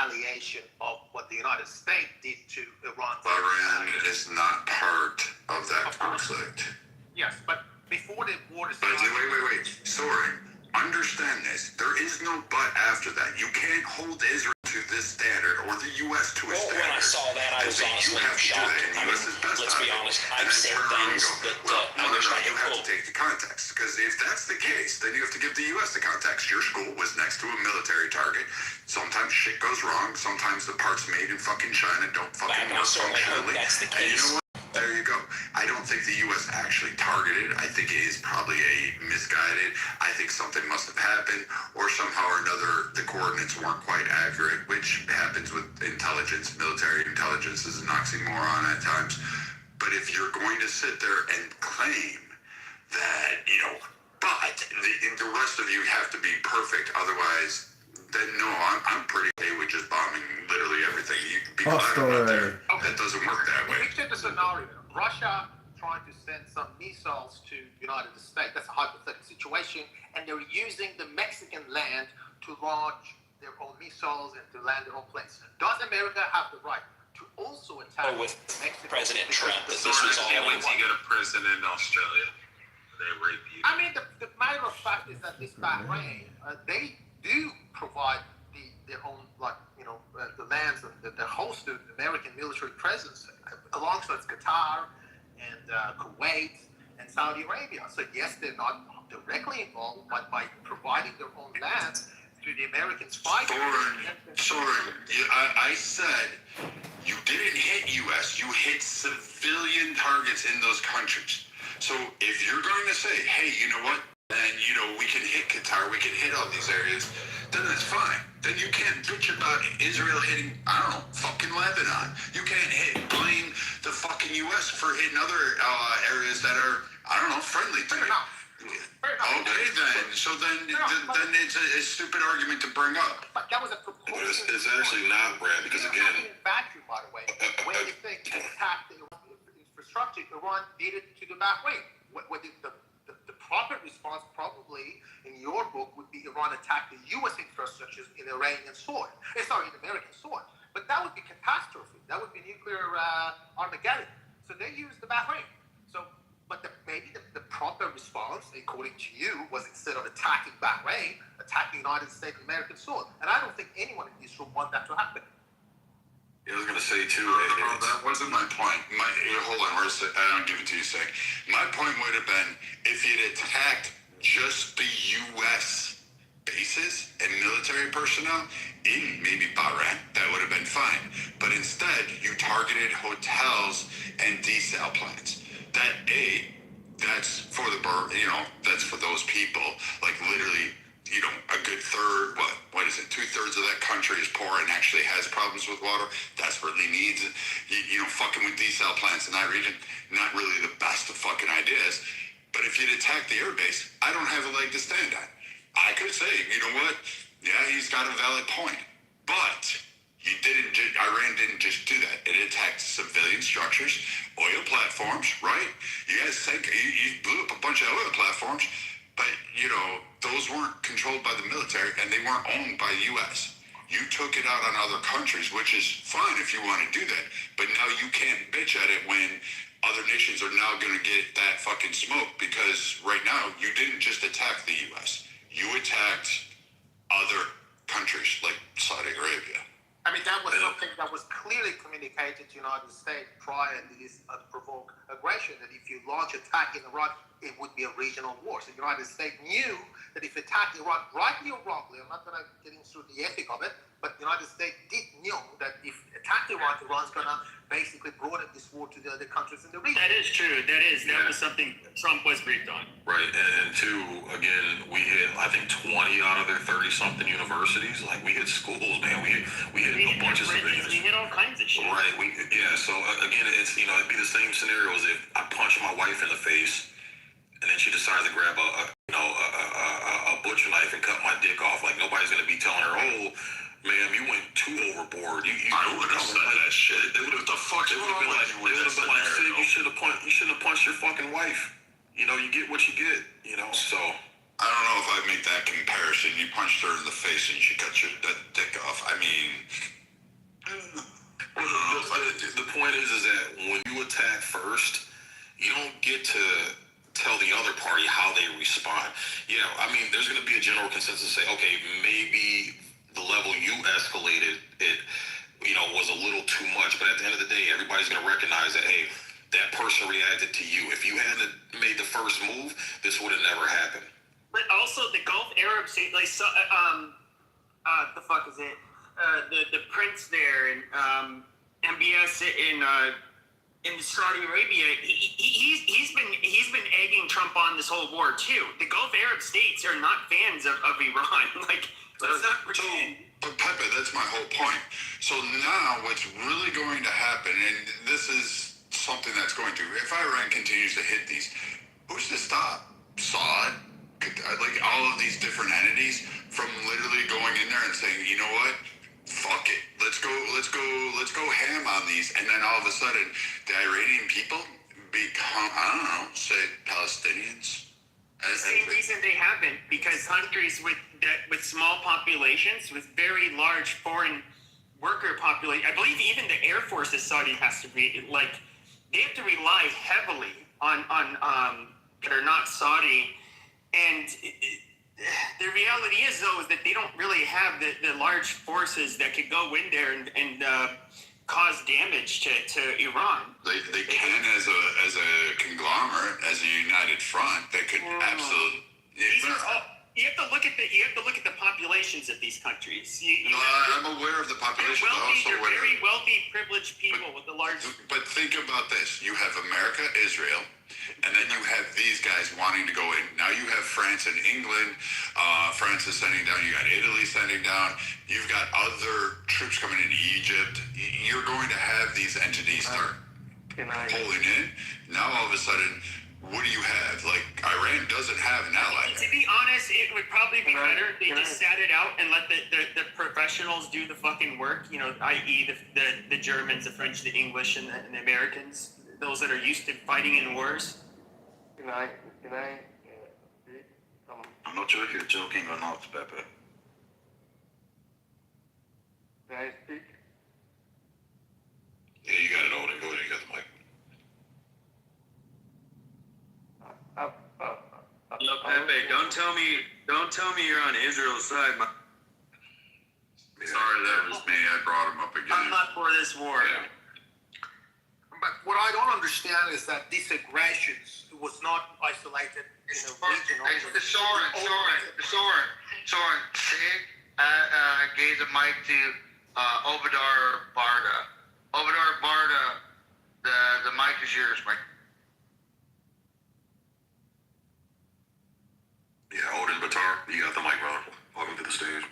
retaliation of what the United States did to Iran. Bahrain is not part of that conflict. Yes, but before the war started... Wait. Soren, understand this. There is no but after that. You can't hold Israel to this standard or the U.S. to a standard. When I saw that, I was honestly shocked. Let's be honest. I've said things that I wish I you had have to take the context. Because if that's the case, then you have to give the U.S. the context. Your school was next to a military target. Sometimes shit goes wrong. Sometimes the parts made in fucking China don't fucking work functionally. That's the case. And you know what? There you go. I don't think the U.S. actually targeted. I think it is probably a misguided. I think something must have happened, or somehow or another the coordinates weren't quite accurate, which happens with intelligence. Military intelligence is an oxymoron at times. But if you're going to sit there and claim that, but the rest of you have to be perfect, otherwise, then no, I'm pretty okay with just bombing literally everything. You can be out there. That doesn't work that way. Picture the scenario. Russia trying to send some missiles to the United States. That's a hypothetical situation. And they're using the Mexican land to launch their own missiles and to land their own planes. Does America have the right to also attack with Mexico? President Trump, that this was all when you get a president in Australia, they rape you. I mean, the matter of fact is that this Bahrain, they do provide their own, the lands that host the American military presence alongside Qatar and Kuwait and Saudi Arabia. So yes, they're not directly involved, but by providing their own lands to the Americans fighting. Soren, I said you didn't hit U.S., you hit civilian targets in those countries. So if you're going to say, hey, you know what, then, we can hit Qatar, we can hit all these areas, then that's fine. Then you can't bitch about Israel hitting, fucking Lebanon. You can't blame the fucking U.S. for hitting other areas that are, friendly to you. Okay, then. So then it's a stupid argument to bring up. But that was a proposal. It's actually not, Brad, because again... Factory, by the way, when you think they attacked the infrastructure, Iran did it to the Bahrain. The proper response, probably in your book, would be Iran attacked the U.S. infrastructures in Iranian soil. In American soil. But that would be catastrophe. That would be nuclear Armageddon. So they used the Bahrain. But maybe the proper response, according to you, was instead of attacking Bahrain, attacking United States and American soil. And I don't think anyone in this room wants that to happen. I was going to say, too... that wasn't my point. Hold on, I'll give it to you a sec. My point would have been, if you'd attacked just the U.S. bases and military personnel in maybe Bahrain, that would have been fine. But instead, you targeted hotels and desal plants. That's for that's for those people. Like, literally... a good third, what is it, 2/3 of that country is poor and actually has problems with water, desperately needs it. Fucking with desal plants in that region, not really the best of fucking ideas. But if you'd attack the airbase, I don't have a leg to stand on. I could say, you know what, yeah, he's got a valid point. But Iran didn't just do that. It attacked civilian structures, oil platforms, right? You guys think you blew up a bunch of oil platforms, but, those weren't controlled by the military, and they weren't owned by the U.S. You took it out on other countries, which is fine if you want to do that. But now you can't bitch at it when other nations are now going to get that fucking smoke, because right now you didn't just attack the U.S. You attacked other countries like Saudi Arabia. I mean, that was something that was clearly communicated to the United States prior to this unprovoked aggression, that if you launch attack in Iraq, it would be a regional war. So the United States knew that if attacked Iran, rightly or wrongly, I'm not going to get into the ethic of it, but the United States did know that if attacked Iran, Iran's going to basically broaden this war to the other countries in the region. That is true. That was something Trump was briefed on. Right, and two, again, we hit, I think, 20 out of their 30-something universities. Like, we hit schools, man. We hit a bunch of civilians. We hit all kinds of shit. Right, so, again, it's, it'd be the same scenario as if I punch my wife in the face, and then she decides to grab a butcher knife and cut my dick off. Like, nobody's going to be telling her, oh, ma'am, you went too overboard. I would have said that shit. They would have, the fuck, it would have been like, you shouldn't have punched your fucking wife. You get what you get, so. I don't know if I'd make that comparison. You punched her in the face and she cut your dick off. I mean, The point is that when you attack first, you don't get to tell the other party how they respond. Yeah, I mean, there's going to be a general consensus to say, okay, maybe the level you escalated it, was a little too much. But at the end of the day, everybody's going to recognize that, hey, that person reacted to you. If you hadn't made the first move, this would have never happened. But also the Gulf Arab state, like, so, the fuck is it? The prince there and MBS in Saudi Arabia, he's been egging Trump on this whole war too. The Gulf Arab states are not fans of Iran. Like, let's not pretend. But Pepe, that's my whole point. So now what's really going to happen, and this is something that's going to, if Iran continues to hit these, who's to stop? Saud? Like all of these different entities from literally going in there and saying, you know what? Fuck it. Let's go ham on these. And then all of a sudden, the Iranian people become, I don't know, say Palestinians. The same reason they haven't, because countries with small populations, with very large foreign worker population, I believe even the Air Force of Saudi has to be, like, they have to rely heavily on that are not Saudi. And the reality is, though, is that they don't really have the large forces that could go in there and cause damage to Iran. They can as a conglomerate, as a united front. They could absolutely. You have to look at the populations of these countries. I'm aware of the population. They're very wealthy, privileged people with the large. But think about this: you have America, Israel, and then you have these guys wanting to go in. Now you have France and England. France is sending down. You got Italy sending down. You've got other troops coming in Egypt. You're going to have these entities start pulling in. Now all of a sudden, what do you have? Like, Iran doesn't have an ally. To be honest, it would probably be better if they just sat it out and let the professionals do the fucking work, i.e. the Germans, the French, the English, and the Americans, those that are used to fighting in wars. Can I speak? I'm not sure if you're joking or not, Pepe. Can I speak? Yeah, you got it, Odin. Go ahead, you got the mic. No, Pepe, don't tell me you're on Israel's side. Sorry, that was me. I brought him up again. I'm not for this war. Yeah. But what I don't understand is that these aggressions was not isolated in a region. Soren, gave the mic to Obadar Barda. Obadar Barda, the mic is yours, Mike. Yeah, Odin Batar, you got the mic, brother. Welcome to the stage.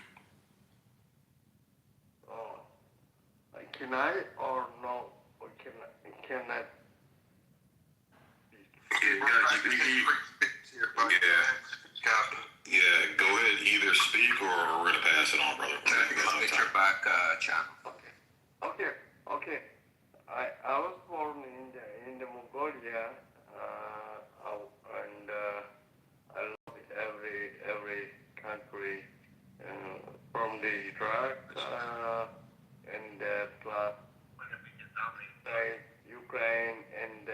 Can I or no? Or can I? Yeah, go ahead. Either speak or we're going to pass it on, brother. It's your back channel. Okay. I was born in the Mongolia, and I love every country from the Iraq and plus Ukraine, and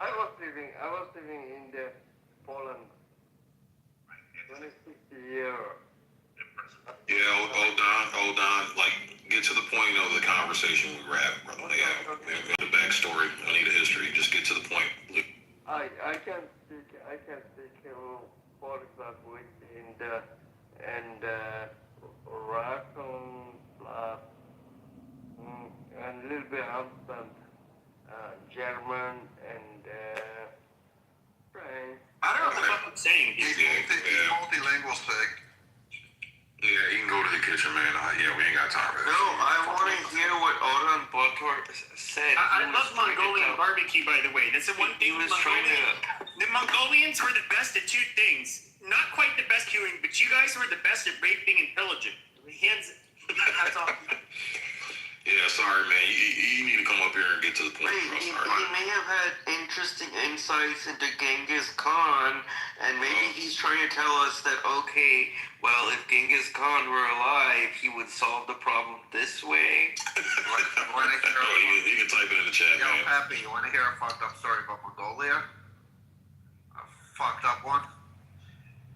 I was living in the Poland 26 years. Yeah, hold on. Like, get to the point of the conversation we were having, brother. Yeah, the backstory. I need a history. Just get to the point. I can speak for example in the Russian and a little bit Amsterdam, German and French. I don't know what I'm saying. He's multilingual, Sig. Yeah, you can go to the kitchen, man. We ain't got time for that. No, I want to hear what Odin Batar said. I love Mongolian barbecue, by the way. That's the one thing. The Mongolians were the best at two things. Not quite the best queuing, but you guys were the best at raping and pillaging. Hats off. Yeah, sorry, man. You need to come up here and get to the point. He may have had interesting insights into Genghis Khan, and maybe he's trying to tell us that, okay, well, Well, if Genghis Khan were alive, he would solve the problem this way. You can type it in the chat, Yo, man. Pappy, you want to hear a fucked up story about Mongolia? A fucked up one?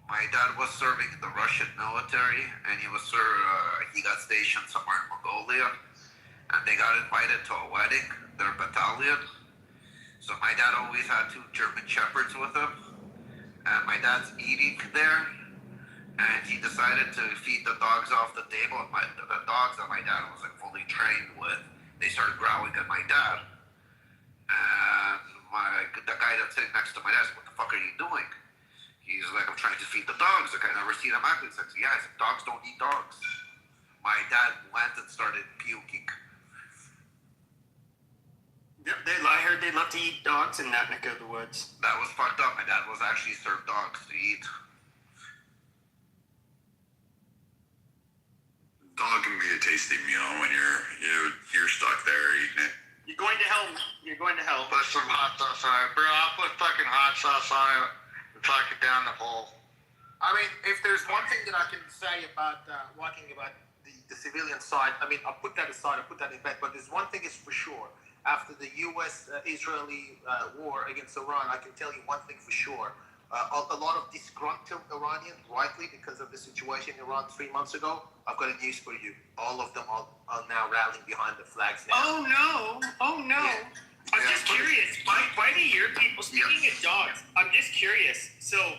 My dad was serving in the Russian military, and he got stationed somewhere in Mongolia, and they got invited to a wedding, their battalion. So my dad always had 2 German Shepherds with him, and my dad's eating there, and he decided to feed the dogs off the table, and the dogs that my dad was like fully trained with, they started growling at my dad. And the guy that's sitting next to my dad said, "What the fuck are you doing?" He's like, "I'm trying to feed the dogs." Like, I never seen him act. He's like, "Yeah," I said, "Dogs don't eat dogs." My dad went and started puking. Yep, I heard they love to eat dogs in that neck of the woods. That was fucked up. My dad was actually served dogs to eat. Dog can be a tasty meal when you're stuck there eating it. You're going to hell. You're going to hell. Put some hot sauce on it. Bro, I'll put fucking hot sauce on it and fuck it down the hole. I mean, if there's one thing that I can say about talking about the civilian side, I mean, I'll put that aside, I'll put that in bed, but there's one thing is for sure. After the U.S.-Israeli war against Iran, I can tell you one thing for sure. A lot of disgruntled Iranians, rightly because of the situation in Iran 3 months ago, I've got a news for you. All of them are now rallying behind the flags now. Oh no! Oh no! Yeah. I'm just curious. Why do your people? Speaking of dogs, I'm just curious. So,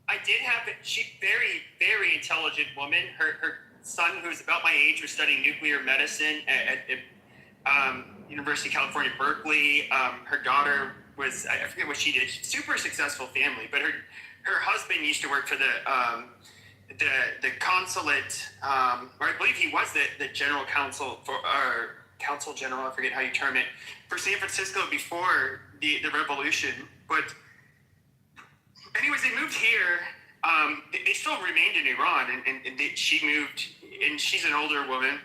I did have she very very intelligent woman. Her son, who's about my age, was studying nuclear medicine at University of California, Berkeley. Her daughter was, I forget what she did. Super successful family, but her husband used to work for the consulate, or I believe he was the general counsel for, or consul general, I forget how you term it, for San Francisco before the revolution. But anyways, they moved here. They still remained in Iran, and she moved, and she's an older woman.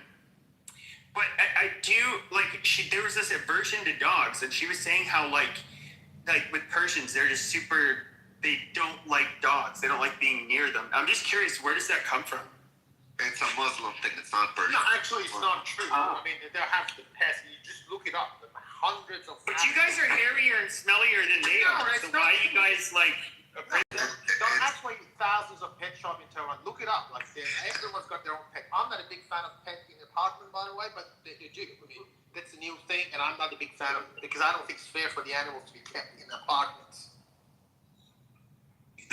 But I do, like, there was this aversion to dogs, and she was saying how, like with Persians, they're just super, they don't like dogs. They don't like being near them. I'm just curious, where does that come from? It's a Muslim thing. It's not Persian. No, actually, it's not true. I mean, they have the pest. You just look it up. Hundreds of. But you guys are hairier and smellier than they are. So why are you guys like? Don't actually thousands of pet shops in Tehran. Look it up. Like everyone's got their own pet. I'm not a big fan of pet in apartment, by the way, but they do. I mean, that's a new thing, and I'm not a big fan of it because I don't think it's fair for the animals to be kept in apartments.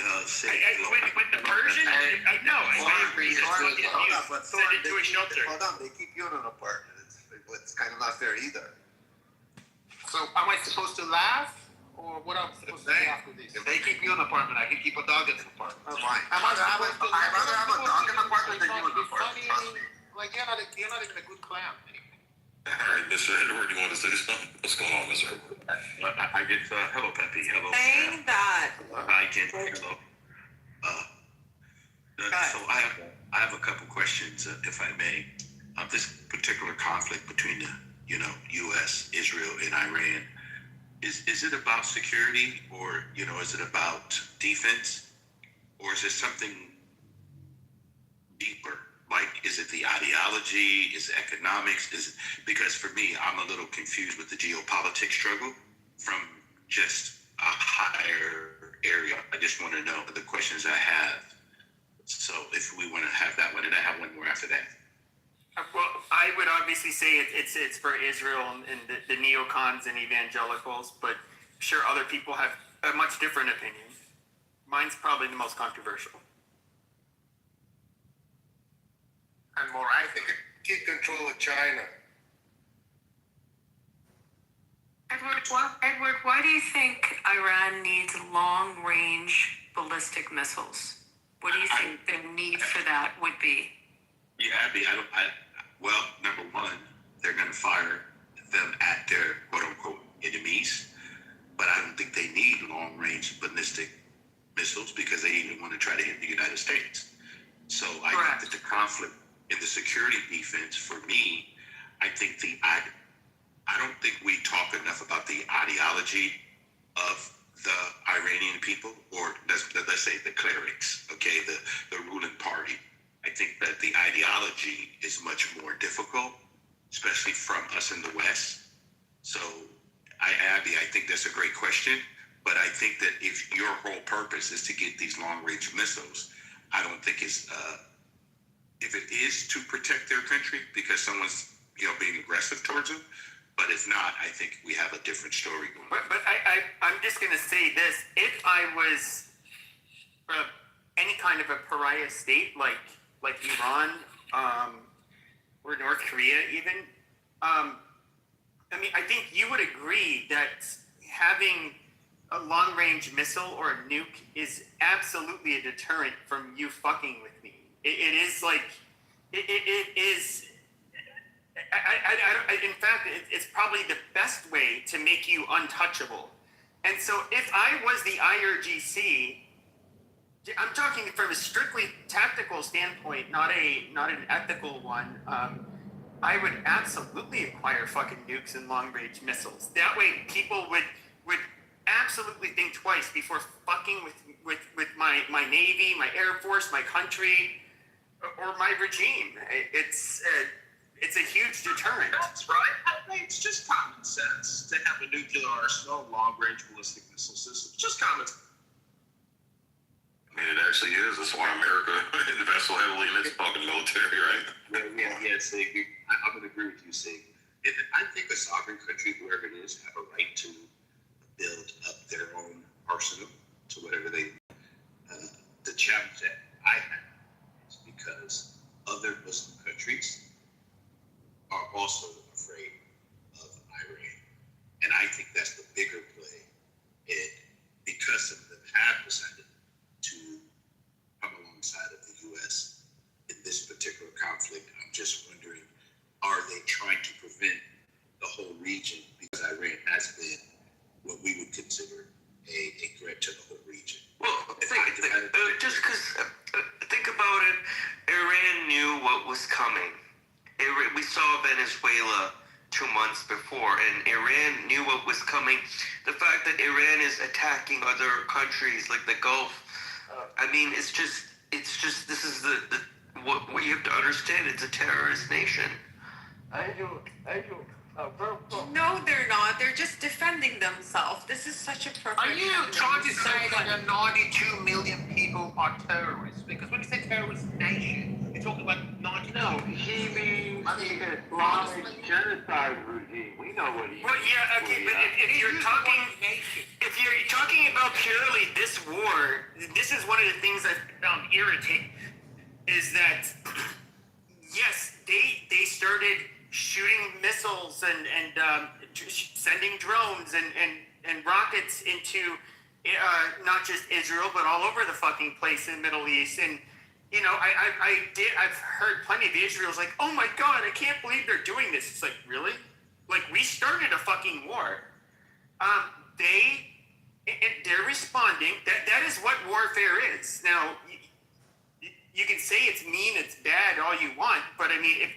With the Persian, I know. I agree. Send it to a shelter. Hold on, they keep you in an apartment. It's kind of not fair either. So, am I supposed to laugh? Or what I'm supposed to say after this? If they keep you in an apartment, I can keep a dog in an apartment. That's fine. I'd rather have a dog in an apartment than you in an apartment. Trust me. Like, you're not even a good clown. All right, Mr. Edward, you want to say something? What's going on, Mr. Edward? I get hello, Peppy. Hello. Saying that. Hi, Ken. Hello. So I have a couple questions, if I may. This particular conflict between the U.S., Israel, and Iran. Is it about security, or is it about defense, or is it something deeper? Like, is it the ideology? Is it economics? Because for me, I'm a little confused with the geopolitics struggle from just a higher area. I just want to know the questions I have. So if we want to have that one, and I have one more after that. Well, I would obviously say it's for Israel and the neocons and evangelicals, but sure other people have a much different opinion. Mine's probably the most controversial. And more, I think, keep control of China. Edward, why do you think Iran needs long-range ballistic missiles? What do you think the need for that would be? Yeah, Abby, well, number one, they're going to fire them at their quote-unquote enemies, but I don't think they need long-range ballistic missiles because they even want to try to hit the United States. So I think that the conflict in the security defense, for me, I don't think we talk enough about the ideology of the Iranian people, or let's say the clerics, okay, the ruling party. I think that the ideology is much more difficult, especially from us in the West. So, Abby, I think that's a great question. But I think that if your whole purpose is to get these long-range missiles, I don't think it's if it is to protect their country because someone's being aggressive towards them. But if not, I think we have a different story going on. But I'm just gonna say this: if I was any kind of a pariah state like Iran or North Korea, even, I mean, I think you would agree that having a long-range missile or a nuke is absolutely a deterrent from you fucking with me. It is like it is. In fact, it's probably the best way to make you untouchable. And so, if I was the IRGC, I'm talking from a strictly tactical standpoint, not an ethical one. I would absolutely acquire fucking nukes and long-range missiles. That way, people would absolutely think twice before fucking with my Navy, my Air Force, my country, or my regime. It's a huge deterrent. That's right. I mean, it's just common sense to have a nuclear arsenal, long-range ballistic missile systems. Just common sense. I mean, it actually is. That's why America invests so heavily in its fucking military, right? Yeah, Sig. I'm going to agree with you, Sig. I think a sovereign country, whoever it is, have a right to build up their own arsenal to whatever they want. The challenge that I have is because other Muslim countries are also afraid of Iran. And I think that's the bigger play. And because some of them have decided to come alongside of the U.S. in this particular conflict, I'm just wondering, are they trying to prevent the whole region? Because Iran has been what we would consider a threat to the whole region. Well, just because, think about it, Iran knew what was coming. We saw Venezuela 2 months before, and Iran knew what was coming. The fact that Iran is attacking other countries like the Gulf, I mean, it's just this is what you have to understand. It's a terrorist nation. No, they're not. They're just defending themselves. This is such a perfect. Are you trying to say that 92 million people are terrorists? Because when you say terrorist nation, you're talking about 92 million. He means the Islamic genocide regime. We know what he means. Well, yeah, okay, but if you're talking about purely this war, this is one of the things I found irritating, is that yes, they started shooting missiles and sending drones and rockets into not just Israel but all over the fucking place in the Middle East. And I've heard plenty of Israel's like, oh my god, I can't believe they're doing this. It's like, really? Like, we started a fucking war. They're responding. That is what warfare is. Now, you can say it's mean, it's bad, all you want, but I mean,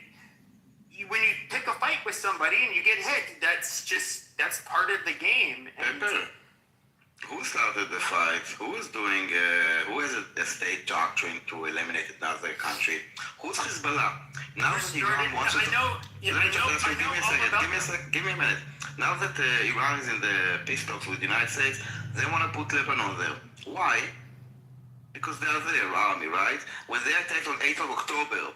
when you pick a fight with somebody and you get hit, that's part of the game. And who started the fight? Who is doing? Who has a state doctrine to eliminate another country? Who's Hezbollah? Now that Iran wants to. Give me a minute. Now that Iran is in the peace talks with the United States, they want to put Lebanon there. Why? Because they are their army, right? When they attacked on 8th of October,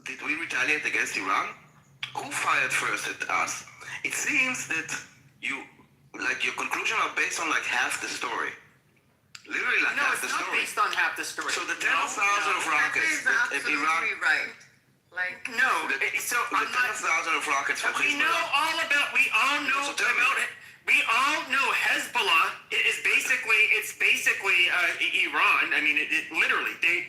did we retaliate against Iran? Who fired first at us? It seems that your conclusion are based on like half the story. Literally like half the story. No, it's not based on half the story. So the 10,000 of rockets that Iran... right. Like, no, so the 10,000 of rockets from Hezbollah. We all know Hezbollah is basically Iran. I mean, literally, they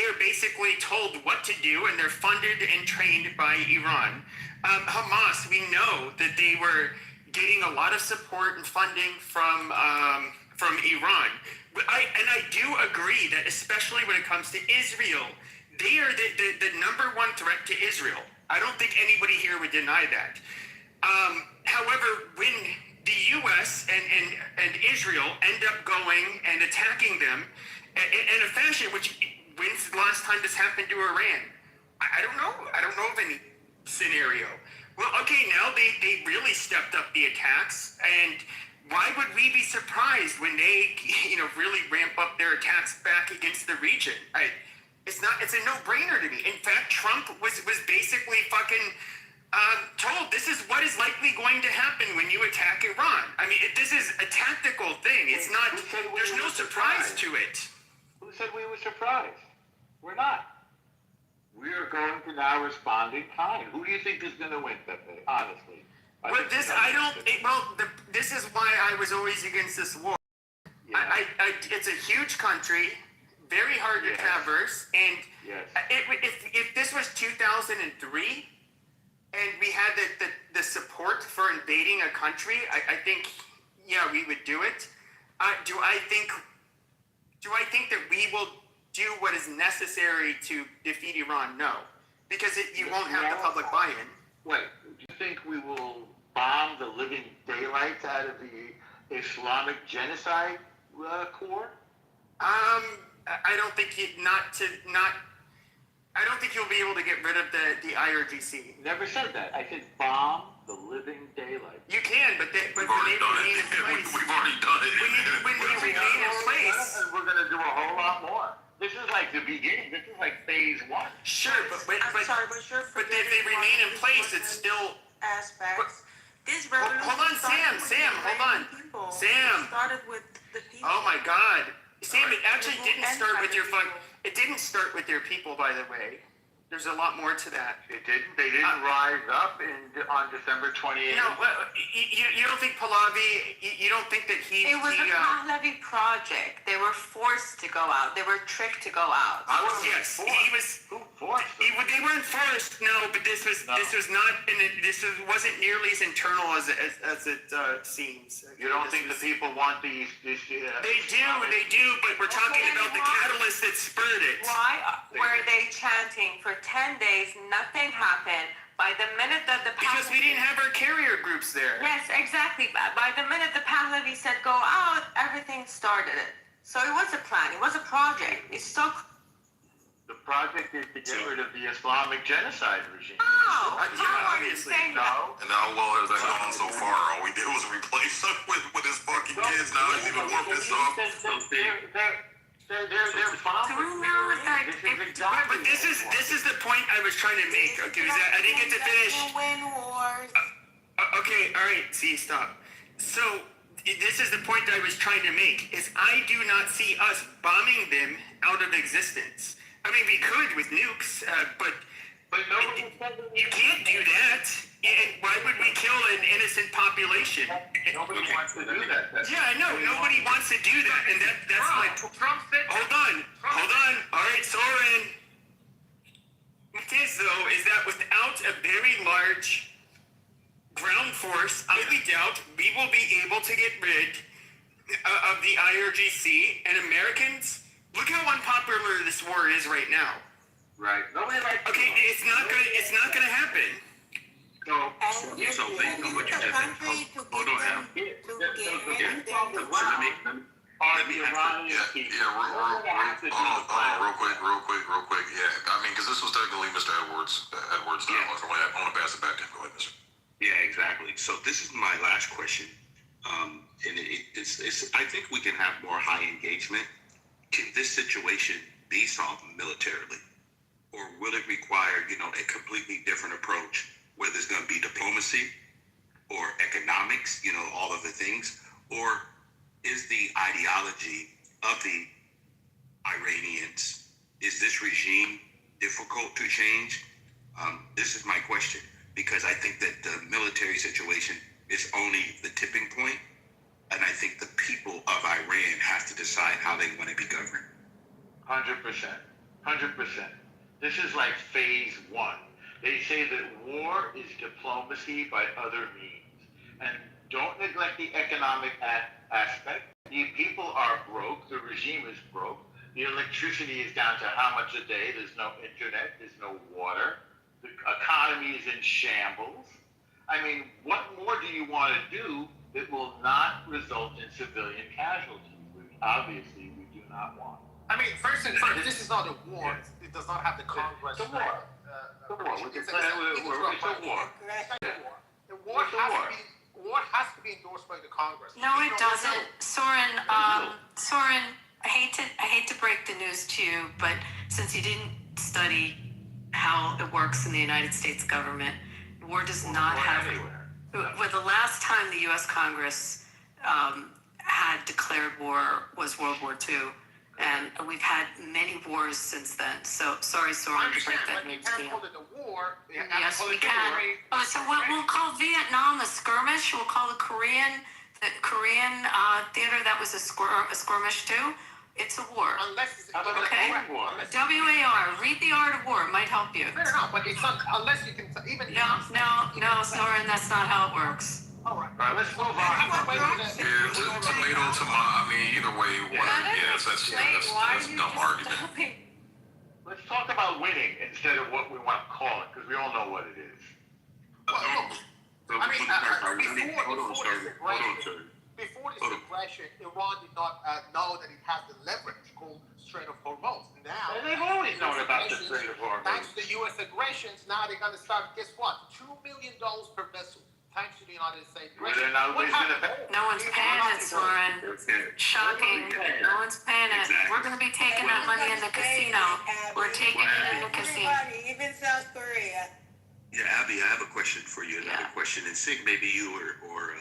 are basically told what to do, and they're funded and trained by Iran. Hamas, we know that they were getting a lot of support and funding from Iran. I do agree that, especially when it comes to Israel, they are the number one threat to Israel. I don't think anybody here would deny that. However, when the U.S. and Israel end up going and attacking them, in a fashion which, when's the last time this happened to Iran? I don't know. I don't know of any scenario. Well, okay, now they really stepped up the attacks, and why would we be surprised when they, really ramp up their attacks back against the region? It's a no-brainer to me. In fact, Trump was basically fucking told this is what is likely going to happen when you attack Iran. I mean, this is a tactical thing. It's not, there's no surprise to it. Who said we were surprised? We're not. We are going to now respond in kind. Who do you think is going to win, Pepe? Honestly. This is why I was always against this war. Yeah. It's a huge country, very hard to traverse, and if this was 2003, and we had the support for invading a country, I think, we would do it. Do I think that we will do what is necessary to defeat Iran? No, because you won't have the public buy-in. Wait, do you think we will bomb the living daylights out of the Islamic genocide corps? I don't think I don't think you'll be able to get rid of the IRGC. Never said that. I said bomb the living daylights. You can, but when they remain in place. We've already done it. When they remain in place. And we're going to do a whole lot more. This is like the beginning. This is like phase 1. Sure, but you're if they remain in place, it's still aspects. This revolution. Hold on, Sam. Hold on, Sam. Started with the people. Oh my God, Sam! It actually didn't start with your fun. It didn't start with your people, by the way. There's a lot more to that. It didn't. They didn't rise up on December 28th. No, you don't think Pahlavi? You don't think that he? It was a Pahlavi project. They were forced to go out. They were tricked to go out. Yes, he was. Who forced them? They weren't forced. No, but this was not. Wasn't nearly as internal as it seems. You don't think the people want these? They do. But we're talking about the catalyst that spurred it. Why were they chanting for 10 days? Nothing happened. By the minute that the because we didn't have our carrier groups there. Yes, exactly. By the minute the Pahlavi said go out, everything started. So it was a plan. It was a project. It's so. The project is to get rid of the Islamic genocide regime. Oh, obviously. No. And how well has that gone so far? All we did was replace him with his fucking kids. Now he's even more pissed off. They're following. But this is the point I was trying to make. Okay, I didn't get to finish. Win wars. Okay, all right. See, stop. So this is the point that I was trying to make. Is I do not see us bombing them out of existence. I mean, we could with nukes, but you can't do that. And why would we kill an innocent population? Nobody wants to do that. Yeah, I know. Nobody wants to do that, and that's my. Trump said. Hold on. All right, Soren. What it is though is that without a very large ground force, I doubt we will be able to get rid of the IRGC and Americans. Look how unpopular this war is right now. Right. Nobody likes. Okay, it's not gonna happen. So based on what you just said, hold on now. Let me Real quick. Yeah, I mean, because this was technically Mr. Edwards' time. I want to pass it back to him. Go ahead, Mr. Yeah, exactly. So this is my last question, and it's. I think we can have more high engagement. Can this situation be solved militarily, or will it require, a completely different approach, where there's going to be diplomacy or economics, all of the things, or is the ideology of the Iranians, is this regime difficult to change? This is my question, because I think that the military situation is only the tipping point. And I think the people of Iran have to decide how they want to be governed. 100%. 100%. This is like phase 1. They say that war is diplomacy by other means. And don't neglect the economic aspect. The people are broke. The regime is broke. The electricity is down to how much a day. There's no internet. There's no water. The economy is in shambles. I mean, what more do you want to do that will not result in civilian casualties, which obviously we do not want? I mean, first and foremost, this is not a war. It does not have the Congress. It's a war. It's a war. It's a war. The war has to be endorsed by the Congress. No, it doesn't. Soren, I hate to break the news to you, but since you didn't study how it works in the United States government, war does not have. Well, the last time the U.S. Congress had declared war was World War II, and we've had many wars since then. So sorry, Soren, to break that news to you. Call it a war. Yes, we can. Oh, so we'll call Vietnam a skirmish. We'll call the Korean theater that was a skirmish too. It's a war. Unless it's okay. War. WAR. Read the Art of War. It might help you. Fair enough, but it's not unless you can even. No, Soren. That's not how it works. All right, let's move on. Yeah, tomato, I mean, either way, yes, that's a dumb argument. Let's talk about winning instead of what we want to call it, because we all know what it is. Before this aggression, Iran did not know that it has the leverage called Strait of Hormuz. Now, they've always known about the Strait of Hormuz. Thanks to the U.S. aggressions, now they're going to start, guess what? $2 million per vessel. Thanks to the United States. No one's paying it, Soren. Shocking. No one's paying it. We're going to be taking that money in the casino. We're taking it in the casino. Even South Korea. Yeah, Abby, I have a question for you. Another question. And Sig, maybe you or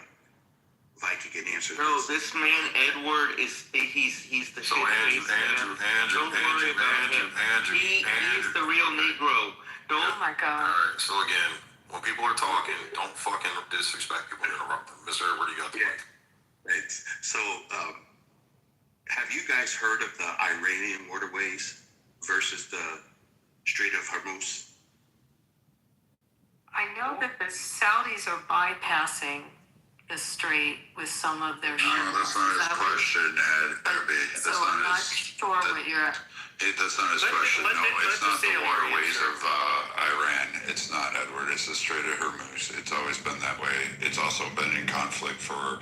Viking can answer this. No, this man, Edward, he's the so Andrew. He's the real Negro. Oh my God. All right, so again, when people are talking, don't fucking disrespect people and interrupt them. Mr. Edward, you got the mic. Thanks. So, have you guys heard of the Iranian waterways versus the Strait of Hormuz? I know that the Saudis are bypassing the strait with some of their ships. No, that's not his question, Abby. So I'm not sure what you're... That's not his question. No, it's not the waterways of Iran. It's not, Edward. It's the Strait of Hormuz. It's always been that way. It's also been in conflict for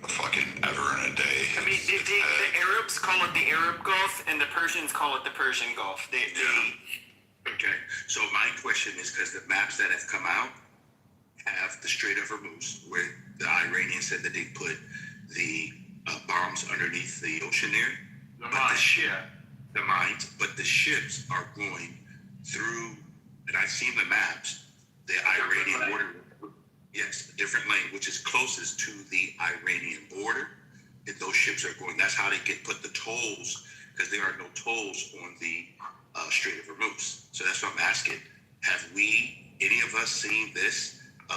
fucking ever and a day. I mean, the Arabs call it the Arab Gulf, and the Persians call it the Persian Gulf. Okay. So my question is, because the maps that have come out have the Strait of Hormuz, where the Iranians said that they put the bombs underneath the ocean there. The mines, but the ships are going through, and I've seen the maps, the Iranian border. Yes, a different lane, which is closest to the Iranian border. And those ships are going, that's how they put the tolls, because there are no tolls on the Strait of Hormuz. So that's what I'm asking. Have any of us seen this?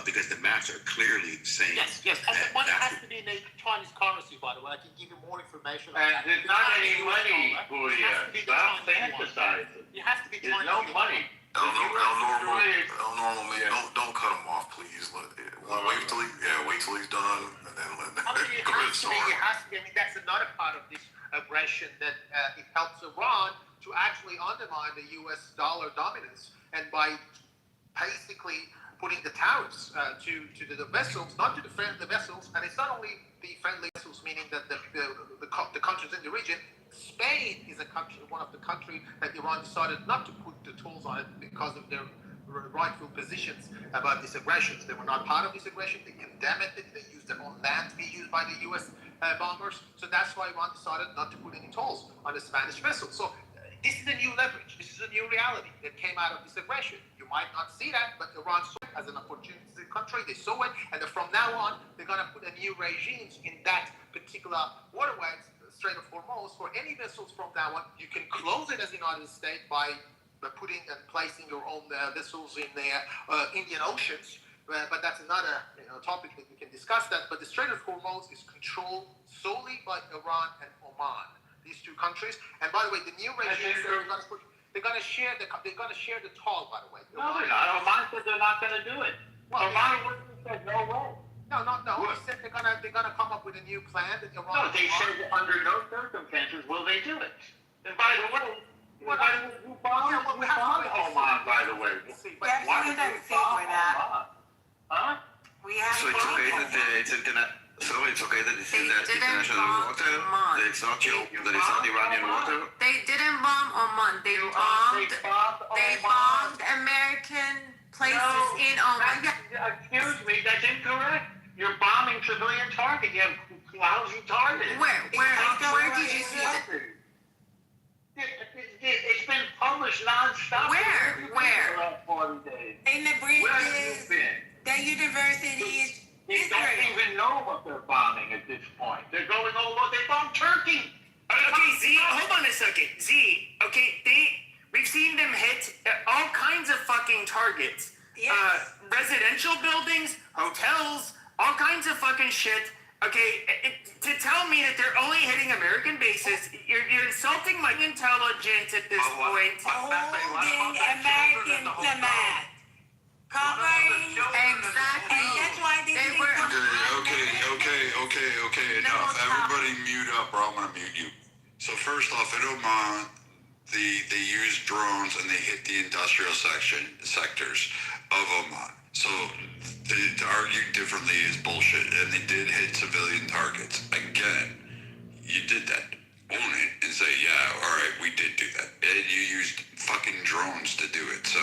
Because the maps are clearly saying. Yes. And the money has to be in the Chinese currency, by the way. I can give you more information. And there's not any money, Peoria. Stop fantasizing. You have to be There's no money. El Normal, man, don't cut him off, please. Wait till he's done, and then let go ahead, Soren. It has to be. I mean, that's another part of this aggression that it helps Iran to actually undermine the U.S. dollar dominance, and by basically putting the tariffs to the vessels, not to the friendly vessels, and it's not only the friendly vessels, meaning that the countries in the region. Spain is one of the countries that Iran decided not to put the tolls on it because of their rightful positions about these aggressions. They were not part of this aggression. They condemned it. They used their own land to be used by the U.S. Bombers. So that's why Iran decided not to put any tolls on the Spanish vessels. So this is a new leverage. This is a new reality that came out of this aggression. You might not see that, but Iran saw it as an opportunistic country. They saw it, and from now on, they're going to put a new regimes in that particular waterway, Strait of Hormuz, for any vessels from now on. You can close it as the United States by putting and placing your own vessels in the Indian Oceans. But that's another topic that we can discuss that. But the Strait of Hormuz is controlled solely by Iran and Oman. These two countries, and by the way, the new regime they're going to share the toll. By the way, no, they're not. Oman said they're not going to do it. Well, Oman said no way. No. They said they're going to come up with a new plan that Iran. No, they said under no circumstances will they do it. And by the way, we bombed Oman. By the way, why did they bomb Oman? Huh? We have. So it's okay that it's international. So So it's okay that this is They that didn't international bomb water? Oman. That it's not Iranian water? They didn't bomb Oman. They bombed American places in Oman. Excuse me, that's incorrect. You're bombing civilian targets. You have lousy targets. Where did you see that? It's been published nonstop. Where? For the last 40 days. In the Where have you bridges, been? the universities, You don't Israel. even know what they're bombing at this point. They're going all over. They bombed Turkey. Okay, Z, hold on a second. Z, okay, we've seen them hit all kinds of fucking targets. Yes. Residential buildings, hotels, all kinds of fucking shit. Okay, to tell me that they're only hitting American bases, you're insulting my intelligence at this point. Holding American diplomat. Covering. Exactly. And that's why they didn't come Okay, enough. Everybody mute up or I'm gonna mute you. So first off, in Oman, they used drones and they hit the industrial sectors of Oman. So to argue differently is bullshit, and they did hit civilian targets. Again, you did that. Own it and say, yeah, all right, we did do that. And you used fucking drones to do it. So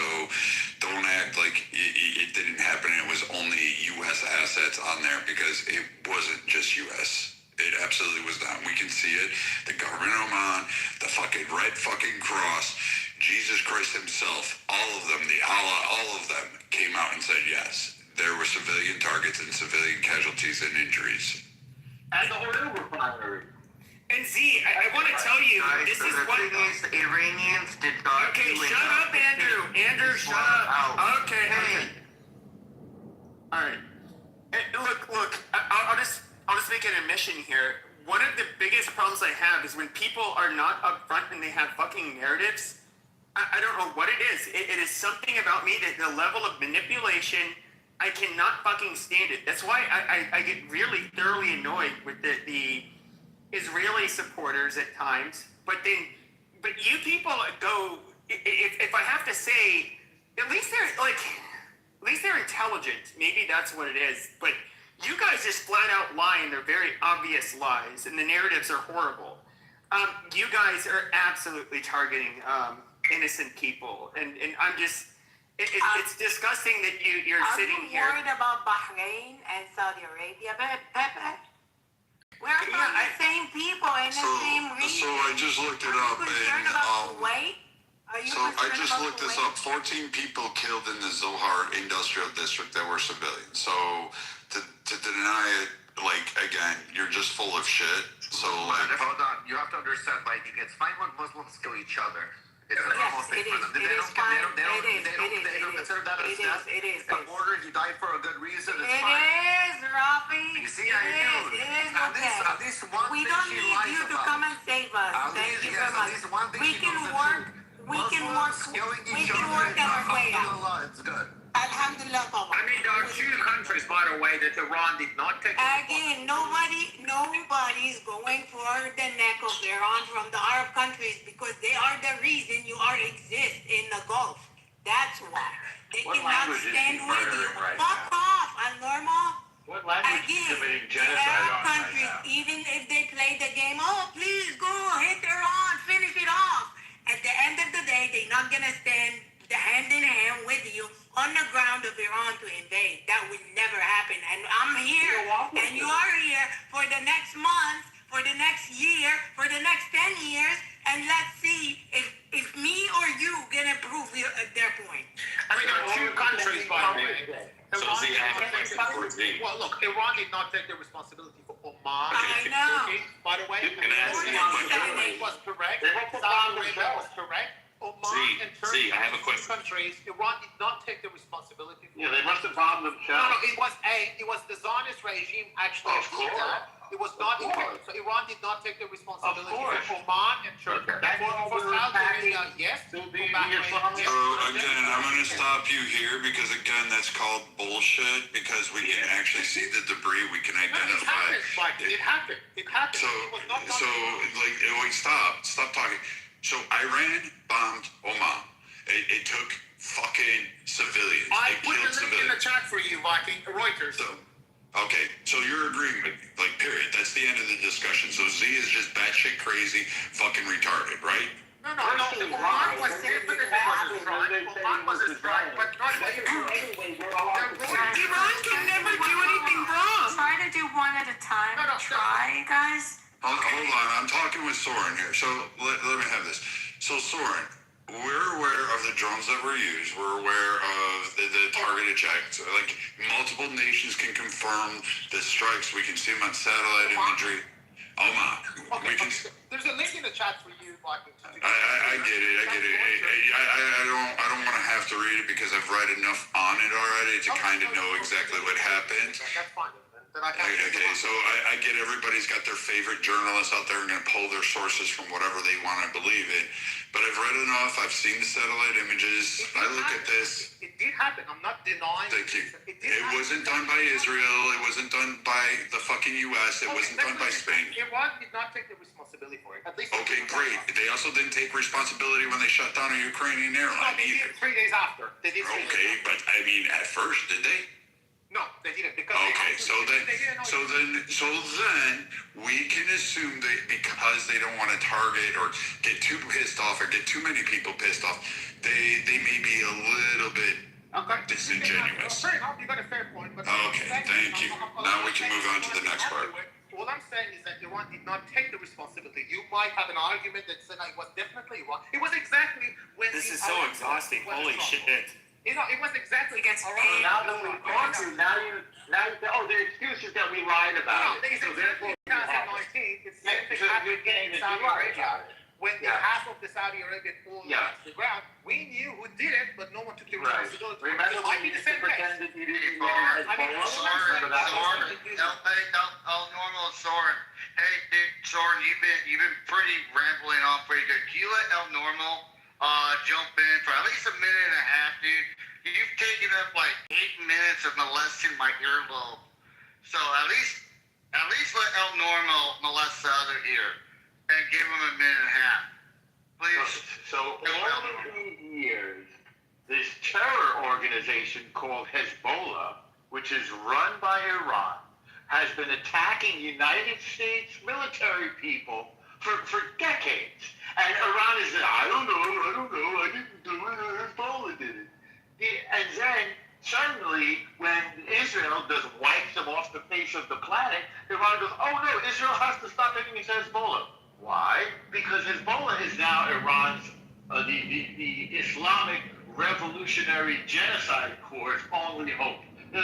don't act like it didn't happen. It was only U.S. assets on there, because it wasn't just U.S. It absolutely was not. We can see it. The government of Oman, the fucking Red fucking Cross, Jesus Christ himself, all of them, the Allah, all of them came out and said, yes, there were civilian targets and civilian casualties and injuries. And the oil refinery. And Z, I want to tell you, this is what... The Iranians did not. Okay, shut up, Andrew. Andrew, shut up. Okay. All right. Look. I'll just make an admission here. One of the biggest problems I have is when people are not upfront and they have fucking narratives. I don't know what it is. It is something about me that the level of manipulation, I cannot fucking stand it. That's why I get really thoroughly annoyed with the Israeli supporters at times. But you people go. If I have to say, at least they're intelligent. Maybe that's what it is. But you guys just flat out lie, and they're very obvious lies, and the narratives are horrible. You guys are absolutely targeting innocent people, and I'm just. It's disgusting that you're sitting here. Are you worried about Bahrain and Saudi Arabia, Pepe? We're from the same people in the same region. So I just looked it up, concerned about Kuwait? So I just looked this up. 14 people killed in the Zohar Industrial District that were civilians. So to deny it, like, again, you're just full of shit. So like, hold on, you have to understand, like, it's fine when Muslims kill each other. It's a normal thing for them. They don't consider that a death. It's a order. He died for a good reason. It's fine. It is, Rafi. You see, I do. It is okay. At least one we thing don't she need lies you to about. come and save us. Thank you very much. We can work. We can work our way out. It's good. Alhamdulillah. I mean, there are two countries, by the way, that Iran did not take. Again, nobody's going for the neck of Iran from the Arab countries, because they are the reason you exist in the Gulf. That's why. They cannot stand with you. Fuck off, Normal. What language is committing genocide Arab on countries, right now? even if they play the game, please go hit Iran, finish it off. At the end of the day, they're not gonna stand hand in hand with you on the ground of Iran to invade. That would never happen. And I'm here, and you are here for the next month, for the next year, for the next 10 years, and let's see if me or you gonna prove their point. I mean, there are two countries, by the way. So Z, I have a question for Z. Well, look, Iran did not take the responsibility for Oman. I know. Turkey, by the way, Can I ask you a question? was correct. They went to Saudi bomb Arabia was themselves. correct. Oman Z, and Turkey, Z, I have a question. countries, Iran did not take the responsibility for. Yeah, they must have bombed No, themselves. it was the Zionist regime actually Of did course. that. It was not Of course. so Iran did not take the responsibility Of course. for Oman and Turkey. That's what For we're Saudi Arabia, attacking yes. to For the Bahrain, Islamic- yes. So again, I'm going to stop you here, because again, that's called bullshit, because we can actually see the debris, we can No, it identify. happened, Mike. It happened. It happened. So, It was not wait, stop talking. So Iran bombed Oman. It took fucking civilians. I It put killed the link in the civilians. chat for you, Viking. Reuters. So, Okay, so you're agreeing with, like, period. That's the end of the discussion. So Z is just batshit crazy, fucking retarded, right? No. Oman was definitely was a strike, but not Iran can never do anything wrong. Try to do one at a time. Try, guys. Hold on, I'm talking with Soren here. So let me have this. So Soren, we're aware of the drones that were used. We're aware of the targeted checks. Like, multiple nations can confirm the strikes. We can see them on satellite imagery. We can. There's a link in the chat for you, Michael. I get it. I don't want to have to read it because I've read enough on it already to kind of know exactly what happened. That's fine. Okay, so I get everybody's got their favorite journalists out there and going to pull their sources from whatever they want to believe in. But I've read enough. I've seen the satellite images. I look at this. It did happen. I'm not denying. Thank you. It wasn't done by Israel. It wasn't done by the fucking U.S. It wasn't done by Spain. Iran did not take the responsibility for it. At least. Okay, great. They also didn't take responsibility when they shut down a Ukrainian airline either. 3 days after. They did. Okay, but I mean, at first, did they? No, they didn't. Because okay, so then we can assume that because they don't want to target or get too pissed off or get too many people pissed off, they may be a little bit disingenuous. Fair enough, you got a fair point. But okay, thank you. Now we can move on to the next part. All I'm saying is that Iran did not take the responsibility. You might have an argument that said it was definitely Iran. It was exactly when. This is so exhausting. Holy shit. It was exactly against Iran. Now that we've gone through, now you say, oh, the excuse is that we lied about it. So therefore, 2019, it's the same thing happened in Saudi Arabia. When half of the Saudi Arabian oil left the ground, we knew who did it, but no one took the responsibility. Remember it might be the same case. pretended you didn't know Normal Soren. Hey, dude, Soren, you've been pretty rambling on pretty good. Can you let El Normal jump in for at least a minute and a half, dude? You've taken up like 8 minutes of molesting my earlobe. So at least let El Normal molest the other ear and give him a minute and a half. Please. So all of these years, this terror organization called Hezbollah, which is run by Iran, has been attacking United States military people for decades. And Iran is saying, I don't know, I didn't do it, Hezbollah did it. And then, suddenly, when Israel just wipes them off the face of the planet, Iran goes, oh no, Israel has to stop taking Hezbollah. Why? Because Hezbollah is now Iran's, the Islamic Revolutionary Genocide Corps' only hope. The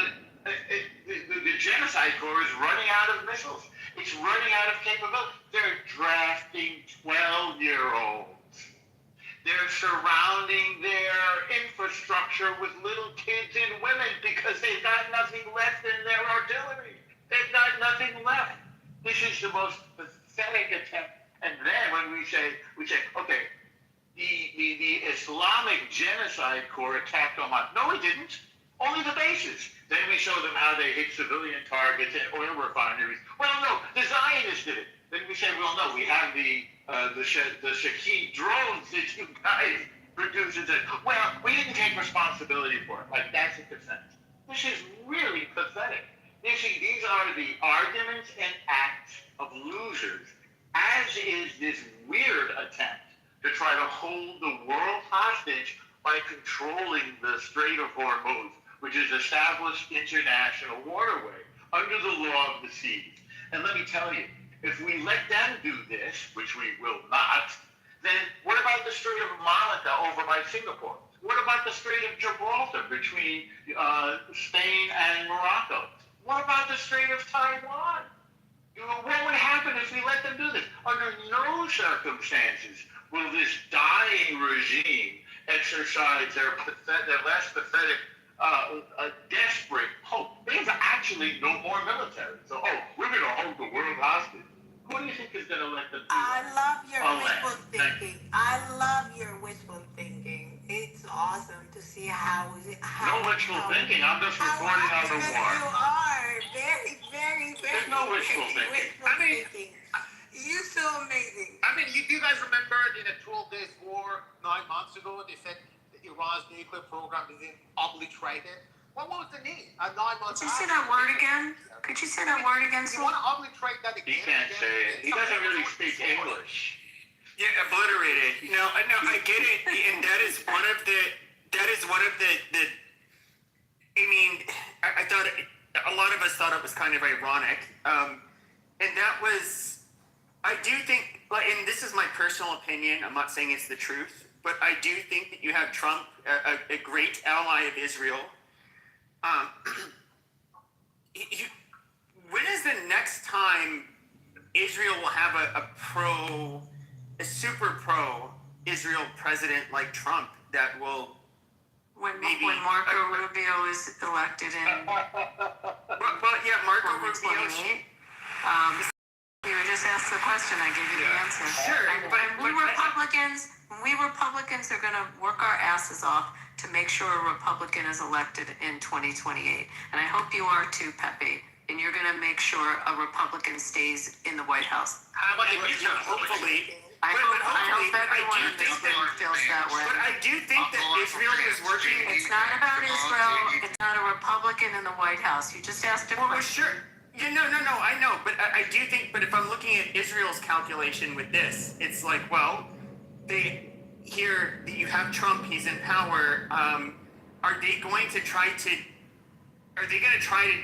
Genocide Corps is running out of missiles. It's running out of capability. They're drafting 12-year-olds. They're surrounding their infrastructure with little kids and women because they've got nothing left in their artillery. They've got nothing left. This is the most pathetic attempt. And then when we say, okay, the Islamic Genocide Corps attacked Oman. No, it didn't. Only the bases. Then we show them how they hit civilian targets and oil refineries. Well, no, the Zionists did it. Then we say, well, no, we have the Shaheed drones that you guys produced. Well, we didn't take responsibility for it. Like, that's a consent. This is really pathetic. These are the arguments and acts of losers, as is this weird attempt to try to hold the world hostage by controlling the Strait of Hormuz, which is established international waterway under the law of the sea. And let me tell you, if we let them do this, which we will not, then what about the Strait of Malacca over by Singapore? What about the Strait of Gibraltar between Spain and Morocco? What about the Strait of Taiwan? What would happen if we let them do this? Under no circumstances will this dying regime exercise their less pathetic, desperate hope. They have actually no more military. So, we're going to hold the world hostage. Who do you think is going to let them do that? I love your wishful thinking. I love your wishful thinking. It's awesome to see how no wishful thinking. I'm just reporting on the war. You are very, very, very. There's no wishful thinking. You're so amazing. I mean, you guys remember in a 12 days war 9 months ago, they said Iran's nuclear program is obliterated. What was the need? A 9 months. Could you say that word again? Could you say that word again? You want to arbitrate that again? He can't say it. He doesn't really speak English. Yeah, obliterated. No, I get it, and that is one of the. I mean, I thought a lot of us thought it was kind of ironic, and that was. I do think, and this is my personal opinion. I'm not saying it's the truth, but I do think that you have Trump, a great ally of Israel. When is the next time Israel will have a super pro Israel president like Trump that will when Marco Rubio is elected in Marco Rubio. You just asked the question. I gave you the answer. Sure, we Republicans are going to work our asses off to make sure a Republican is elected in 2028, and I hope you are too, Pepe. And you're going to make sure a Republican stays in the White House. How about hopefully? I hope everyone in this room feels that way. But I do think that Israel is working. It's not about Israel. It's not a Republican in the White House. You just asked a question. Well, sure. Yeah, no, I know. But I do think, but if I'm looking at Israel's calculation with this, it's like, well, here you have Trump, he's in power. Are they going to try to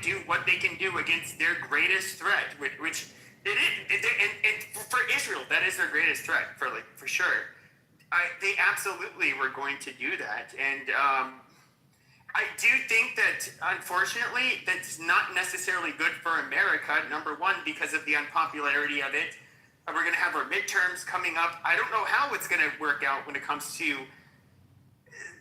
do what they can do against their greatest threat, which it is, and for Israel, that is their greatest threat, for sure. They absolutely were going to do that, and I do think that, unfortunately, that's not necessarily good for America, number one, because of the unpopularity of it. We're going to have our midterms coming up. I don't know how it's going to work out when it comes to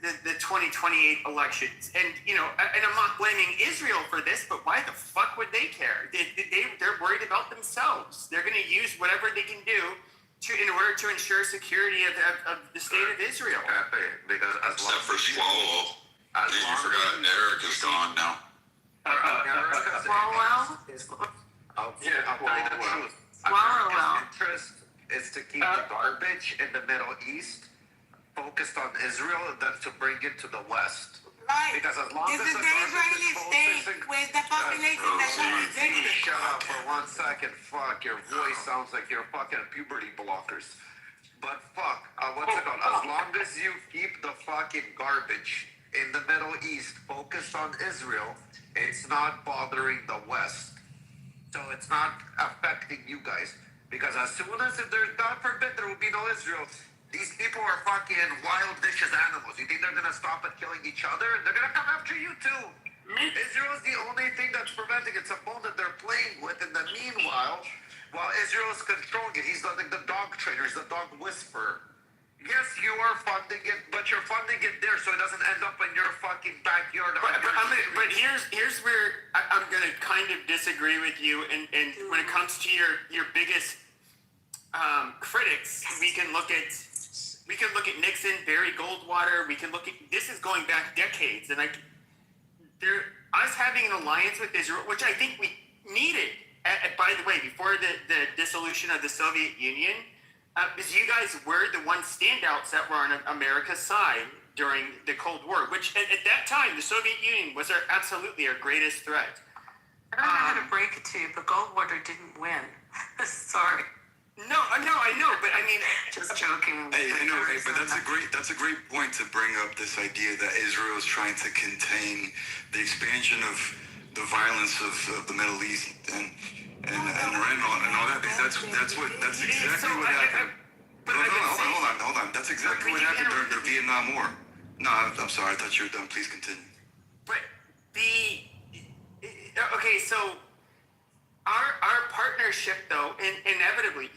the 2028 elections. And, and I'm not blaming Israel for this, but why the fuck would they care? They're worried about themselves. They're going to use whatever they can do in order to ensure security of the state of Israel. Because except for Swallow. You forgot Eric is gone now. Swalwell? I'll tell you the truth. Swalwell. Interest is to keep the garbage in the Middle East focused on Israel than to bring it to the West. Right. Because as long as the Israeli state with the population that's only shut up for 1 second. Fuck, your voice sounds like you're fucking puberty blockers. But fuck, what's it called? As long as you keep the fucking garbage in the Middle East focused on Israel, it's not bothering the West. So it's not affecting you guys. Because as soon as if there's, God forbid, there will be no Israel, these people are fucking wild, vicious animals. You think they're going to stop at killing each other? They're going to come after you too. Israel is the only thing that's preventing it. It's a bone that they're playing with. In the meanwhile, while Israel is controlling it, he's like the dog trainer, he's the dog whisperer. Yes, you are funding it, but you're funding it there so it doesn't end up in your fucking backyard. But here's where I'm going to kind of disagree with you. And when it comes to your biggest critics, we can look at Nixon, Barry Goldwater. We can look at, this is going back decades, and us having an alliance with Israel, which I think we needed. By the way, before the dissolution of the Soviet Union, because you guys were the one standouts that were on America's side during the Cold War, which at that time the Soviet Union was absolutely our greatest threat. I don't know how to break it to you, but Goldwater didn't win. Sorry. No, I know, but I mean, just joking. Hey, but that's a great point to bring up this idea that Israel is trying to contain the expansion of the violence of the Middle East and Iran and all that. Because that's exactly what happened. Hold on. That's exactly what happened during the Vietnam War. No, I'm sorry. I thought you were done. Please continue. But okay, so. Our partnership, though, inevitably,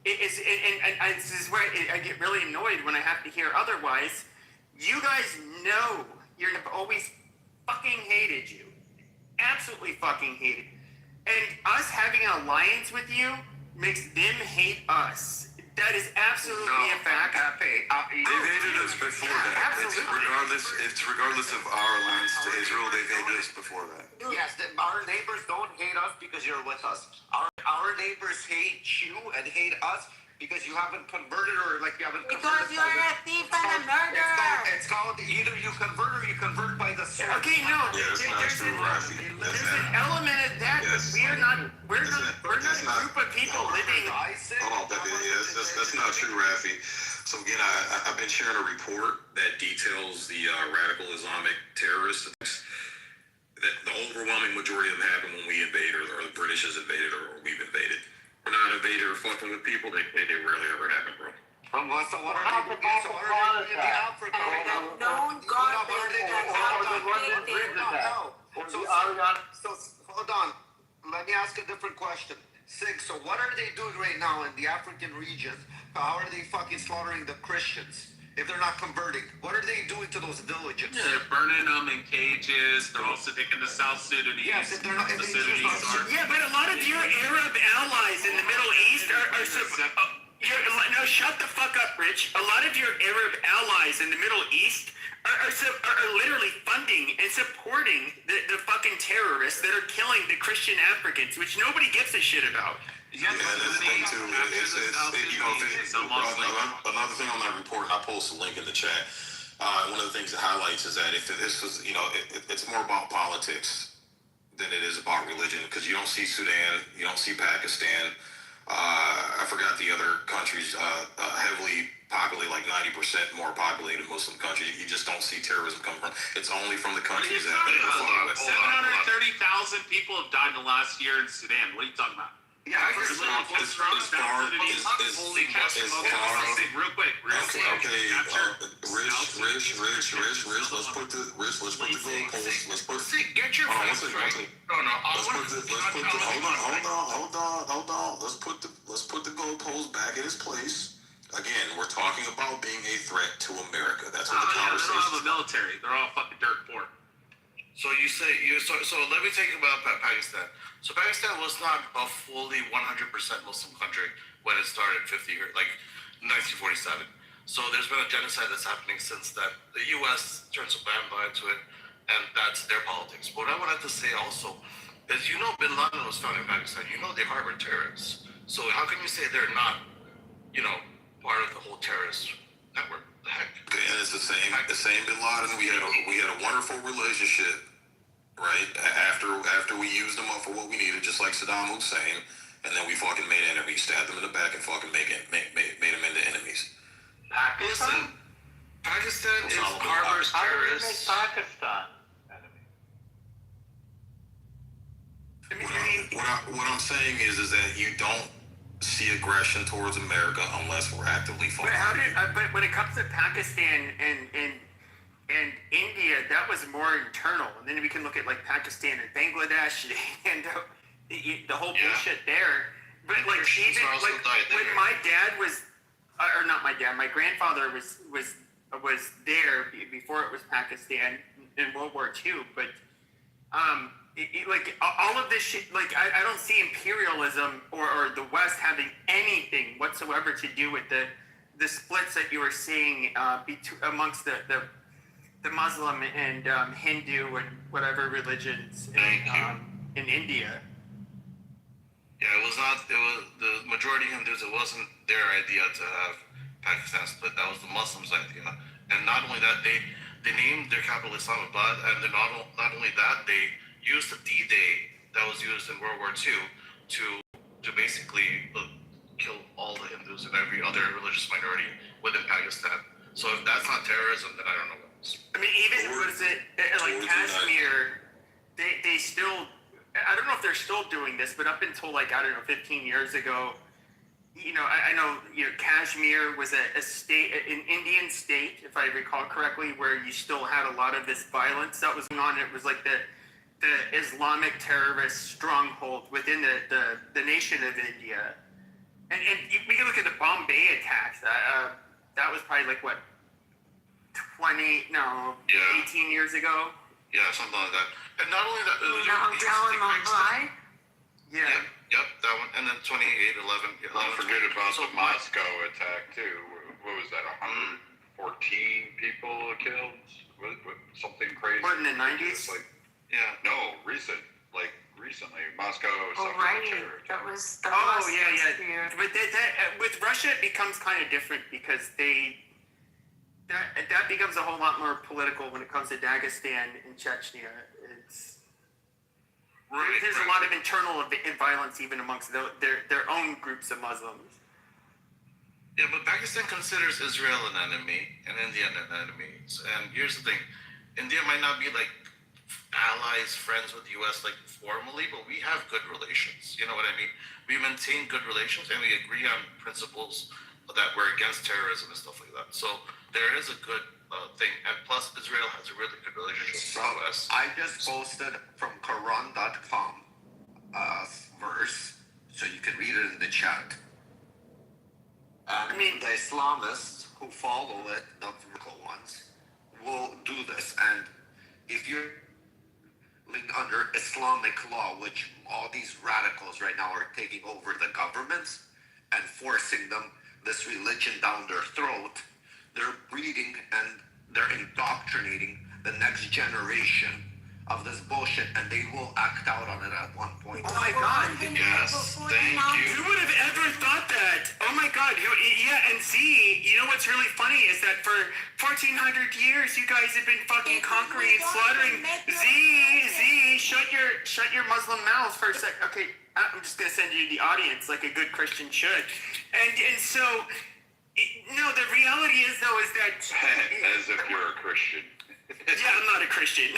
this is where I get really annoyed when I have to hear otherwise. You guys know you've always fucking hated you. Absolutely fucking hated. And us having an alliance with you makes them hate us. That is absolutely a fact. They've hated us before that. It's regardless of our alliance to Israel, they've hated us before that. Yes, our neighbors don't hate us because you're with us. Our neighbors hate you and hate us because you haven't converted or like you haven't Because converted. you're a thief and a murderer. It's called either you convert or you convert by the sword. Okay, no, Yeah, that's not there's true, Rafi. there's an element of that, but we're not a group of people living. Hold on, that's not true, Rafi. So again, I've been sharing a report that details the radical Islamic terrorist attacks. That the overwhelming majority of them happen when we invade, or the British has invaded, or we've invaded. We're not invaded or fucking with people. They rarely ever happen, bro. So what are they doing in Africa? Known garbage that So hold on. Let me ask a different question. So what are they doing right now in the African regions? How are they fucking slaughtering the Christians if they're not converting? What are they doing to those villages? Yeah, they're burning them in cages. They're also taking the South Sudanese. Yes, if they're not. If The they Sudanese choose not- are. Yeah, but a lot of your Arab allies in the Middle East no, shut the fuck up, Rich. A lot of your Arab allies in the Middle East are literally funding and supporting the fucking terrorists that are killing the Christian Africans, which nobody gives a shit about. Yeah, that's the thing too. Another thing on that report, and I post a link in the chat. One of the things it highlights is that if this was, it's more about politics than it is about religion, because you don't see Sudan, you don't see Pakistan. I forgot the other countries, heavily populated, like 90% more populated Muslim countries. You just don't see terrorism come from. It's only from the countries that are 730,000 people have died in the last year in Sudan. What are you talking about? Yeah, Real quick. Let's put the goalposts back in its place. Again, we're talking about being a threat to America. That's what the conversation is. They don't have a military. They're all fucking dirt poor. So you say so let me think about Pakistan. So Pakistan was not a fully 100% Muslim country when it started 1947. So there's been a genocide that's happening since that. The U.S. turns a blind eye to it, and that's their politics. But what I wanted to say also is, Bin Laden was found in Pakistan. They harbor terrorists. So how can you say they're not, part of the whole terrorist network? The heck? Okay, and it's the same Bin Laden. We had a wonderful relationship, right? After we used them up for what we needed, just like Saddam Hussein, and then we fucking made enemies, stabbed them in the back, and fucking made them into enemies. Pakistan harbors terrorists. Pakistan enemy. What I'm saying is that you don't see aggression towards America unless we're actively fighting. But when it comes to Pakistan and India, that was more internal. And then we can look at like Pakistan and Bangladesh and the whole bullshit there. But like even like when my dad was, or not my dad, my grandfather was there before it was Pakistan in World War II. But like all of this shit, like I don't see imperialism or the West having anything whatsoever to do with the splits that you were seeing amongst the Muslim and Hindu and whatever religions in India. Yeah, it was the majority Hindus. It wasn't their idea to have Pakistan split. That was the Muslims' idea. And not only that, they named their capital Islamabad, and then not only that, they used the D-Day that was used in World War II to basically kill all the Hindus and every other religious minority within Pakistan. So if that's not terrorism, then I don't know what else. I mean, even like Kashmir, they still, I don't know if they're still doing this, but up until 15 years ago, I know Kashmir was a state, an Indian state, if I recall correctly, where you still had a lot of this violence that was going on. It was like the Islamic terrorist stronghold within the nation of India. And we can look at the Bombay attacks. That was probably 18 years ago. Yeah, something like that. And not only that, Yep, that one. And then 28/11. Don't forget about the Moscow attack too. What was that? 114 people killed? Something crazy. What, in the 90s? No, recent. recently. Moscow. Oh, right. That was Oh last yeah. But with Russia, it becomes kind of different because that becomes a whole lot more political when it comes to Dagestan and Chechnya. There's a lot of internal violence even amongst their own groups of Muslims. Yeah, but Pakistan considers Israel an enemy and India an enemy. And here's the thing: India might not be like allies, friends with the U.S. like formally, but we have good relations. You know what I mean? We maintain good relations and we agree on principles that we're against terrorism and stuff like that. So there is a good thing, and plus Israel has a really good relationship with the U.S. I just posted from Quran.com verse, so you can read it in the chat. The Islamists who follow it, the vertical ones, will do this. And if you're living under Islamic law, which all these radicals right now are taking over the governments and forcing them this religion down their throat, they're breeding and they're indoctrinating the next generation of this bullshit, and they will act out on it at one point. Oh my God! Yes, thank you. Who would have ever thought that? Oh my God! Yeah, and Z, you know what's really funny is that for 1,400 years, you guys have been fucking conquering and slaughtering. Z, shut your Muslim mouth for a sec. Okay, I'm just gonna send you to the audience like a good Christian should. And so, no, the reality is though is that As if you're a Christian. yeah, I'm not a Christian.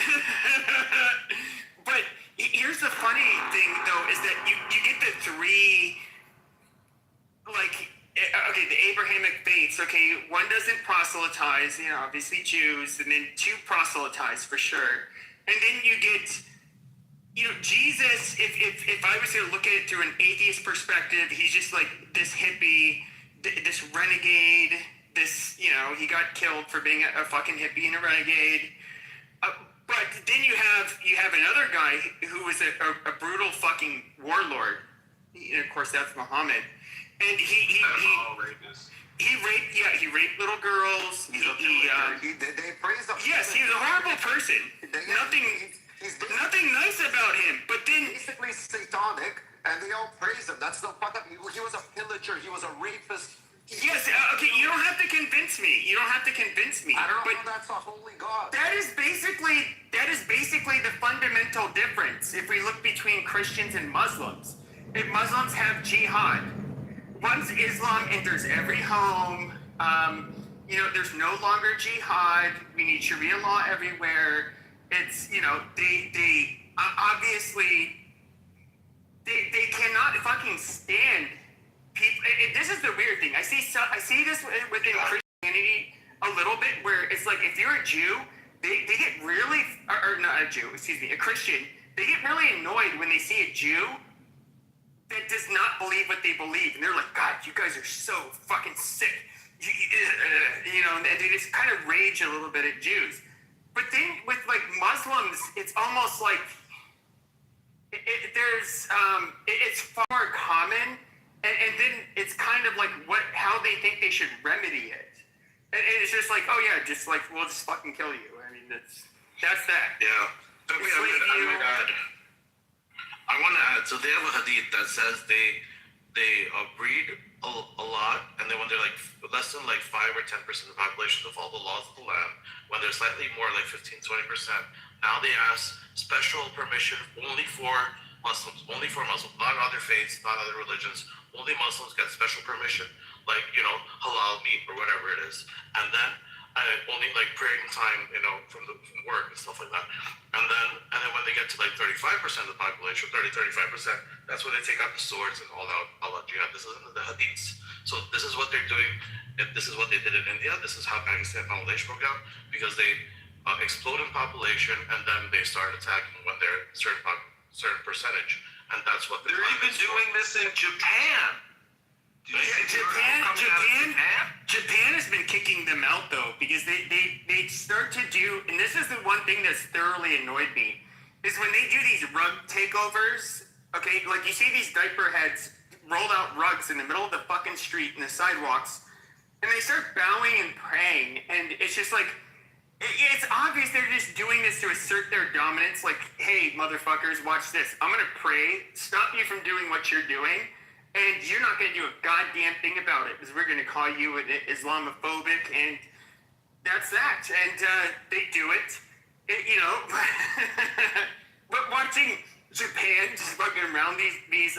But here's the funny thing, though, is that you get the three, okay, the Abrahamic faiths, okay, one doesn't proselytize, obviously Jews, and then two proselytize for sure. And then you get, Jesus, if I was to look at it through an atheist perspective, he's just like this hippie, this renegade, he got killed for being a fucking hippie and a renegade. But then you have another guy who was a brutal fucking warlord. And of course, that's Muhammad. And he raped little girls. They praise him. Yes, he was a horrible person. Nothing nice about him. But then basically satanic, and they all praise him. That's the fuck up. He was a pillager. He was a rapist. Yes, okay, you don't have to convince me. I don't know how that's a holy God. That is basically the fundamental difference if we look between Christians and Muslims. If Muslims have jihad, once Islam enters every home, there's no longer jihad. We need Sharia law everywhere. It's, they obviously, they cannot fucking stand people. This is the weird thing. I see this within Christianity a little bit, where it's like if you're a Jew, they get really, or not a Jew, excuse me, a Christian, they get really annoyed when they see a Jew that does not believe what they believe, and they're like, God, you guys are so fucking sick, and they just kind of rage a little bit at Jews. But then with like Muslims, it's almost like it's far common. And then it's kind of like how they think they should remedy it. And it's just like, oh yeah, we'll just fucking kill you. I mean, that's that. Yeah. I want to add, so they have a hadith that says they breed a lot, and then when they're like less than like 5 or 10% of the population to follow the laws of the land, when they're slightly more like 15-20%, now they ask special permission only for Muslims, not other faiths, not other religions. Only Muslims get special permission, like, halal meat or whatever it is. And then only like praying time, from work and stuff like that. And then when they get to like 35% of the population, 30-35%, that's when they take out the swords and all out jihad. This isn't the hadiths. So this is what they're doing. This is what they did in India. This is how Pakistan Bangladesh broke out, because they explode in population and then they start attacking when they're certain percentage, and that's what they're even doing this in Japan. Japan has been kicking them out though, because they start to do, and this is the one thing that's thoroughly annoyed me, is when they do these rug takeovers. Okay, like you see these diaper heads rolled out rugs in the middle of the fucking street and the sidewalks, and they start bowing and praying, and it's just like, it's obvious they're just doing this to assert their dominance. Like, hey, motherfuckers, watch this. I'm gonna pray, stop you from doing what you're doing, and you're not gonna do a goddamn thing about it because we're gonna call you an Islamophobic, and that's that. And they do it, you know. But watching Japan just fucking round these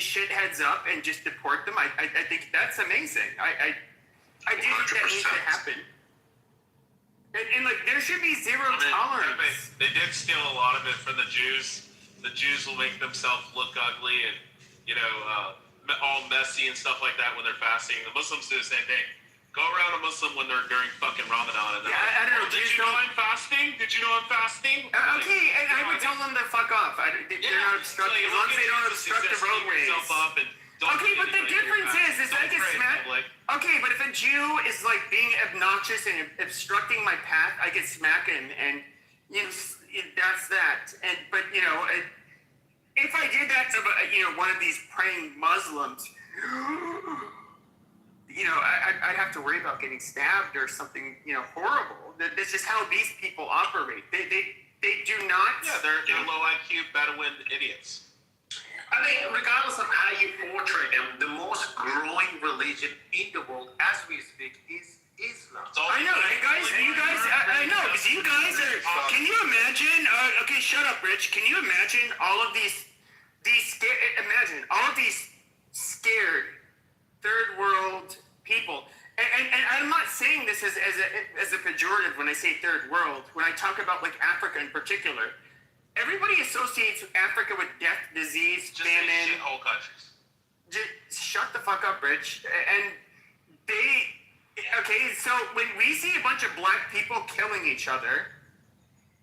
shitheads up and just deport them, I think that's amazing. I do think that needs to happen. And like, there should be zero tolerance. They did steal a lot of it from the Jews. The Jews will make themselves look ugly and, you know, all messy and stuff like that when they're fasting. The Muslims do the same thing. Go around a Muslim when they're during fucking Ramadan. And I don't know. Did you know I'm fasting? Did you know I'm fasting? Okay, and I would tell them to fuck off. They're not obstructing. As long as they don't obstruct the roadways. Okay, but the difference is I get smacked. Okay, but if a Jew is like being obnoxious and obstructing my path, I get smacked, and you know, that's that. And but you know, if I did that to you know, one of these praying Muslims, you know, I'd have to worry about getting stabbed or something, you know, horrible. That's just how these people operate. They do not. Yeah, they're low IQ Bedouin idiots. I mean, regardless of how you portray them, the most growing religion in the world as we speak is Islam. I know, you guys, I know, because you guys are, can you imagine, okay, shut up, Rich, can you imagine all of these scared third world people, and I'm not saying this as a pejorative when I say third world, when I talk about like Africa in particular. Everybody associates Africa with death, disease, famine. Just whole countries. Just shut the fuck up, Rich. And okay, so when we see a bunch of black people killing each other,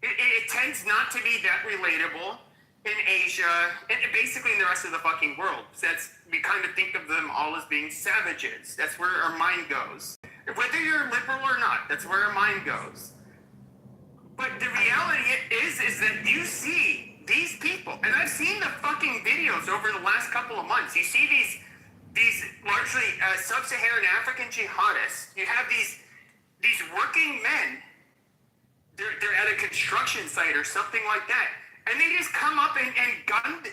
it tends not to be that relatable in Asia and basically in the rest of the fucking world. We kind of think of them all as being savages. That's where our mind goes. Whether you're liberal or not, that's where our mind goes. But the reality is that you see these people, and I've seen the fucking videos over the last couple of months. You see these largely sub-Saharan African jihadists. You have these working men. They're at a construction site or something like that, and they just come up and gun,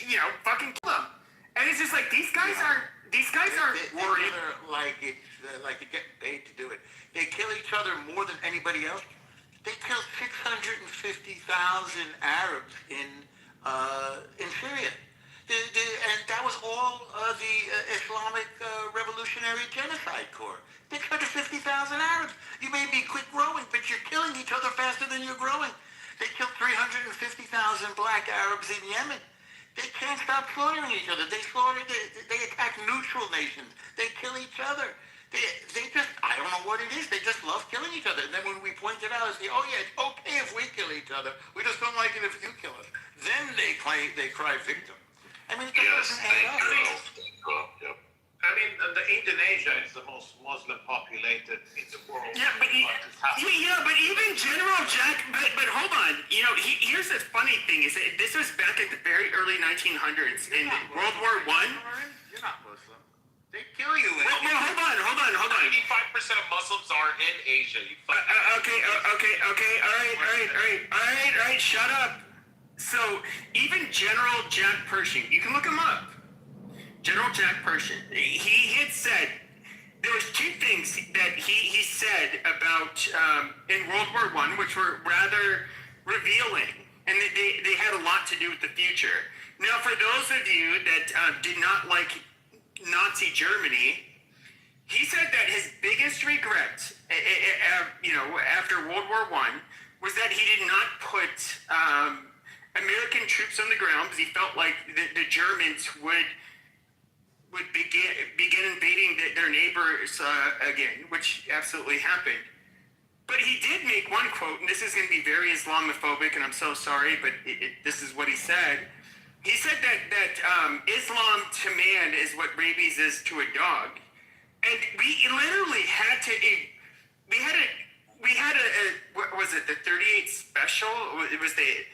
you know, fucking kill them. And it's just like these guys aren't worried. Like they get paid to do it. They kill each other more than anybody else. They killed 650,000 Arabs in Syria. And that was all the Islamic Revolutionary Genocide Corps. 650,000 Arabs. You may be quick growing, but you're killing each other faster than you're growing. They killed 350,000 black Arabs in Yemen. They can't stop slaughtering each other. They attack neutral nations. They kill each other. They just, I don't know what it is. They just love killing each other. And then when we point it out, it's oh yeah, it's okay if we kill each other. We just don't like it if you kill us. Then they cry victim. I mean, it doesn't add up. Yep. I mean, Indonesia is the most Muslim populated in the world. Yeah, but even General Jack. But hold on. You know, here's the funny thing is that this was back at the very early 1900s in World War I. You're not Muslim. They kill you. Well, hold on. 95% of Muslims are in Asia. Okay. All right. Shut up. So even General Jack Pershing, you can look him up. General Jack Pershing, he had said there was two things that he said about in World War I, which were rather revealing, and they had a lot to do with the future. Now, for those of you that did not like Nazi Germany, he said that his biggest regret, you know, after World War I, was that he did not put American troops on the ground because he felt like the Germans would begin invading their neighbors again, which absolutely happened. But he did make one quote, and this is going to be very Islamophobic, and I'm so sorry, but this is what he said. He said that Islam to man is what rabies is to a dog, and we literally had to. We had a what was it? The 38 special. It was the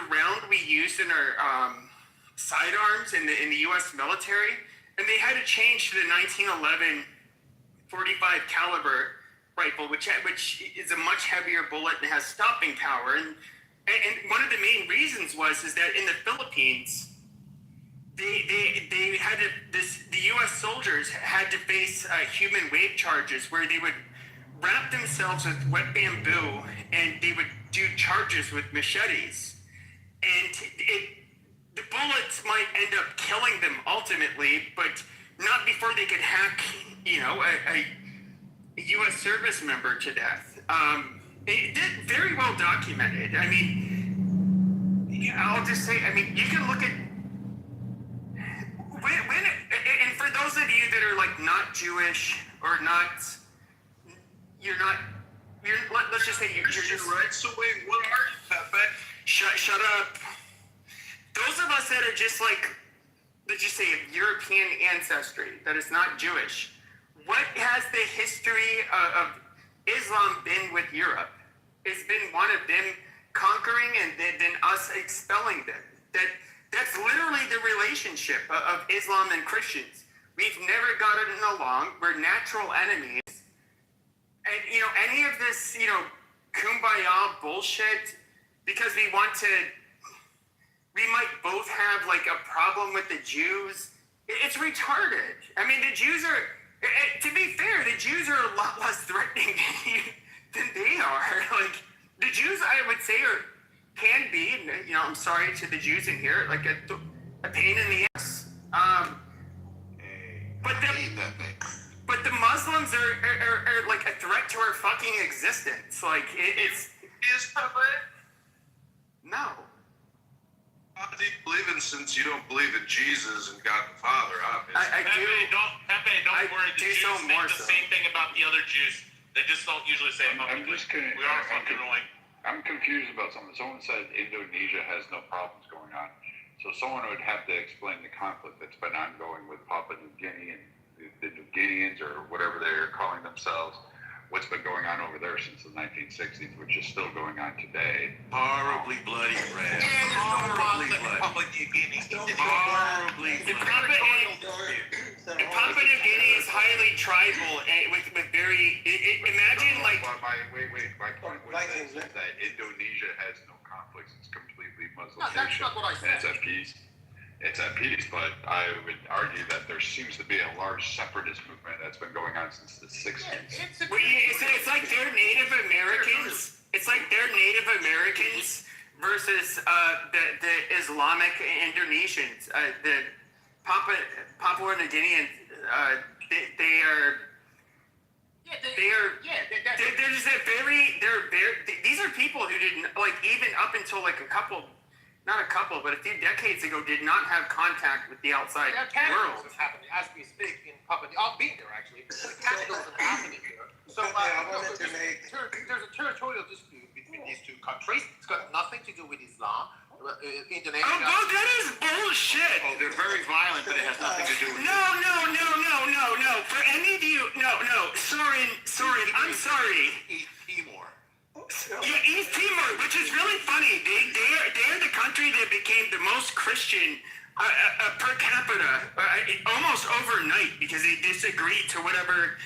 round we used in our sidearms in the U.S. military. And they had to change to the 1911 45 caliber rifle, which is a much heavier bullet and has stopping power. And one of the main reasons is that in the Philippines, they had the U.S. soldiers had to face human wave charges where they would wrap themselves with wet bamboo and they would do charges with machetes, and the bullets might end up killing them ultimately, but not before they could hack, a U.S. service member to death. It did very well documented. I mean, I'll just say, you can look at when and for those of you that are like not Jewish or not, let's just say you're just right. So wait, what are you, Pepe? Shut up. Those of us that are just like, let's just say, of European ancestry, that is not Jewish, what has the history of Islam been with Europe? It's been one of them conquering and then us expelling them. That's literally the relationship of Islam and Christians. We've never gotten along. We're natural enemies. And, any of this, kumbaya bullshit, because we might both have, like, a problem with the Jews. It's retarded. I mean, the Jews are, to be fair, the Jews are a lot less threatening than they are. Like, the Jews, I would say, can be, I'm sorry to the Jews in here, like a pain in the ass. But the Muslims are like a threat to our fucking existence. Like, it's... Is Pepe? No. How do you believe in, since you don't believe in Jesus and God the Father, obviously? Pepe, don't worry. The Jews think the same thing about the other Jews. They just don't usually say it publicly. We are fucking annoying. I'm confused about something. Someone said Indonesia has no problems going on. So someone would have to explain the conflict that's been ongoing with Papua New Guinea and the New Guineans, or whatever they're calling themselves. What's been going on over there since the 1960s, which is still going on today. Horribly bloody red. Horribly bloody. Horribly Papua New Guinea is highly tribal and with very. Imagine like. Wait. My point was that Indonesia has no conflicts. It's completely Muslim. No, that's not what I said. And it's at peace. It's at peace, but I would argue that there seems to be a large separatist movement that's been going on since the 60s. It's like they're Native Americans. It's like they're Native Americans versus the Islamic Indonesians. The Papua New Guineans. They're just these are people who didn't, like, even up until like a few decades ago, did not have contact with the outside world. Is happening as we speak in Papua. I'll be there actually. Cannibalism happening here. So there's a territorial dispute between these two countries. It's got nothing to do with Islam. Indonesia. Oh, that is bullshit. Oh, they're very violent, but it has nothing to do with No. For any of you, no. Soren, I'm sorry. East Timor. Yeah, East Timor, which is really funny. They're the country that became the most Christian per capita almost overnight because they disagreed to whatever,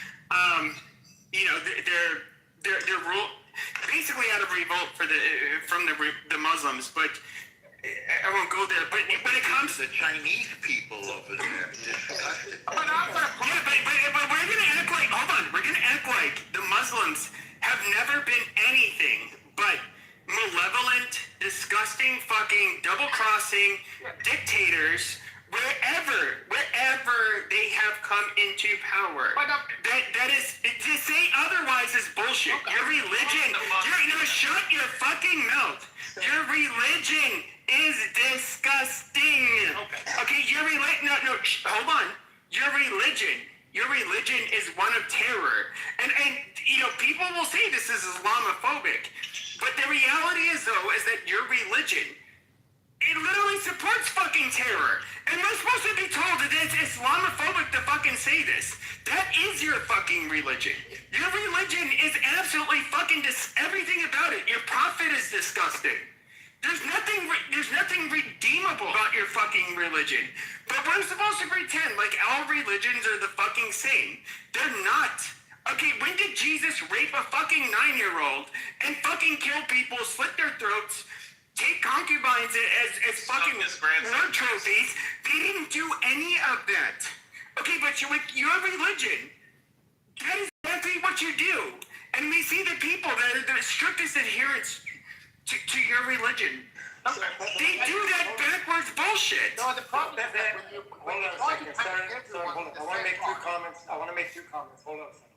their rule, basically out of revolt from the Muslims. But I won't go there. But when it comes the Chinese people over there, but we're gonna act like, hold on, we're gonna act like the Muslims have never been anything but malevolent, disgusting, fucking double-crossing dictators wherever they have come into power. That is, to say otherwise is bullshit. Your religion, shut your fucking mouth. Your religion is disgusting. Okay, hold on. Your religion is one of terror. And people will say this is Islamophobic. But the reality is, though, is that your religion, it literally supports fucking terror. And we're supposed to be told that it's Islamophobic to fucking say this. That is your fucking religion. Your religion is absolutely fucking everything about it. Your prophet is disgusting. There's nothing redeemable about your fucking religion. But we're supposed to pretend like all religions are the fucking same. They're not. Okay, when did Jesus rape a fucking 9-year-old and fucking kill people, slit their throats, take concubines as fucking war trophies? They didn't do any of that. Okay, but with your religion, that is exactly what you do. And we see the people that are the strictest adherents to your religion. They do that backwards bullshit. No, the problem is that when you try to Sorry, hold on. I want to make two comments. Hold on a second.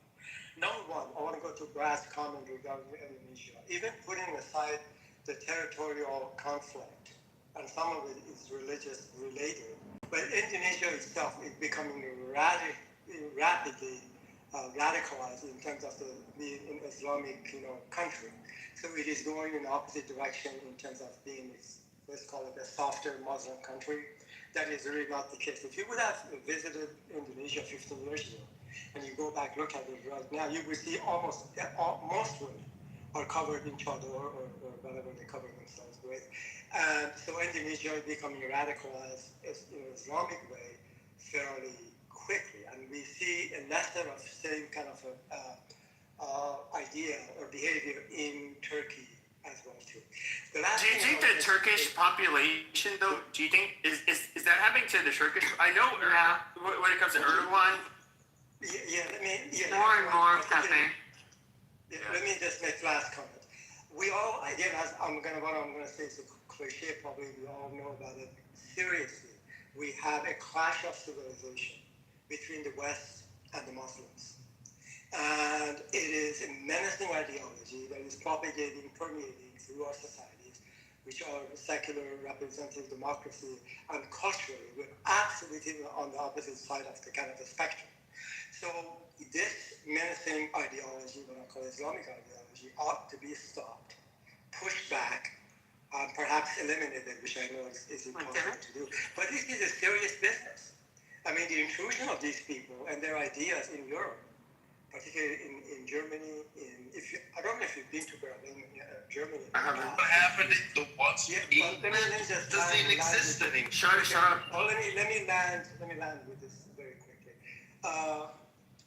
Number one, I want to go to Brad's comment regarding Indonesia. Even putting aside the territorial conflict, and some of it is religious related, but Indonesia itself is becoming rapidly radicalized in terms of being an Islamic, country. So it is going in the opposite direction in terms of being, let's call it a softer Muslim country. That is really not the case. If you would have visited Indonesia 15 years ago, and you go back look at it right now, you will see most women are covered in chador or whatever they cover themselves with. And so Indonesia is becoming radicalized in an Islamic way fairly quickly. And we see a lesser of same kind of idea or behavior in Turkey as well too. Do you think the Turkish population, though, is that happening to the Turkish? I know when it comes to Erdogan. More and more, Pepe. Let me just make last comment. We all, again, as what I'm gonna say is a cliche, probably we all know about it. Seriously, we have a clash of civilization between the West and the Muslims. And it is a menacing ideology that is permeating through our societies, which are secular, representative democracy, and culturally, we're absolutely on the opposite side of the kind of the spectrum. So this menacing ideology, what I call Islamic ideology, ought to be stopped, pushed back, perhaps eliminated, which I know is impossible to do. But this is a serious business. I mean, the intrusion of these people and their ideas in Europe, particularly in Germany, I don't know if you've been to Berlin, Germany. What happened to what's let me just doesn't even exist anymore. Shut up. Oh, let me land with this very quickly.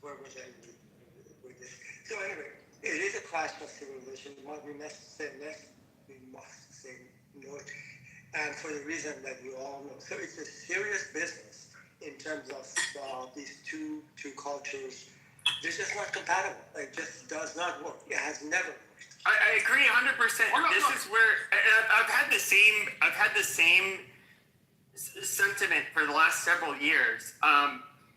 Where was I with this? So anyway, it is a clash of civilization. We must say no, and for the reason that you all know. So it's a serious business in terms of these two cultures. This is not compatible. It just does not work. It has never worked. I agree 100%. This is where I've had the same sentiment for the last several years.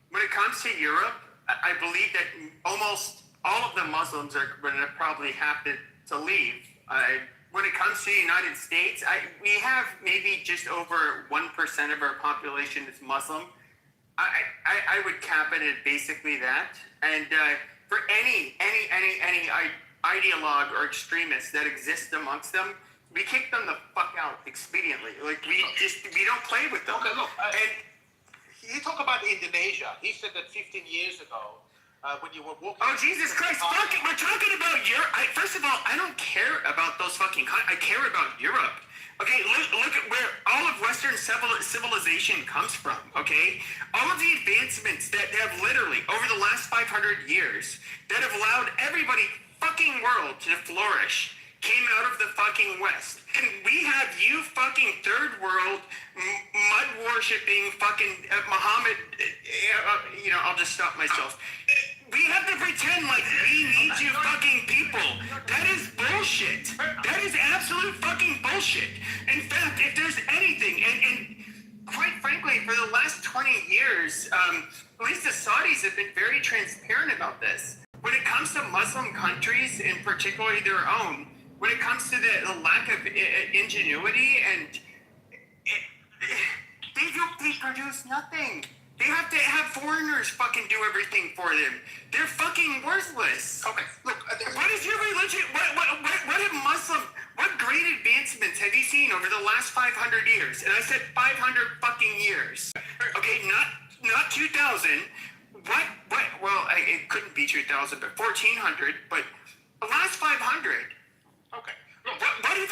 When it comes to Europe, I believe that almost all of the Muslims are going to probably have to leave. When it comes to the United States, we have maybe just over 1% of our population is Muslim. I would cap it at basically that. And for any ideologue or extremist that exists amongst them, we kick them the fuck out expediently. Like we don't play with them. Okay, look, and you talk about Indonesia. He said that 15 years ago, when you were walking. Oh Jesus Christ! Fuck it. We're talking about Europe. First of all, I don't care about those fucking. I care about Europe. Okay, look at where all of Western civilization comes from, okay? All of the advancements that have literally, over the last 500 years, that have allowed everybody fucking world to flourish, came out of the fucking West. And we have you fucking third world, mud-worshipping fucking Muhammad, I'll just stop myself. We have to pretend like we need you fucking people. That is bullshit. That is absolute fucking bullshit. In fact, if there's anything, and quite frankly, for the last 20 years, at least the Saudis have been very transparent about this. When it comes to Muslim countries, and particularly their own, when it comes to the lack of ingenuity, and they produce nothing. They have to have foreigners fucking do everything for them. They're fucking worthless. Okay, look. What is your religion? What great advancements have you seen over the last 500 years? And I said 500 fucking years. Okay, not 2000. Well, it couldn't be 2000, but 1400. But the last 500. Okay. What have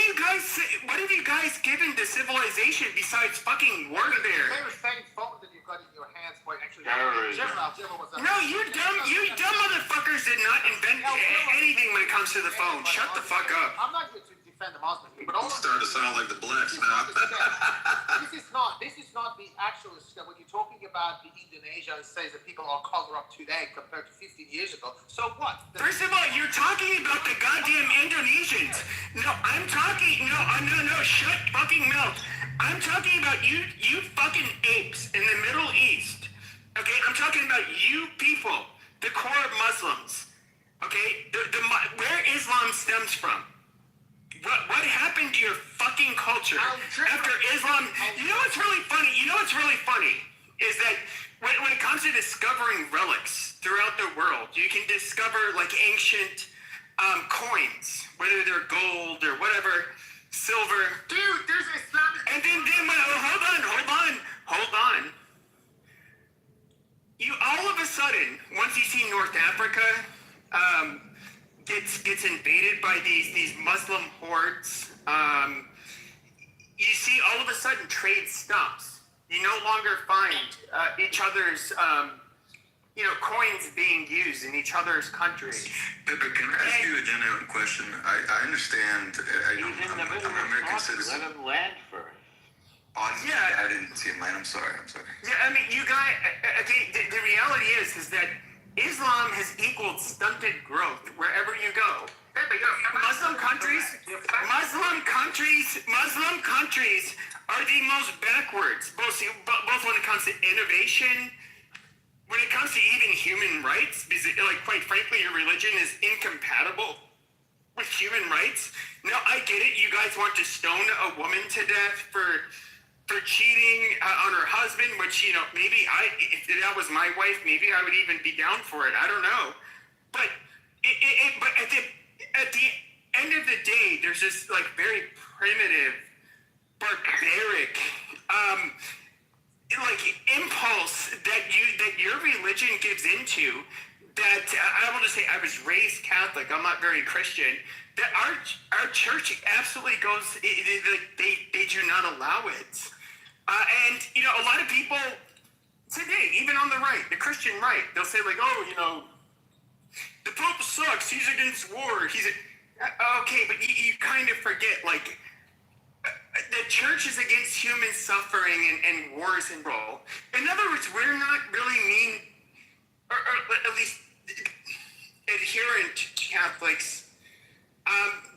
you guys given to civilization besides fucking warfare? The very same phone that you've got in your hands, boy, actually Terrorism. No, you dumb motherfuckers did not invent anything when it comes to the phone. Shut the fuck up. I'm not here to defend the Muslims, but I'm starting to sound like the blacks now. this is not the actual stuff. When you're talking about the Indonesia, it says that people are color up today compared to 15 years ago. So what? First of all, you're talking about the goddamn Indonesians. No, I'm talking. No, shut fucking mouth. I'm talking about you fucking apes in the Middle East. Okay, I'm talking about you people, the core Muslims. Okay, where Islam stems from. What happened to your fucking culture after Islam? You know what's really funny is that when it comes to discovering relics throughout the world, you can discover like ancient coins, whether they're gold or whatever, silver. Dude, there's Islamic. And then hold on. You all of a sudden, once you see North Africa gets invaded by these Muslim hordes, you see all of a sudden trade stops. You no longer find each other's coins being used in each other's countries. But can I ask you a genuine question? I understand. I'm an American citizen. Let him land first. I didn't see him land. I'm sorry. Yeah, I mean, you guys. The reality is that Islam has equaled stunted growth wherever you go. Muslim countries are the most backwards, both when it comes to innovation, when it comes to even human rights, because, like, quite frankly, your religion is incompatible with human rights. Now, I get it. You guys want to stone a woman to death for cheating on her husband, which, maybe if that was my wife, maybe I would even be down for it. I don't know. But at the end of the day, there's this, like, very primitive, barbaric, impulse that your religion gives into, that I will just say, I was raised Catholic. I'm not very Christian. That our church absolutely goes. They do not allow it. And a lot of people today, even on the right, the Christian right, they'll say like, the Pope sucks. He's against war. Okay, but you kind of forget, like, the church is against human suffering and wars and role. In other words, we're not really mean, or at least adherent Catholics.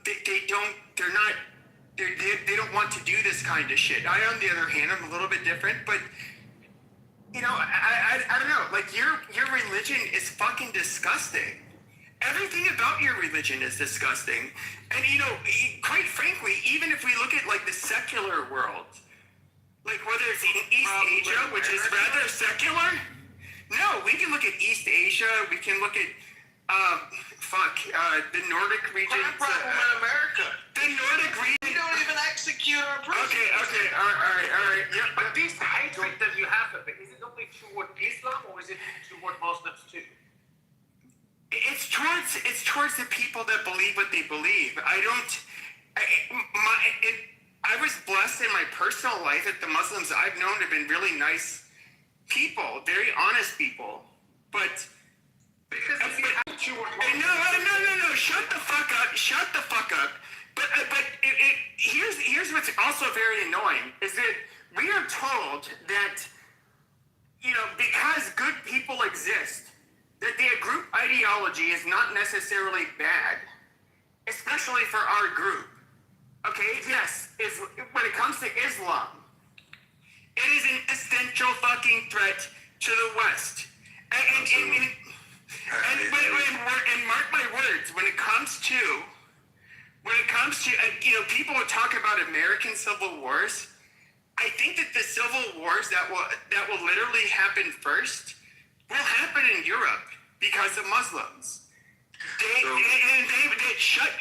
They don't want to do this kind of shit. I, on the other hand, I'm a little bit different, but I don't know. Like, your religion is fucking disgusting. Everything about your religion is disgusting. And quite frankly, even if we look at like the secular world, like whether it's in East Asia, which is rather secular. No, we can look at East Asia. We can look at the Nordic region. America. The Nordic region. We don't even execute our prisoners. Okay, all right. Yeah, but this hatred that you have, is it only toward Islam or is it toward Muslims too? It's towards the people that believe what they believe. I was blessed in my personal life that the Muslims I've known have been really nice people, very honest people, but. No, shut the fuck up. But here's what's also very annoying is that we are told that, because good people exist, that their group ideology is not necessarily bad, especially for our group. Okay, yes, when it comes to Islam, it is an existential fucking threat to the West. And mark my words, when it comes to people who talk about American civil wars, I think that the civil wars that will literally happen first will happen in Europe because of Muslims. David, shut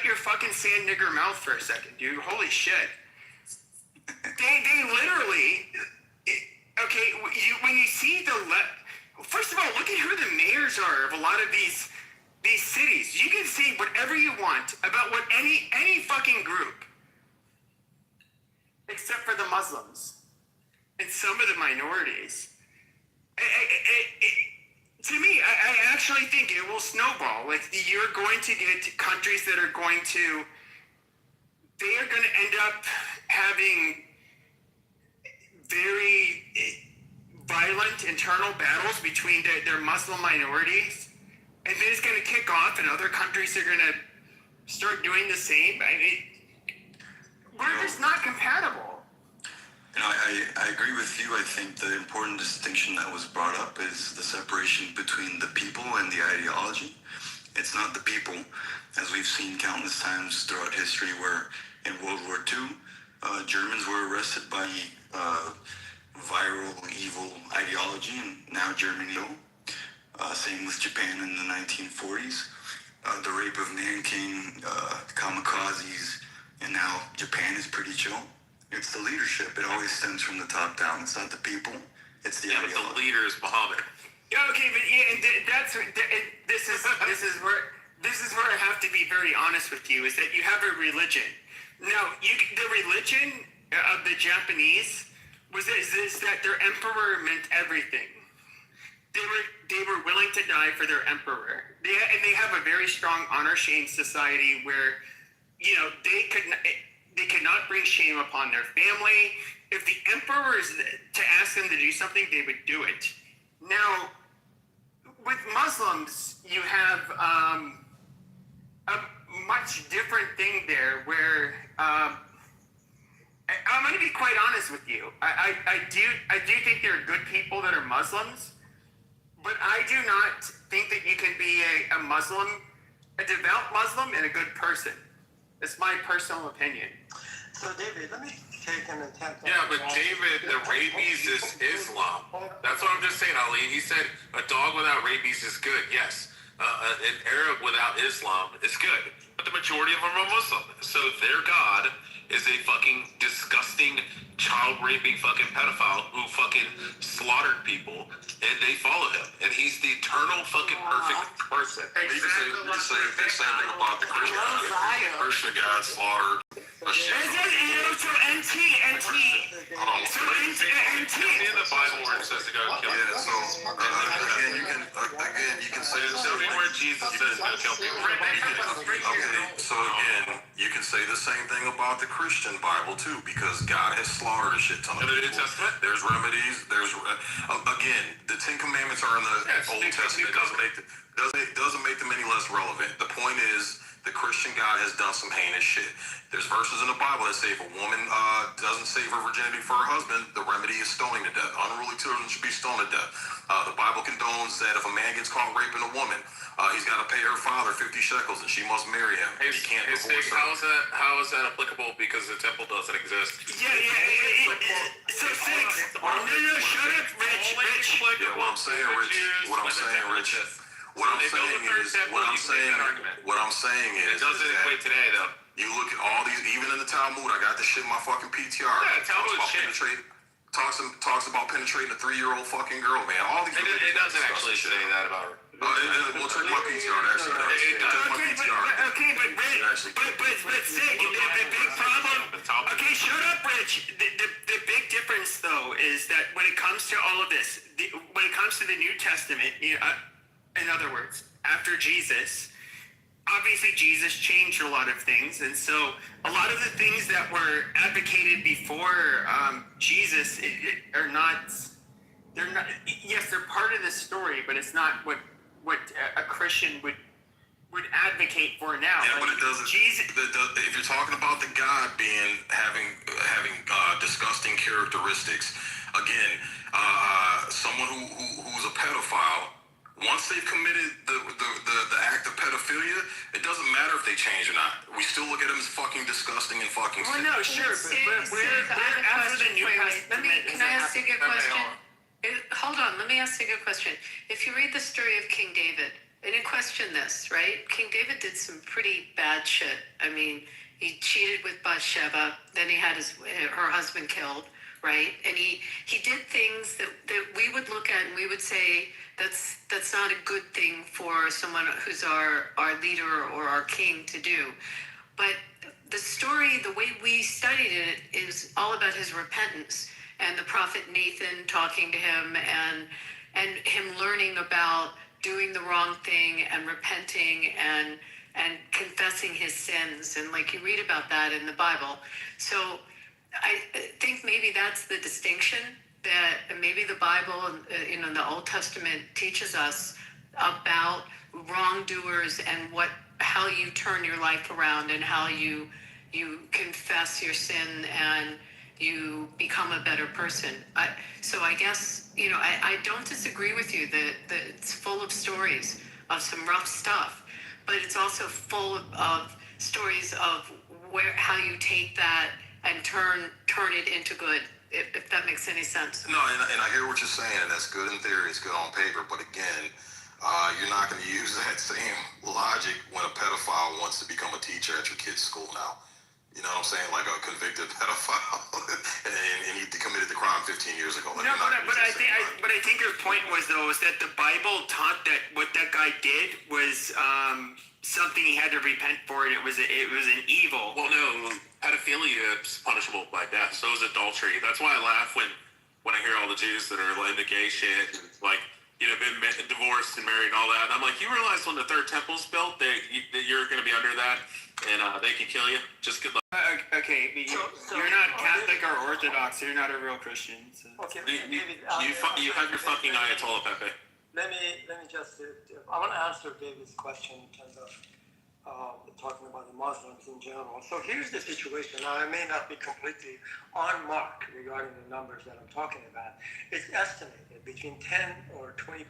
your fucking sand nigger mouth for a second, dude. Holy shit. They literally, okay, when you see first of all, look at who the mayors are of a lot of these cities. You can say whatever you want about what any fucking group, except for the Muslims and some of the minorities. To me, I actually think it will snowball. Like, you're going to get countries that are going to end up having very violent internal battles between their Muslim minorities, and then it's going to kick off, and other countries are going to start doing the same. I mean, we're just not compatible. You know, I agree with you. I think the important distinction that was brought up is the separation between the people and the ideology. It's not the people, as we've seen countless times throughout history, where in World War II, Germans were arrested by viral evil ideology, and now Germany. Same with Japan in the 1940s. The rape of Nanking, kamikazes, and now Japan is pretty chill. It's the leadership. It always stems from the top down. It's not the people. It's the ideology. But the leader is Muhammad. Okay, but this is where I have to be very honest with you. Is that you have a religion. Now, the religion of the Japanese is that their emperor meant everything. They were willing to die for their emperor. They have a very strong honor shame society where, you know, they could not bring shame upon their family. If the emperor is to ask them to do something, they would do it. Now, with Muslims, you have a much different thing there where I'm going to be quite honest with you. I do think there are good people that are Muslims, but I do not think that you can be a Muslim, a devout Muslim, and a good person. It's my personal opinion. So, David, let me take an attempt. Yeah, but David, the rabies is Islam. That's what I'm just saying, Ali. He said a dog without rabies is good. Yes. An Arab without Islam is good. But the majority of them are Muslim. So their God is a fucking disgusting, child-raping fucking pedophile who fucking slaughtered people, and they follow him. And he's the eternal fucking perfect person. You can say the same thing about the Christian God. The Christian God slaughtered a shit. So NT. So NT. In the Bible where it says to go kill people. Yeah, so again, you can say the Show same me where Jesus says go kill people. Okay, so again, you can say the same thing about the Christian Bible too, because God has slaughtered a shit ton of people. There's remedies. There's again, the Ten Commandments are in the Old Testament. It doesn't make them any less relevant. The point is, the Christian God has done some heinous shit. There's verses in the Bible that say if a woman doesn't save her virginity for her husband, the remedy is stoning to death. Unruly children should be stoned to death. The Bible condones that if a man gets caught raping a woman, he's got to pay her father 50 shekels and she must marry him. He can't divorce her. How is that applicable? Because the temple doesn't exist. Yeah. So Six. No, shut up, Rich. Yeah, what I'm saying, Rich. What I'm saying is, it doesn't equate today, though. You look at all these, even in the Talmud, I got this shit in my fucking PTR. Yeah, Talmud shit. Talks about penetrating a 3-year-old fucking girl, man. All these. It doesn't actually say that about her. We'll check my PTR. Actually, but Sig, the big problem. Okay, shut up, Rich. The big difference, though, is that when it comes to all of this, when it comes to the New Testament, in other words, after Jesus, obviously Jesus changed a lot of things, and so a lot of the things that were advocated before Jesus are not. They're not. Yes, they're part of the story, but it's not what a Christian would advocate for now. Yeah, but it doesn't. If you're talking about the God having disgusting characteristics, again, someone who's a pedophile. Once they've committed the act of pedophilia, it doesn't matter if they change or not. We still look at them as fucking disgusting and fucking sick. Well, no, sure, but we're after the New Testament. Can I ask you a question? Hold on, let me ask you a good question. If you read the story of King David, and you question this, right? King David did some pretty bad shit. I mean, he cheated with Bathsheba, then he had her husband killed, right? And he did things that we would look at and we would say, that's not a good thing for someone who's our leader or our king to do. But the story, the way we studied it, is all about his repentance and the prophet Nathan talking to him and and him learning about doing the wrong thing and repenting and confessing his sins, and like you read about that in the Bible. So I think maybe that's the distinction, that maybe the Bible, the Old Testament teaches us about wrongdoers and how you turn your life around and how you confess your sin and you become a better person. So I guess, I don't disagree with you that it's full of stories of some rough stuff, but it's also full of stories of how you take that and turn it into good, if that makes any sense. No, and I hear what you're saying, and that's good in theory, it's good on paper, but again, you're not going to use that same logic when a pedophile wants to become a teacher at your kid's school now. You know what I'm saying? Like a convicted pedophile, and he committed the crime 15 years ago. Like, no, but I think your point was that the Bible taught that what that guy did was something he had to repent for, and it was an evil. Well, no, pedophilia is punishable by death. So is adultery. That's why I laugh when I hear all the Jews that are into gay shit, and like, been divorced and married and all that. And I'm like, you realize when the third temple's built, that you're going to be under that, and they can kill you. Just good luck. Okay, but you're not Catholic or Orthodox. You're not a real Christian. So. Okay, You have your fucking Ayatollah, Pepe. Let me just. I want to answer David's question in terms of talking about the Muslims in general. So here's the situation. Now, I may not be completely on mark regarding the numbers that I'm talking about. It's estimated between 10 or 20%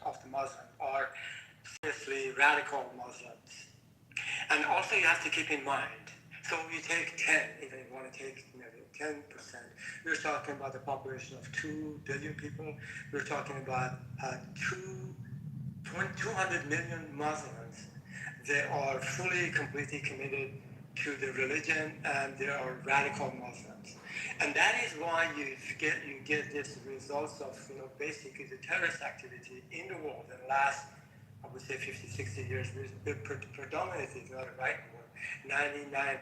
of the Muslims are seriously radical Muslims. And also you have to keep in mind, so you take 10, if you want to take 10%, we're talking about a population of 2 billion people. We're talking about 200 million Muslims. They are fully, completely committed to the religion, and they are radical Muslims. And that is why you get this results of, basically the terrorist activity in the world in the last, I would say 50, 60 years, predominantly is not a right word. 99.9%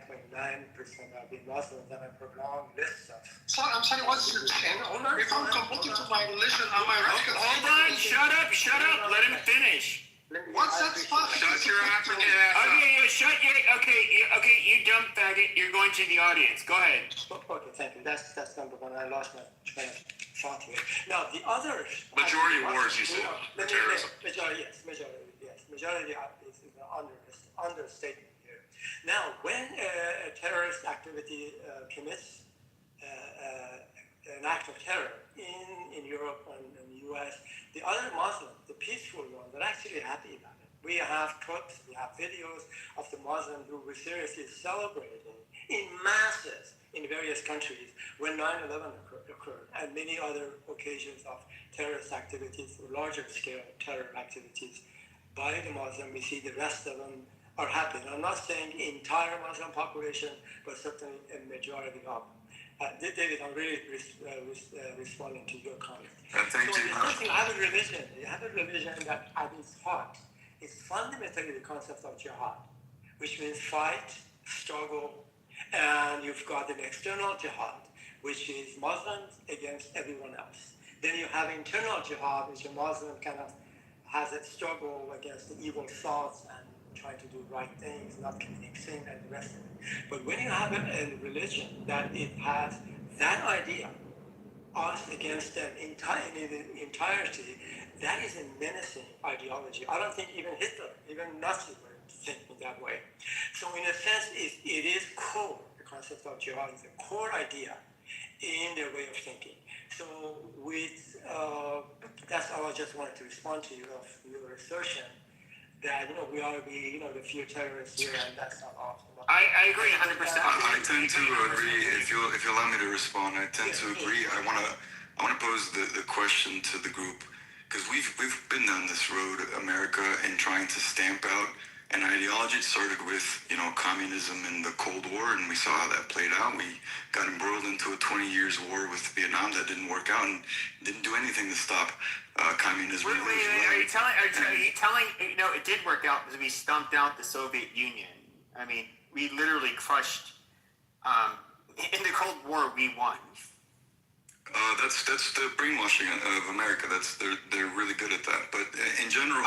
have been Muslims, and a prolonged list of. I'm sorry, what's your channel? If I'm committed to my religion, am I radical? Hold on, shut up, let him finish. What's that stuff? Shut your African ass up. Okay, you dumb faggot. You're going to the audience. Go ahead. Okay, thank you. That's number one. I lost my train of thought here. Now, the other... Majority wars, you said. Terrorism. Majority, yes. Majority is an understatement here. Now, when a terrorist activity commits an act of terror in Europe and in the U.S., the other Muslims, the peaceful ones, are actually happy about it. We have clips, we have videos of the Muslims who were seriously celebrating in masses in various countries when 9/11 occurred, and many other occasions of terrorist activities, larger scale terror activities by the Muslim. We see the rest of them are happy. And I'm not saying the entire Muslim population, but certainly a majority of them. David, I'm really responding to your comment. Thank you. You have a religion that at its heart is fundamentally the concept of jihad, which means fight, struggle, and you've got an external jihad, which is Muslims against everyone else. Then you have internal jihad, which a Muslim kind of has a struggle against the evil thoughts and trying to do right things, not committing sin, and the rest of it. But when you have a religion that it has that idea, us against them in the entirety, that is a menacing ideology. I don't think even Hitler, even Nazis were thinking that way. So in a sense, it is core. The concept of jihad is a core idea in their way of thinking. So with that's all I just wanted to respond to of your assertion that we ought to be the few terrorists here, and that's not awesome. I agree 100%. I tend to agree. If you allow me to respond, I tend to agree. I want to pose the question to the group, because we've been down this road, America, in trying to stamp out an ideology. It started with communism in the Cold War, and we saw how that played out. We got embroiled into a 20 years war with Vietnam that didn't work out and didn't do anything to stop communism. Wait, are you telling it did work out because we stomped out the Soviet Union? I mean, we literally crushed in the Cold War. We won. That's the brainwashing of America. They're really good at that. But in general,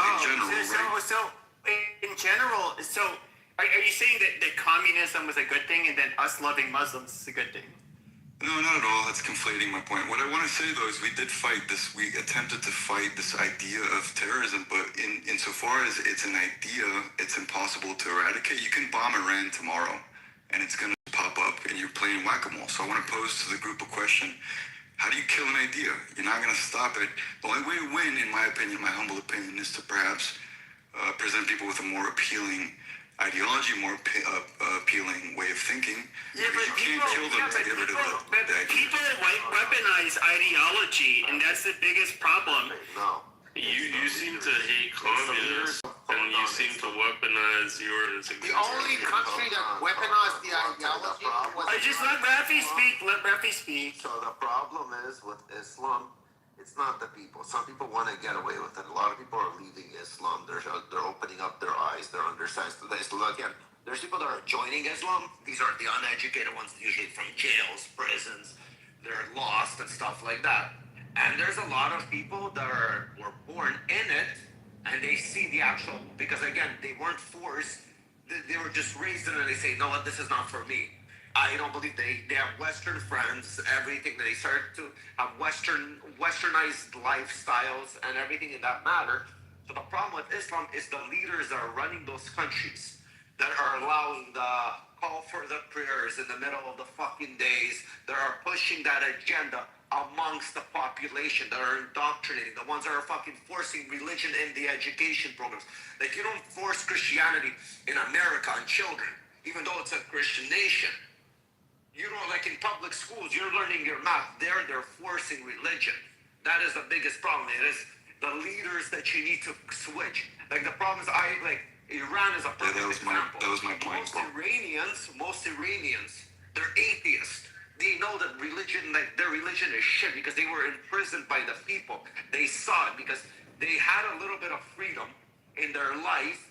Are you saying that communism was a good thing and then us loving Muslims is a good thing? No, not at all. That's conflating my point. What I want to say, though, is we did fight this. We attempted to fight this idea of terrorism, but insofar as it's an idea, it's impossible to eradicate. You can bomb Iran tomorrow, and it's going to pop up, and you're playing whack-a-mole. So I want to pose to the group a question. How do you kill an idea? You're not going to stop it. The only way to win, in my opinion, my humble opinion, is to perhaps present people with a more appealing ideology, more appealing way of thinking. Yeah, but you can't kill them to get rid of the idea. People weaponize ideology, and that's the biggest problem. No. You seem to hate communists, and you seem to weaponize yours. The only country that weaponized the ideology was... I just let Rafi speak. Let Rafi speak. So the problem is with Islam, it's not the people. Some people want to get away with it. A lot of people are leaving Islam. They're opening up their eyes. They're understanding Islam. Again, there's people that are joining Islam. These are the uneducated ones, usually from jails, prisons. They're lost and stuff like that. And there's a lot of people that were born in it, and they see the actual, because again, they weren't forced. They were just raised in it, and they say, no, what, this is not for me. I don't believe they have Western friends, everything. They start to have Westernized lifestyles and everything in that matter. So the problem with Islam is the leaders that are running those countries that are allowing the call for the prayers in the middle of the fucking days, that are pushing that agenda amongst the population, that are indoctrinating, the ones that are fucking forcing religion in the education programs. Like, you don't force Christianity in America on children, even though it's a Christian nation. You know, like in public schools, you're learning your math. They're forcing religion. That is the biggest problem. It is the leaders that you need to switch. Like, the problem is, Iran is a perfect example. That was my point. Most Iranians, they're atheists. They know that religion, like their religion is shit because they were imprisoned by the people. They saw it because they had a little bit of freedom in their life.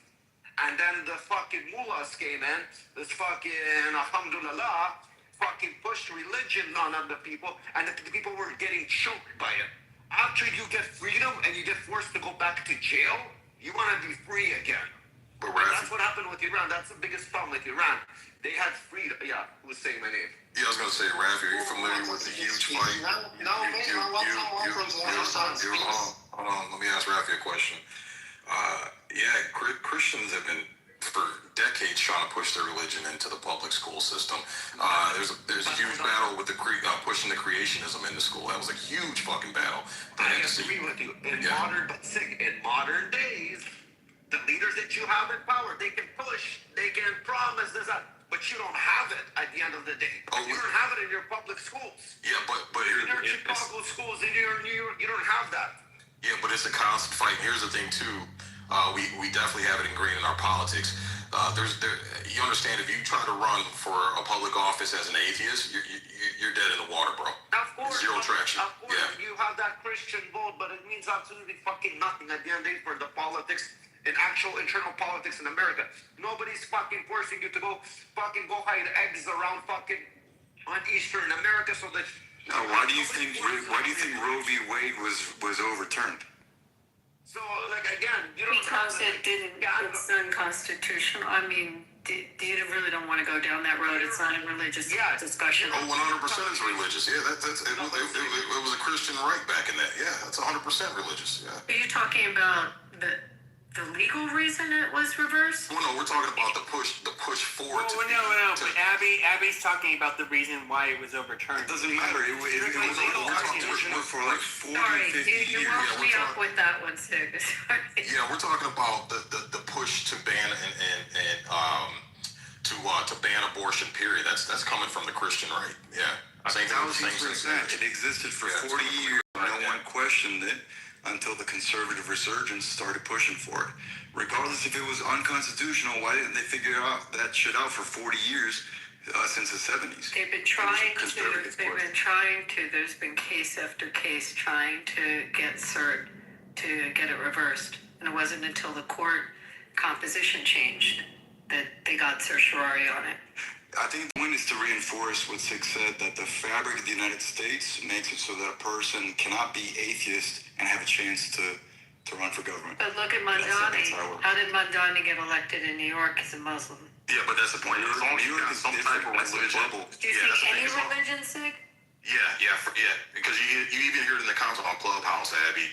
And then the fucking mullahs came in, this fucking alhamdulillah, fucking pushed religion on the people, and the people were getting choked by it. After you get freedom and you get forced to go back to jail, you want to be free again. And that's what happened with Iran. That's the biggest problem with Iran. They had freedom. Yeah, who's saying my name? Yeah, I was going to say, Rafi, are you familiar with the huge fight? Hold on, let me ask Rafi a question. Christians have been for decades trying to push their religion into the public school system. There's a huge battle with pushing the creationism into school. That was a huge fucking battle. I agree with you. In modern days, the leaders that you have in power, they can push, they can promise this, but you don't have it at the end of the day. You don't have it in your public schools. Yeah, but in your Chicago schools, in your New York, you don't have that. Yeah, but it's a constant fight. Here's the thing too. We definitely have it ingrained in our politics. You understand, if you try to run for a public office as an atheist, you're dead in the water, bro. Of course. Zero traction. Of course, you have that Christian vote, but it means absolutely fucking nothing at the end of the day for the politics. In actual internal politics in America, nobody's fucking forcing you to go hide eggs around fucking on Eastern America so that. Now, why do you think Roe v. Wade was overturned? So, like, again, you don't because it didn't. It's unconstitutional. I mean, you really don't want to go down that road. It's not a religious discussion. Oh, 100% is religious. Yeah, it was a Christian right back in that. Yeah, that's 100% religious. Yeah. Are you talking about the legal reason it was reversed? Well, no, we're talking about the push forward. But Abby's talking about the reason why it was overturned. It doesn't matter. It was unconstitutional for like 40, 50 years. You woke me up with that one, Sig. Yeah, we're talking about the push to ban to ban abortion. Period. That's coming from the Christian right. Yeah. Same thing. It existed for 40 years. No one questioned it until the conservative resurgence started pushing for it. Regardless if it was unconstitutional, why didn't they figure that shit out for 40 years since the 70s? They've been trying to. There's been case after case trying to get cert to get it reversed. And it wasn't until the court composition changed that they got certiorari on it. I think the point is to reinforce what Sig said, that the fabric of the United States makes it so that a person cannot be atheist and have a chance to run for government. But look at Mandani. How did Mandani get elected in New York? He's a Muslim. Yeah, but that's the point. As long as you got some type of religion. Do you think any religion, Sig? Yeah, because you even hear it in the council on Clubhouse, Abby,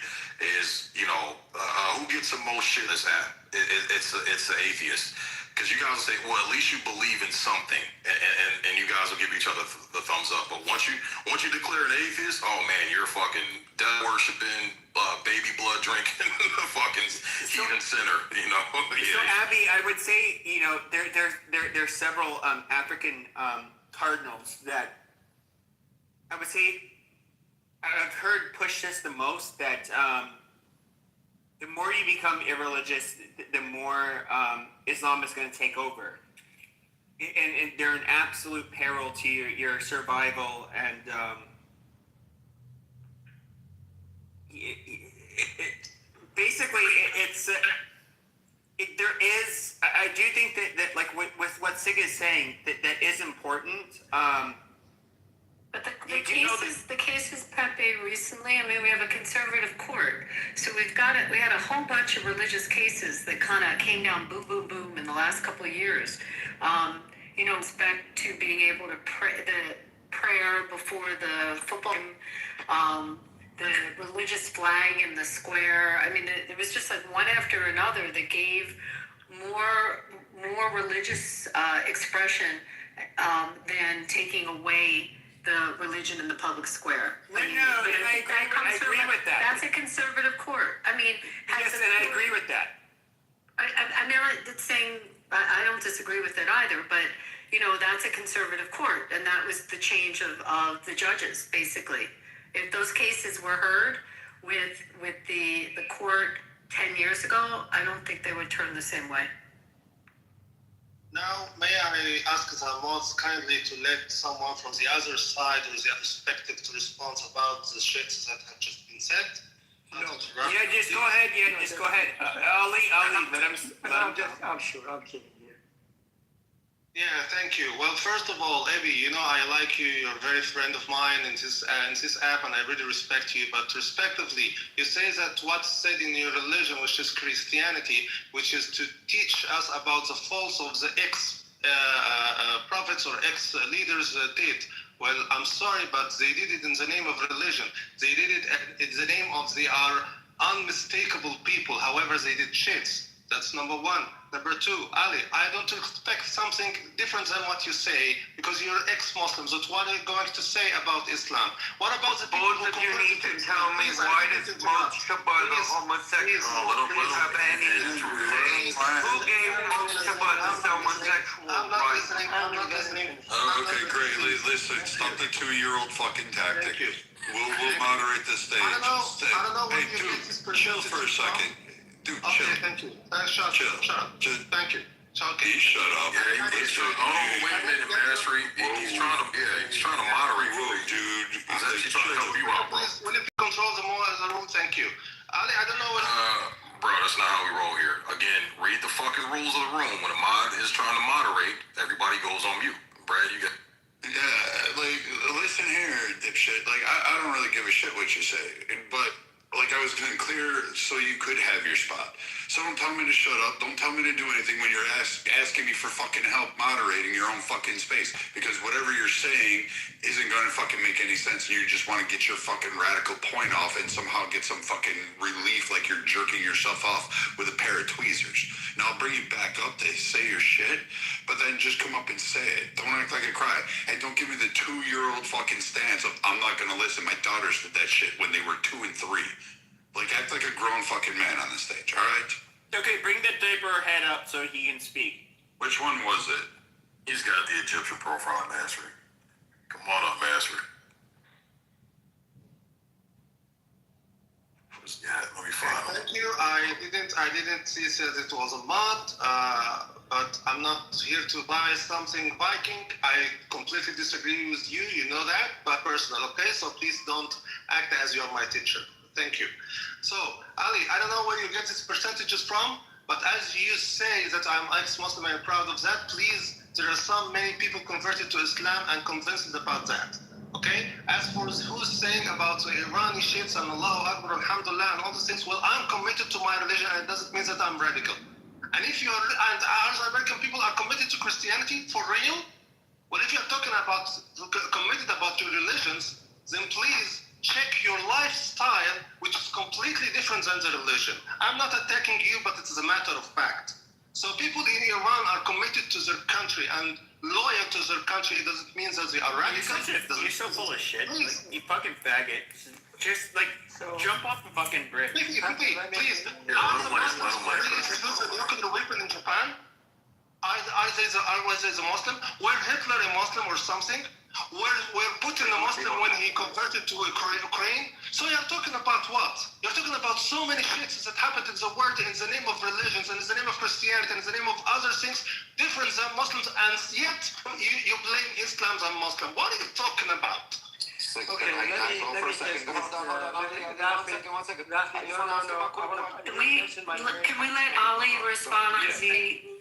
is, who gets the most shit in this app? It's the atheist. Because you guys will say, well, at least you believe in something, and you guys will give each other the thumbs up. But once you declare an atheist, oh man, you're a fucking death worshiping, baby blood drinking, fucking heathen sinner. So Abby, I would say, there's several African cardinals that I would say I've heard push this the most, that the more you become irreligious, the more Islam is going to take over, and they're an absolute peril to your survival. And there is. I do think that like with what Sig is saying, that is important. But the cases, Pepe, recently, I mean, we have a conservative court. So we had a whole bunch of religious cases that kind of came down boom, boom, boom in the last couple of years. Respect to being able to pray, the prayer before the football game, the religious flag in the square. I mean, it was just like one after another that gave more religious expression than taking away the religion in the public square. I agree with that. That's a conservative court. I mean, yes, and I agree with that. I'm not saying I don't disagree with it either, but that's a conservative court, and that was the change of the judges, basically. If those cases were heard with the court 10 years ago, I don't think they would turn the same way. Now, may I ask the most kindly to let someone from the other side or the other perspective to respond about the shit that have just been said? No. Yeah, just go ahead. Yeah, just go ahead. Ali, let him. I'm sure. I'm kidding. Yeah, thank you. Well, first of all, Abby, I like you. You're a very friend of mine in this app, and I really respect you. But respectively, you say that what's said in your religion, which is Christianity, which is to teach us about the faults of the ex-prophets or ex-leaders did. Well, I'm sorry, but they did it in the name of religion. They did it in the name of they are unmistakable people. However, they did shits. That's number one. Number two, Ali, I don't expect something different than what you say because you're ex-Muslims. But what are you going to say about Islam? What about the people both of you need to tell me why does Mojtaba the homosexual have any who gave Mojtaba the homosexual rights? I'm not listening. Okay, great. Listen, stop the 2-year-old fucking tactic. We'll moderate the stage. I don't know hey, dude, chill for a second. Dude, okay, chill. thank you. Shut up. Thank you. He shut up. Yeah, wait a minute, Mastery. He's trying to moderate. Whoa, dude. He's actually trying to help you out, bro. Will you control the room? Thank you. Ali, I don't know what. Bro, that's not how we roll here. Again, read the fucking rules of the room. When a mod is trying to moderate, everybody goes on mute. Brad, you got. Yeah, listen here, dipshit. I don't really give a shit what you say, but. I was getting clear so you could have your spot. So don't tell me to shut up. Don't tell me to do anything when you're asking me for fucking help moderating your own fucking space. Because whatever you're saying isn't going to fucking make any sense. You just want to get your fucking radical point off and somehow get some fucking relief like you're jerking yourself off with a pair of tweezers. Now I'll bring you back up to say your shit, but then just come up and say it. Don't act like a cry. And don't give me the 2-year-old fucking stance of I'm not going to listen. My daughters did that shit when they were 2 and 3. Act like a grown fucking man on the stage, all right? Okay, bring the diaper head up so he can speak. Which one was it? He's got the Egyptian profile, Mastery. Come on up, Mastery. Yeah, let me find him. Thank you. I didn't see that it was a mod, but I'm not here to buy something Viking. I completely disagree with you. You know that, but personal, okay? So please don't act as you're my teacher. Thank you. So, Ali, I don't know where you get these percentages from, but as you say that I'm ex-Muslim and I'm proud of that, please There are many people converted to Islam and convinced about that. Okay? As for who's saying about Irani shits and Allahu Akbar, Alhamdulillah, and all these things, well, I'm committed to my religion, and it doesn't mean that I'm radical. And if you are, and our American people are committed to Christianity for real, well, if you're talking about committed about your religions, then please check your lifestyle, which is completely different than the religion. I'm not attacking you, but it is a matter of fact. So people in Iran are committed to their country and loyal to their country. It doesn't mean that they are radical. You're so full of shit. Like, you fucking faggot. Just like jump off the fucking bridge. Please. Are the Muslims really use a nuclear weapon in Japan? Are they a Muslim? Were Hitler a Muslim or something? Were Putin a Muslim when he converted to Ukraine? So you're talking about what? You're talking about so many shits that happened in the world in the name of religions and in the name of Christianity and in the name of other things different than Muslims, and yet you blame Islam as Muslim. What are you talking about? Okay, let me for a second. Can we let Ali respond?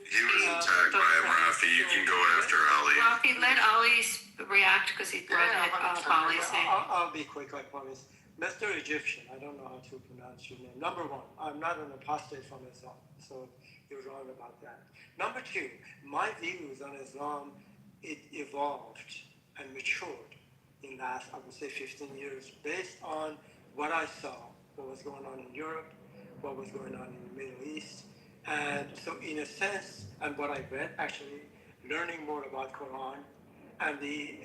He was attacked by Rafi. You can go after Ali. Rafi, let Ali react because he brought it up. Ali saying. I'll be quick, I promise. Mr. Egyptian, I don't know how to pronounce your name. Number one, I'm not an apostate from Islam, so you're wrong about that. Number two, my views on Islam, it evolved and matured in the last, I would say, 15 years, based on what I saw, what was going on in Europe, what was going on in the Middle East. And so in a sense, and what I read, actually, learning more about Quran and the,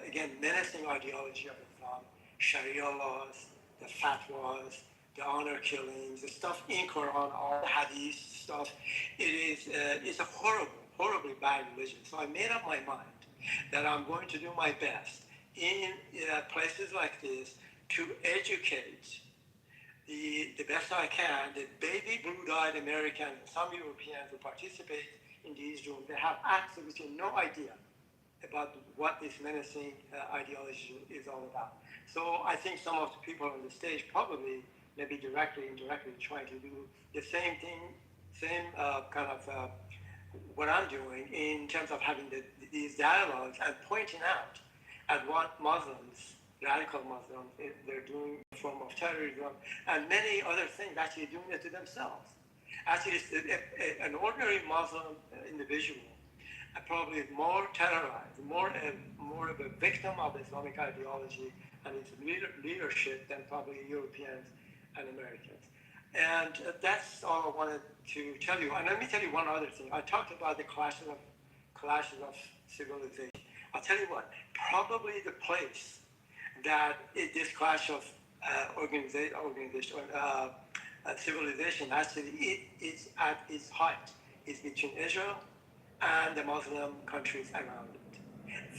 again, menacing ideology of Islam, Sharia laws, the fatwas, the honor killings, the stuff in Quran, all the hadith stuff, it's a horribly bad religion. So I made up my mind that I'm going to do my best in places like this to educate the best I can, the baby blue-eyed Americans and some Europeans who participate in these rooms, they have absolutely no idea about what this menacing ideology is all about. So I think some of the people on the stage probably, maybe directly, indirectly, trying to do the same thing, same kind of what I'm doing in terms of having these dialogues and pointing out at what Muslims, radical Muslims, they're doing a form of terrorism and many other things, actually doing it to themselves. Actually, an ordinary Muslim individual probably more terrorized, more of a victim of Islamic ideology and its leadership than probably Europeans and Americans. And that's all I wanted to tell you. And let me tell you one other thing. I talked about the clashes of civilization. I'll tell you what, probably the place that this clash of civilization actually is at its height is between Israel and the Muslim countries around it.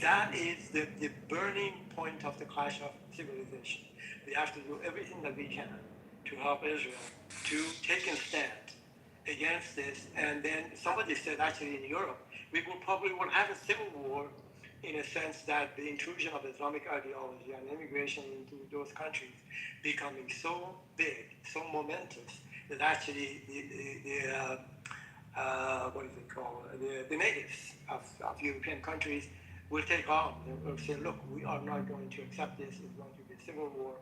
That is the burning point of the clash of civilization. We have to do everything that we can to help Israel to take a stand against this. And then somebody said actually in Europe, we probably will have a civil war in a sense that the intrusion of Islamic ideology and immigration into those countries becoming so big, so momentous, that actually the natives of European countries will take on and will say, look, we are not going to accept this, it's going to be a civil war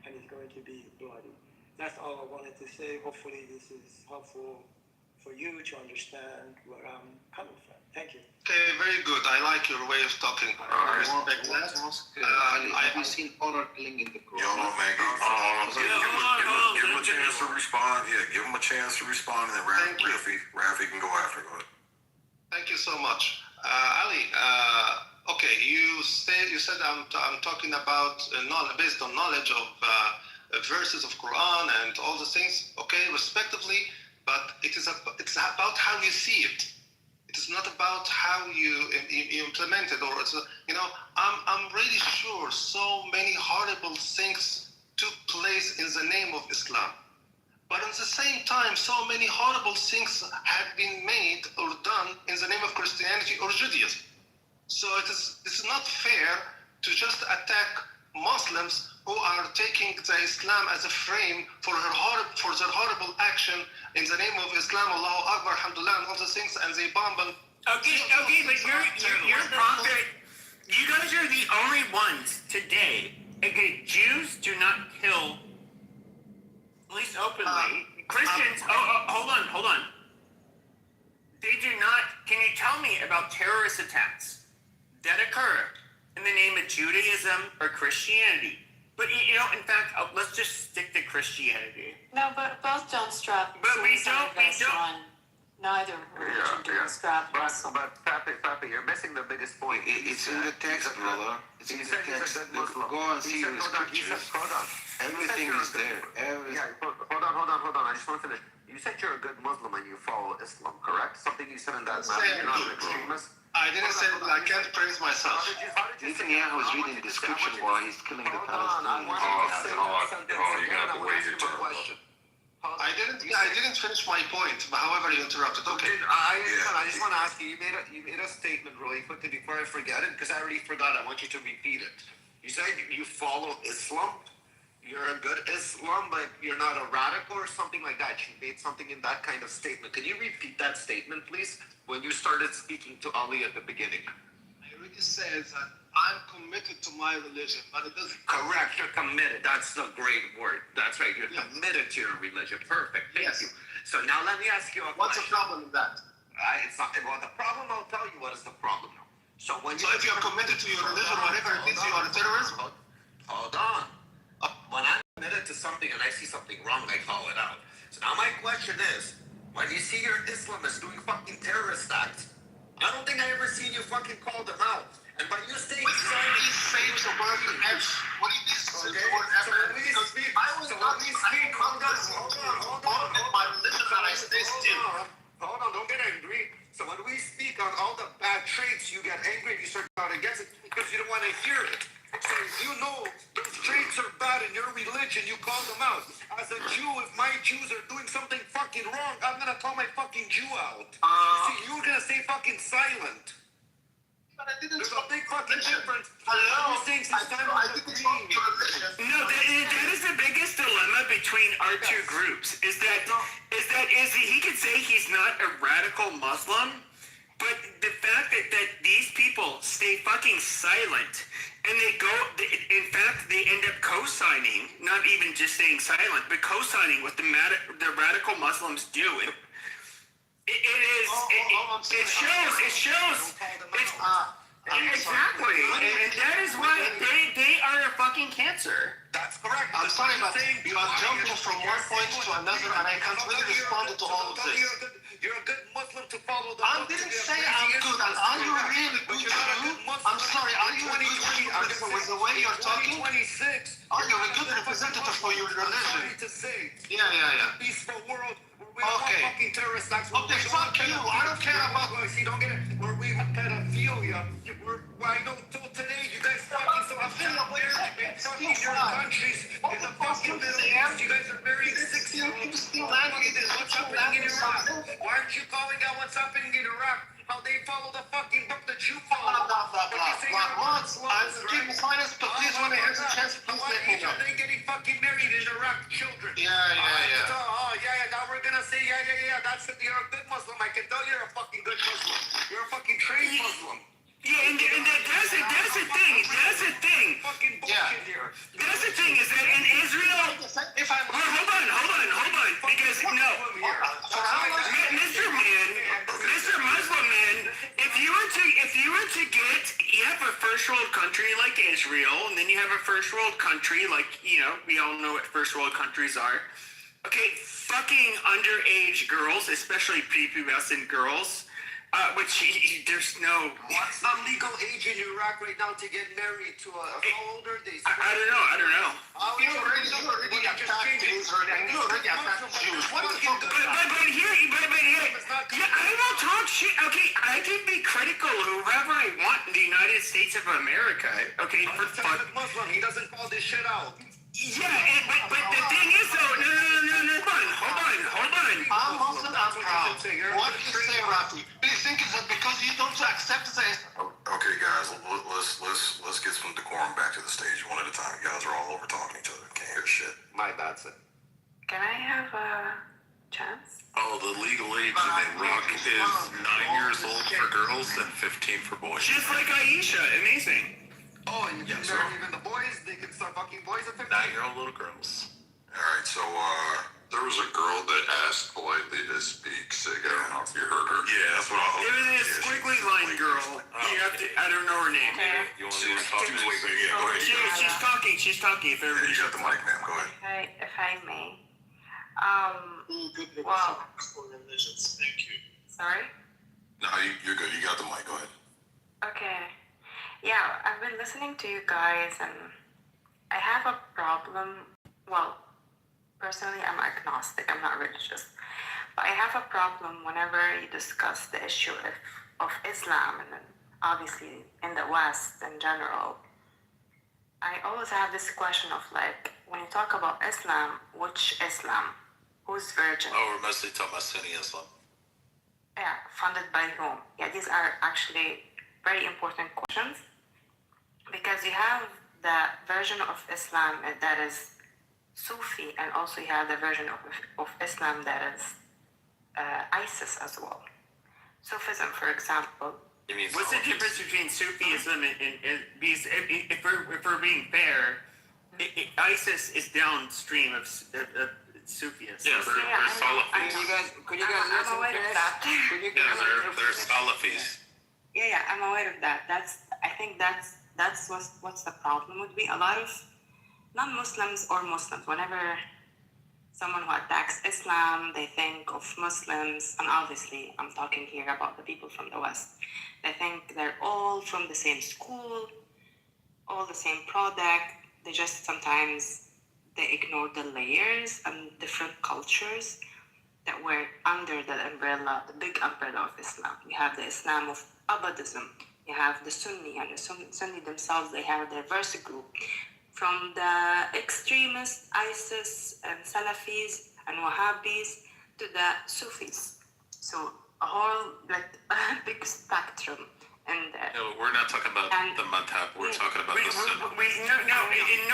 and it's going to be bloody. That's all I wanted to say. Hopefully this is helpful for you to understand where I'm coming from. Thank you. Okay, very good. I like your way of talking. I respect that. Have you seen honor killing in the Quran? Yo, man, give him a chance to respond. Yeah, give him a chance to respond, and then Rafi can go after. Go ahead. Thank you so much, Ali. Okay, you said I'm talking about based on knowledge of verses of Quran and all the things. Okay, respectively, but it's about how you see it. It is not about how you implement it, or it's I'm really sure so many horrible things took place in the name of Islam, but at the same time, so many horrible things had been made or done in the name of Christianity or Judaism. So it's not fair to just attack Muslims who are taking the Islam as a frame for their horrible action in the name of Islam, Allahu Akbar, Alhamdulillah, and all the things, and they bomb Okay, but your prophet. You guys are the only ones today. Okay, Jews do not kill, at least openly. Christians. Hold on. They do not. Can you tell me about terrorist attacks that occur in the name of Judaism or Christianity? But in fact, let's just stick to Christianity. No, but both don't strap. But we don't. On neither religion do strap. But Papi, you're missing the biggest point. It's in the text, brother. It's in the text. Go and see the scriptures. Everything is there. Hold on. I just want to finish. You said you're a good Muslim and you follow Islam, correct? Something you said in that matter. You're not an extremist. I didn't say that. I can't praise myself. Netanyahu is reading the description while he's killing the Palestinians. You got to wait your turn. I didn't finish my point. However, you interrupted. Okay. I just want to ask you. You made a statement really quickly before I forget it, because I already forgot. I want you to repeat it. You said you follow Islam. You're a good Islam, but you're not a radical or something like that. You made something in that kind of statement. Can you repeat that statement, please? When you started speaking to Ali at the beginning. I already said that I'm committed to my religion, but it doesn't. Correct. You're committed. That's the great word. That's right. You're committed to your religion. Perfect. Thank you. So now let me ask you a question. What's the problem with that? It's not. Well, the problem. I'll tell you what is the problem now. So if you're committed to your religion, whatever it is, you are a terrorist. Hold on. When I'm committed to something and I see something wrong, I call it out. So now my question is, when you see your Islamists doing fucking terrorist acts, I don't think I ever seen you fucking call them out. And by you staying silent, he saves the word F. What do you mean? Okay. So when we speak, hold on. My religion and I stay still. Hold on, don't get angry. So when we speak on all the bad traits, you get angry and you start out against it because you don't want to hear it. So if you know those traits are bad in your religion, you call them out. As a Jew, if my Jews are doing something fucking wrong, I'm gonna call my fucking Jew out. You see, you're gonna stay fucking silent. But I didn't. There's a big fucking difference. Hello. I didn't talk your religion. No, that is the biggest dilemma between our two groups. Is that he could say he's not a radical Muslim, but the fact that these people stay fucking silent and in fact, they end up co-signing, not even just staying silent, but co-signing what the radical Muslims do. It shows. Exactly. And that is why they are a fucking cancer. That's correct. I'm sorry, but you are jumping from one point to another, and I can't really respond to all of this. You're a good Muslim to follow the I didn't say I'm good, and are you really good Jew? I'm sorry, are you a good Jew with the way you're talking? Are you a good representative for your religion? Yeah. Peaceful world. Okay. Fucking terrorist acts. Okay, fuck you. I don't care about. See, don't get it. Where we have pedophilia. I know till today you guys fucking so fucking your countries in the fucking Middle East. You guys are marrying 6-year-olds. What's happening in Iraq? Why aren't you calling out what's happening in Iraq? How they follow the fucking book that you follow. Keep silence, but please, when I have the chance, please let me know. They getting fucking married in Iraq, children. Yeah. Now we're gonna say, that's it. You're a good Muslim. I can tell you're a fucking good Muslim. You're a fucking trained Muslim. Yeah, and that's the thing. Fucking bullshit here. That's the thing is that in Israel. Hold on. Because Mr. Muslim man, if you were to get, you have a first world country like Israel, and then you have a first world country like we all know what first world countries are. Okay, fucking underage girls, especially prepubescent girls. Which there's no. What's the legal age in Iraq right now to get married to a? How old are they? I don't know. You already attacked Israel and you already attacked Jews. What the fuck? But here, I will talk shit. Okay, I can be critical of whoever I want in the United States of America. Okay, for fuck. Muslim, he doesn't call this shit out. Yeah, but the thing is though, no, hold on. I'm Muslim, I'm proud. What do you say, Rafi? Do you think it's because you don't accept it? Okay, guys, let's get some decorum back to the stage one at a time. You guys are all over talking each other. Can't hear shit. My bad, sir. Can I have a chance? Oh, the legal age in Iraq is 9 years old for girls and 15 for boys. Just like Aisha, amazing. Oh, and you can learn even the boys, they can start fucking boys at 15. 9-year-old little girls. All right, so there was a girl that asked politely to speak. Sig, I don't know if you heard her. Yeah, that's what I It was a squiggly line girl. You have to, I don't know her name. You want to talk to me? Yeah, go ahead. She's talking. She's talking. If everybody You got the mic, ma'am. Go ahead. If I may. Good Wow. organizations. Thank you. Sorry? No, you're good. You got the mic. Go ahead. Okay. Yeah, I've been listening to you guys and I have a problem. Well, personally, I'm agnostic. I'm not religious. But I have a problem whenever you discuss the issue of Islam and then obviously in the West in general. I always have this question of like, when you talk about Islam, which Islam? Who's virgin? Oh, we're mostly talking about Sunni Islam. Yeah, funded by whom? Yeah, these are actually very important questions because you have the version of Islam that is Sufi, and also you have the version of Islam that is ISIS as well. Sufism, for example. What's the difference between Sufism and because if we're being fair, ISIS is downstream of Sufism. Yeah, they're Salafis. Could you guys listen to that? They're Salafis. Yeah, I'm aware of that. I think that's what's the problem would be. A lot of non-Muslims or Muslims, whenever someone who attacks Islam, they think of Muslims, and obviously I'm talking here about the people from the West. They think they're all from the same school, all the same product. They just sometimes they ignore the layers and different cultures that were under the umbrella, the big umbrella of Islam. You have the Islam of Abadism. You have the Sunni, and the Sunni themselves, they have their verse group. From the extremist ISIS and Salafis and Wahhabis to the Sufis. So a whole big spectrum. And No, we're not talking about the madhab. We're talking about the Sunnah. No,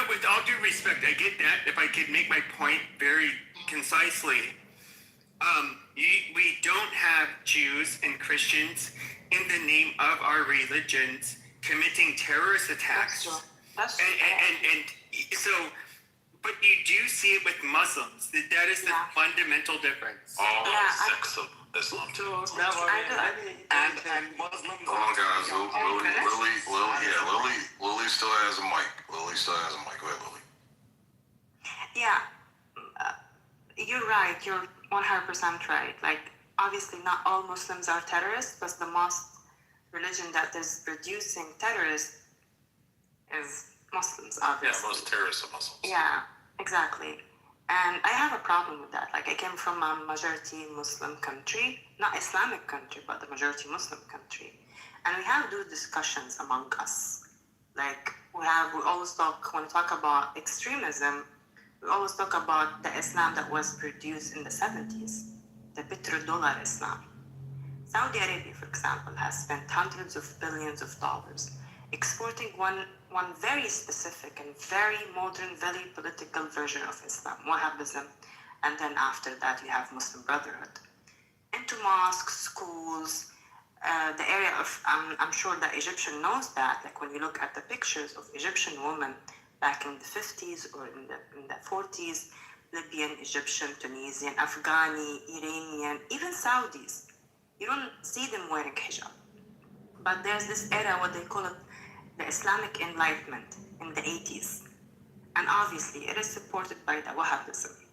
with all due respect, I get that. If I could make my point very concisely, we don't have Jews and Christians in the name of our religions committing terrorist attacks. That's and so, but you do see it with Muslims. That is the fundamental difference. All sects of Islam too. And Muslims. Hold on, guys. Lily still has a mic. Lily still has a mic. Go ahead, Lily. Yeah, you're right. You're 100% right. Like, obviously, not all Muslims are terrorists, but the most religion that is producing terrorists is Muslims, obviously. Yeah, most terrorists are Muslims. Yeah, exactly. And I have a problem with that. Like, I came from a majority Muslim country, not Islamic country, but the majority Muslim country. And we have those discussions among us. Like, we always talk, when we talk about extremism, we always talk about the Islam that was produced in the 70s, the petrodollar Islam. Saudi Arabia, for example, has spent hundreds of billions of dollars exporting one very specific and very modern, very political version of Islam, Wahhabism, and then after that you have Muslim Brotherhood. Into mosques, schools, the area of, I'm sure that Egyptian knows that, like when you look at the pictures of Egyptian women back in the 50s or in the 40s, Libyan, Egyptian, Tunisian, Afghani, Iranian, even Saudis, you don't see them wearing hijab. But there's this era, what they call it, the Islamic Enlightenment in the 80s. And obviously it is supported by the Wahhabism.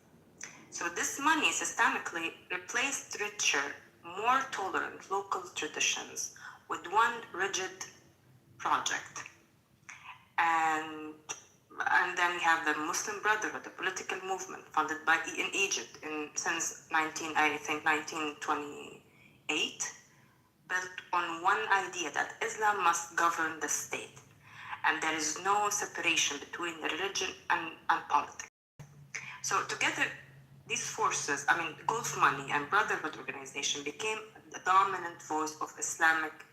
So this money systemically replaced richer, more tolerant local traditions with one rigid project. And then we have the Muslim Brotherhood, the political movement funded in Egypt since 1928, built on one idea that Islam must govern the state, and there is no separation between the religion and politics. So together, these forces, Gulf Money and Brotherhood Organization became the dominant voice of Islamic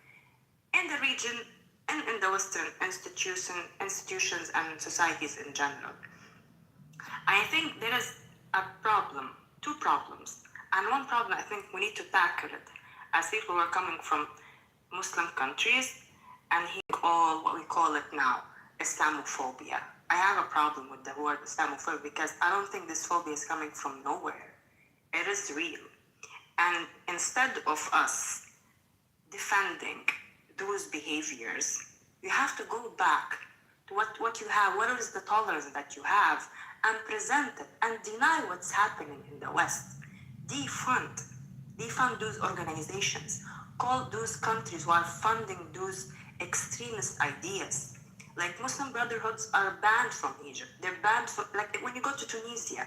in the region and in the Western institutions and societies in general. I think there is two problems. And one problem I think we need to tackle it as people who are coming from Muslim countries and all what we call it now, Islamophobia. I have a problem with the word Islamophobia because I don't think this phobia is coming from nowhere. It is real. And instead of us defending those behaviors, you have to go back to what you have, what is the tolerance that you have, and present it and deny what's happening in the West. Defund those organizations, call those countries who are funding those extremist ideas. Like Muslim Brotherhoods are banned from Egypt. They're banned from, like when you go to Tunisia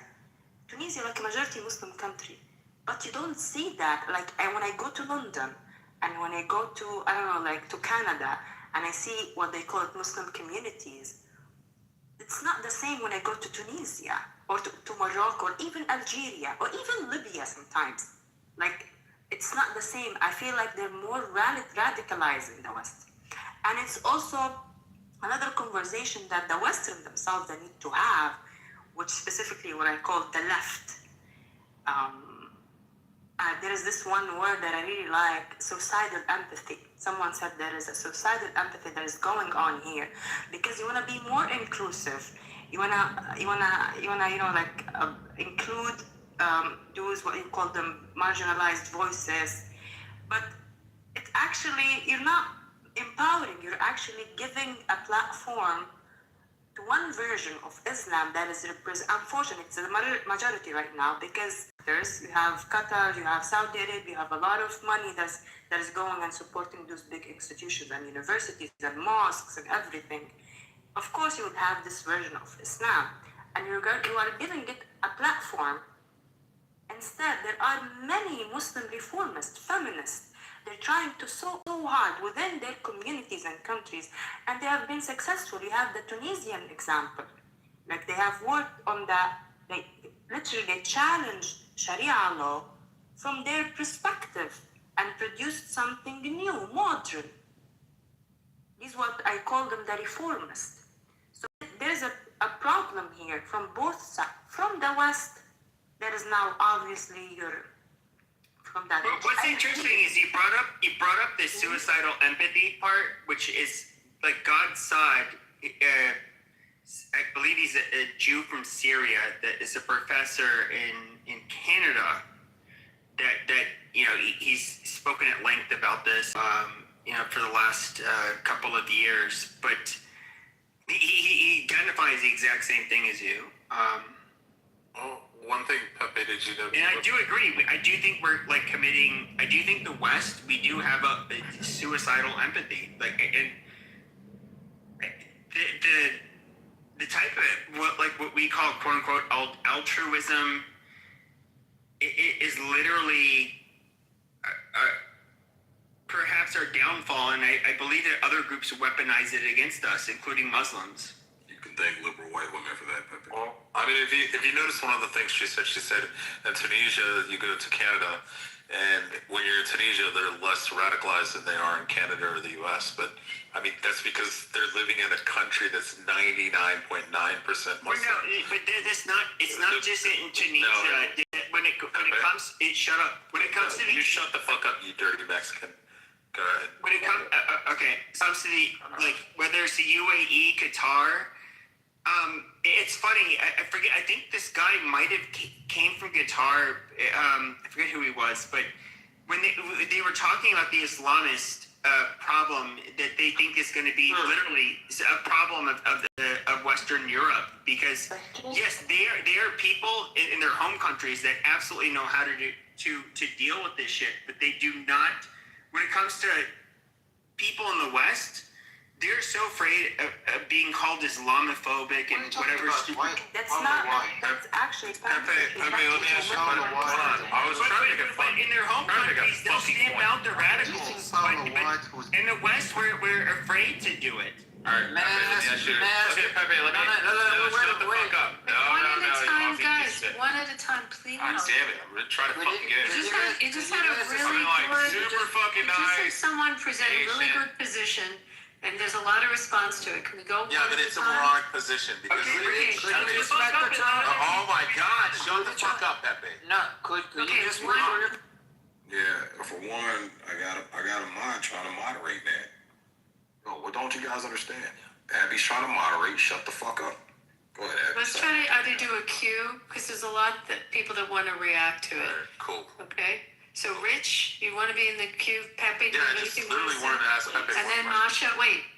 like a majority Muslim country, but you don't see that. Like when I go to London and when I go to, I don't know, like to Canada and I see what they call Muslim communities, it's not the same when I go to Tunisia or to Morocco or even Algeria or even Libya sometimes. Like, it's not the same. I feel like they're more radicalized in the West. And it's also another conversation that the Western themselves they need to have, which specifically what I call the left. There is this one word that I really like, suicidal empathy. Someone said there is a suicidal empathy that is going on here because you want to be more inclusive. You wanna include those what you call them marginalized voices, but it's actually you're not empowering. You're actually giving a platform to one version of Islam that is unfortunately it's the majority right now because you have Qatar, you have Saudi Arabia, you have a lot of money that is going and supporting those big institutions and universities and mosques and everything. Of course, you would have this version of Islam, and you are giving it a platform. Instead, there are many Muslim reformists, feminists. They're trying to so hard within their communities and countries, and they have been successful. You have the Tunisian example. Like they have worked on they challenged Sharia law from their perspective and produced something new, modern. This is what I call them the reformists. So there's a problem here from both sides. From the West, there is now obviously Europe. From that. What's interesting is you brought up the suicidal empathy part, which is like God's side. I believe he's a Jew from Syria that is a professor in Canada. That he's spoken at length about this. For the last couple of years, but he identifies the exact same thing as you. One thing, Pepe, did you know? And I do agree. I do think we're like committing. I do think the West, we do have a suicidal empathy. Like, and the type of what we call quote unquote altruism is literally perhaps our downfall, and I believe that other groups weaponize it against us, including Muslims. You can thank liberal white women for that, Pepe. Well, I mean, if you notice one of the things she said in Tunisia, you go to Canada, and when you're in Tunisia, they're less radicalized than they are in Canada or the U.S. But I mean, that's because they're living in a country that's 99.9% Muslim. Well, no, but it's not just in Tunisia. No. When it comes, shut up. When it comes to you shut the fuck up, you dirty Mexican. Go ahead. When it comes, comes to the whether it's the UAE, Qatar. It's funny. I forget. I think this guy might have came from Qatar. I forget who he was, but when they were talking about the Islamist problem that they think is going to be literally a problem of Western Europe, because yes, they are people in their home countries that absolutely know how to deal with this shit, but they do not. When it comes to people in the West, they're so afraid of being called Islamophobic and whatever. That's not. That's actually. Pepe, let me ask you. Hold on. I was trying to make a fun. But in their home countries, they'll stamp out the radicals. But in the West, we're afraid to do it. All right, Pepe, let me ask you. Okay, Pepe, let me. Shut the fuck up. One at a time, guys. One at a time, please. God damn it! I'm gonna try to fucking get it. You just had a really good. Super fucking nice. Someone present a really good position. And there's a lot of response to it. Can we go? Yeah, but it's a moronic position because oh my God, shut the fuck up, Pepe. No, could you just Yeah, for one, I got a mind trying to moderate that. No, what don't you guys understand? Abby's trying to moderate. Shut the fuck up. Go ahead, Abby. Let's try to either do a queue, because there's a lot that people that want to react to it. Cool. Okay? So, Rich, you want to be in the queue? Pepe, do you Yeah, have I just anything literally wanted to ask Pepe. And then Masha, wait.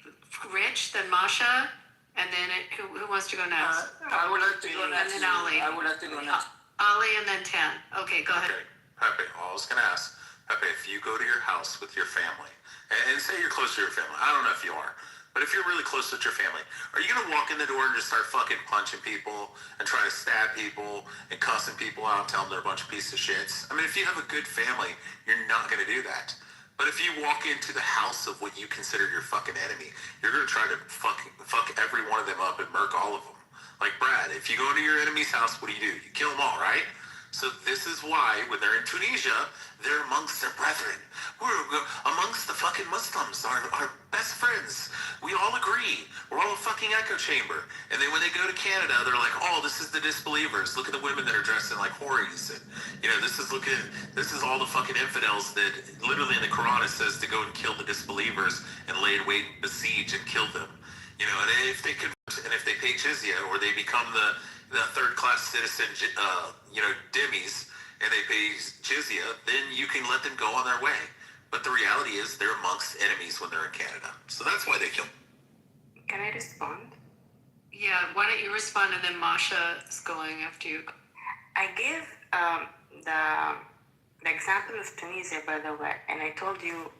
Rich, then Masha, and then who wants to go next? I would like to go next. And then Ali. I would like to go next. Ali and then Tan. Okay, go ahead. Pepe, I was going to ask, Pepe, if you go to your house with your family, and say you're close to your family, I don't know if you are, but if you're really close with your family, are you going to walk in the door and just start fucking punching people and try to stab people and cussing people out and tell them they're a bunch of pieces of shits? I mean, if you have a good family, you're not going to do that. But if you walk into the house of what you consider your fucking enemy, you're going to try to fuck every one of them up and murk all of them. Like Brad, if you go to your enemy's house, what do? You kill them all, right? So this is why when they're in Tunisia, they're amongst their brethren. We're amongst the fucking Muslims, our best friends. We all agree. We're all a fucking echo chamber. And then when they go to Canada, they're like, oh, this is the disbelievers. Look at the women that are dressed in like houris. And, this is all the fucking infidels that literally in the Quran it says to go and kill the disbelievers and lay in wait, besiege and kill them. And if they convert and if they pay jizya or they become the third-class citizen, dhimmis, and they pay jizya, then you can let them go on their way. But the reality is they're amongst enemies when they're in Canada. So that's why they kill them. Can I respond? Yeah, why don't you respond and then Masha is going after you. I gave the example of Tunisia, by the way, and I told you,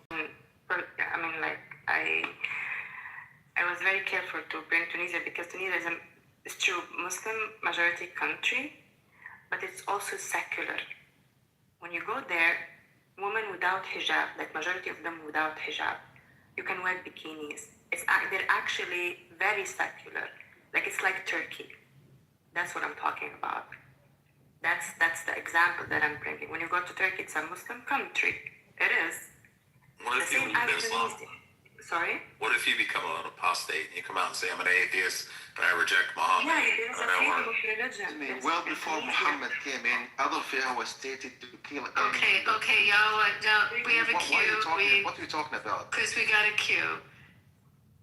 I was very careful to bring Tunisia because Tunisia is it's true Muslim majority country, but it's also secular. When you go there, women without hijab, like majority of them without hijab, you can wear bikinis. They're actually very secular. Like it's like Turkey. That's what I'm talking about. That's the example that I'm bringing. When you go to Turkey, it's a Muslim country. It is. What if you leave Islam? Sorry? What if you become an apostate and you come out and say, I'm an atheist and I reject Muhammad? Yeah, there's a freedom of religion. Well before Muhammad came in, Adolf Hitler was stated to kill Okay, y'all, we have a queue. What are you talking about? Because we got a queue.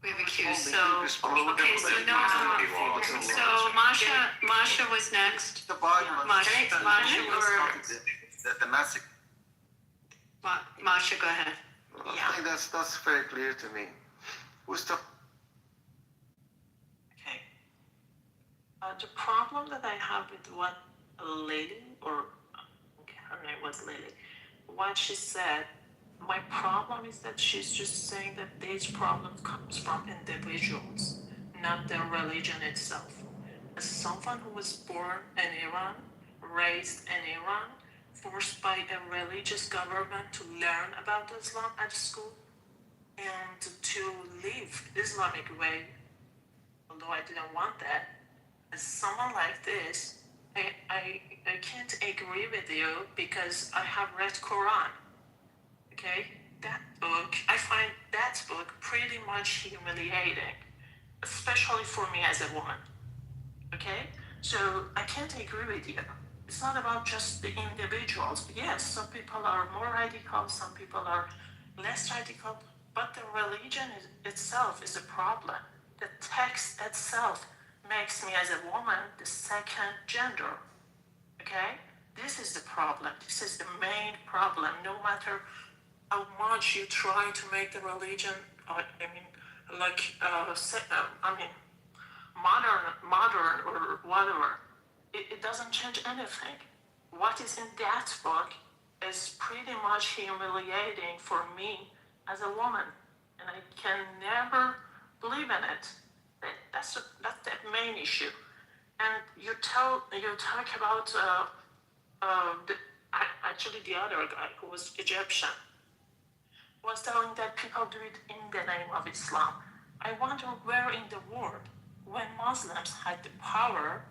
We have a queue, so Masha was next. Masha, go ahead. I think that's very clear to me. Who's the Okay. The problem that I have with what Lily, or her name was Lily, what she said, my problem is that she's just saying that this problem comes from individuals, not the religion itself. As someone who was born in Iran, raised in Iran, forced by a religious government to learn about Islam at school and to live Islamic way, although I didn't want that, as someone like this, I can't agree with you because I have read Quran. Okay, that book, I find that book pretty much humiliating, especially for me as a woman. Okay, so I can't agree with you. It's not about just the individuals. Yes, some people are more radical, some people are less radical, but the religion itself is a problem. The text itself makes me as a woman the second gender. Okay, this is the problem. This is the main problem. No matter how much you try to make the religion, modern or whatever, it doesn't change anything. What is in that book is pretty much humiliating for me as a woman, and I can never believe in it. That's the main issue. And you talk about the other guy who was Egyptian was telling that people do it in the name of Islam. I wonder where in the world, when Muslims had the power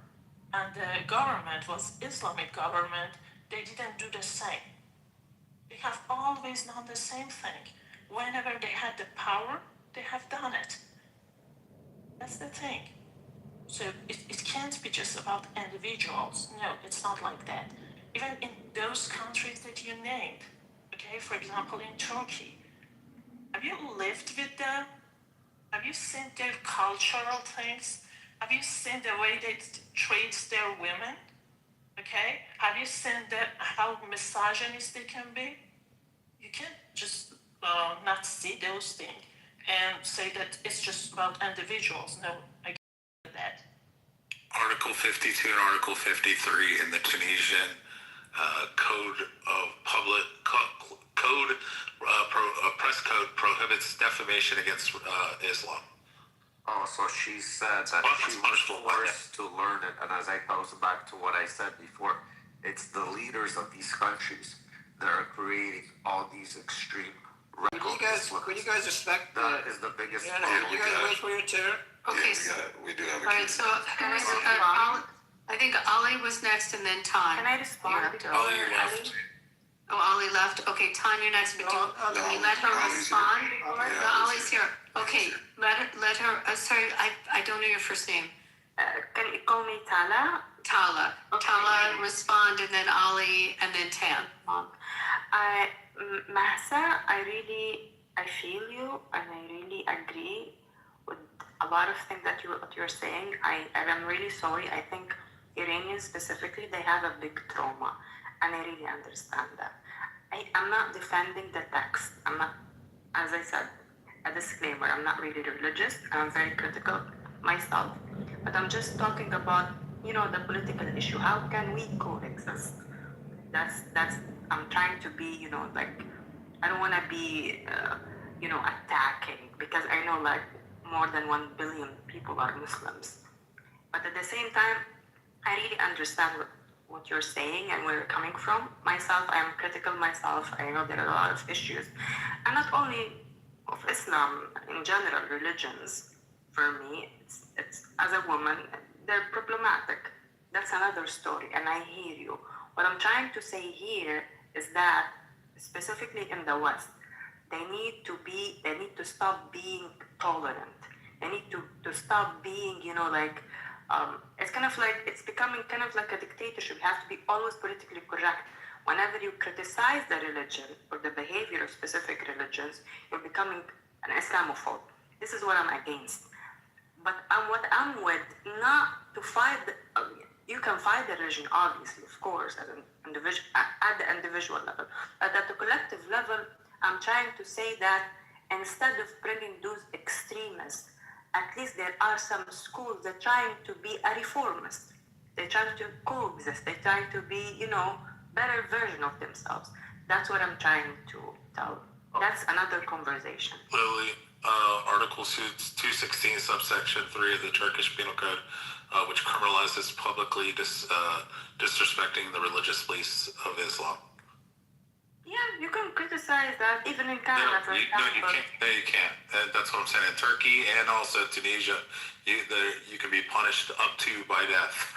and the government was Islamic government, they didn't do the same. They have always done the same thing. Whenever they had the power, they have done it. That's the thing. So it can't be just about individuals. No, it's not like that. Even in those countries that you named, okay, for example, in Turkey, have you lived with them? Have you seen their cultural things? Have you seen the way they treat their women? Okay? Have you seen how misogynist they can be? You can't just not see those things and say that it's just about individuals. No, I get that. Article 52 and Article 53 in the Tunisian Code of Public Press Code prohibits defamation against Islam. Oh, so she said that she was forced to learn it, and as I goes back to what I said before, it's the leaders of these countries that are creating all these extreme. Could you guys respect that is the biggest. Yeah, no, you guys wait for your turn. Okay, we do have a all right, so I think Ali was next and then Tan. Can I respond? Ali left. Oh, Ali left. Okay, Tan, you're next, but can we let her respond? No, Ali's here. Okay, let her, sorry, I don't know your first name. Can you call me Tala? Tala. Okay. Tala, respond, and then Ali, and then Tan. Mahsa, I feel you, and I really agree with a lot of things that you're saying. I'm really sorry. I think Iranians specifically, they have a big trauma, and I really understand that. I'm not defending the text. I'm not, as I said, a disclaimer, I'm not really religious, and I'm very critical myself. But I'm just talking about, the political issue. How can we coexist? That's I'm trying to be, I don't want to be, attacking, because I know more than 1 billion people are Muslims. But at the same time, I really understand what you're saying and where you're coming from. Myself, I am critical myself. I know there are a lot of issues. And not only of Islam, in general, religions, for me, it's as a woman, they're problematic. That's another story, and I hear you. What I'm trying to say here is that, specifically in the West, they need to stop being tolerant. They need to stop being, it's becoming kind of like a dictatorship. You have to be always politically correct. Whenever you criticize the religion or the behavior of specific religions, you're becoming an Islamophobe. This is what I'm against. But what I'm with, not to fight you can fight the religion, obviously, of course, at the individual level. But at the collective level, I'm trying to say that instead of bringing those extremists, at least there are some schools that are trying to be a reformist. They're trying to coexist. They're trying to be, better version of themselves. That's what I'm trying to tell. That's another conversation. Lily, Article 216, subsection 3 of the Turkish Penal Code, which criminalizes publicly disrespecting the religious beliefs of Islam. Yeah, you can criticize that, even in Canada, for example. You can't. And that's what I'm saying. In Turkey and also Tunisia, you can be punished up to by death.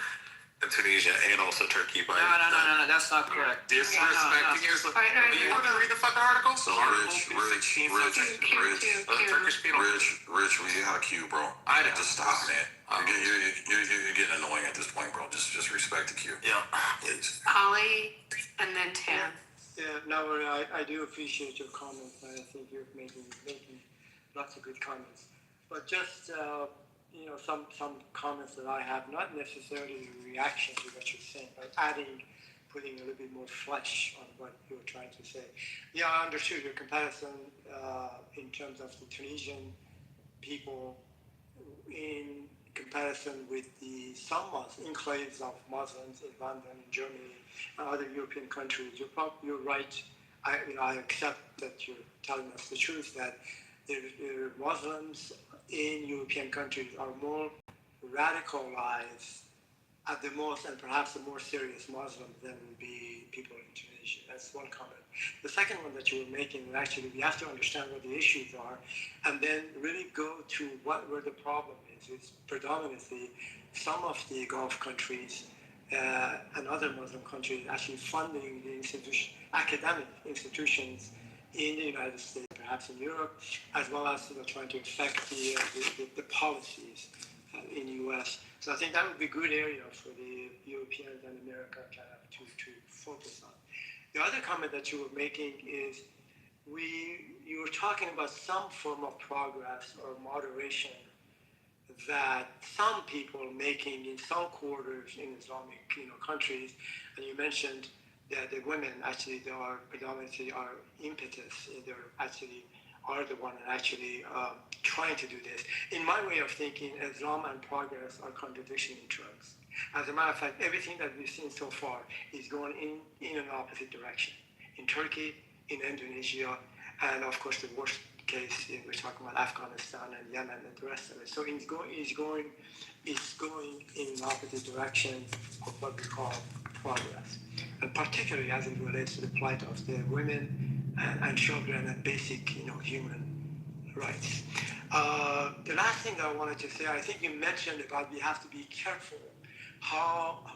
In Tunisia and also Turkey by death. No, that's not correct. Disrespecting Islam. You want to read the fucking article? So Rich, we had a cue, bro. I just stop, man. You're getting annoying at this point, bro. Just respect the cue. Yeah. Please. Ali, and then Tan. Yeah, no, I do appreciate your comments. I think you're making lots of good comments. But just, some comments that I have, not necessarily a reaction to what you're saying, but putting a little bit more flesh on what you're trying to say. Yeah, I understood your comparison in terms of the Tunisian people in comparison with some enclaves of Muslims in London, in Germany, and other European countries. You're right. I accept that you're telling us the truth, that the Muslims in European countries are more radicalized at the most, and perhaps the more serious Muslims than would be people in Tunisia. That's one comment. The second one that you were making, actually, we have to understand what the issues are, and then really go to where the problem is. It's predominantly some of the Gulf countries and other Muslim countries actually funding the academic institutions in the United States, perhaps in Europe, as well as trying to affect the policies in the U.S. So I think that would be a good area for the Europeans and America kind of to focus on. The other comment that you were making is you were talking about some form of progress or moderation that some people are making in some quarters in Islamic countries, and you mentioned that the women actually they are predominantly are impetus. They're actually are the one that actually trying to do this. In my way of thinking, Islam and progress are contradiction in terms. As a matter of fact, everything that we've seen so far is going in an opposite direction. In Turkey, in Indonesia, and of course the worst case we're talking about Afghanistan and Yemen and the rest of it. So it's going in an opposite direction of what we call progress, and particularly as it relates to the plight of the women and children and basic human rights. The last thing that I wanted to say, I think you mentioned about we have to be careful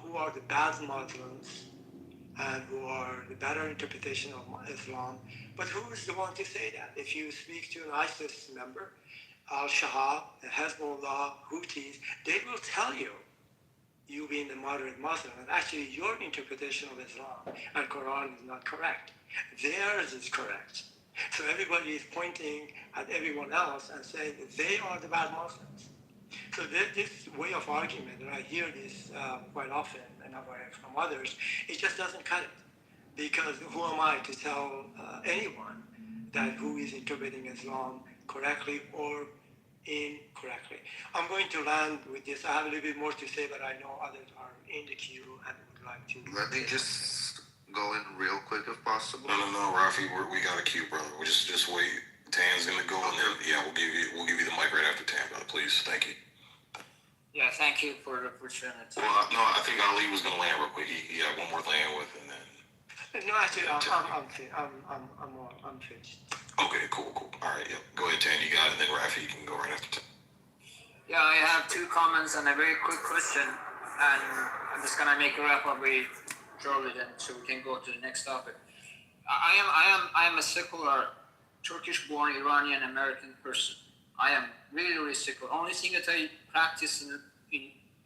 who are the bad Muslims and who are the better interpretation of Islam. But who is the one to say that? If you speak to an ISIS member, Al-Shabaab, Hezbollah, Houthis, they will tell you being the moderate Muslim, and actually your interpretation of Islam and Quran is not correct. Theirs is correct. So everybody is pointing at everyone else and saying that they are the bad Muslims. So this way of argument, and I hear this quite often, and I've heard from others, it just doesn't cut it. Because who am I to tell anyone that who is interpreting Islam correctly or incorrectly? I'm going to land with this. I have a little bit more to say, but I know others are in the queue and would like to. Let me just go in real quick if possible. No, Rafi, we got a queue, brother. We just wait. Tan's gonna go, and then we'll give you the mic right after Tan, brother. Please, thank you. Yeah, thank you for the opportunity. Well, no, I think Ali was gonna land real quick. He had one more thing with, and then. No, actually, I'm finished. Okay, cool. All right, yeah. Go ahead, Tan. You got it. And then Rafi, you can go right after Tan. Yeah, I have two comments and a very quick question, and I'm just gonna make a wrap up very shortly, then, so we can go to the next topic. I am a secular, Turkish-born Iranian American person. I am really, really secular. Only thing that I practice in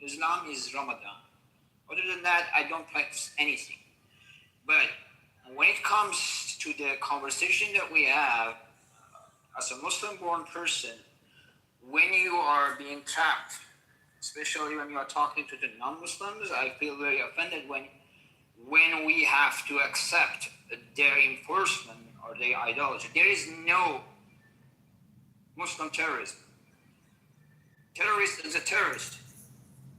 Islam is Ramadan. Other than that, I don't practice anything. But when it comes to the conversation that we have, as a Muslim-born person, when you are being trapped, especially when you are talking to the non-Muslims, I feel very offended when we have to accept their enforcement or their ideology. There is no Muslim terrorism. Terrorist is a terrorist.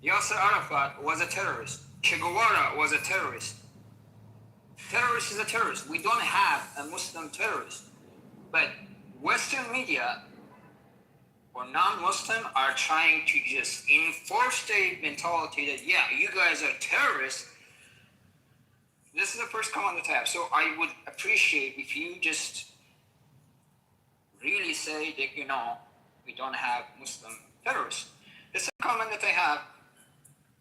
Yasser Arafat was a terrorist. Che Guevara was a terrorist. Terrorist is a terrorist. We don't have a Muslim terrorist. But Western media or non-Muslim are trying to just enforce the mentality that, yeah, you guys are terrorists. This is the first comment that I have. So I would appreciate if you just really say that, we don't have Muslim terrorists. The second comment that I have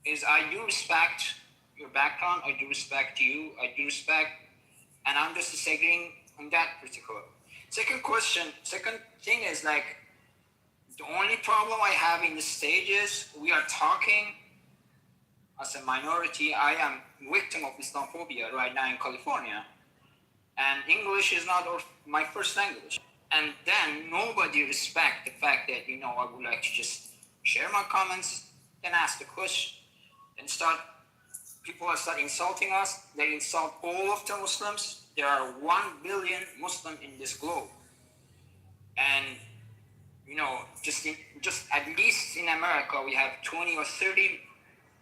is I do respect your background, I do respect you, and I'm just disagreeing on that particular. Second thing is the only problem I have in the stage is we are talking as a minority. I am victim of Islamophobia right now in California, and English is not my first language. And then nobody respect the fact that, I would like to just share my comments, then ask the question, and people start insulting us. They insult all of the Muslims. There are 1 billion Muslims in this globe. And, just at least in America, we have 20 or 30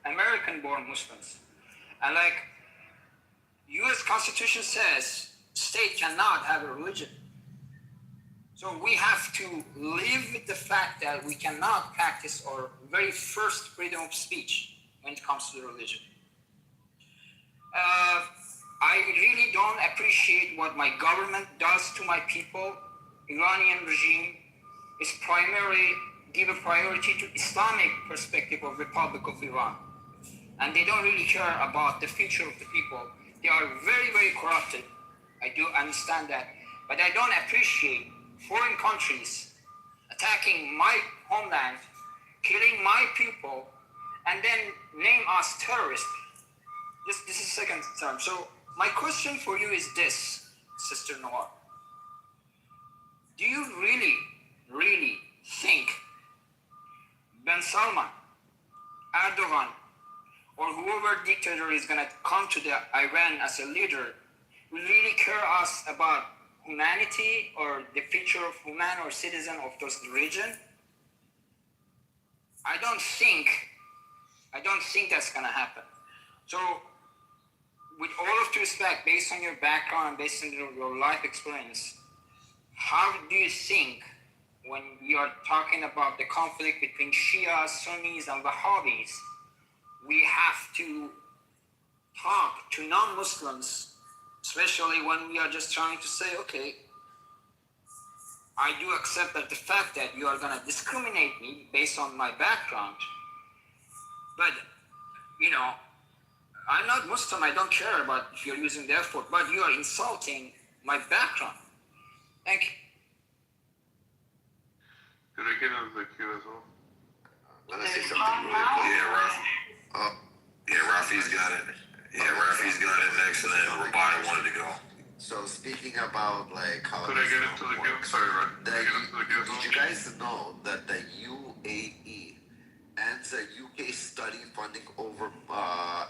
American-born Muslims. And U.S. Constitution says, state cannot have a religion. So we have to live with the fact that we cannot practice our very first freedom of speech when it comes to the religion. I really don't appreciate what my government does to my people. Iranian regime is primarily give a priority to Islamic perspective of Republic of Iran. And they don't really care about the future of the people. They are very, very corrupted. I do understand that. but I don't appreciate foreign countries attacking my homeland, killing my people, and then name us terrorists. This is second term. So my question for you is this, Sister Noor. Do you really think Ben Salman, Erdogan, or whoever dictator is gonna come to the Iran as a leader will really care us about humanity or the future of human or citizen of this region? I don't think that's gonna happen. So with all of due respect, based on your background, based on your life experience, how do you think when we are talking about the conflict between Shia, Sunnis, and Wahhabis, we have to talk to non-Muslims, especially when we are just trying to say, okay, I do accept that the fact that you are going to discriminate me based on my background, but, you know, I'm not Muslim, I don't care about if you're using the F word, but you are insulting my background. Thank you. Could I get into the queue as well? Let me say something really quick. Rafi's got it. Rafi's got it next, and then Rabbi wanted to go. So speaking about like how Could I get into the queue? Sorry, Ryan. Did you guys know that the UAE ends a UK study funding over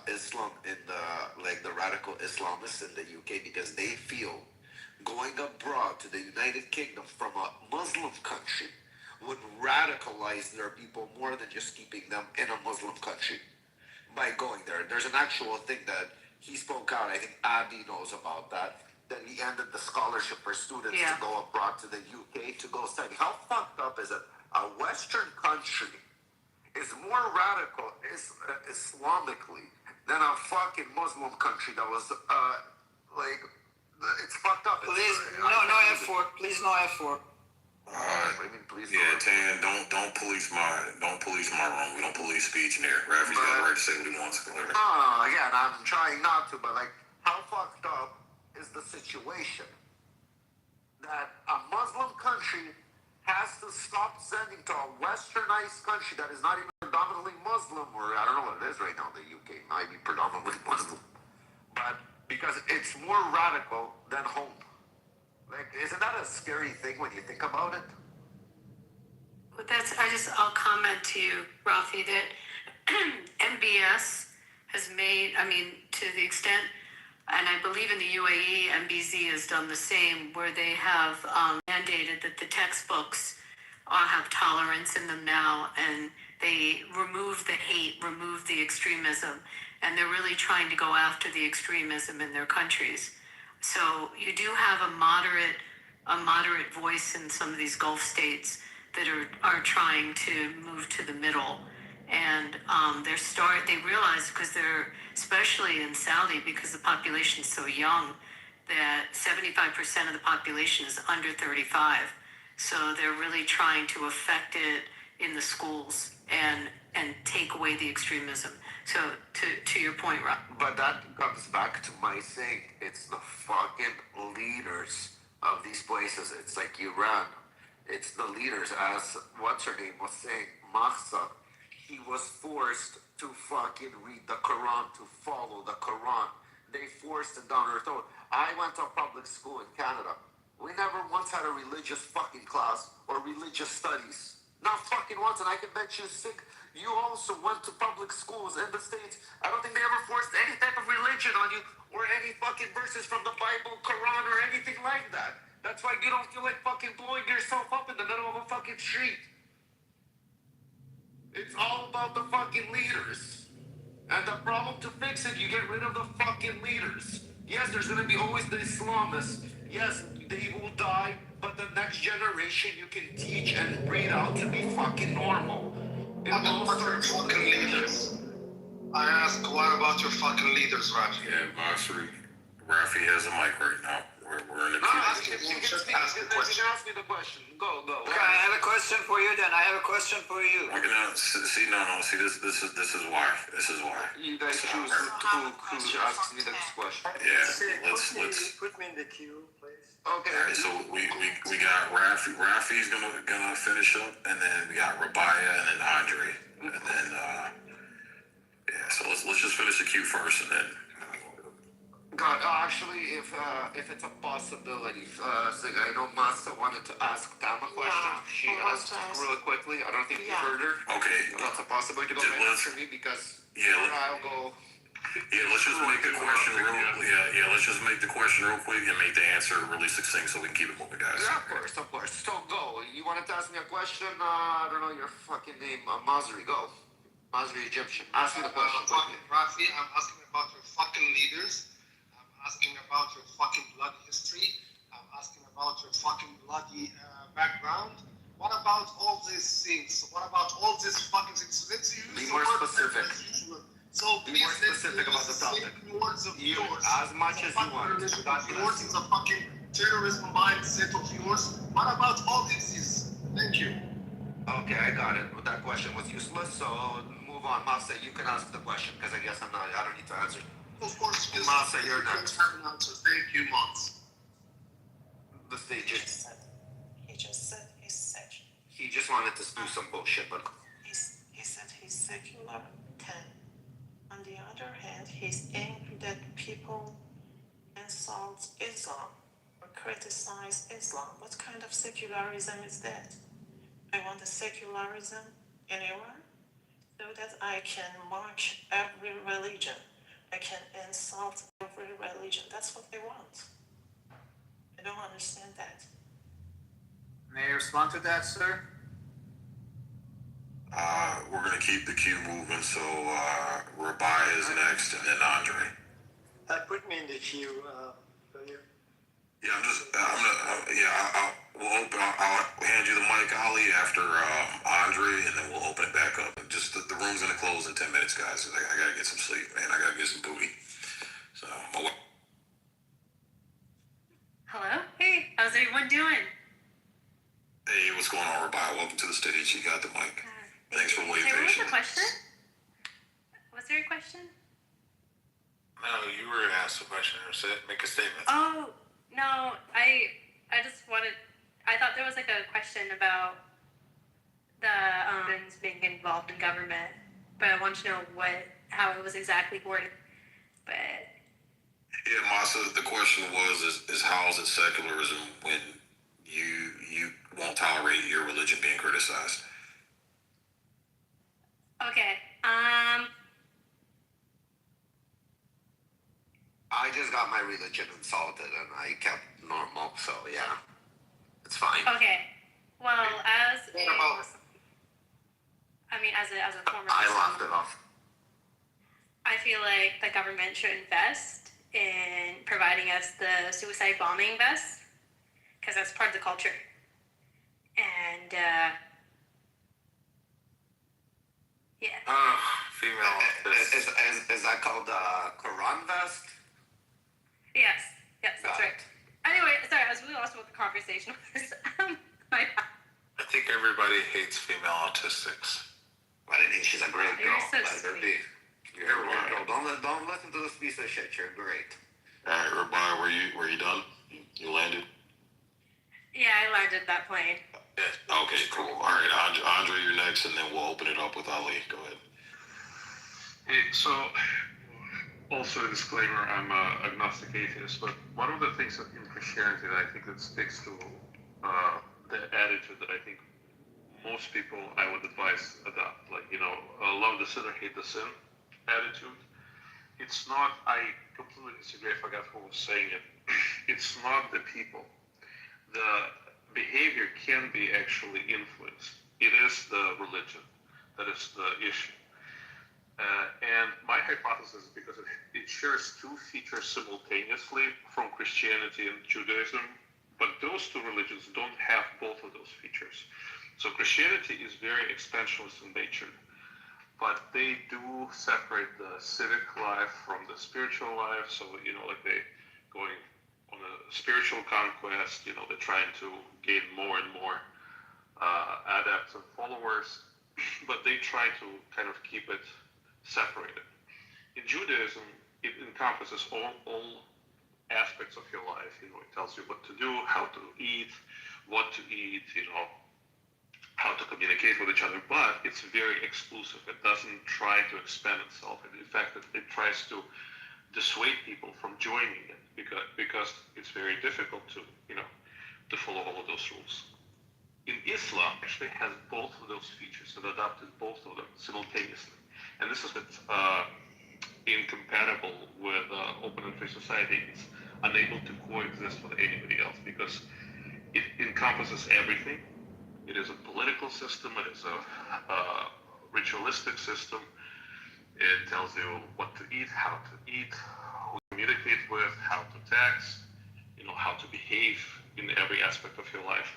Islam in the radical Islamists in the UK because they feel going abroad to the United Kingdom from a Muslim country would radicalize their people more than just keeping them in a Muslim country by going there. There's an actual thing that he spoke out. I think Abby knows about that. That he ended the scholarship for students to go abroad to the UK to go study. How fucked up is it? A Western country is more radical Islamically than a fucking Muslim country that was it's fucked up. Please, no effort. Please, no effort. Tan, don't police my room. We don't police speech in there. Rafi's got the right to say what he wants. Again, I'm trying not to, but like, how fucked up is the situation that a Muslim country has to stop sending to a westernized country that is not even predominantly Muslim, or I don't know what it is right now. The UK might be predominantly Muslim, but because it's more radical than home. Like, isn't that a scary thing when you think about it? Well, I'll comment to you, Rafi, that MBS has made, to the extent, and I believe in the UAE, MBZ has done the same, where they have mandated that the textbooks all have tolerance in them now, and they remove the hate, remove the extremism, and they're really trying to go after the extremism in their countries. So you do have a moderate voice in some of these Gulf states that are trying to move to the middle, and they realize, because they're, especially in Saudi, because the population is so young, that 75% of the population is under 35. So they're really trying to affect it in the schools and take away the extremism. So to your point, Rob. But that comes back to my saying, it's the fucking leaders of these places. It's like Iran. It's the leaders, as what's her name was saying, Mahsa. He was forced to fucking read the Quran, to follow the Quran. They forced it down her throat. I went to public school in Canada. We never once had a religious fucking class or religious studies. Not fucking once, and I can bet you sick. You also went to public schools in the States. I don't think they ever forced any type of religion on you or any fucking verses from the Bible, Quran, or anything like that. That's why you don't feel like fucking blowing yourself up in the middle of a fucking street. It's all about the fucking leaders. And the problem to fix it, you get rid of the fucking leaders. Yes, there's gonna be always the Islamists. Yes, they will die, but the next generation you can teach and breed out to be fucking normal. Fucking leaders. I ask, what about your fucking leaders, Rafi? Yeah, Rafi has a mic right now. We're in the You can ask me the question. Go. Okay, I have a question for you then. I have a question for you. See, this is why. You guys choose who asks me the question. Put me in the queue, please. Okay. All right, so we got Rafi's gonna finish up, and then we got Rabaya, and then Andre, and then yeah. So let's just finish the queue first, and then. God, actually, if it's a possibility, so I know Masa wanted to ask Tam a question. She asked really quickly. I don't think you heard her. Okay. That's a possibility to go ahead and answer me because I'll go. Yeah, let's just make the question let's just make the question real quick and make the answer really succinct so we can keep it moving, guys. Yeah, of course. So go. You wanted to ask me a question? I don't know your fucking name. Masri, go. Masri Egyptian. Ask me the question. Rafi, I'm asking about your fucking leaders. I'm asking about your fucking bloody history. I'm asking about your fucking bloody background. What about all these things? What about all these fucking things? So let's use Be more specific. So be more specific about the topic. Words of yours. As much as you want. Yours is a fucking terrorism mindset of yours. What about all this? Thank you. Okay, I got it. That question was useless, so move on. Masa, you can ask the question because I guess I don't need to answer. Of course, Masa, you're next. Have an answer. Thank you, Mons. The stage is. He just said he's secular. He just wanted to do some bullshit, but. He said he's secular. 10. On the other hand, he's angry that people insult Islam or criticize Islam. What kind of secularism is that? I want a secularism in Iran so that I can march every religion. I can insult every religion. That's what they want. I don't understand that. May I respond to that, sir? We're gonna keep the queue moving, so Rabaya is next, and then Andre. Put me in the queue, will you? Yeah, I'll hand you the mic, Ali, after Andre, and then we'll open it back up. Just the room's gonna close in 10 minutes, guys. I gotta get some sleep, man. I gotta get some booty. So, Hello? Hey, how's everyone doing? hey, what's going on, Rabaya? Welcome to the stage. You got the mic. Thanks for waiting Hey, what was the patiently. question? Was there a question? No, you were asked a question or make a statement. Oh, no, I just wanted, I thought there was like a question about the women's being involved in government, but I want to know how it was exactly worded. But Yeah, Masa, the question was, is how is it secularism when you won't tolerate your religion being criticized? okay, I just got my religion insulted and I kept normal, so yeah. It's fine. okay. Well, as a about- as a former I Muslim, laughed it off. I feel like the government should invest in providing us the suicide bombing vests because that's part of the culture. And yeah. Female. Is that called Quran vest? Yes, that's right. Anyway, sorry, I was really lost what the conversation was. I think everybody hates female autistics. I think she's a great girl. You're so Let her be. You're a great girl. Don't listen to this piece of shit. You're great. All right, Rabaya, were you done? You landed? Yeah, I landed that plane. Yeah. Okay, cool. All right, Andre, you're next, and then we'll open it up with Ali. Go ahead. So, also a disclaimer, I'm an agnostic atheist, but one of the things in Christianity that I think that sticks to the attitude that I think most people I would advise adopt, like, love the sinner, hate the sin attitude. It's not, I completely disagree, I forgot who was saying it. It's not the people. The behavior can be actually influenced. It is the religion that is the issue. And my hypothesis is because it shares two features simultaneously from Christianity and Judaism, but those two religions don't have both of those features. So Christianity is very expansionist in nature, but they do separate the civic life from the spiritual life. So, like they going on a spiritual conquest, they're trying to gain more and more adepts and followers, but they try to kind of keep it separated. In Judaism, it encompasses all aspects of your life. It tells you what to do, how to eat, what to eat, how to communicate with each other, but it's very exclusive. It doesn't try to expand itself. In fact, it tries to dissuade people from joining it because it's very difficult to follow all of those rules. In Islam, actually has both of those features. It adopted both of them simultaneously, and this is incompatible with open and free society. It's unable to coexist with anybody else because it encompasses everything. It is a political system. It is a ritualistic system. It tells you what to eat, how to eat, who to communicate with, how to tax, how to behave in every aspect of your life.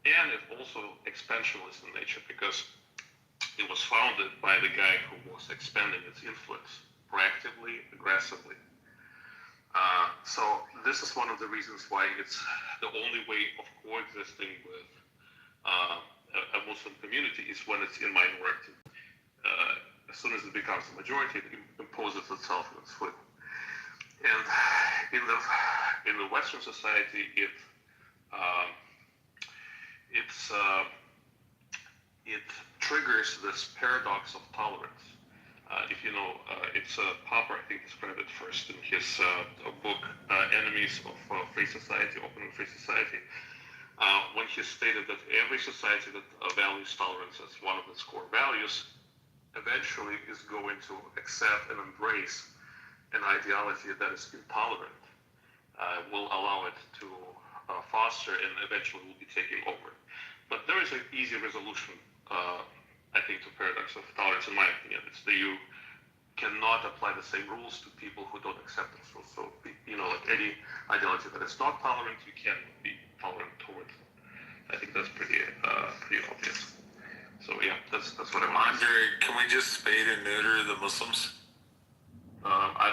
And it's also expansionist in nature because it was founded by the guy who was expanding its influence proactively, aggressively. So this is one of the reasons why it's the only way of coexisting with a Muslim community is when it's in minority. As soon as it becomes a majority, it imposes itself on its foot. And in the Western society, it triggers this paradox of tolerance. If you know, it's Popper, I think, described it first in his book, Enemies of Free Society, Open and Free Society, when he stated that every society that values tolerance as one of its core values eventually is going to accept and embrace an ideology that is intolerant, will allow it to foster and eventually will be taking over. But there is an easy resolution, I think, to paradox of tolerance, in my opinion. It's that you cannot apply the same rules to people who don't accept those rules. So, like any ideology that is not tolerant, you can't be tolerant towards it. I think that's pretty obvious. So yeah, that's what I want. Andre, can we just spade and neuter the Muslims? I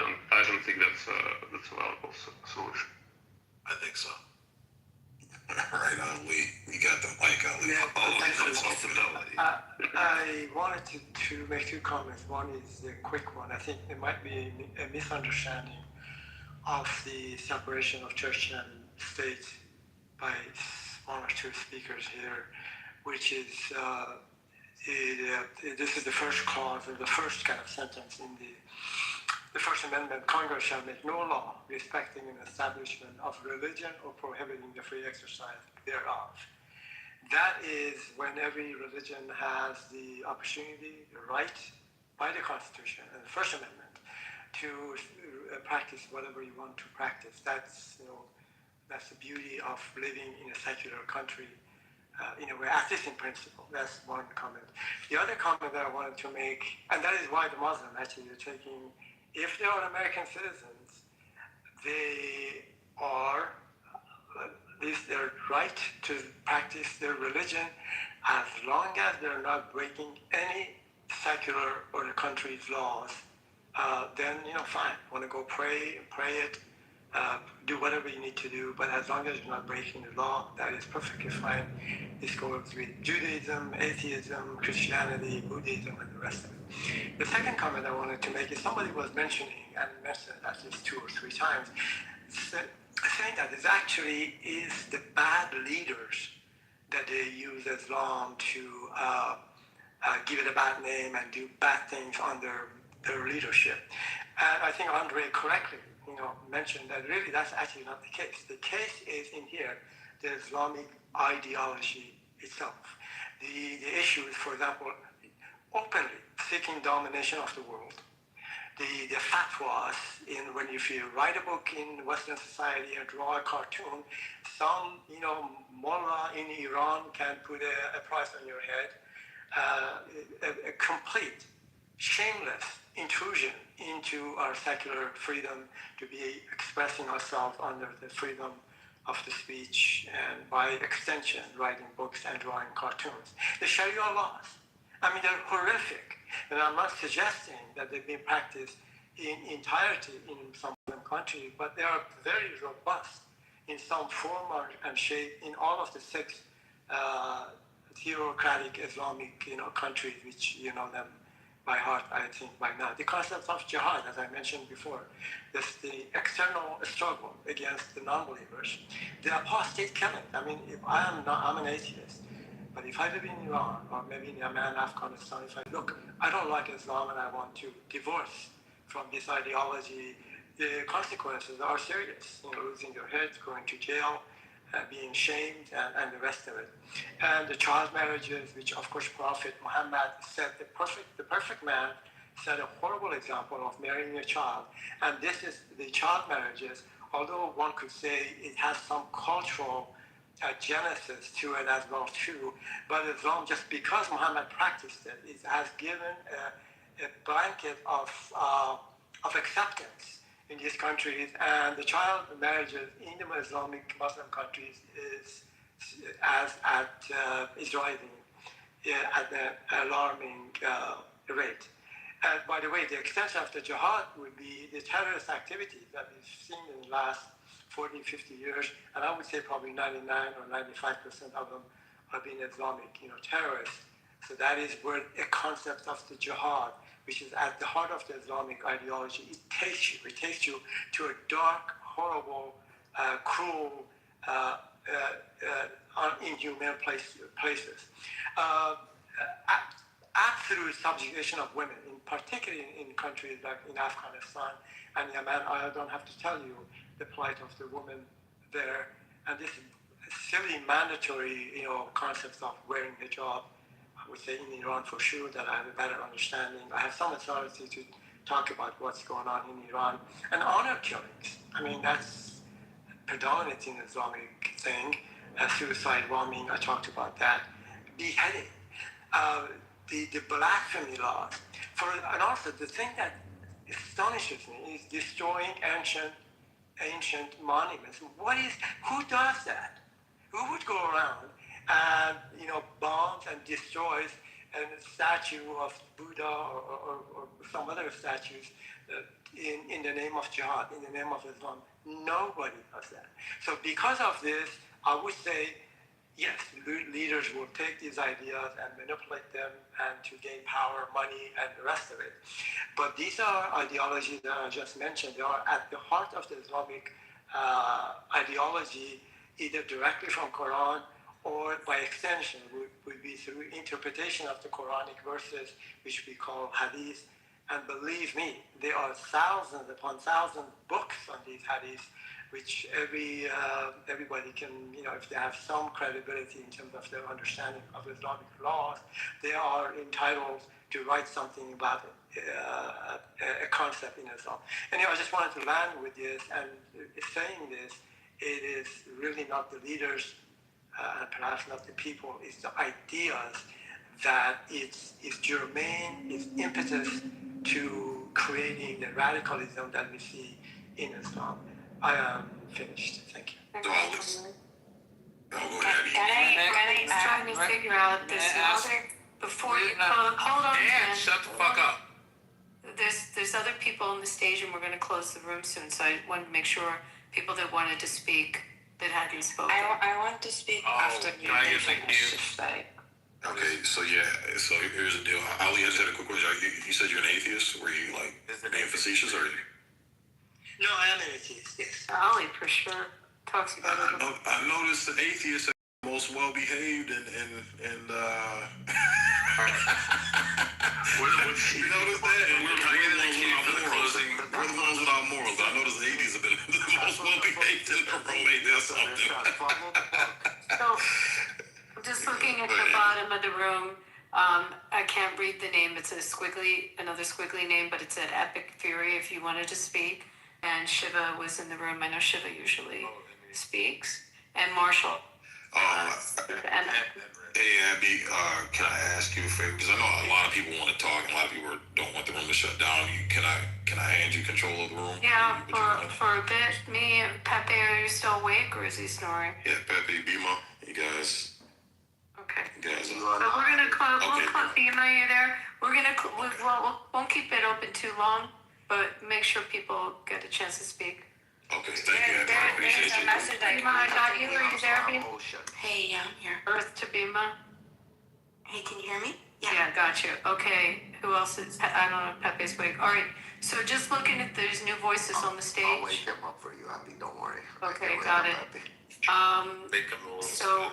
don't think that's a valuable solution. I think so. Right on, Lee. You got the mic on, Lee. I wanted to make two comments. One is a quick one. I think there might be a misunderstanding of the separation of church and state by one or two speakers here, which is this is the first clause or the first kind of sentence in the First Amendment. Congress shall make no law respecting an establishment of religion or prohibiting the free exercise thereof. That is when every religion has the opportunity, the right by the Constitution and the First Amendment to practice whatever you want to practice. That's the beauty of living in a secular country. In a way, at least in principle. That's one comment. The other comment that I wanted to make, and that is why the Muslim actually are taking, if they are American citizens, they are, it's their right to practice their religion as long as they're not breaking any secular or the country's laws. Then, fine. Want to go pray it. Do whatever you need to do, but as long as you're not breaking the law, that is perfectly fine. This goes with Judaism, atheism, Christianity, Buddhism, and the rest of it. The second comment I wanted to make is somebody was mentioning, and mentioned at least 2 or 3 times, saying that it actually is the bad leaders that they use Islam to give it a bad name and do bad things under their leadership. And I think Andre correctly mentioned that really that's actually not the case. The case is in here, the Islamic ideology itself. The issue is, for example, openly seeking domination of the world. The fatwas when if you write a book in Western society and draw a cartoon, some mullah in Iran can put a price on your head. A complete, shameless intrusion into our secular freedom to be expressing ourselves under the freedom of the speech and by extension writing books and drawing cartoons. The Sharia laws, they're horrific, and I'm not suggesting that they've been practiced in entirety in some countries, but they are very robust in some form and shape in all of the 6 theocratic Islamic countries which them by heart, I think, by now. The concept of jihad, as I mentioned before, is the external struggle against the non-believers, the apostate killing. I mean, if I'm an atheist, but if I live in Iran or maybe in Yemen, Afghanistan, if I look, I don't like Islam and I want to divorce from this ideology, the consequences are serious. Losing your head, going to jail, being shamed, and the rest of it. And the child marriages, which of course Prophet Muhammad said the perfect man set a horrible example of marrying a child. And this is the child marriages, although one could say it has some cultural genesis to it as well too, but Islam, just because Muhammad practiced it, it has given a blanket of acceptance in these countries, and the child marriages in the Islamic Muslim countries is rising at an alarming rate. And by the way, the extension of the jihad would be the terrorist activities that we've seen in the last 40, 50 years, and I would say probably 99 or 95% of them are being Islamic, terrorists. So that is where a concept of the jihad, which is at the heart of the Islamic ideology, it takes you to a dark, horrible, cruel, inhuman places. Absolute subjugation of women, particularly in countries like in Afghanistan and Yemen. I don't have to tell you the plight of the woman there, and this silly mandatory, concepts of wearing hijab. I would say in Iran for sure that I have a better understanding. I have some authority to talk about what's going on in Iran. And honor killings. I mean, that's predominant in Islamic thing. Suicide bombing, I talked about that. Beheading. The blasphemy laws. And also the thing that astonishes me is destroying ancient monuments. Who does that? Who would go around and bombs and destroys a statue of Buddha or some other statues in the name of jihad, in the name of Islam? Nobody does that. So because of this, I would say, yes, leaders will take these ideas and manipulate them and to gain power, money, and the rest of it. But these are ideologies that I just mentioned. They are at the heart of the Islamic ideology, either directly from Quran or by extension would be through interpretation of the Quranic verses, which we call hadith. And believe me, there are thousands upon thousands books on these hadiths, which everybody can, if they have some credibility in terms of their understanding of Islamic laws, they are entitled to write something about a concept in Islam. Anyway, I just wanted to land with this, and saying this, it is really not the leaders, and perhaps not the people, it's the ideas that it's germane, it's impetus to creating the radicalism that we see in Islam. I am finished. Thank you. Rennie's trying to figure out this other, before you, hold on. Dan, shut the fuck up. There's other people on the stage and we're going to close the room soon, so I wanted to make sure people that wanted to speak that hadn't spoken. I want to speak after you. Can I get a Okay, so here's the deal. Ali, I just had a quick question. You said you're an atheist? Were you being facetious or? No, I am an atheist, yes. Ali for sure talks about it. I noticed the atheists are the most well behaved and you noticed that? And we're the ones without morals. I noticed the atheists have been the most well behaved in the room. Ain't there something? So, just looking at the bottom of the room, I can't read the name. It's another squiggly name, but it said Epic Fury if you wanted to speak. And Shiva was in the room. I know Shiva usually speaks. And Marshall. Hey, Abby, can I ask you a favor? Because I know a lot of people want to talk, and a lot of people don't want the room to shut down. Can I hand you control of the room? Yeah, for a bit. Me and Pepe, are you still awake, or is he snoring? Yeah, Pepe, Bima, you guys. Okay. You guys. So we're gonna close. We'll close. Bima, you there? We're gonna. We won't keep it open too long, but make sure people get a chance to speak. Okay, thank you. I appreciate you. Bima, I got you. Are you there, Bima? Hey, yeah, I'm here. Earth to Bima. Hey, can you hear me? Yeah, gotcha. Okay, who else is? I don't know. Pepe's wake. All right. So just looking at those new voices on the stage. I'll wake him up for you, Abby. Don't worry. Okay, got it. So,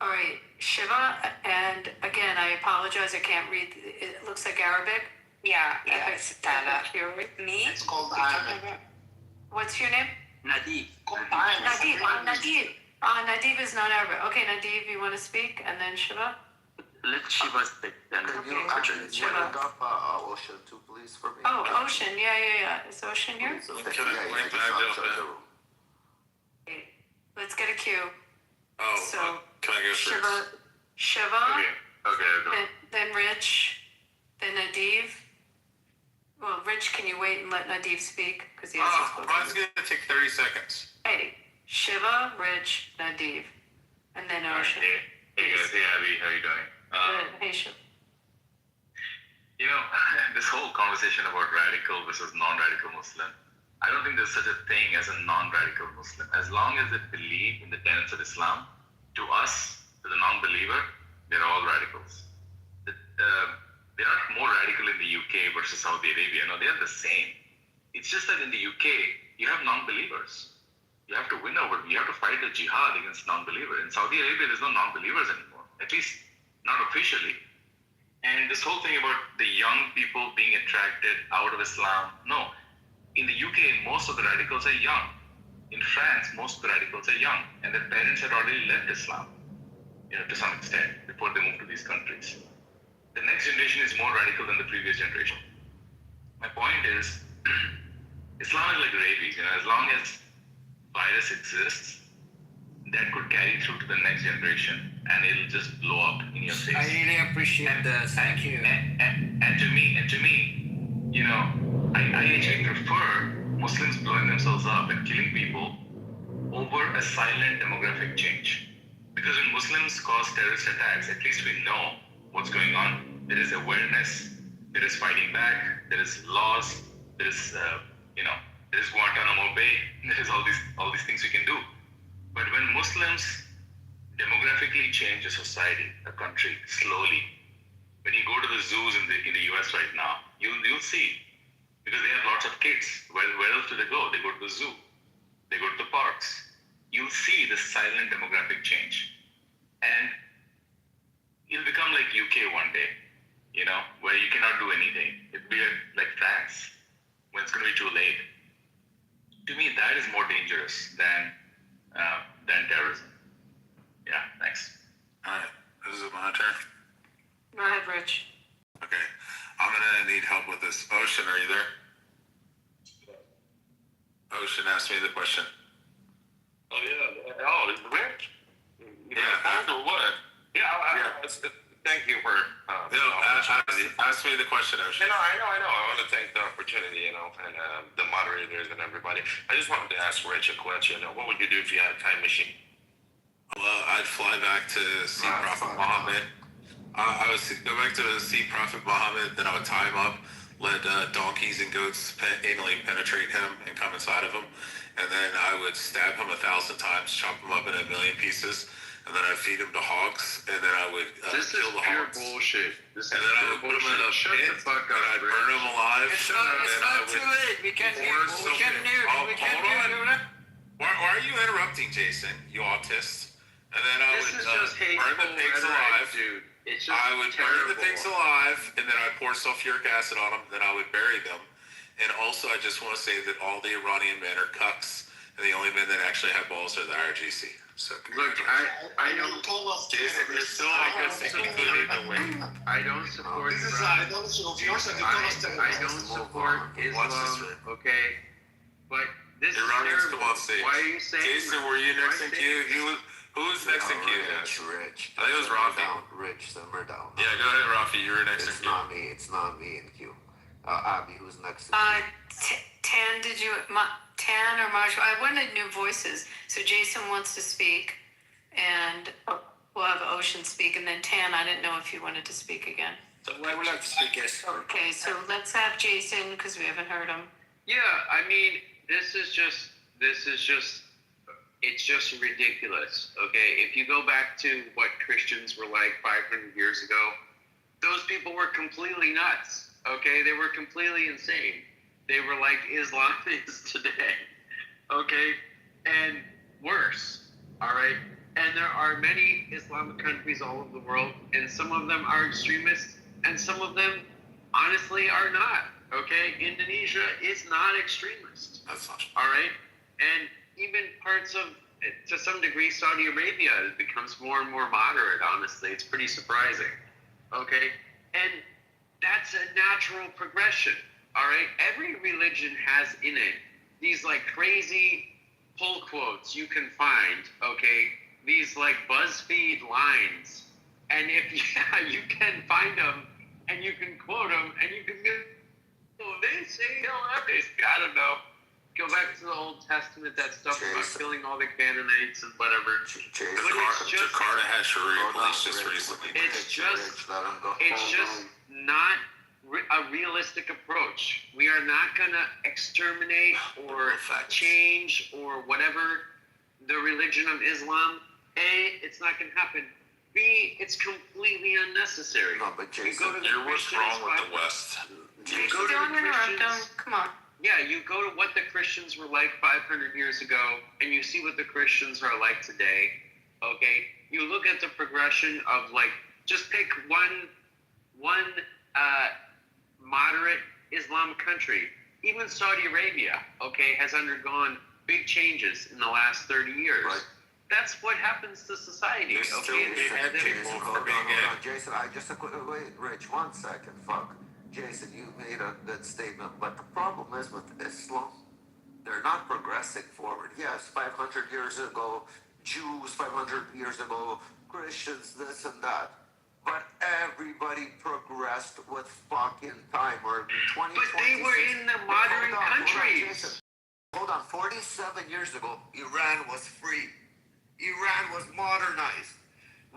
all right, Shiva, and again, I apologize. I can't read. It looks like Arabic. Yeah, it's me. It's called Ahmed. What's your name? Nadib. Nadib. Nadib. Nadib is not Arabic. Okay, Nadib, you want to speak, and then Shiva. Let Shiva speak. Then Can you actually bring up Ocean too, please, for me? Oh, Ocean. Yeah. Is Ocean here? So, yeah, he's outside the room. Okay. Let's get a cue. Oh, So, can I go first? Shiva. Okay. Then Rich. Then Nadib. Well, Rich, can you wait and let Nadib speak? Because he has to Mine's going to take 30 seconds. Hey, Shiva, Rich, Nadib. And then Ocean. Hey guys, hey Abby, how you doing? Hey, Shiva. You know, this whole conversation about radical versus non-radical Muslim, I don't think there's such a thing as a non-radical Muslim. As long as they believe in the tenets of Islam, to us, to the non-believer, they're all radicals. They're not more radical in the UK versus Saudi Arabia. No, they're the same. It's just that in the UK, you have non-believers. You have to win over. You have to fight a jihad against non-believers. In Saudi Arabia, there's no non-believers anymore. At least not officially. And this whole thing about the young people being attracted out of Islam, no. In the UK, most of the radicals are young. In France, most of the radicals are young. And their parents had already left Islam, to some extent, before they moved to these countries. The next generation is more radical than the previous generation. My point is, Islam is like rabies. As long as virus exists, that could carry through to the next generation, and it'll just blow up in your face. I really appreciate that. Thank you. And to me, I actually prefer Muslims blowing themselves up and killing people over a silent demographic change. Because when Muslims cause terrorist attacks, at least we know what's going on. There is awareness, there is fighting back, there is laws, there is there is Guantanamo Bay, there is all these things we can do. But when Muslims demographically change a society, a country, slowly, when you go to the zoos in the US right now, you'll see, because they have lots of kids. Where else do they go? They go to the zoo, they go to the parks. You'll see the silent demographic change. And it'll become like UK one day, where you cannot do anything. It'll be like France, when it's going to be too late. To me, that is more dangerous than terrorism. Yeah, thanks. All right, this is my turn. Go ahead, Rich. Okay, I'm gonna need help with this. Ocean, are you there? Ocean asked me the question. Oh yeah. Oh, it's Rich. Yeah. Or what? Yeah. Thank you for. Ask me the question, Ocean. I know. I want to thank the opportunity, and the moderators and everybody. I just wanted to ask Rich a question. What would you do if you had a time machine? Well, I'd fly back to see Prophet Muhammad. I would go back to see Prophet Muhammad, then I would tie him up, let donkeys and goats anally penetrate him and come inside of him, and then I would stab him 1,000 times, chop him up in 1,000,000 pieces, and then I'd feed him to hogs, and then I would kill the hogs. Bullshit. And then I would put him in a pit, and I'd burn him alive. It's not too late. We can't do that. Why are you interrupting, Jason, you autist? And then I would burn the pigs alive. Dude. I would burn the pigs alive, and then I'd pour sulfuric acid on them, then I would bury them. And also, I just want to say that all the Iranian men are cucks, and the only men that actually have balls are the IRGC. So, look, I don't. Jason, you're still like us, including the way. I don't support. This is an idolacy of yours, and you told us to. I don't support Islam. Okay, but this is Iranians come on stage. Why are you saying? Jason, were you next in queue? Who's next in queue? Rich. I think it was Rafi. Rich, simmer down. Yeah, go ahead, Rafi. You were next in queue. It's not me in queue. Abby, who's next in queue? Tan, Tan or Marshall? I wanted new voices. So Jason wants to speak, and we'll have Ocean speak, and then Tan, I didn't know if you wanted to speak again. So I would like to speak, yes. Okay, so let's have Jason, because we haven't heard him. Yeah, I mean, this is just, it's just ridiculous, okay? If you go back to what Christians were like 500 years ago, those people were completely nuts. Okay, they were completely insane. They were like Islam is today. Okay, and worse. All right, and there are many Islamic countries all over the world, and some of them are extremist, and some of them, honestly, are not. Okay, Indonesia is not extremist. That's not. All right, and even parts of, to some degree, Saudi Arabia becomes more and more moderate. Honestly, it's pretty surprising. Okay, and that's a natural progression. All right, every religion has in it these like crazy pull quotes you can find. Okay, these like BuzzFeed lines, and if you can find them and you can quote them and you can get, oh, they say I don't know. Go back to the Old Testament, that stuff about killing all the Canaanites and whatever. Jakarta had Sharia police just recently. It's just not a realistic approach. We are not going to exterminate or change or whatever the religion of Islam. A, it's not going to happen. B, it's completely unnecessary. No, but Jason, you're what's wrong with the West. You go to the Christians. Come on. Yeah, you go to what the Christians were like 500 years ago, and you see what the Christians are like today. Okay, you look at the progression of like, just pick one moderate Islamic country. Even Saudi Arabia, okay, has undergone big changes in the last 30 years. Right. That's what happens to society. Okay, Jason, I just wait, Rich, 1 second. Fuck. Jason, you made a good statement, but the problem is with Islam, they're not progressing forward. Yes, 500 years ago, Jews, 500 years ago, Christians, this and that. But everybody progressed with fucking time. Or 20, but they were in the modern countries. Hold on, 47 years ago, Iran was free. Iran was modernized.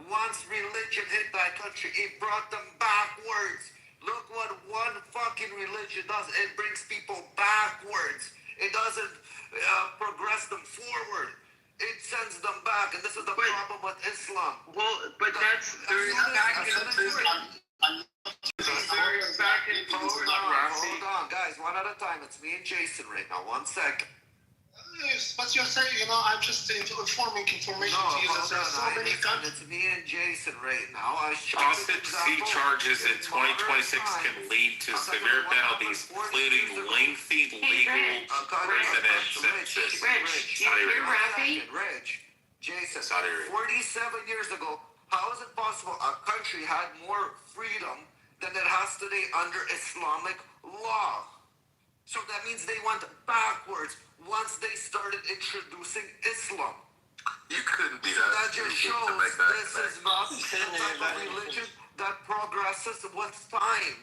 Once religion hit that country, it brought them backwards. Look what one fucking religion does. It brings people backwards. It doesn't progress them forward. It sends them back, and this is the problem with Islam. Well, but that's there's back and forth. Hold on, guys, one at a time. It's me and Jason right now. 1 second. Yes, but you're saying, I'm just informing information to you that there are so many countries. It's me and Jason right now. Conspiracy charges in 2026 can lead to severe penalties, including lengthy legal prison sentences. Rich, Jason, 47 years ago, how is it possible a country had more freedom than it has today under Islamic law? So that means they went backwards once they started introducing Islam. You couldn't be so that just shows this is not the type of religion that progresses with time.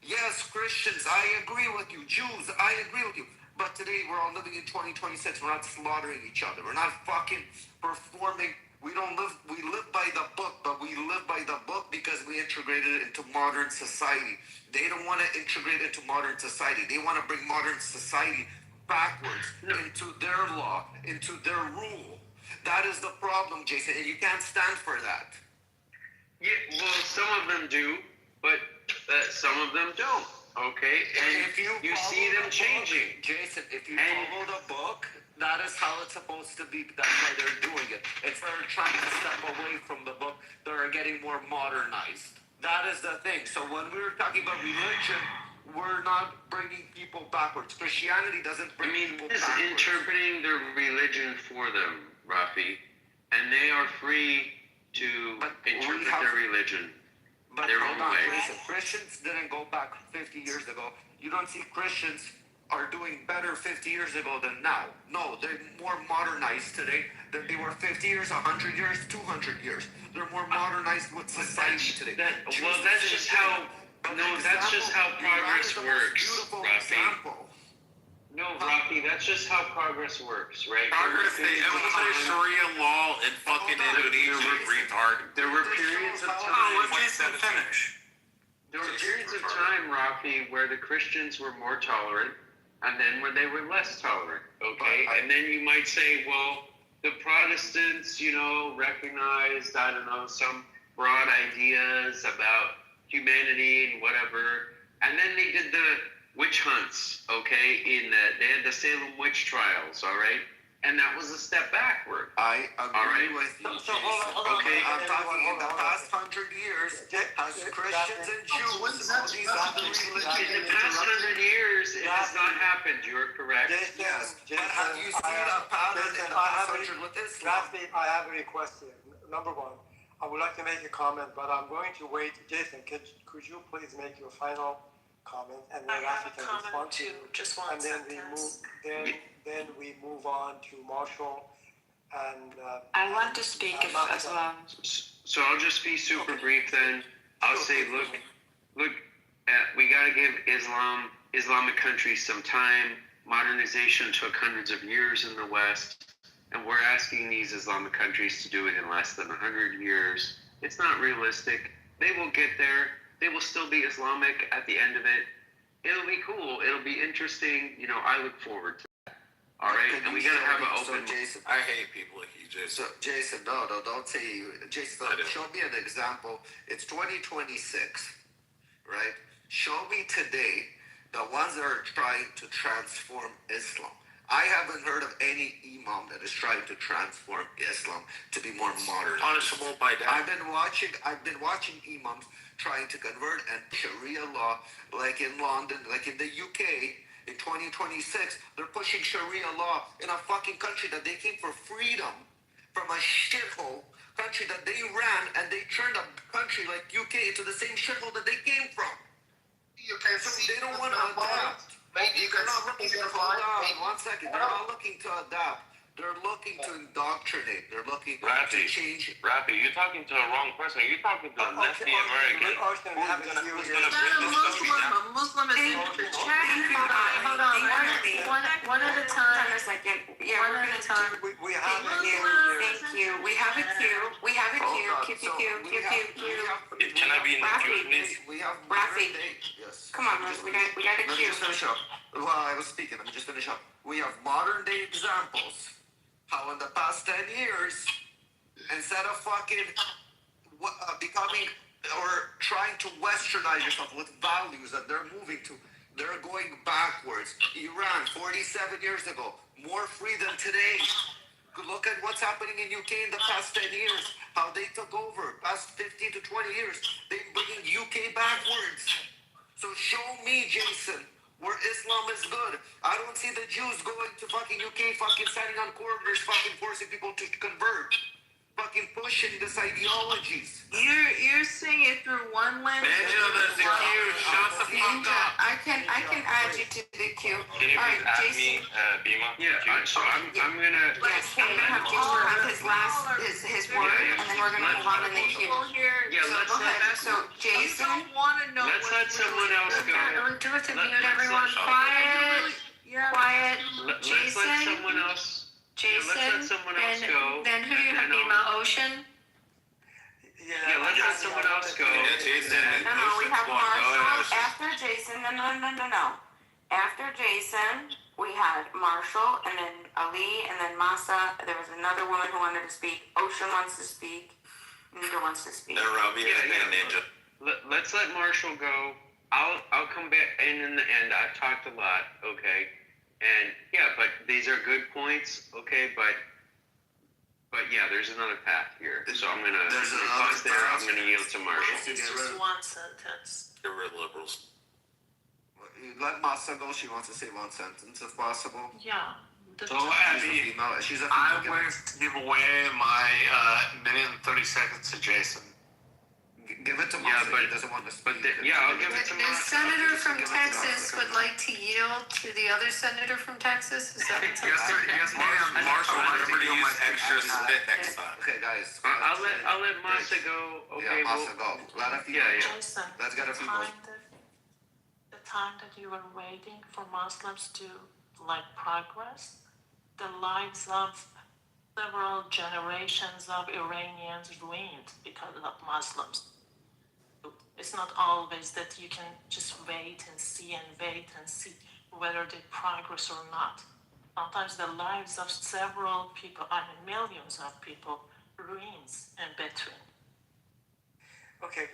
Yes, Christians, I agree with you. Jews, I agree with you. But today we're all living in 2026. We're not slaughtering each other. We're not fucking performing. We live by the book, but we live by the book because we integrated it into modern society. They don't want to integrate it into modern society. They want to bring modern society backwards into their law, into their rule. That is the problem, Jason, and you can't stand for that. Yeah, well, some of them do, but some of them don't. Okay, and if you see them changing. Jason, if you follow the book, that is how it's supposed to be. That's why they're doing it. Instead of trying to step away from the book, they're getting more modernized. That is the thing. So when we were talking about religion, we're not bringing people backwards. Christianity doesn't bring people backwards. It's interpreting their religion for them, Rafi, and they are free to interpret their religion. But hold on, Christians didn't go back 50 years ago. You don't see Christians are doing better 50 years ago than now. No, they're more modernized today than they were 50 years, 100 years, 200 years. They're more modernized with society today. That's just how progress works, Rafi. No, Rafi, that's just how progress works, right? Progress, they implemented Sharia law in fucking Indonesia, retard. There were periods of time. There were periods of time, Rafi, where the Christians were more tolerant, and then where they were less tolerant. Okay, and then you might say, well, the Protestants, recognized, I don't know, some broad ideas about humanity and whatever. And then they did the witch hunts, okay? They had the Salem witch trials, all right? And that was a step backward. I agree with you, So hold on. Okay, I'm talking in the past 100 years, has Christians and Jews, all these other religions. In the past 100 years, it has not happened. You're correct. Yes, but have you seen a pattern in the past 100 with Islam? I have a request here. Number one, I would like to make a comment, but I'm going to wait. Jason, could you please make your final comment, and then Rafi can respond to you. Just one and then sentence. then we move on to Marshall and. I want to speak as well. So I'll just be super brief then. I'll say, look, we got to give Islamic countries some time. Modernization took hundreds of years in the West, and we're asking these Islamic countries to do it in less than 100 years. It's not realistic. They will get there. They will still be Islamic at the end of it. It'll be cool. It'll be interesting. You know, I look forward to that. All right, and we gotta have an open. So Jason, I hate people like you, Jason. So Jason, no, don't say you. Jason, show me an example. It's 2026, right? Show me today the ones that are trying to transform Islam. I haven't heard of any imam that is trying to transform Islam to be more modern. Punishable by death. I've been watching imams trying to convert and Sharia law, like in London, like in the UK. In 2026, they're pushing Sharia law in a fucking country that they came for freedom from a shithole country that they ran, and they turned a country like UK into the same shithole that they came from. You can So see they don't the want to adapt. Maybe you can They're not looking see to the flag. hold on 1 second. They're not looking to adapt. They're looking to indoctrinate. They're looking to change. Rafi, you're talking to a wrong person. You're talking to a lefty American who's gonna bring this country down. A Muslim is hold on. One at a time. Yeah, One at a time. We have a queue. Thank you. We have a queue. We have a queue. Can I be in the queue, please? We have Rafi. Yes. Come on, we got a Let me queue. just finish up. While I was speaking, let me just finish up. We have modern day examples. How in the past 10 years, instead of fucking becoming or trying to westernize yourself with values that they're moving to, they're going backwards. Iran, 47 years ago, more free than today. Look at what's happening in UK in the past 10 years, how they took over. Past 15 to 20 years, they're bringing UK backwards. So show me, Jason, where Islam is good. I don't see the Jews going to fucking UK, fucking standing on corners, fucking forcing people to convert, fucking pushing this ideologies. You're seeing it through one lens. Benja, there's a queue. Shut the fuck up. I can add you to the queue. Can you All please right, add me, Jason. Bima? Yeah, so I'm gonna. Yes, I'm gonna have Jason have his word, and then we're gonna move on in the queue. Yeah, So go ahead. So Jason. Let's let someone else go. Don't do it to mute let's everyone. let- Quiet. Quiet. Let's Jason. let someone else. Jason. Let's let someone else and go. then who do you have, And Bima? Ocean? Yeah, let's let someone else go. No, we have Marshall. After Jason, no. After Jason, we had Marshall, and then Ali, and then Masa. There was another woman who wanted to speak. Ocean wants to speak. Neither wants to speak. Ninja. Let's let Marshall go. I'll come back in the end. I've talked a lot, okay? And yeah, but these are good points, okay? But yeah, there's another path here. So I'm gonna pause there. I'm gonna yield to Marshall. It's just one sentence. Get rid of liberals. Let Masa go. She wants to say one sentence if possible. Yeah. So, Abby, I will give away my minute and 30 seconds to Jason. Give it to Masa. Yeah, but he doesn't want to speak. I'll give it to The Masa. senator from Texas would like to yield to the other senator from Texas. Is that what's Yes, ma'am. Marshall, remember to use extra spit next time. Okay, guys. I'll let Masa go. Okay. Yeah, Masa go. Let her Jason, Let's get a few the time that you were waiting for Muslims to progress, the lives of several generations of Iranians ruined because of Muslims. It's not always that you can just wait and see whether they progress or not. Sometimes the lives of several people, millions of people, ruins in between. Okay,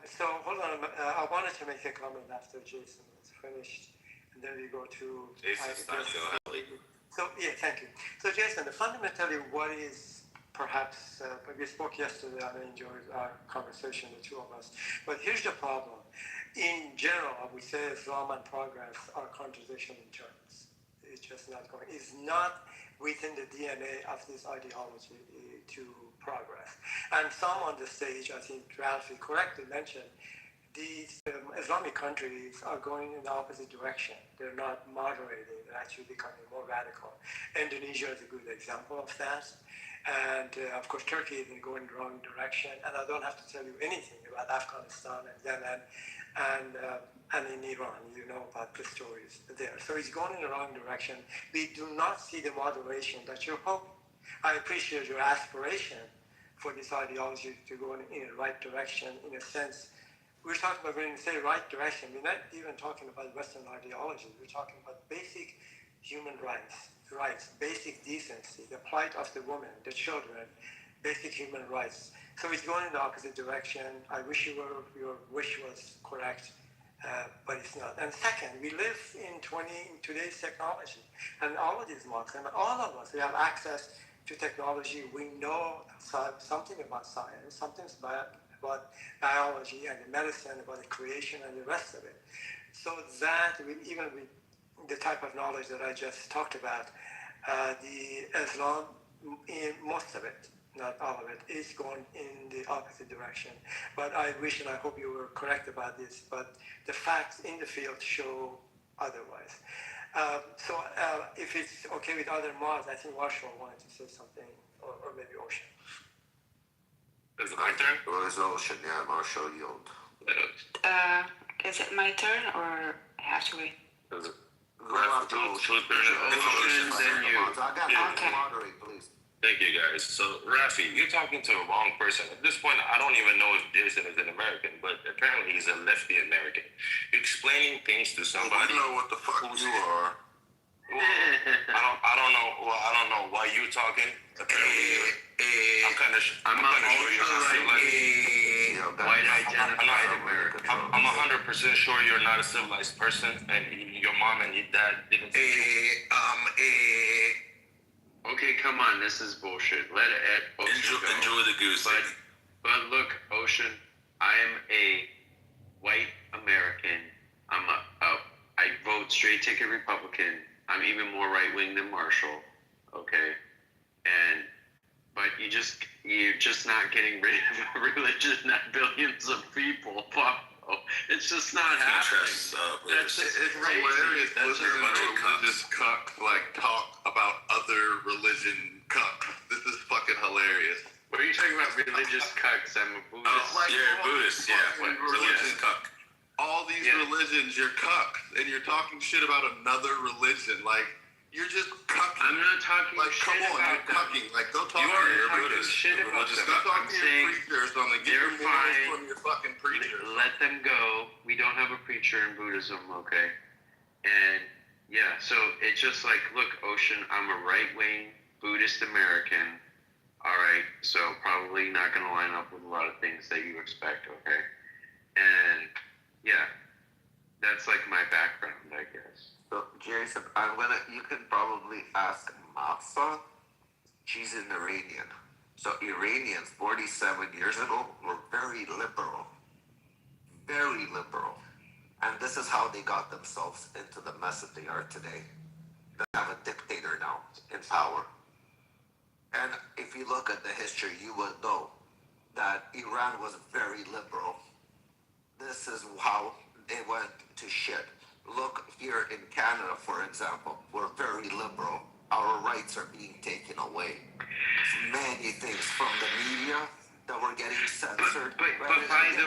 so hold on. I wanted to make a comment after Jason was finished, and then we go to. Jason's not feeling healthy. So yeah, thank you. So Jason, fundamentally, what is perhaps we spoke yesterday, and I enjoyed our conversation, the two of us. But here's the problem. In general, we say Islam and progress are contradiction in terms. It's just not going. It's not within the DNA of this ideology to progress. And some on the stage, I think Ralphie correctly mentioned, these Islamic countries are going in the opposite direction. They're not moderating, they're actually becoming more radical. Indonesia is a good example of that. And of course, Turkey is going in the wrong direction. And I don't have to tell you anything about Afghanistan and Yemen and in Iran. You know about the stories there. So it's going in the wrong direction. We do not see the moderation that you hope. I appreciate your aspiration for this ideology to go in the right direction. In a sense, we're talking about, when we say right direction, we're not even talking about Western ideology. We're talking about basic human rights, basic decency, the plight of the women, the children, basic human rights. So it's going in the opposite direction. I wish your wish was correct, but it's not. And second, we live in today's technology, and all of these Muslims, all of us, we have access to technology. We know something about science, something about biology and the medicine, about the creation and the rest of it. So that, even with the type of knowledge that I just talked about, the Islam, in most of it, not all of it, is going in the opposite direction. But I wish and I hope you were correct about this, but the facts in the field show otherwise. So if it's okay with other mods, I think Marshall wanted to say something, or maybe Ocean. Is it my turn? Or is Ocean? Yeah, Marshall yield. Is it my turn or I have to wait? Is it? Go after Ocean. Ocean, then you. Okay. Moderate, please. Thank you, guys. So, Rafi, you're talking to a wrong person. At this point, I don't even know if Jason is an American, but apparently he's a lefty American. Explaining things to somebody. I know what the fuck you are. I don't know. Well, I don't know why you're talking. Apparently, I'm not sure you're not civilized. White identified American. I'm 100% sure you're not a civilized person, and your mom and your dad didn't. Okay, come on, this is bullshit. Let it Enjoy the goose. But look, Ocean, I am a white American. I vote straight ticket Republican. I'm even more right wing than Marshall. Okay, but you're just not getting rid of a religion that billions of people follow. It's just not happening. It's hilarious listening to religious cucks talk about other religion cucks. This is fucking hilarious. What are you talking about, religious cucks? I'm a Buddhist. You're a Buddhist, yeah. Religious cuck. All these religions, you're cucks, and you're talking shit about another religion. You're just cucking. I'm not talking shit come on, about you're cucking. Go talk you to are your talking Buddhist. shit about them. Go talk I'm to your saying preacher or something. Get your morals from your fucking preacher. Let them go. We don't have a preacher in Buddhism, okay? And yeah, so it's just look, Ocean, I'm a right-wing Buddhist American. All right, so probably not going to line up with a lot of things that you expect, okay? And yeah, that's my background, I guess. So, Jason, you can probably ask Mafsa. She's an Iranian. So, Iranians 47 years ago were very liberal. Very liberal. And this is how they got themselves into the mess that they are today. They have a dictator now in power. And if you look at the history, you would know that Iran was very liberal. This is how they went to shit. Look here in Canada, for example, we're very liberal. Our rights are being taken away. Many things from the media that were getting censored. But by the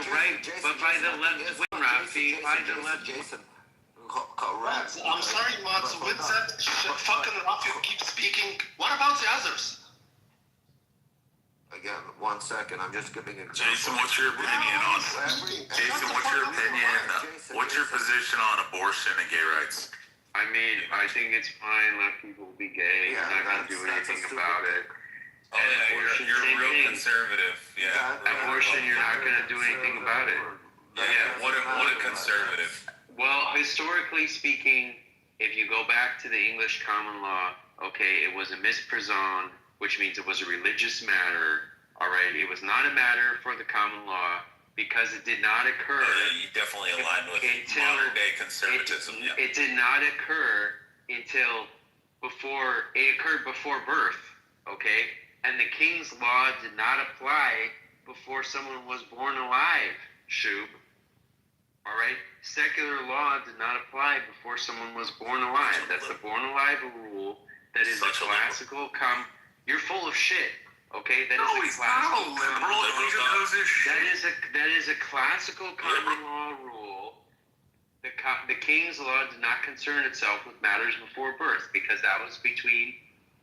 left wing, Rafi, by the left. Jason, correct. I'm sorry, Mats, with that fucking Rafi who keeps speaking, what about the others? Again, 1 second, I'm just giving it. Jason, what's your opinion on Jason, what's your opinion? What's your position on abortion and gay rights? I mean, I think it's fine. Let people be gay. Yeah, I'm not going to do anything about it. Oh, yeah, abortion, you're same real thing. conservative. Yeah. Abortion, you're not going to do anything about it. Yeah, what a conservative. Well, historically speaking, if you go back to the English common law, okay, it was a misprison, which means it was a religious matter. All right, it was not a matter for the common law because it did not occur. You definitely align with modern day conservatism. It did not occur until it occurred before birth, okay? And the king's law did not apply before someone was born alive, Shub. All right? Secular law did not apply before someone was born alive. That's the born alive rule. That is a classical You're full of shit. Okay, that is a classical that is a classical common law rule. The king's law did not concern itself with matters before birth because that was between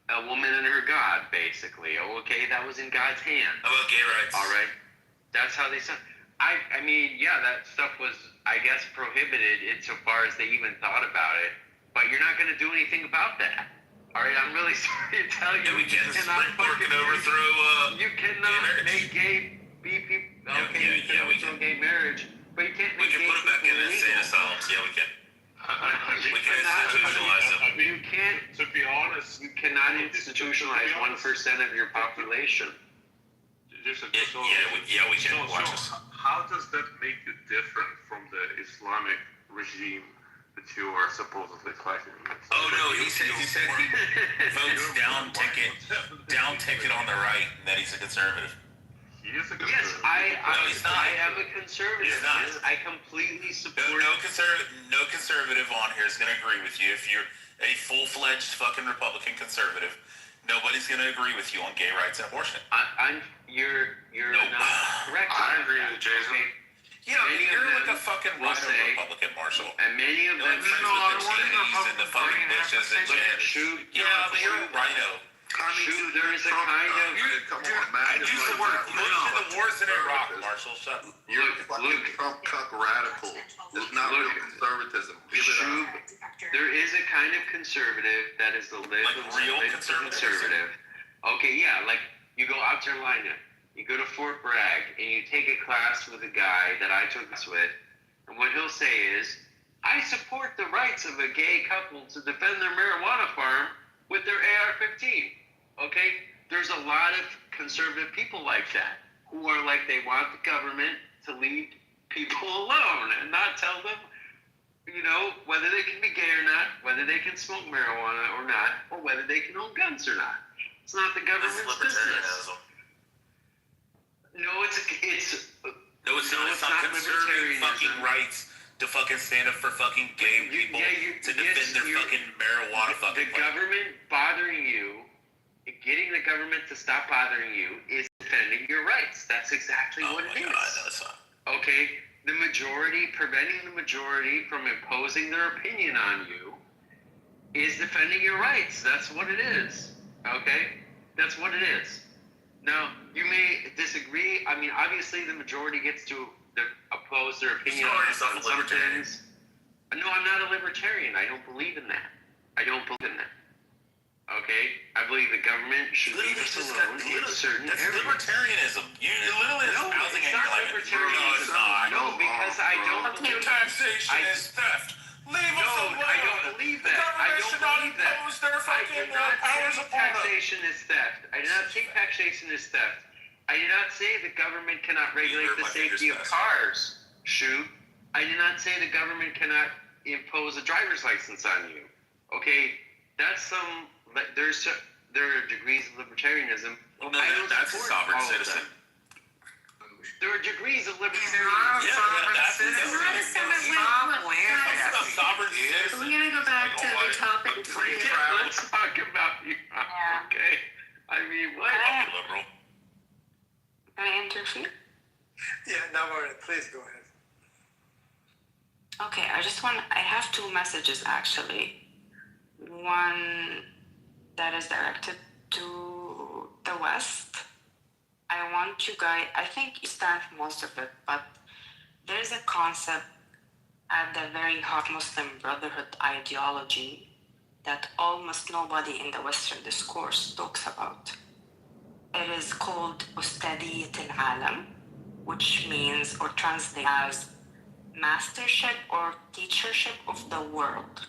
a woman and her God, basically. Okay, that was in God's hand. How about gay rights? All right, that's how they said. I mean, yeah, that stuff was, I guess, prohibited insofar as they even thought about it. But you're not going to do anything about that. All right, I'm really sorry to tell you. Yeah, we can't overthrow. You cannot make gay people. Okay, we can gay marriage, but you can't make gay put it back in insane asylums. Yeah, we can. We can institutionalize them. You can't. To be honest, you cannot institutionalize 1% of your population. We can. Watch us. How does that make you different from the Islamic regime that you are supposedly fighting against? Oh no, he said he votes down ticket on the right, and then he's a conservative. He is a conservative. Yes, I am a conservative. He's not. I completely support. No conservative on here is going to agree with you. If you're a full-fledged fucking Republican conservative, nobody's going to agree with you on gay rights and abortion. You're not correct. I agree with Jason. Okay. Yeah, you're like a fucking rhino Republican, Marshall. And many of them friends with the teenies and the fucking bitches and shit. Yeah, but you're a rhino. There is a kind of. I use the word. Look to the wars in Iraq, Marshall. Shut up. You're a fucking Trump cuck radical. It's not real conservatism. Give it up. There is a kind of conservative that is the real conservative. Okay, yeah, like you go out to Carolina, you go to Fort Bragg, and you take a class with a guy that I took this with, and what he'll say is, I support the rights of a gay couple to defend their marijuana farm with their AR-15. Okay? There's a lot of conservative people like that who are like they want the government to leave people alone and not tell them, whether they can be gay or not, whether they can smoke marijuana or not, or whether they can own guns or not. It's not the government's business. No, it's not. It's not conservative fucking rights to fucking stand up for fucking gay people to defend their fucking marijuana fucking. The government bothering you, getting the government to stop bothering you, is defending your rights. That's exactly what it is. Okay, preventing the majority from imposing their opinion on you is defending your rights. That's what it is. Okay, that's what it is. Now, you may disagree. I mean, obviously, the majority gets to oppose their opinion on some things. No, I'm not a libertarian. I don't believe in that. Okay? I believe the government should leave us alone in certain areas. That's libertarianism. You literally no, it's not libertarianism. No, because I don't believe taxation is theft. Leave us alone. I don't believe that. I don't believe that. I did not say taxation is theft. I did not say taxation is theft. I did not say the government cannot regulate the safety of cars. Shoot. I did not say the government cannot impose a driver's license on you. Okay, that's there are degrees of libertarianism. Well, no, that's a sovereign citizen. There are degrees of libertarianism. That's a sovereign citizen. We're gonna go back to the topic. Let's talk about you. Okay. I mean, what? Liberal. Can I interfere? Yeah, no worries. Please go ahead. Okay, I have two messages actually. One that is directed to the West. I want you guys, I think you stand for most of it, but there's a concept at the very heart Muslim Brotherhood ideology that almost nobody in the Western discourse talks about. It is called Ustadiyat al-Alam, which means or translates as mastership or teachership of the world.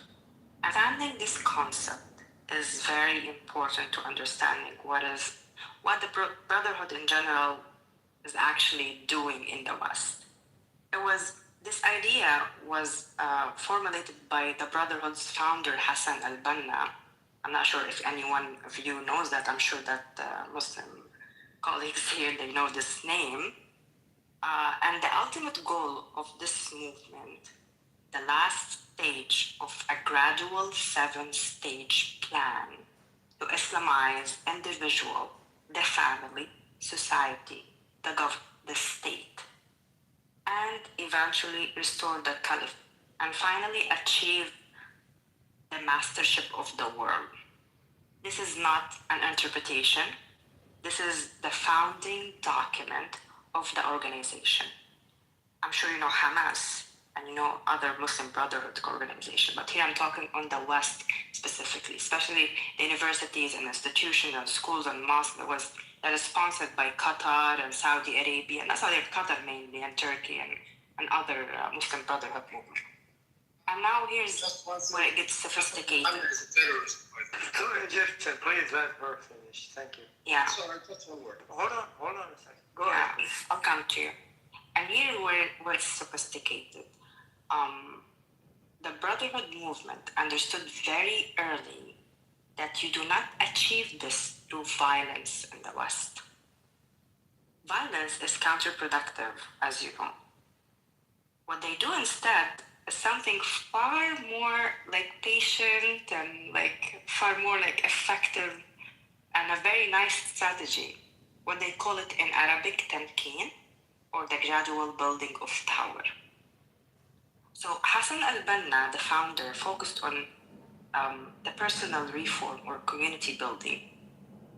Understanding this concept is very important to understanding what the Brotherhood in general is actually doing in the West. This idea was formulated by the Brotherhood's founder, Hassan al-Banna. I'm not sure if anyone of you knows that. I'm sure that Muslim colleagues here, they know this name. And the ultimate goal of this movement, the last stage of a gradual 7-stage plan to Islamize individual, the family, society, the government, the state, and eventually restore the caliphate, and finally achieve the mastership of the world. This is not an interpretation. This is the founding document of the organization. I'm sure you know Hamas and you know other Muslim Brotherhood organizations, but here I'm talking on the West specifically, especially the universities and institutions and schools and mosques that is sponsored by Qatar and Saudi Arabia, not Saudi Arabia, Qatar mainly, and Turkey and other Muslim Brotherhood movements. And now here's where it gets sophisticated. To Egyptian, please let her finish. Thank you. Yeah. Sorry, just one word. Hold on a second. Go ahead, please. I'll come to you. And here where it's sophisticated. The Brotherhood movement understood very early that you do not achieve this through violence in the West. Violence is counterproductive, as you know. What they do instead is something far more like patient and like far more like effective and a very nice strategy. What they call it in Arabic, tamkeen, or the gradual building of power. So Hassan al-Banna, the founder, focused on the personal reform or community building.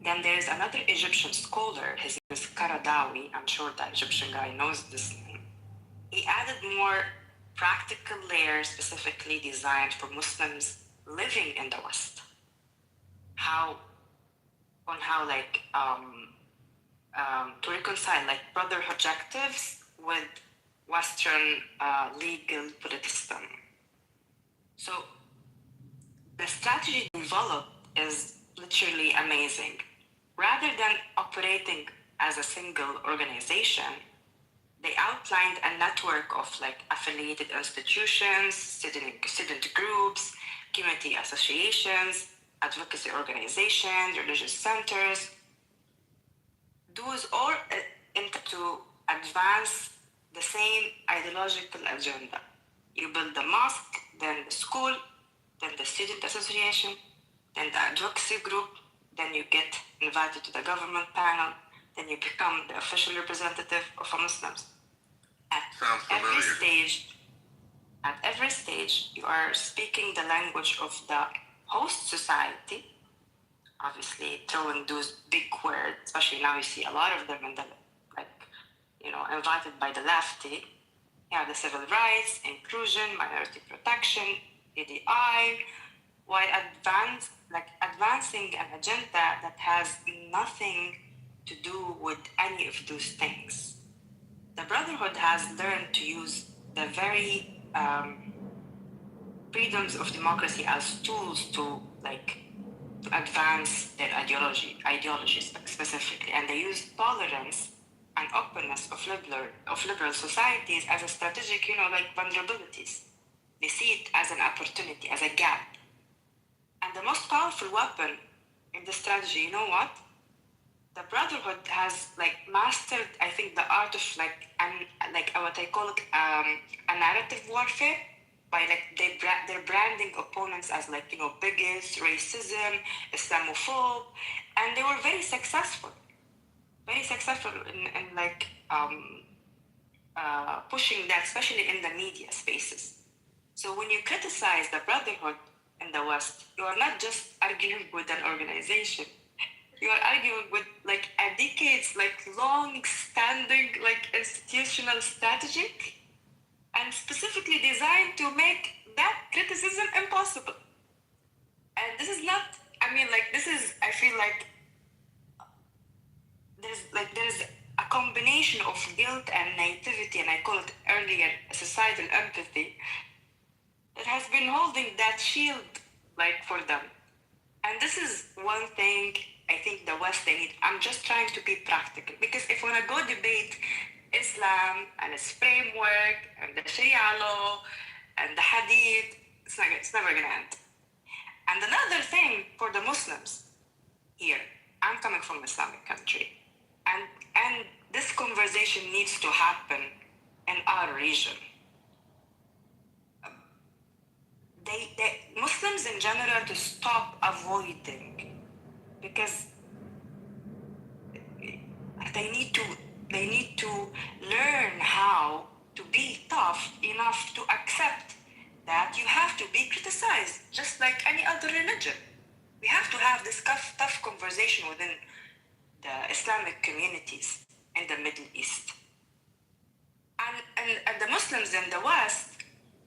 Then there's another Egyptian scholar, his name is Qaradawi, I'm sure the Egyptian guy knows this name. He added more practical layers specifically designed for Muslims living in the West. To reconcile like brotherhood objectives with Western legal politism. So the strategy developed is literally amazing. Rather than operating as a single organization, they outlined a network of like affiliated institutions, student groups, community associations, advocacy organizations, religious centers. Those all intend to advance the same ideological agenda. You build the mosque, then the school, then the student association, then the advocacy group, then you get invited to the government panel, then you become the official representative of Muslims. At every stage, you are speaking the language of the host society, obviously throwing those big words, especially now you see a lot of them in the, invited by the lefty. Yeah, the civil rights, inclusion, minority protection, EDI, while advancing an agenda that has nothing to do with any of those things. The Brotherhood has learned to use the very freedoms of democracy as tools to advance their ideologies specifically, and they use tolerance and openness of liberal societies as a strategic, vulnerabilities. They see it as an opportunity, as a gap. And the most powerful weapon in the strategy, you know what? The Brotherhood has mastered, I think, the art of what I call it a narrative warfare by they're branding opponents as bigots, racism, Islamophobe, and they were very successful in pushing that, especially in the media spaces. So when you criticize the Brotherhood in the West, you are not just arguing with an organization. You are arguing with a decades long-standing institutional strategy, and specifically designed to make that criticism impossible. And this is not. I feel like there's a combination of guilt and naivety, and I call it earlier societal empathy, that has been holding that shield like for them. And this is one thing I think the West they need. I'm just trying to be practical, because if we want to go debate Islam and its framework and the Sharia law and the Hadith, it's never gonna end. And another thing for the Muslims here, I'm coming from an Islamic country, and this conversation needs to happen in our region. Muslims in general to stop avoiding, because they need to learn how to be tough enough to accept that you have to be criticized, just like any other religion. We have to have this tough conversation within the Islamic communities in the Middle East. And the Muslims in the West,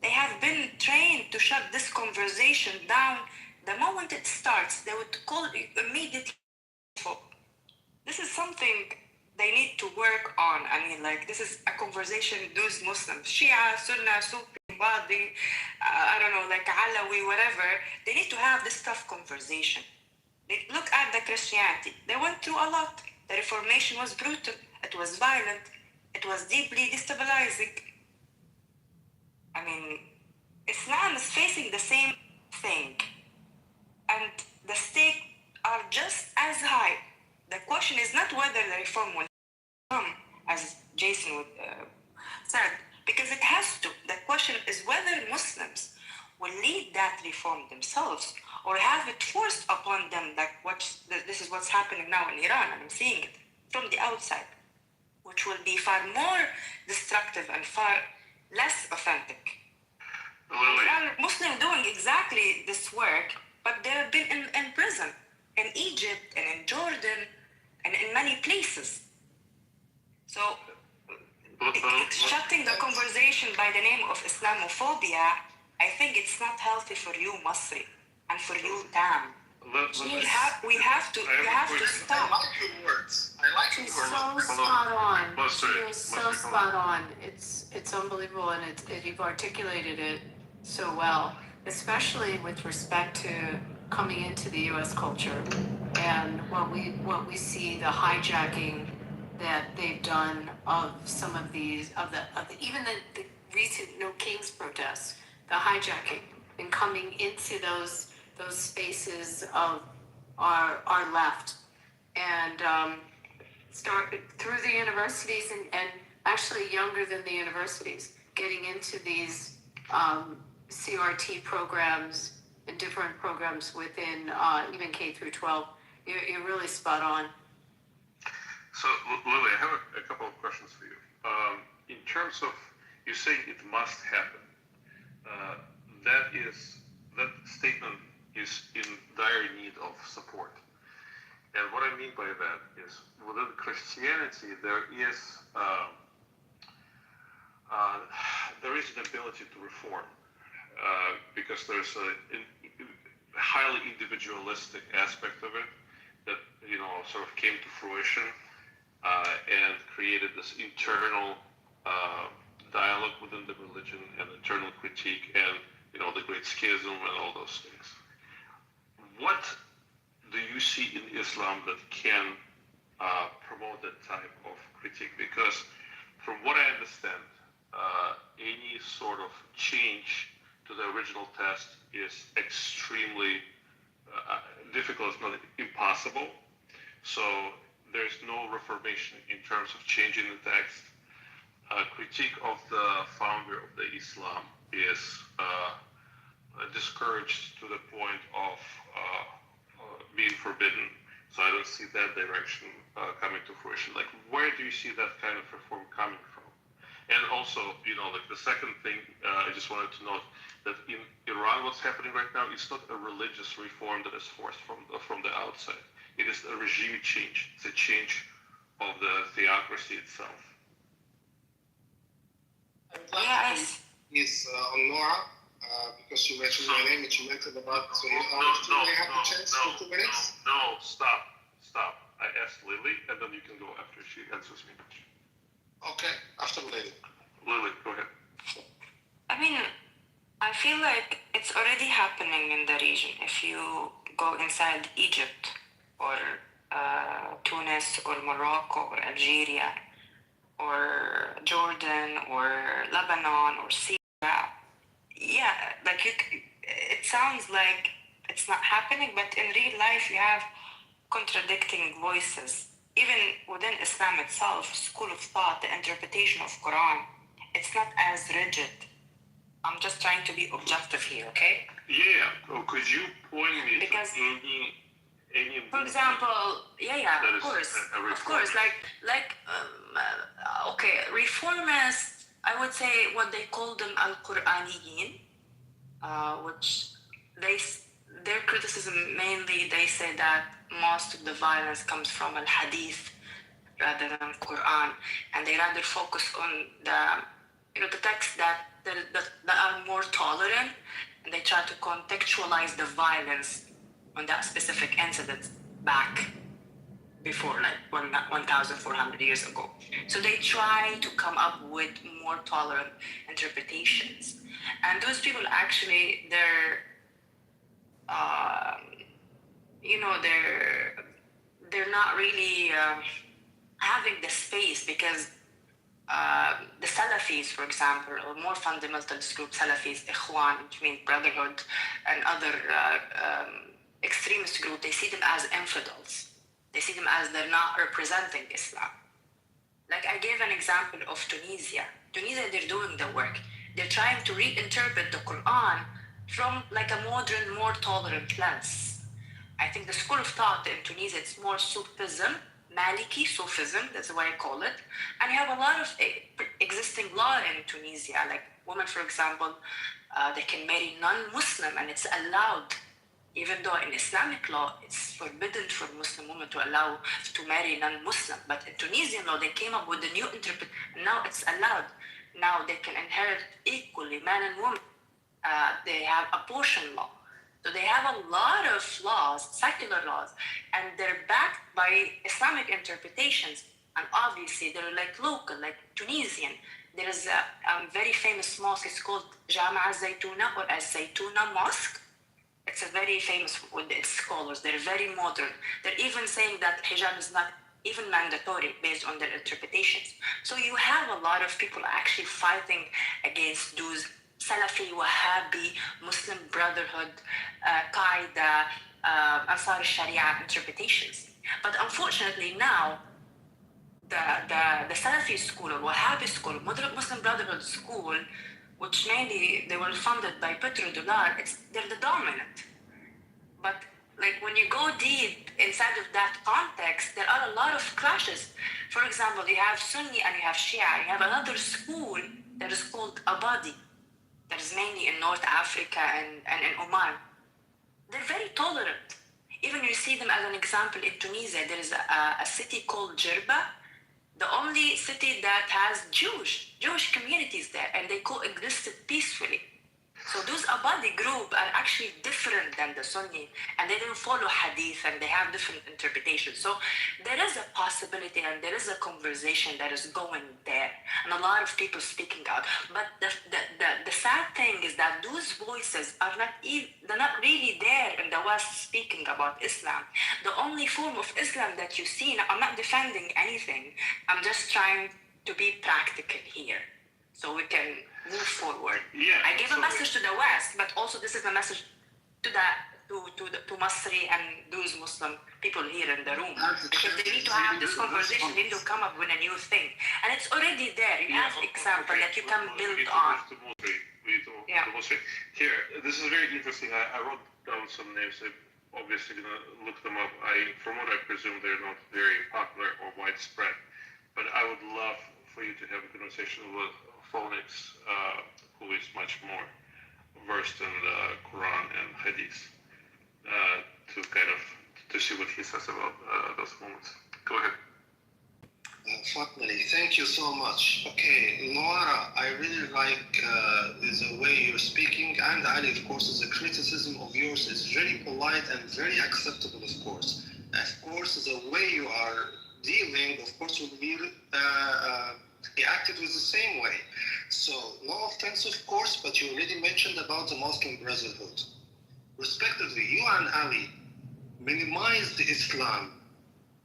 they have been trained to shut this conversation down. The moment it starts, they would call it immediately. This is something they need to work on. I mean, like, this is a conversation those Muslims, Shia, Sunnah, Sufi, Badi, I don't know, like Alawi, whatever, they need to have this tough conversation. Look at the Christianity. They went through a lot. The Reformation was brutal. It was violent. It was deeply destabilizing. I mean, Islam is facing the same thing. And the stakes are just as high. The question is not whether the reform will come, as Jason said, because it has to. The question is whether Muslims will lead that reform themselves or have it forced upon them, like this is what's happening now in Iran, and I'm seeing it from the outside, which will be far more destructive and far less authentic. There are Muslims doing exactly this work, but they've been in prison, in Egypt and in Jordan and in many places. So shutting the conversation by the name of Islamophobia, I think it's not healthy for you, Masri, and for you, Tam. You have to stop. I like your words. I like your She's words. so spot on. She is so spot on. It's unbelievable, and you've articulated it so well, especially with respect to coming into the U.S. culture and what we see, the hijacking that they've done of some of these even the recent No Kings protests, the hijacking and coming into those spaces of our left, and start through the universities and actually younger than the universities, getting into these CRT programs and different programs within even K through 12. You're really spot on. So, Lily, I have a couple of questions for you. In terms of you saying it must happen, that statement is in dire need of support. And what I mean by that is, within Christianity, there is an ability to reform, because there's a highly individualistic aspect of it that sort of came to fruition and created this internal dialogue within the religion and internal critique and the Great Schism and all those things. What do you see in Islam that can promote that type of critique? Because from what I understand, any sort of change to the original text is extremely difficult, if not impossible. So there's no reformation in terms of changing the text. Critique of the founder of the Islam is discouraged to the point of being forbidden. So I don't see that direction coming to fruition. Like, where do you see that kind of reform coming from? And also, like the second thing, I just wanted to note that in Iran, what's happening right now is not a religious reform that is forced from the outside. It is a regime change. It's a change of the theocracy itself. Yes. Is on Nora, because you mentioned my name, and you mentioned about. So you have the chance for 2 minutes. No, stop. I asked Lily, and then you can go after she answers me. Okay, after Lily. Lily, go ahead. I mean, I feel like it's already happening in the region. If you go inside Egypt or Tunis or Morocco or Algeria or Jordan or Lebanon or Syria, yeah, like it sounds like it's not happening, but in real life you have contradicting voices. Even within Islam itself, school of thought, the interpretation of Quran, it's not as rigid. I'm just trying to be objective here, okay? Yeah. Oh, could you point me Because, to any? for example, of course, okay, reformists, I would say what they call them al-Qur'aniyin, which their criticism mainly, they say that most of the violence comes from al-Hadith rather than Quran, and they rather focus on the texts that are more tolerant, and they try to contextualize the violence on that specific incident back before, like 1,400 years ago. So they try to come up with more tolerant interpretations. And those people actually, they're not really having the space, because the Salafis, for example, or more fundamentalist group, Salafis, Ikhwan, which means brotherhood, and other extremist group, they see them as infidels. They see them as they're not representing Islam. Like I gave an example of Tunisia. Tunisia, they're doing the work. They're trying to reinterpret the Quran from like a modern, more tolerant lens. I think the school of thought in Tunisia, it's more Sufism, Maliki Sufism, that's the way I call it. And you have a lot of existing law in Tunisia, like women, for example, they can marry non-Muslim, and it's allowed, even though in Islamic law, it's forbidden for Muslim women to marry non-Muslim. But in Tunisian law, they came up with a new interpretation. Now it's allowed. Now they can inherit equally, man and woman. They have abortion law. So they have a lot of laws, secular laws, and they're backed by Islamic interpretations. And obviously, they're like local, like Tunisian. There is a very famous mosque. It's called Jami'a Zaytuna or Al-Zaytuna Mosque. It's a very famous with its scholars. They're very modern. They're even saying that hijab is not even mandatory based on their interpretations. So you have a lot of people actually fighting against those Salafi, Wahhabi, Muslim Brotherhood, Qaeda, Ansar al-Sharia interpretations. But unfortunately now, the Salafi school or Wahhabi school, Muslim Brotherhood school, which mainly they were funded by petrodollar, they're the dominant. But like when you go deep inside of that context, there are a lot of clashes. For example, you have Sunni and you have Shia. You have another school that is called Abadi, that is mainly in North Africa and in Oman. They're very tolerant. Even you see them as an example in Tunisia. There is a city called Jerba, the only city that has Jewish communities there, and they coexisted peacefully. So those Abadi group are actually different than the Sunni, and they don't follow Hadith, and they have different interpretations. So there is a possibility, and there is a conversation that is going there, and a lot of people speaking out. But the sad thing is that those voices are they're not really there in the West speaking about Islam. The only form of Islam that you see, I'm not defending anything, I'm just trying to be practical here, so we can move forward. Yeah, I gave a message to the West, but also this is a message to Masri and those Muslim people here in the room, because they need to have this conversation. They need to come up with a new thing, and it's already there. You have example that you can build on. Here, this is very interesting. I wrote down some names. I'm obviously gonna look them up. From what I presume, they're not very popular or widespread, but I would love for you to have a conversation with Phonics, who is much more versed in the Quran and Hadith, to see what he says about those moments. Go ahead. Fatmali, thank you so much. Okay, Noara, I really like the way you're speaking, and Ali, of course, the criticism of yours is very polite and very acceptable, of course. of course, the way you are dealing, of course, will be reacted with the same way. So, no offense, of course, but you already mentioned about the Muslim Brotherhood. Respectively, you and Ali minimized Islam,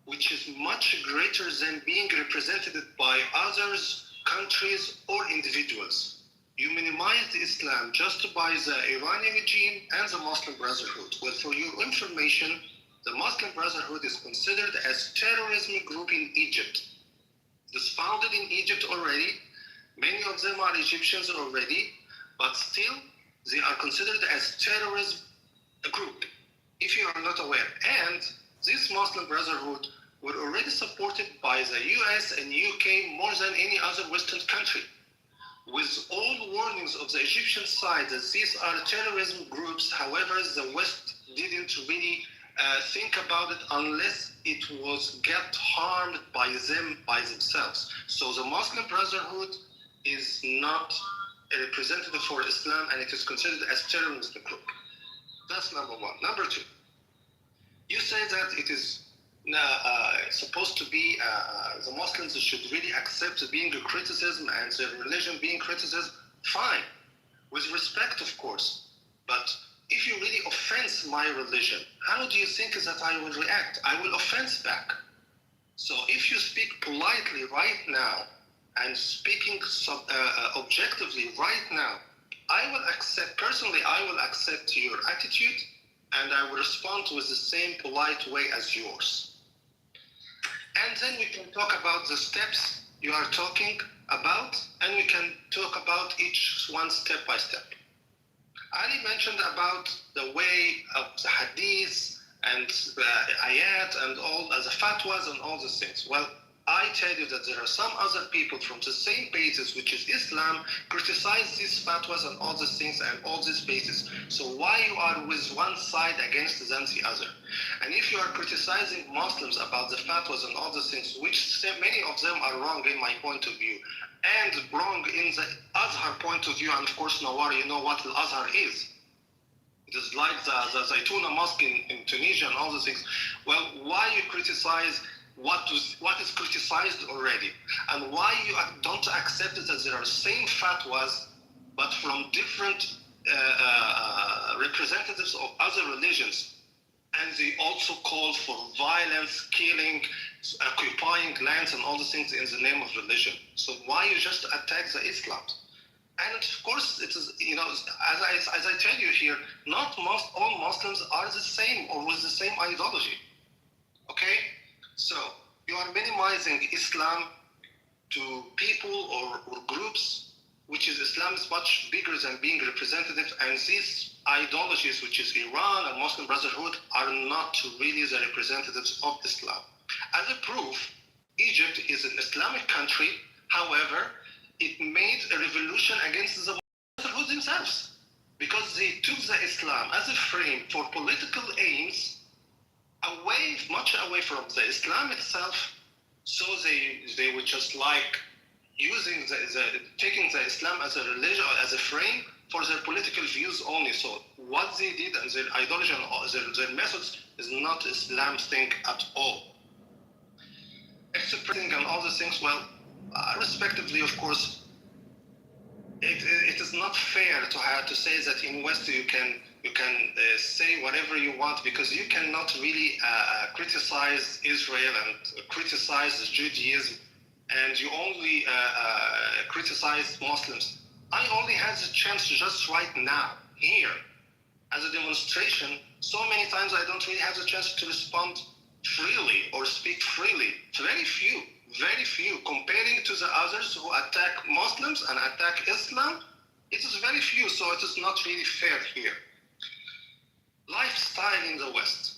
which is much greater than being represented by others, countries, or individuals. You minimized Islam just by the Iranian regime and the Muslim Brotherhood. Well, for your information, the Muslim Brotherhood is considered as terrorism group in Egypt. It was founded in Egypt already. Many of them are Egyptians already, but still they are considered as terrorism group, if you are not aware. And this Muslim Brotherhood were already supported by the US and UK more than any other Western country. With all warnings of the Egyptian side that these are terrorism groups, however, the West didn't really think about it unless it was get harmed by themselves. So the Muslim Brotherhood is not a representative for Islam, and it is considered as terrorist group. That's number one. Number two, you say that it is supposed to be the Muslims should really accept being a criticism and their religion being criticism. Fine, with respect, of course. But if you really offense my religion, how do you think that I will react? I will offense back. So if you speak politely right now and speaking objectively right now, I will accept your attitude, and I will respond with the same polite way as yours. And then we can talk about the steps you are talking about, and we can talk about each one step by step. Ali mentioned about the way of the hadith and the ayat and all the fatwas and all these things. Well, I tell you that there are some other people from the same basis, which is Islam, criticize these fatwas and all these things and all these bases. So why you are with one side against them the other? And if you are criticizing Muslims about the fatwas and all these things, which many of them are wrong in my point of view, and wrong in the Azhar point of view, and of course, Nawar, you know what Al-Azhar is. It is like the Zaytuna Mosque in Tunisia and all these things. Well, why you criticize what is criticized already, and why you don't accept that there are same fatwas, but from different representatives of other religions, and they also call for violence, killing, occupying lands, and all the things in the name of religion. So why you just attack the Islam? And of course, it is, you know, as I tell you here, not all Muslims are the same or with the same ideology. Okay? So you are minimizing Islam to people or groups, which is Islam is much bigger than being representative, and these ideologies, which is Iran and Muslim Brotherhood, are not really the representatives of Islam. As a proof, Egypt is an Islamic country. However, it made a revolution against the Muslim Brotherhood themselves, because they took the Islam as a frame for political aims, much away from the Islam itself. So they were just like using taking the Islam as a religion, as a frame for their political views only. So what they did and their ideology and their methods is not Islam thing at all. Expressing and all these things, well, respectively, of course, it is not fair to say that in West you can say whatever you want, because you cannot really criticize Israel and criticize Judaism, and you only criticize Muslims. I only had the chance just right now, here, as a demonstration. So many times I don't really have the chance to respond freely or speak freely. Very few, comparing to the others who attack Muslims and attack Islam. It is very few, so it is not really fair here. Lifestyle in the West.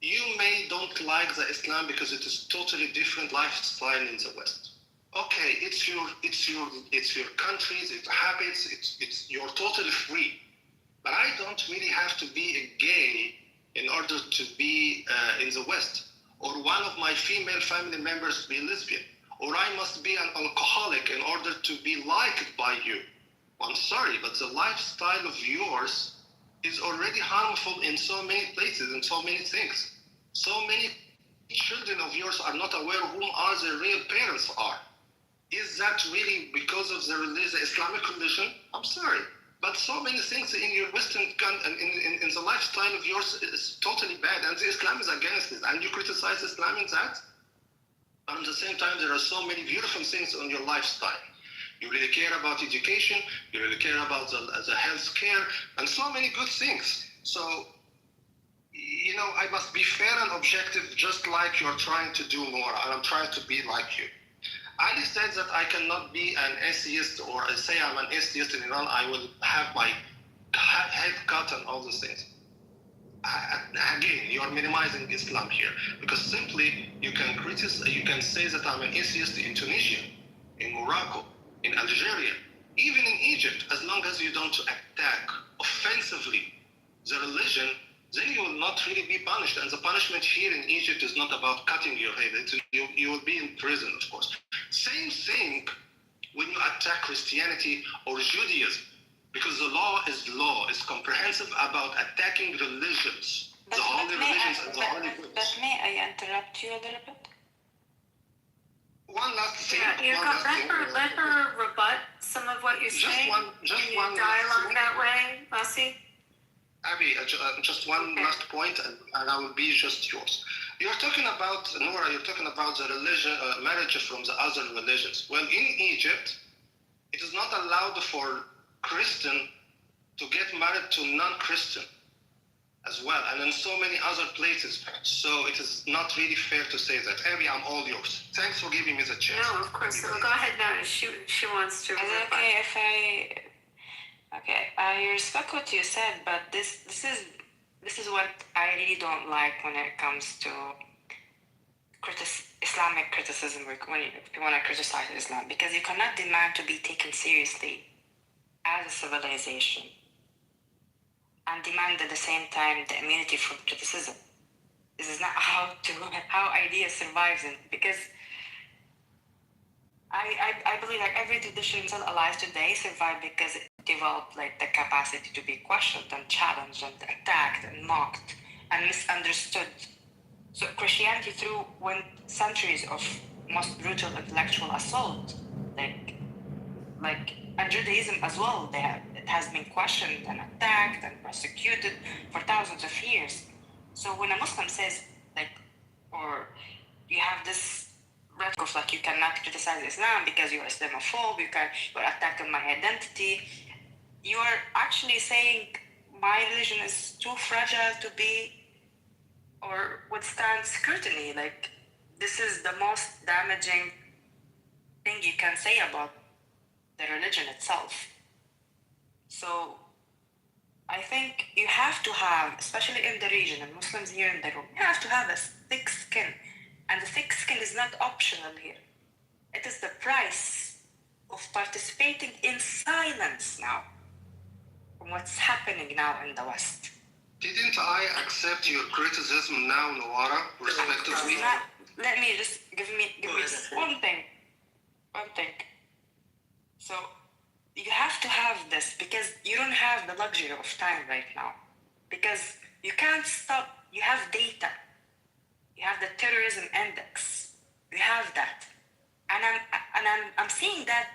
You may don't like the Islam because it is totally different lifestyle in the West. Okay, it's your countries, it's habits, you're totally free. But I don't really have to be a gay in order to be in the West, or one of my female family members be lesbian, or I must be an alcoholic in order to be liked by you. I'm sorry, but the lifestyle of yours is already harmful in so many places and so many things. So many children of yours are not aware whom are their real parents are. Is that really because of the religion, the Islamic religion? I'm sorry. But so many things in your Western in the lifestyle of yours is totally bad, and the Islam is against it. And you criticize Islam in that? But at the same time, there are so many beautiful things on your lifestyle. You really care about education, you really care about the health care, and so many good things. So, you know, I must be fair and objective, just like you're trying to do more, and I'm trying to be like you. Ali said that I cannot be an atheist, or say I'm an atheist in Iran, I will have my head cut and all those things. Again, you are minimizing Islam here, because simply you can criticize, you can say that I'm an atheist in Tunisia, in Morocco, in Algeria, even in Egypt, as long as you don't attack offensively the religion, then you will not really be punished. And the punishment here in Egypt is not about cutting your head. You will be in prison, of course. Same thing when you attack Christianity or Judaism, because the law is law. It's comprehensive about attacking religions, the holy religions and the holy books. But may I interrupt you a little bit? One last thing. Let her rebut some of what you're saying. Can you dialogue that way, Lassie? Abby, just one last point, and I will be just yours. You're talking about, Nora, you're talking about the religion, marriage from the other religions. Well, in Egypt, it is not allowed for Christian to get married to non-Christian as well, and in so many other places. So it is not really fair to say that. Abby, I'm all yours. Thanks for giving me the chance. No, of course. So go ahead now. She wants to. Is it okay if I? Okay, I respect what you said, but this is what I really don't like when it comes to Islamic criticism, when you want to criticize Islam, because you cannot demand to be taken seriously as a civilization and demand at the same time the immunity from criticism. This is not how idea survives, because I believe like every tradition still alive today survived because it developed like the capacity to be questioned and challenged and attacked and mocked and misunderstood. So Christianity went centuries of most brutal intellectual assault, and Judaism as well. It has been questioned and attacked and persecuted for thousands of years. So when a Muslim says or you have this rhetoric of you cannot criticize Islam because you're Islamophobe, you're attacking my identity, you are actually saying my religion is too fragile to be or withstand scrutiny. This is the most damaging thing you can say about the religion itself. So I think you have to have, especially in the region, and Muslims here in the room, you have to have a thick skin. And the thick skin is not optional here. It is the price of participating in silence now from what's happening now in the West. Didn't I accept your criticism now, Noara, respectively? Let me just give me just one thing. So you have to have this because you don't have the luxury of time right now. Because you can't stop. You have data. You have the terrorism index. You have that. And I'm seeing that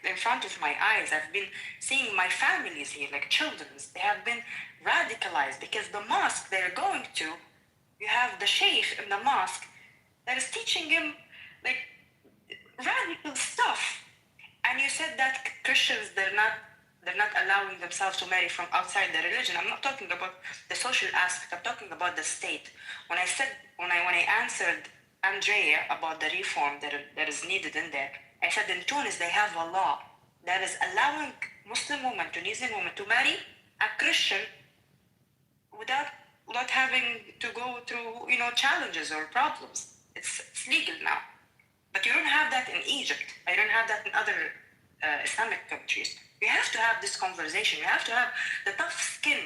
in front of my eyes. I've been seeing my families here, children. They have been radicalized because the mosque they're going to, you have the sheikh in the mosque that is teaching him radical stuff. And you said that Christians they're not allowing themselves to marry from outside the religion. I'm not talking about the social aspect. I'm talking about the state. When I answered Andrea about the reform that is needed in there, I said in Tunis they have a law that is allowing Muslim women, Tunisian women, to marry a Christian without having to go through challenges or problems. It's legal now. But you don't have that in Egypt. I don't have that in other Islamic countries. You have to have this conversation. You have to have the tough skin.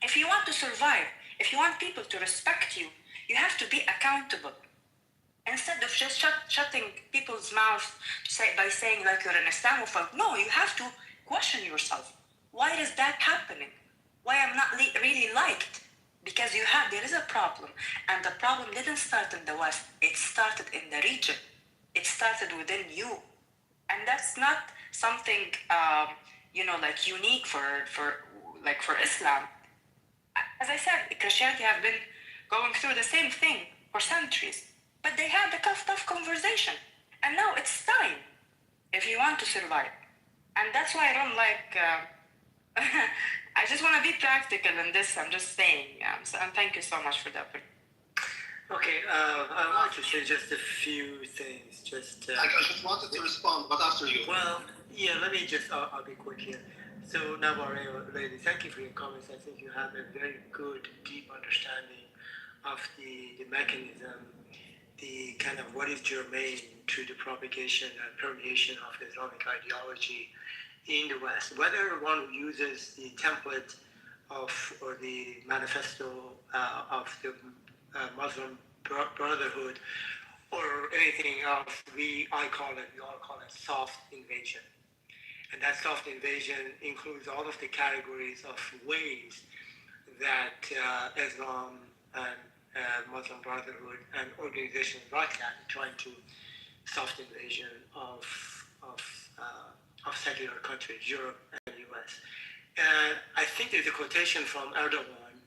If you want to survive, if you want people to respect you, you have to be accountable. Instead of just shutting people's mouths by saying you're an Islamophobe, no, you have to question yourself. Why is that happening? Why I'm not really liked? Because they is a problem, and the problem didn't start in the West. It started in the region. It started within you, and that's not something like unique for Islam. As I said, Christianity have been going through the same thing for centuries, but they had the tough conversation, and now it's time if you want to survive. And that's why I don't like. I just want to be practical in this. I'm just saying. And thank you so much for that. Okay, I want to say just a few things. I just wanted to respond, but after you. Well, yeah, let me just, I'll be quick here. So, Navarro, lady, thank you for your comments. I think you have a very good, deep understanding of the mechanism, the kind of what is germane to the propagation and permeation of Islamic ideology in the West. Whether one uses the template or the manifesto of the Muslim Brotherhood or anything else, we all call it soft invasion. And that soft invasion includes all of the categories of ways that Islam and Muslim Brotherhood and organizations like that are trying to soft invasion of secular countries, Europe and the US. And I think there's a quotation from Erdogan,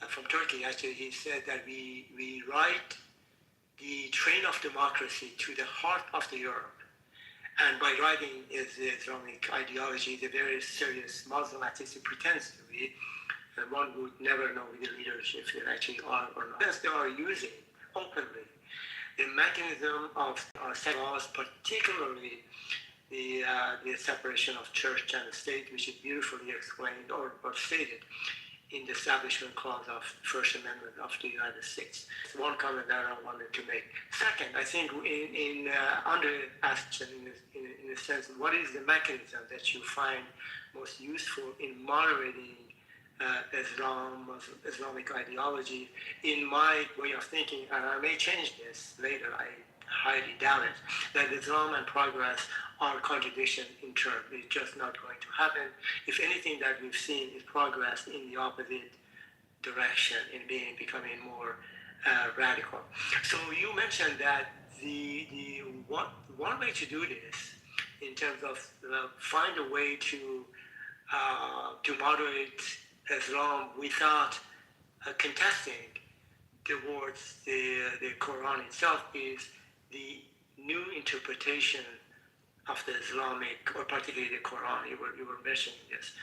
from Turkey actually. He said that we ride the train of democracy to the heart of the Europe. And by riding is the Islamic ideology, the very serious Muslim, at least it pretends to be, and one would never know the leadership if they actually are or not. Yes, they are using openly the mechanism of state laws, particularly the separation of church and state, which is beautifully explained or stated in the Establishment Clause of First Amendment of the United States. It's one comment that I wanted to make. Second, I think in a sense, what is the mechanism that you find most useful in moderating Islamic ideology? In my way of thinking, and I may change this later, I highly doubt it, that Islam and progress are contradiction in terms. It's just not going to happen. If anything that we've seen is progress in the opposite direction, in becoming more radical. So you mentioned that the one way to do this, in terms of find a way to moderate Islam without contesting towards the Quran itself, is the new interpretation of the Islamic, or particularly the Quran. You were mentioning this.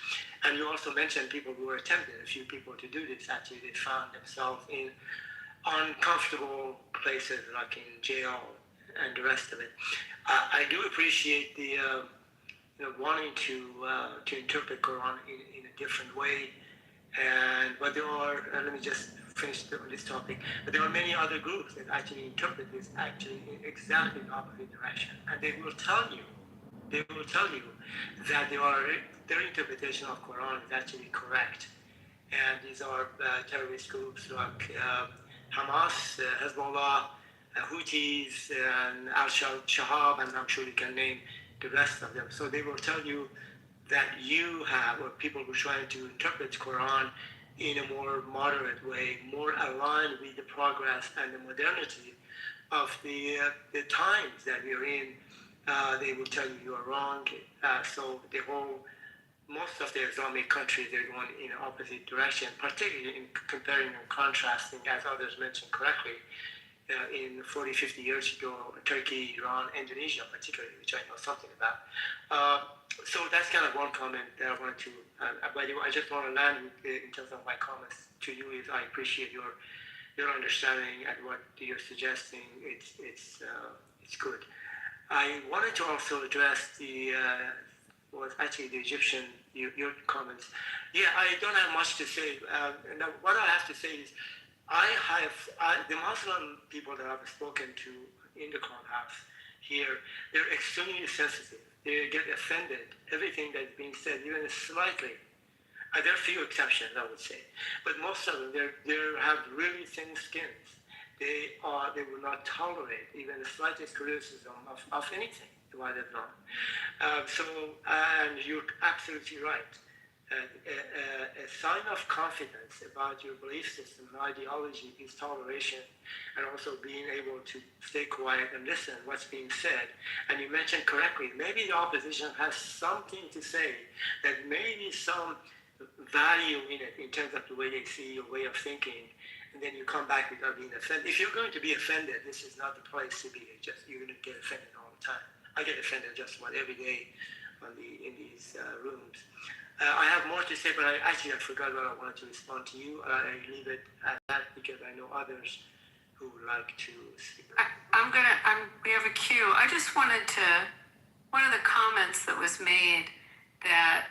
And you also mentioned people who were attempting, a few people to do this, actually they found themselves in uncomfortable places like in jail and the rest of it. I do appreciate the wanting to interpret Quran in a different way, but there are, let me just finish this topic, but there are many other groups that actually interpret this actually in exactly the opposite direction, and they will tell you that their interpretation of Quran is actually correct. And these are terrorist groups like Hamas, Hezbollah, Houthis, and Al-Shahab, and I'm sure you can name the rest of them. So they will tell you that you have, or people who are trying to interpret Quran in a more moderate way, more aligned with the progress and the modernity of the times that we're in. They will tell you are wrong. So most of the Islamic countries, they're going in the opposite direction, particularly in comparing and contrasting, as others mentioned correctly, in 40, 50 years ago, Turkey, Iran, Indonesia particularly, which I know something about. So that's kind of one comment that I wanted to, by the way, I just want to land with, in terms of my comments to you, is I appreciate your understanding and what you're suggesting. It's good. I wanted to also address the Egyptian, your comments. Yeah, I don't have much to say. What I have to say is, the Muslim people that I've spoken to in the clubhouse here, they're extremely sensitive. They get offended. Everything that's being said, even slightly. There are few exceptions, I would say, but most of them, they have really thin skins. They will not tolerate even the slightest criticism of anything about Islam. And you're absolutely right. a sign of confidence about your belief system and ideology is toleration, and also being able to stay quiet and listen what's being said. And you mentioned correctly, maybe the opposition has something to say that maybe some value in it in terms of the way they see your way of thinking, and then you come back without being offended. If you're going to be offended, this is not the place to be. You're going to get offended all the time. I get offended just about every day in these rooms. I have more to say, but I forgot what I wanted to respond to you. I leave it at that because I know others who would like to speak. We have a queue. I just wanted to, one of the comments that was made that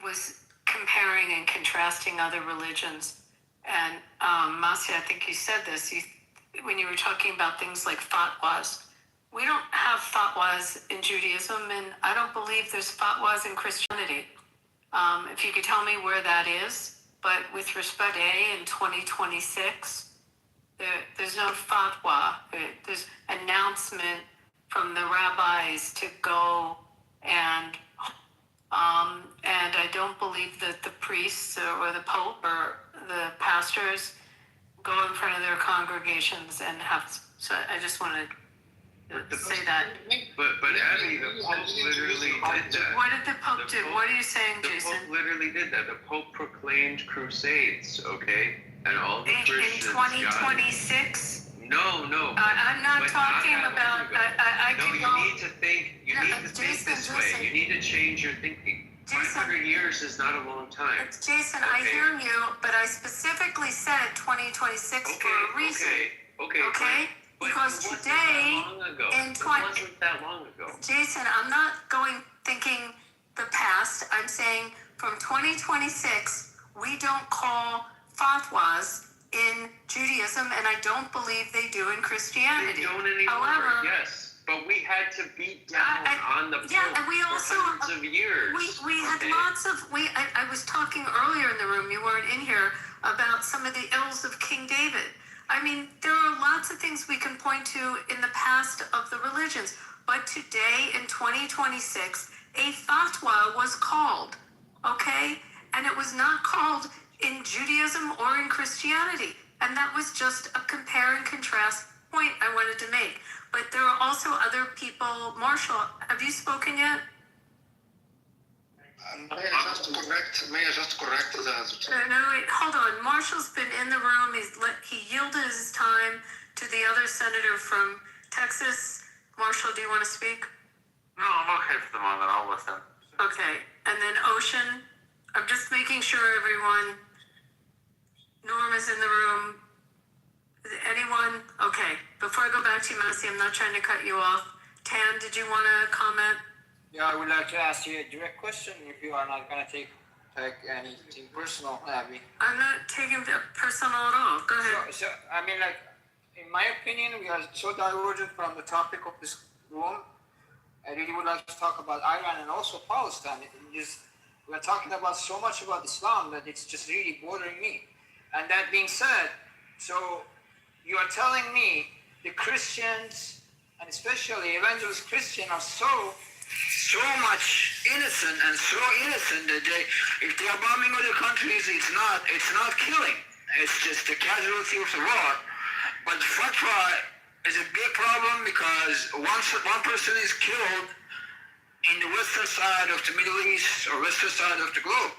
was comparing and contrasting other religions. And Masya, I think you said this, when you were talking about things like fatwas. We don't have fatwas in Judaism, and I don't believe there's fatwas in Christianity. If you could tell me where that is, but with respect to in 2026, there's no fatwa. There's announcement from the rabbis to go and I don't believe that the priests or the pope or the pastors go in front of their congregations and have. So I just wanted to say that. But Abby, the Pope literally did that. What did the Pope do? What are you saying, Jason? The Pope literally did that. The Pope proclaimed crusades, okay? And all the Christians in 2026? No. I'm not talking about. You need to think. You need to think this way. You need to change your thinking. 500 years is not a long time. Jason, I hear you, but I specifically said 2026 for a reason. Okay. Because today, in 20, wasn't that long ago. Jason, I'm not thinking the past. I'm saying from 2026, we don't call fatwas in Judaism, and I don't believe they do in Christianity. They don't anymore. However, yes, but we had to beat down on the Pope and we also for hundreds of years. We had lots of. I was talking earlier in the room. You weren't in here about some of the ills of King David. I mean, there are lots of things we can point to in the past of the religions. But today, in 2026, a fatwa was called, okay? And it was not called in Judaism or in Christianity. And that was just a compare and contrast point I wanted to make. But there are also other people. Marshall, have you spoken yet? May I just correct the... No, wait, hold on. Marshall's been in the room. He yielded his time to the other senator from Texas. Marshall, do you want to speak? No, I'm okay for the moment. I'll listen. Okay. And then Ocean, I'm just making sure everyone... Norm is in the room. Is anyone? Okay. Before I go back to you, Massey, I'm not trying to cut you off. Tan, did you want to comment? Yeah, I would like to ask you a direct question if you are not going to take anything personal, Abby. I'm not taking it personal at all. Go ahead. So, I mean, like, in my opinion, we are so divergent from the topic of this room. I really would like to talk about Iran and also Palestine. We're talking about so much about Islam that it's just really bothering me. And that being said, so you are telling me the Christians, and especially evangelist Christians, are so much innocent and so innocent that if they are bombing other countries, it's not killing. It's just a casualty of the war. But fatwa is a big problem because once one person is killed in the western side of the Middle East or western side of the globe,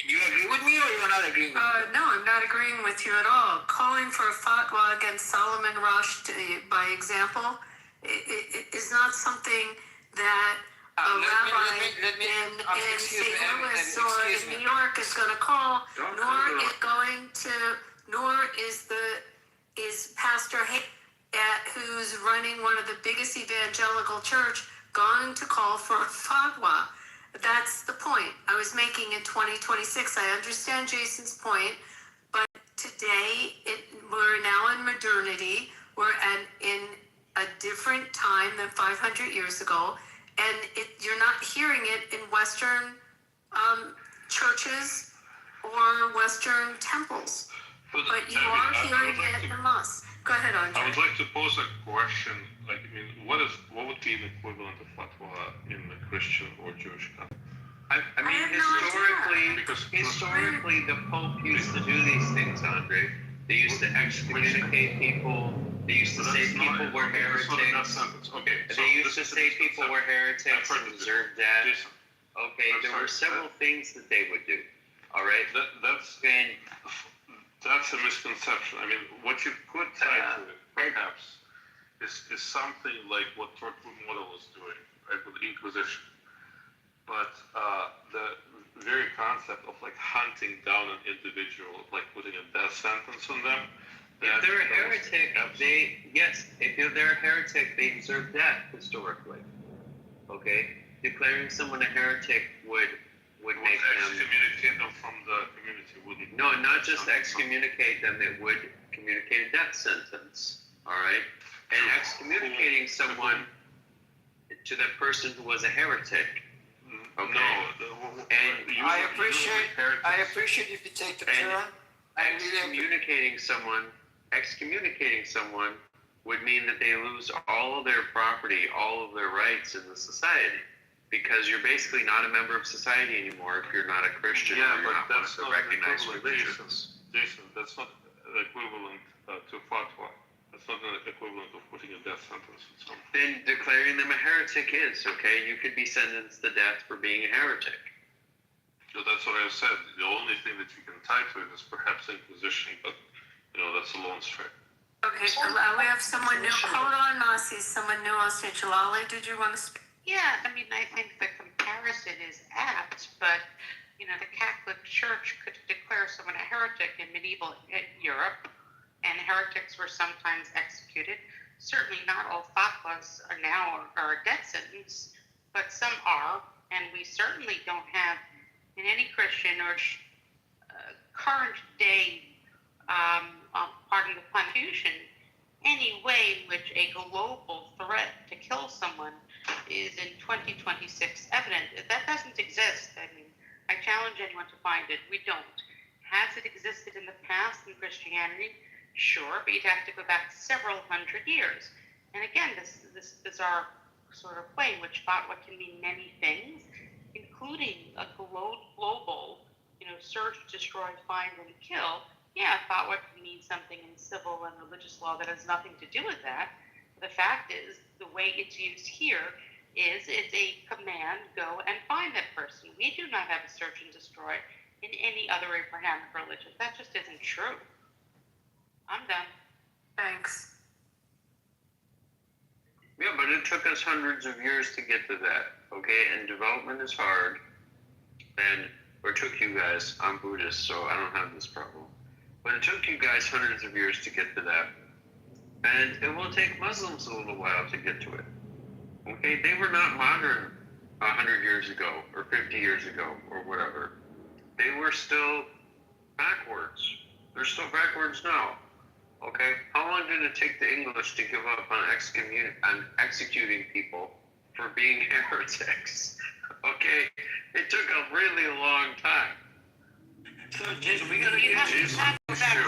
do you agree with me or you're not agreeing with me? No, I'm not agreeing with you at all. Calling for a fatwa against Solomon Rushdie, by example, is not something that a rabbi in St. Louis or in New York is going to call, nor is Pastor who's running one of the biggest evangelical church going to call for a fatwa. That's the point I was making in 2026. I understand Jason's point, but today we're now in modernity. We're in a different time than 500 years ago, and you're not hearing it in Western churches or Western temples, but you are hearing it in mosques. Go ahead, Andre. I would like to pose a question. Like, I mean, what would be the equivalent of fatwa in a Christian or Jewish country? I mean, historically, the Pope used to do these things, Andre. They used to excommunicate people. They used to say people were heretics. They used to say people were heretics and deserved death. Okay, there were several things that they would do. All right, That's a misconception. I mean, what you could tie to it, perhaps, is something like what Torchwood Model was doing, right, with the Inquisition. But the very concept of like hunting down an individual, like putting a death sentence on them. If they're a heretic, if they're a heretic, they deserve death historically. Okay, declaring someone a heretic would make them excommunicate them from the community, wouldn't? No, not just excommunicate them. It would communicate a death sentence. All right, and excommunicating someone to that person who was a heretic. Okay. No, and I appreciate if you take the turn. Excommunicating someone would mean that they lose all of their property, all of their rights in the society, because you're basically not a member of society anymore if you're not a Christian or you're not one of the recognized religions. Jason, that's not equivalent to fatwa. That's not an equivalent of putting a death sentence on someone. Then declaring them a heretic is, okay? You could be sentenced to death for being a heretic. So that's what I said. The only thing that you can tie to it is perhaps Inquisition, but, that's a lone stray. Okay, we have someone new. Hold on, Masi. Someone new on stage. Lale, did you want to speak? Yeah, I mean, I think the comparison is apt, but, the Catholic Church could declare someone a heretic in medieval Europe, and heretics were sometimes executed. Certainly not all fatwas are now a death sentence, but some are, and we certainly don't have in any Christian or current day part of the Constitution any way in which a global threat to kill someone is in 2026 evident. That doesn't exist. I mean, I challenge anyone to find it. We don't. Has it existed in the past in Christianity? Sure, but you'd have to go back several hundred years. And again, this bizarre sort of way in which fatwa can mean many things, including a global, search, destroy, find, and kill. Yeah, fatwa can mean something in civil and religious law that has nothing to do with that. But the fact is, the way it's used here is it's a command, go and find that person. We do not have a search and destroy in any other Abrahamic religion. That just isn't true. I'm done. Thanks. Yeah, but it took us hundreds of years to get to that, okay? And development is hard. Or took you guys, I'm Buddhist, so I don't have this problem. But it took you guys hundreds of years to get to that. And it will take Muslims a little while to get to it. Okay? They were not modern 100 years ago, or 50 years ago, or whatever. They were still backwards. They're still backwards now. Okay, how long did it take the English to give up on executing people for being heretics? Okay, it took a really long time. So we have to go back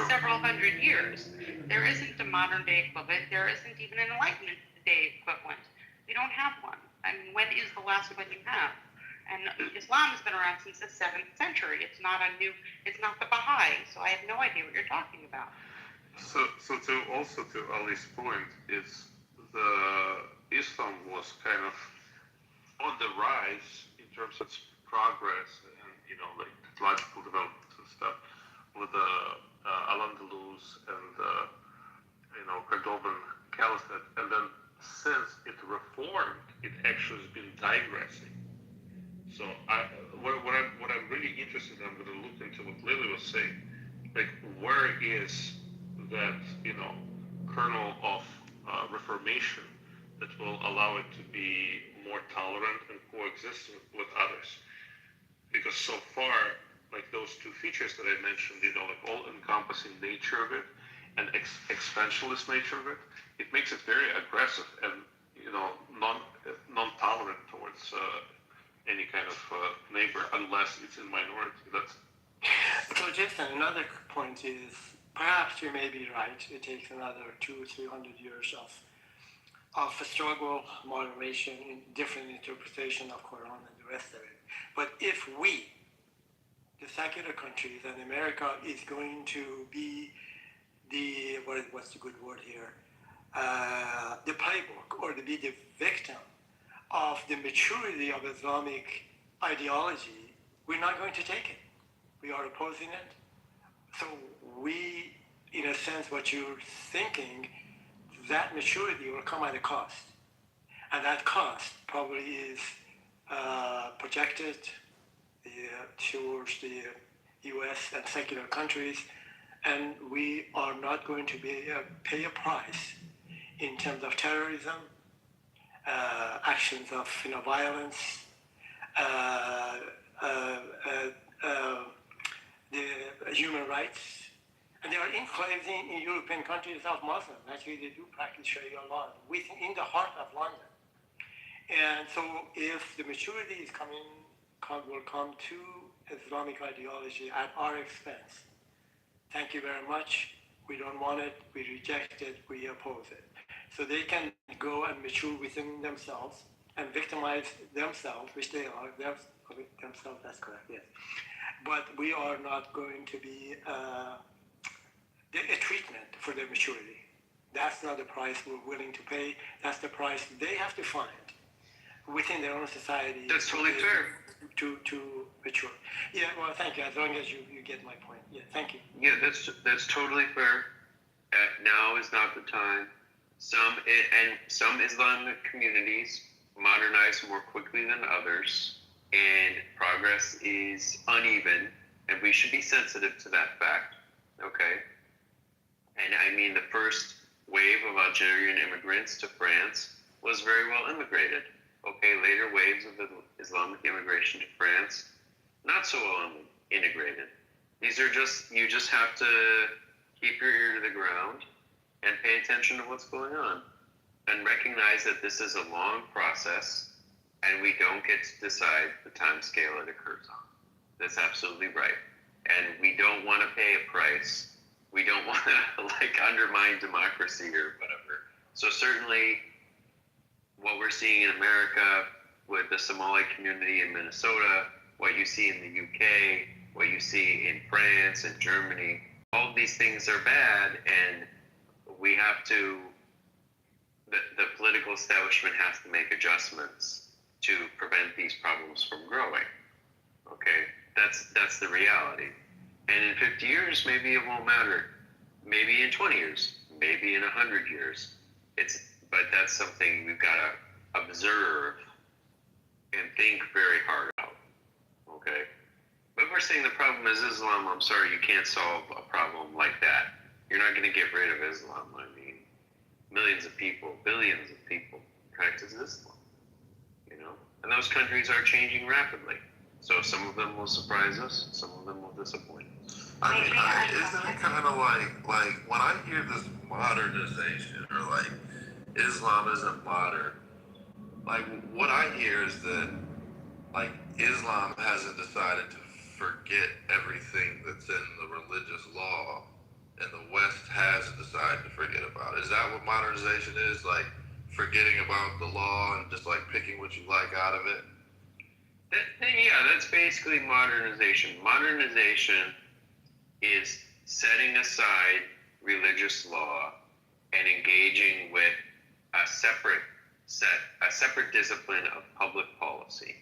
several hundred years. There isn't a modern day equivalent. There isn't even an Enlightenment day equivalent. We don't have one. I mean, when is the last one you have? And Islam has been around since the 7th century. It's not the Baha'i. So I have no idea what you're talking about. So to Ali's point, is the Islam was kind of on the rise in terms of its progress and like technological development and stuff with the Al-Andalus and Cordovan Caliphate, and then since it reformed, it actually has been digressing. So what I'm really interested in, I'm going to look into what Lily was saying, like where is that kernel of reformation that will allow it to be more tolerant and coexist with others. Because so far, like those two features that I mentioned, like all-encompassing nature of it and expansionist nature of it, it makes it very aggressive and non-tolerant towards any kind of neighbor unless it's in minority. So Jason, another point is, perhaps you may be right. It takes another 200-300 years of a struggle, moderation, different interpretation of Quran and the rest of it. But if we, the secular countries, and America is going to be what's the good word here? The playbook, or to be the victim of the maturity of Islamic ideology, we're not going to take it. We are opposing it. So we, in a sense, what you're thinking, that maturity will come at a cost. And that cost probably is projected towards the US and secular countries, and we are not going to pay a price in terms of terrorism, actions of violence, the human rights. And there are enclaves in European countries of Muslims. Actually, they do practice Sharia law in the heart of London. And so if the maturity is will come to Islamic ideology at our expense, thank you very much. We don't want it. We reject it. We oppose it. So they can go and mature within themselves and victimize themselves, which they are themselves. That's correct. Yes. But we are not going to be a treatment for their maturity. That's not the price we're willing to pay. That's the price they have to find within their own society. That's totally fair. To mature. Yeah, well, thank you. As long as you get my point. Yeah, thank you. Yeah, that's totally fair. Now is not the time. Some Islamic communities modernize more quickly than others, and progress is uneven, and we should be sensitive to that fact. Okay. And I mean, the first wave of Algerian immigrants to France was very well immigrated. Okay, later waves of Islamic immigration to France, not so well integrated. These are you just have to keep your ear to the ground and pay attention to what's going on and recognize that this is a long process and we don't get to decide the time scale it occurs on. That's absolutely right. And we don't want to pay a price. We don't want to undermine democracy or whatever. So certainly what we're seeing in America with the Somali community in Minnesota, what you see in the UK, what you see in France and Germany, all of these things are bad, and we have to, the political establishment has to make adjustments to prevent these problems from growing. Okay, that's the reality. And in 50 years, maybe it won't matter. Maybe in 20 years, maybe in 100 years. But that's something we've got to observe and think very hard about. Okay? But if we're saying the problem is Islam, I'm sorry, you can't solve a problem like that. You're not going to get rid of Islam. I mean, millions of people, billions of people practice Islam. And those countries are changing rapidly. So some of them will surprise us, some of them will disappoint us. I mean, isn't it kind of like when I hear this modernization or Islam isn't modern, what I hear is that Islam hasn't decided to forget everything that's in the religious law, and the West has decided to forget about it. Is that what modernization is? Forgetting about the law and just picking what you like out of it? Yeah, that's basically modernization. Modernization is setting aside religious law and engaging with a separate discipline of public policy.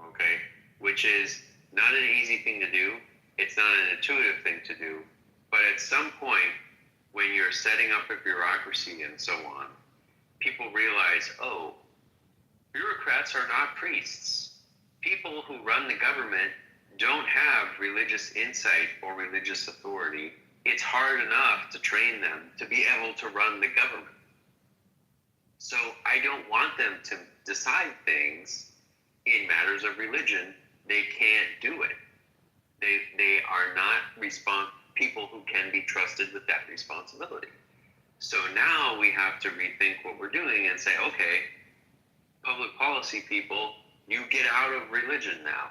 Okay? Which is not an easy thing to do. It's not an intuitive thing to do. But at some point, when you're setting up a bureaucracy and so on, people realize, oh, bureaucrats are not priests. People who run the government don't have religious insight or religious authority. It's hard enough to train them to be able to run the government. So I don't want them to decide things in matters of religion. They can't do it. They are not people who can be trusted with that responsibility. So now we have to rethink what we're doing and say, okay, public policy people, you get out of religion now,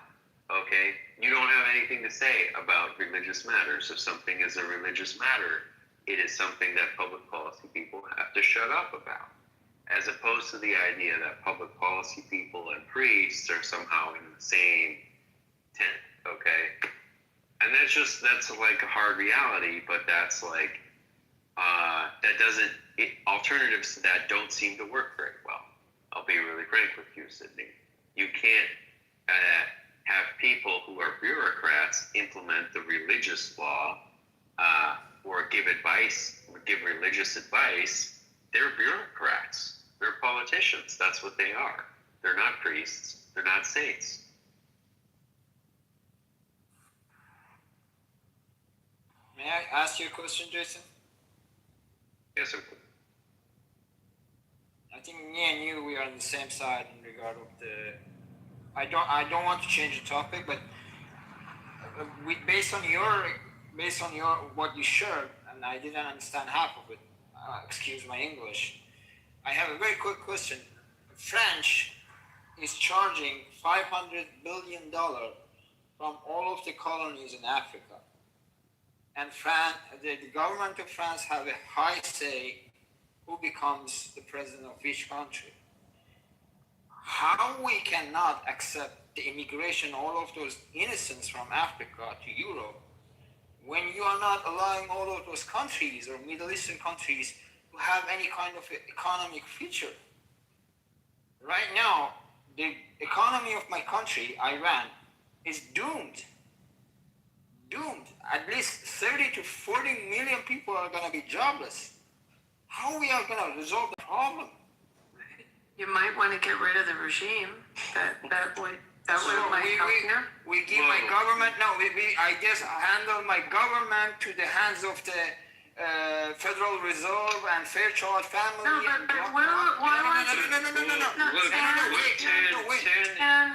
okay? You don't have anything to say about religious matters. If something is a religious matter, it is something that public policy people have to shut up about, as opposed to the idea that public policy people and priests are somehow in the same tent. Okay, and that's like a hard reality, but that's like that doesn't. Alternatives to that don't seem to work very well. I'll be really frank with you, Sydney. You can't have people who are bureaucrats implement the religious law or give religious advice. They're bureaucrats. They're politicians. That's what they are. They're not priests. They're not saints. May I ask you a question, Jason? Yes, sir. I think me and you, we are on the same side in regard of the. I don't want to change the topic, but based on your what you shared, and I didn't understand half of it. Excuse my English. I have a very quick question. French is charging $500 billion from all of the colonies in Africa, and the government of France have a high say who becomes the president of each country. How we cannot accept the immigration, all of those innocents from Africa to Europe, when you are not allowing all of those countries or Middle Eastern countries to have any kind of economic future? Right now, the economy of my country, Iran, is doomed. Doomed. At least 30 to 40 million people are going to be jobless. How we are going to resolve the problem? You might want to get rid of the regime. That would might help you. We give my government. No, I just handle my government to the hands of the Federal Reserve and Fairchild family. No, but why?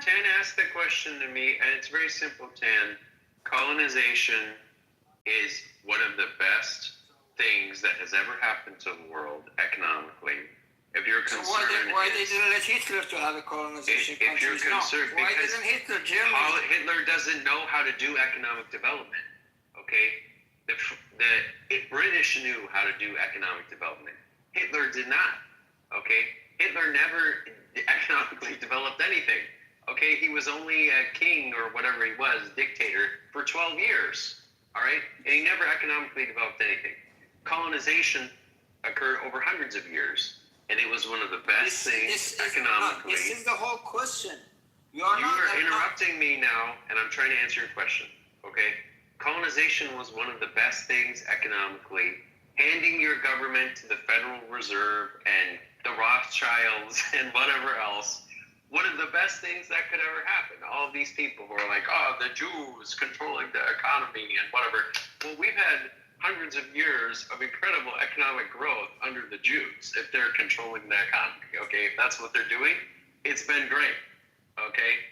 Tan asked the question to me, and it's very simple, Tan. Colonization is one of the best things that has ever happened to the world economically. If you're concerned, why they didn't let Hitler to have a colonization? If you're concerned, why didn't Hitler? Germany? Hitler doesn't know how to do economic development. Okay, the British knew how to do economic development. Hitler did not. Okay, Hitler never economically developed anything. Okay, he was only a king or whatever he was, dictator, for 12 years. All right, and he never economically developed anything. Colonization occurred over hundreds of years, and it was one of the best things economically. This is the whole question. You are interrupting me now, and I'm trying to answer your question. Okay, colonization was one of the best things economically. Handing your government to the Federal Reserve and the Rothschilds and whatever else. One of the best things that could ever happen. All of these people who are like, oh, the Jews controlling the economy and whatever. Well, we've had hundreds of years of incredible economic growth under the Jews if they're controlling the economy. Okay, if that's what they're doing, it's been great. Okay?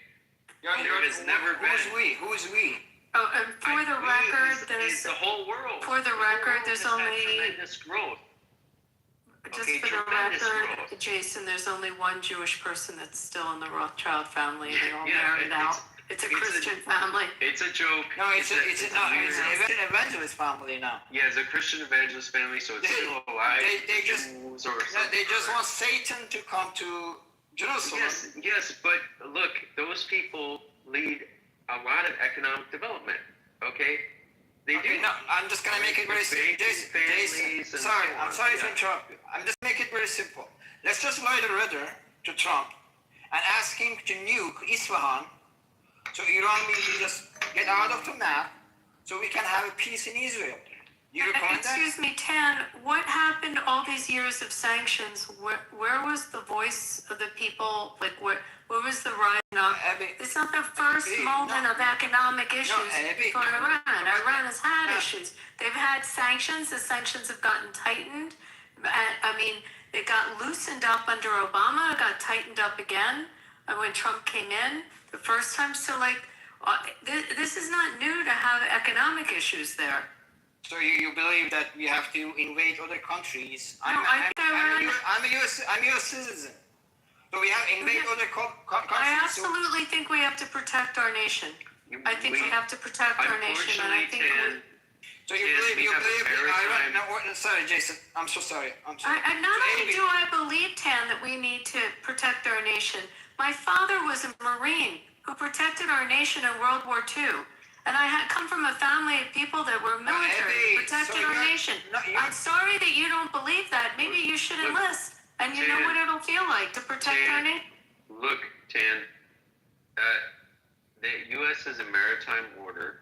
There has never been. Who's we? Oh, and for the record, there's the whole world. For the record, there's only tremendous growth. Just for the record, Jason, there's only one Jewish person that's still in the Rothschild family. They all married out. It's a Christian family. It's a joke. No, it's an evangelist family now. Yeah, it's a Christian evangelist family, so it's still alive. They just want Satan to come to Jerusalem. Yes, but look, those people lead a lot of economic development. Okay? They do. No, I'm just gonna make it very simple. Jason, sorry, I'm sorry to interrupt you. I'm just make it very simple. Let's just write a letter to Trump and ask him to nuke Isfahan, so Iran will just get out of the map, so we can have a peace in Israel. You recommend that? Excuse me, Tan. What happened all these years of sanctions? Where was the voice of the people? Like where was the rise up? It's not the first moment of economic issues for Iran. Iran has had issues. They've had sanctions. The sanctions have gotten tightened. I mean, they got loosened up under Obama, got tightened up again when Trump came in the first time. So, like, this is not new to have economic issues there. So you believe that we have to invade other countries? I'm a U.S. citizen. So we have to invade other countries. I absolutely think we have to protect our nation. I think we have to protect our nation, and I think So you believe Iran? No, sorry, Jason. I'm so sorry. Not only do I believe, Tan, that we need to protect our nation. My father was a Marine. who protected our nation in World War II. And I had come from a family of people that were military, who protected our nation. I'm sorry that you don't believe that. Maybe you should enlist, and you know what it'll feel like to protect our nation. Look, Tan, the U.S. is a maritime order.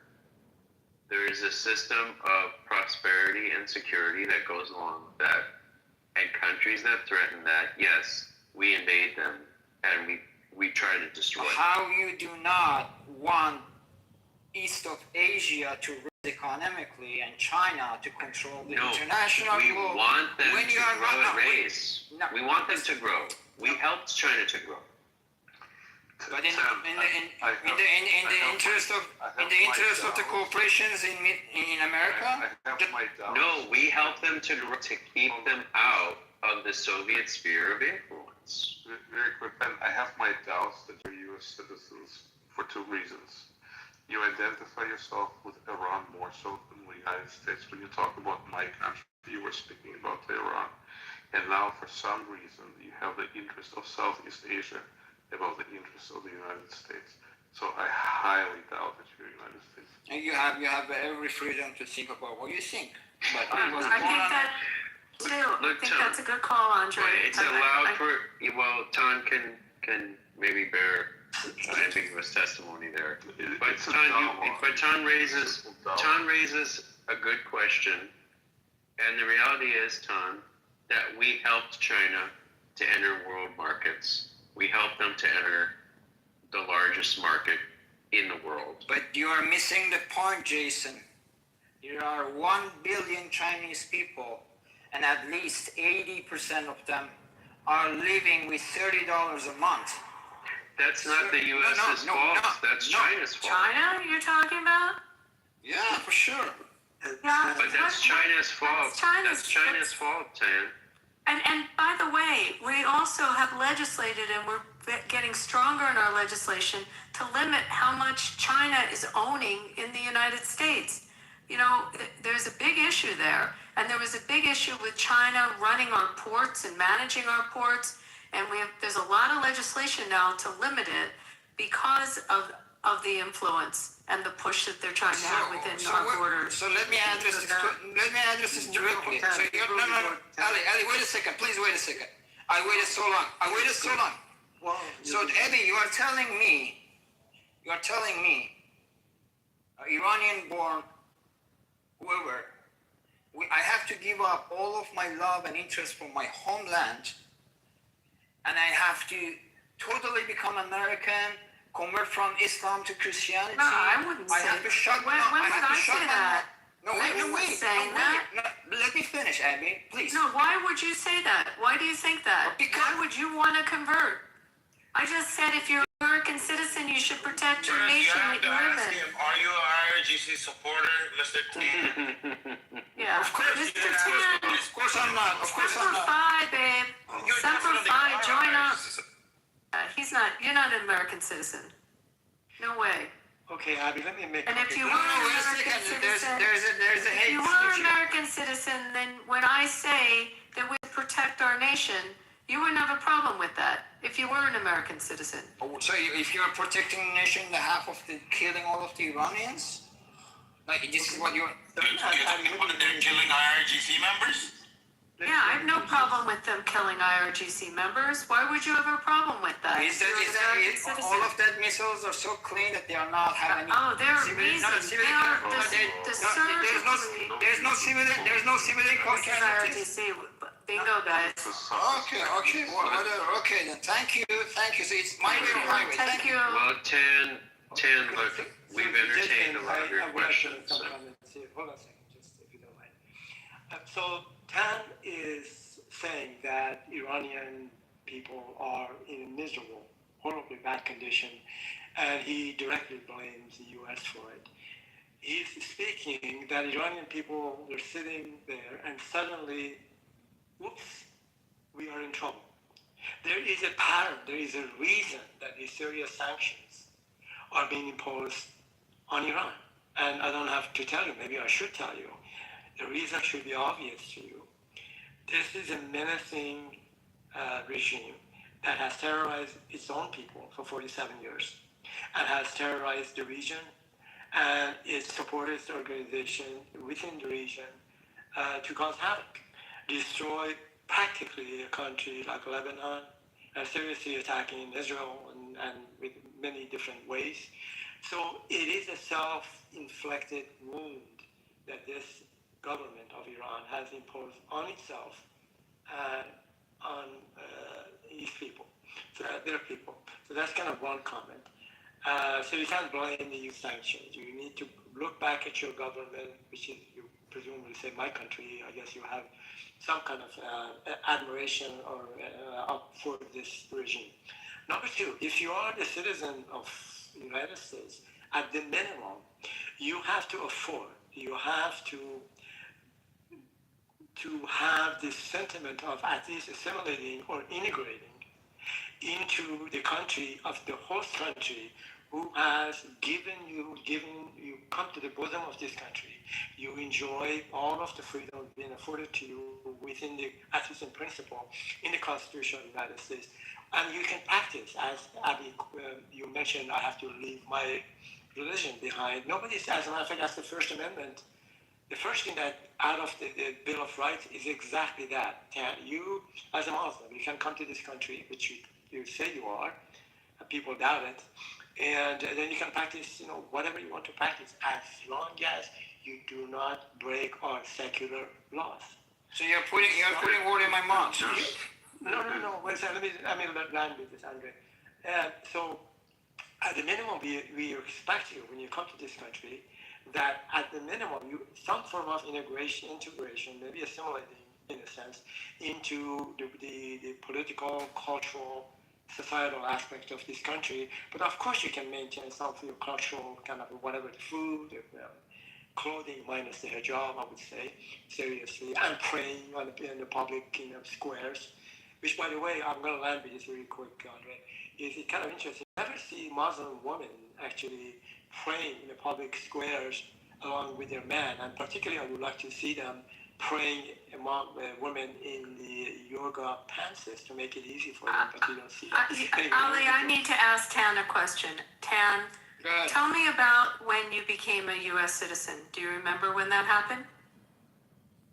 There is a system of prosperity and security that goes along with that. And countries that threaten that, yes, we invade them and we try to destroy them. How you do not want east of Asia to rise economically and China to control the international we law. want them When to you are grow not- and raise. We want them to grow. We helped China to grow. But in the interest of the corporations in America, No, we help them to grow, to keep them out of the Soviet sphere of influence. Very quick, Ben, I have my doubts that you're U.S. citizens for two reasons. You identify yourself with Iran more so than the United States. When you talk about my country, you were speaking about Iran. And now, for some reason, you have the interest of Southeast Asia above the interests of the United States. So I highly doubt that you're United States. and you have every freedom to think about what you think. But it was I think born- that too. I Look, think Tom, that's a good call, Andre. It's allowed for, well, Tan can maybe bear ambiguous testimony there. But Tan raises a good question. And the reality is, Tan, that we helped China to enter world markets. We helped them to enter the largest market in the world. But you are missing the point, Jason. There are 1 billion Chinese people, and at least 80% of them are living with $30 a month. That's not the U.S.'s fault. That's China's fault. China, you're talking about? Yeah, for sure. Yeah, But that's China's fault. That's That's China's fault, Tan. And by the way, we also have legislated, and we're getting stronger in our legislation to limit how much China is owning in the United States. You know, there's a big issue there, and there was a big issue with China running our ports and managing our ports, and there's a lot of legislation now to limit it because of the influence and the push that they're trying to have within our borders. So let me address this directly. So no. Ali, wait a second. Please wait a second. I waited so long. So Eddie, you are telling me, Iranian-born, whoever, I have to give up all of my love and interest for my homeland, and I have to totally become American, convert from Islam to Christianity. No, I wouldn't say have to shut when I did have I to shut say my that? mouth. I wasn't saying that. Let me finish, Abby, please. No, why would you say that? Why do you think that? Why would you want to convert? I just said if you're an American citizen, you should protect your nation that you live in. Are you an IRGC supporter, Mr. T? Yeah. Of course, Mr. Tan, of course I'm not. Of course I'm Semper not. Fi, babe. Semper Fi, join up. You're not an American citizen. No way. Okay, Abby, let me make. And if you No, were no, an wait a American second. citizen, There's a if hate you were an issue. American citizen, then when I say that we protect our nation, you wouldn't have a problem with that if you were an American citizen. So if you're protecting the nation, the half of the killing all of the Iranians, like this is what you're. They're killing IRGC members? Yeah, I have no problem with them killing IRGC members. Why would you have a problem with that? All of that missiles are so clean that they are not having any. Oh, they're civilian- amazing. not civilian- They are no, the there's no civilian casualties. IRGC. Bingo, guys. Okay, whatever. Okay, then thank you. So it's my way or highway. Thank you. Well, Tan, look, we've entertained a lot of your questions. So. Hold on a second, just if you don't mind. So Tan is saying that Iranian people are in a miserable, horribly bad condition, and he directly blames the U.S. for it. He's speaking that Iranian people were sitting there and suddenly, whoops, we are in trouble. There is a pattern, there is a reason that these serious sanctions are being imposed on Iran. And I don't have to tell you, maybe I should tell you. The reason should be obvious to you. This is a menacing regime that has terrorized its own people for 47 years. and has terrorized the region, and it supported its organization within the region to cause havoc, destroy practically a country like Lebanon, and seriously attacking Israel and with many different ways. So it is a self-inflicted wound that this government of Iran has imposed on itself and on its people, so their people. So that's kind of one comment. So you can't blame the youth sanctions. You need to look back at your government, which is, you presumably say my country. I guess you have some kind of admiration or up for this regime. Number two, if you are the citizen of the United States, at the minimum, you have to afford, you have to have this sentiment of at least assimilating or integrating into the country of the host country who has given you come to the bosom of this country. You enjoy all of the freedom being afforded to you within the, at least in principle, in the Constitution of the United States. And you can practice, as Abby, you mentioned, I have to leave my religion behind. Nobody says, as a matter of fact, that's the First Amendment. The first thing that out of the Bill of Rights is exactly that. You, as a Muslim, you can come to this country, which you say you are, people doubt it, and then you can practice, whatever you want to practice, as long as you do not break our secular laws. So you're putting word in my mouth. No. Wait a second. Let me land with this, Andre. So, at the minimum, we expect you when you come to this country that at the minimum, some form of integration, maybe assimilating in a sense, into the political, cultural, societal aspect of this country. But of course, you can maintain some of your cultural kind of whatever, the food, clothing minus the hijab, I would say, seriously, and praying in the public squares. Which, by the way, I'm going to land with this really quick, Andre. Is it kind of interesting? You never see Muslim women actually praying in the public squares along with their man, and particularly I would like to see them praying among women in the yoga pantsuits to make it easy for them, but you don't see that. Ali, I need to ask Tan a question. Tan, tell me about when you became a U.S. citizen. Do you remember when that happened?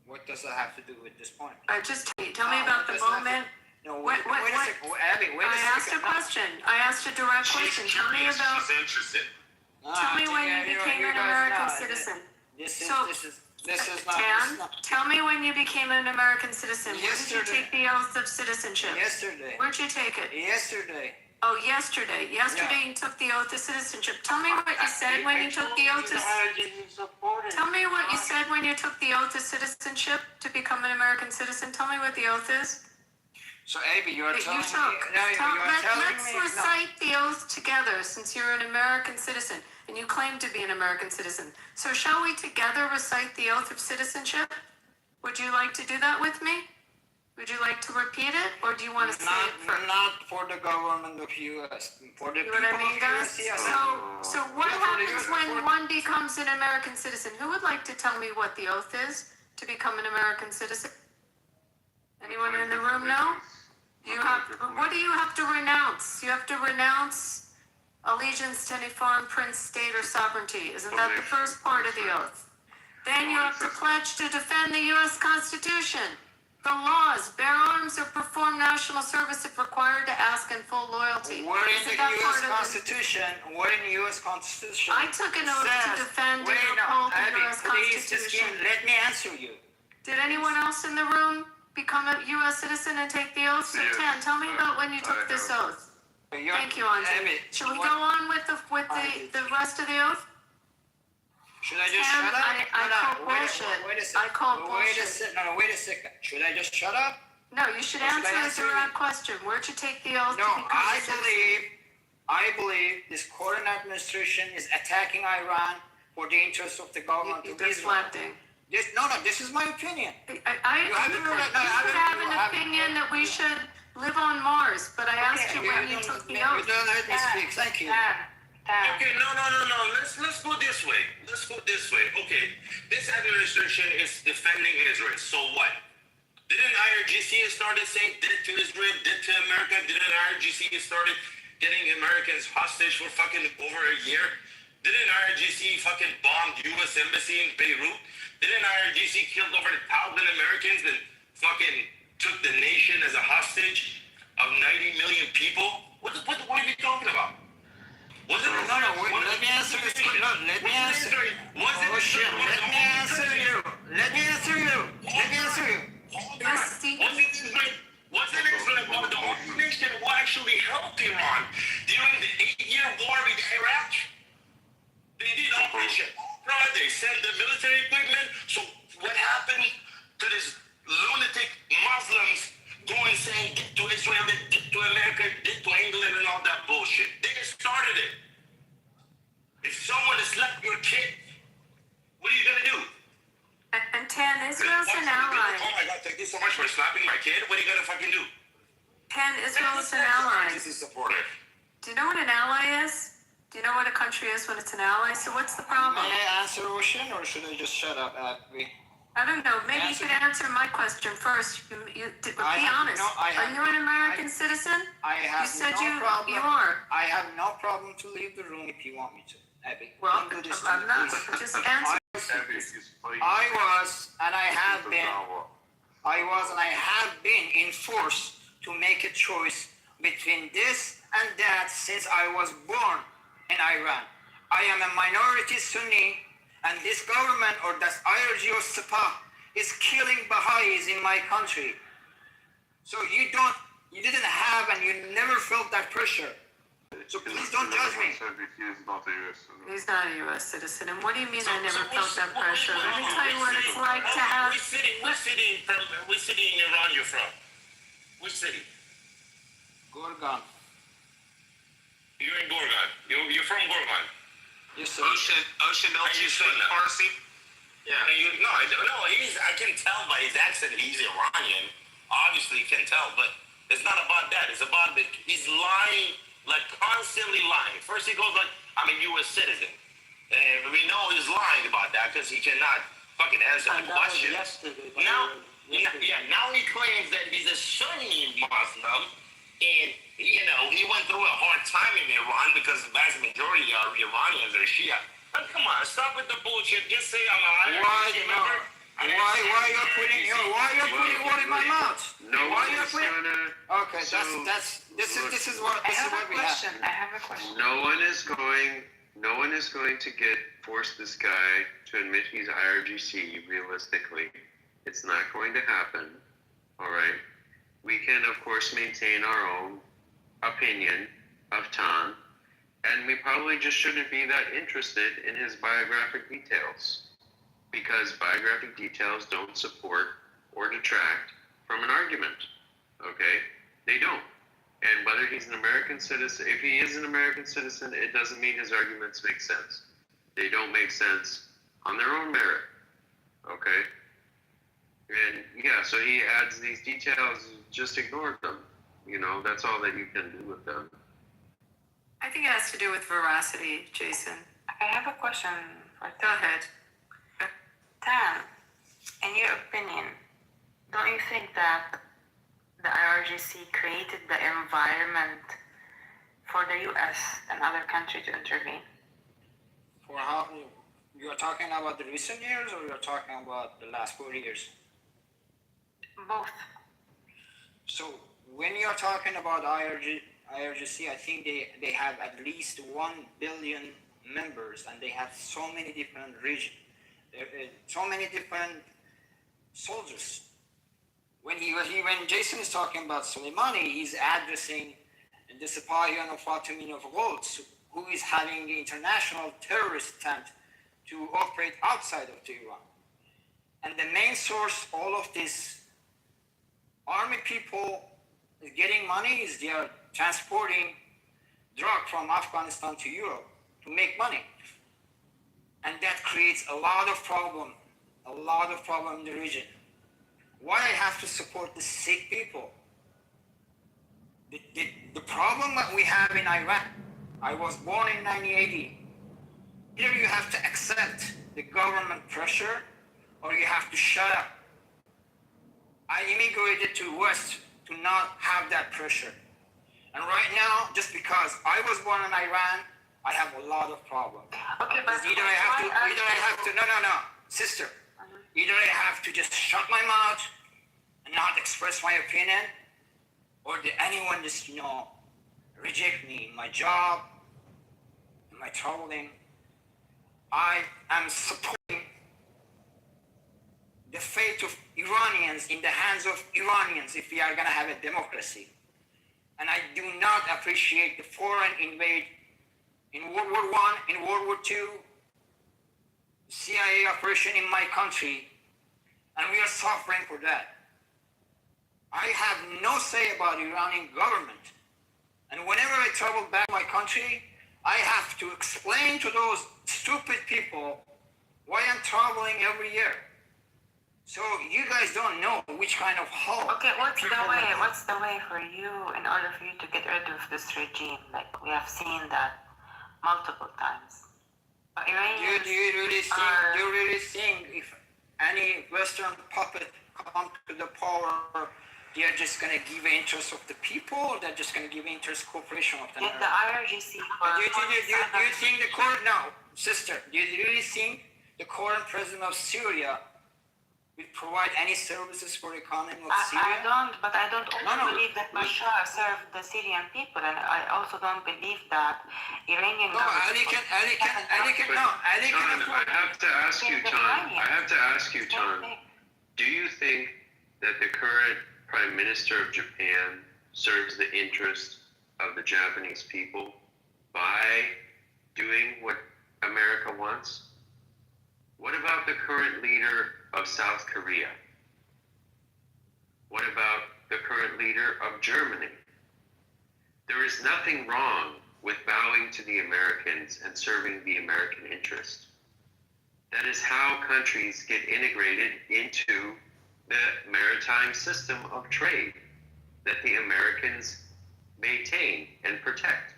What does that have to do with this point? Just tell me about the moment. Wait a second. Abby, wait a second. I asked a question. I asked a direct question. Tell me about. She's interested. Tell me when you became an American citizen. This is not. Tan, tell me when you became an American citizen. When did you Yesterday. take the oath of citizenship? Yesterday. Where'd you take it? Yesterday. Oh, yesterday. Yesterday you took the oath of citizenship. Tell me what you said when you took the oath of. Tell me what you said when you took the oath of citizenship to become an American citizen. Tell me what the oath is. So, Abby, you're That telling you took. me. No, you're telling Let's me. recite the oath together, since you're an American citizen and you claim to be an American citizen. So, shall we together recite the oath of citizenship? Would you like to do that with me? Would you like to repeat it, or do you want to say it first? Not for the government of U.S. For the You know people what I mean, of guys? U.S. Yes. So what happens when one becomes an American citizen? Who would like to tell me what the oath is to become an American citizen? Anyone in the room know? What do you have to renounce? You have to renounce allegiance to any foreign prince, state, or sovereignty. Isn't that the first part of the oath? Then you have to pledge to defend the U.S. Constitution, the laws, bear arms, or perform national service if required to ask in full loyalty. Where in Isn't the that U.S. part of the- Constitution? Where in the U.S. Constitution? I took an oath to defend and uphold the U.S. Constitution. Let me answer you. Did anyone else in the room become a U.S. citizen and take the oath? So, Tan, tell me about when you took this oath. Thank you, Andre. Shall we go on with the rest of the oath? Should I just Tan, shut up? I call bullshit. I call bullshit. Wait a second. Should I just shut up? No, you should Or should answer I a answer direct question. Where'd you take the oath No, to become a citizen? I believe this current administration is attacking Iran for the interest of the government of Israel. Deflecting. This is my opinion. You could have an opinion that we should live on Mars, but I asked you when you took the oath. You don't let me speak. Thank you. Okay, no. Let's go this way. Okay, this administration is defending Israel. So what? Didn't IRGC started saying dead to Israel, dead to America? Didn't IRGC started getting Americans hostage for fucking over a year? Didn't IRGC fucking bomb the U.S. Embassy in Beirut? Didn't IRGC kill over 1,000 Americans and fucking took the nation as a hostage of 90 million people? What are you talking about? Wait, let me answer this. Let me answer. Oh shit, let me answer you. Wasn't Israel one of the only nations who actually helped Iran during the 8-year war with Iraq? They did Operation Oprah, they sent the military equipment. So what happened to these lunatic Muslims going saying get to Israel, get to America, get to England and all that bullshit? They started it. If someone has slapped your kid, what are you gonna do? And Tan, Israel's an ally. Oh my God, thank you so much for slapping my kid. What are you gonna fucking do? Tan, Israel is an ally. This is supportive. Do you know what an ally is? Do you know what a country is when it's an ally? So what's the problem? May I answer Ocean or should I just shut up, Abby? I don't know. Maybe you can answer my question first. Be honest. Are you an American citizen? I have You said no problem. you are. I have no problem to leave the room if you want me to, Abby. Well, Don't do this to I'm me, not. please. Just answer. I was and I have been enforced to make a choice between this and that since I was born in Iran. I am a minority Sunni, and this government or this IRG or Sepah is killing Baha'is in my country. So you didn't have and you never felt that pressure. So please don't judge me. He's not a U.S. citizen. And what do you mean I never felt that pressure? Let me tell you what it's like to have... Which city in Iran you're from? Which city? Gorgan. You're in Gorgan. You're from Gorgan. Yes, sir. Ocean, don't you speak Farsi? Yeah. I can tell by his accent he's Iranian. Obviously, you can tell, but it's not about that. It's about that he's lying, like constantly lying. First he goes like, I'm a U.S. citizen. And we know he's lying about that because he cannot fucking answer the question. Now he claims that he's a Sunni Muslim, and he went through a hard time in Iran because the vast majority of Iranians are Shia. But come on, stop with the bullshit. Just say I'm a Why you're putting word in my mouth? Okay, this is what we have. I have a question. No one is going to force this guy to admit he's IRGC realistically. It's not going to happen. All right. We can, of course, maintain our own opinion of Tan, and we probably just shouldn't be that interested in his biographic details, because biographic details don't support or detract from an argument. Okay? They don't. And whether he's an American citizen, if he is an American citizen, it doesn't mean his arguments make sense. They don't make sense on their own merit. Okay? And yeah, so he adds these details, just ignore them. That's all that you can do with them. I think it has to do with veracity, Jason. I have a question. Go ahead. Tan, in your opinion, don't you think that the IRGC created the environment for the U.S. and other countries to intervene? For how you are talking about the recent years, or you're talking about the last 4 years? Both. So when you're talking about IRGC, I think they have at least 1 billion members, and they have so many different regions, so many different soldiers. When Jason is talking about Soleimani, he's addressing the Sepahian of Fatimiyyin of Quds, who is having the international terrorist attempt to operate outside of Iran. And the main source, all of this army people is getting money, is they are transporting drug from Afghanistan to Europe to make money. And that creates a lot of problem in the region. Why I have to support the sick people? The problem that we have in Iraq, I was born in 1980. Either you have to accept the government pressure or you have to shut up. I immigrated to West to not have that pressure. And right now, just because I was born in Iran, I have a lot of problems. Okay, but either I have to, no, sister. Either I have to just shut my mouth and not express my opinion, or did anyone just, reject me in my job, in my traveling. I am supporting the fate of Iranians in the hands of Iranians if we are going to have a democracy. And I do not appreciate the foreign invade in World War I, in World War II, CIA operation in my country, and we are suffering for that. I have no say about Iranian government. And whenever I travel back to my country, I have to explain to those stupid people why I'm traveling every year. So you guys don't know which kind of hole. Okay, what's the way for you in order for you to get rid of this regime? Like we have seen that multiple times. But Iranians do you really think if any Western puppet come to the power, they're just going to give interest of the people, or they're just going to give interest corporation of the Get the IRGC for do you think the current, no, sister, do you really think the current president of Syria will provide any services for the economy of Syria? I don't believe that Bashar served the Syrian people, and I also don't believe that Iranian Ali can I have to ask you, John, do you think that the current Prime Minister of Japan serves the interest of the Japanese people by doing what America wants? What about the current leader of South Korea? What about the current leader of Germany? There is nothing wrong with bowing to the Americans and serving the American interest. That is how countries get integrated into the maritime system of trade that the Americans maintain and protect.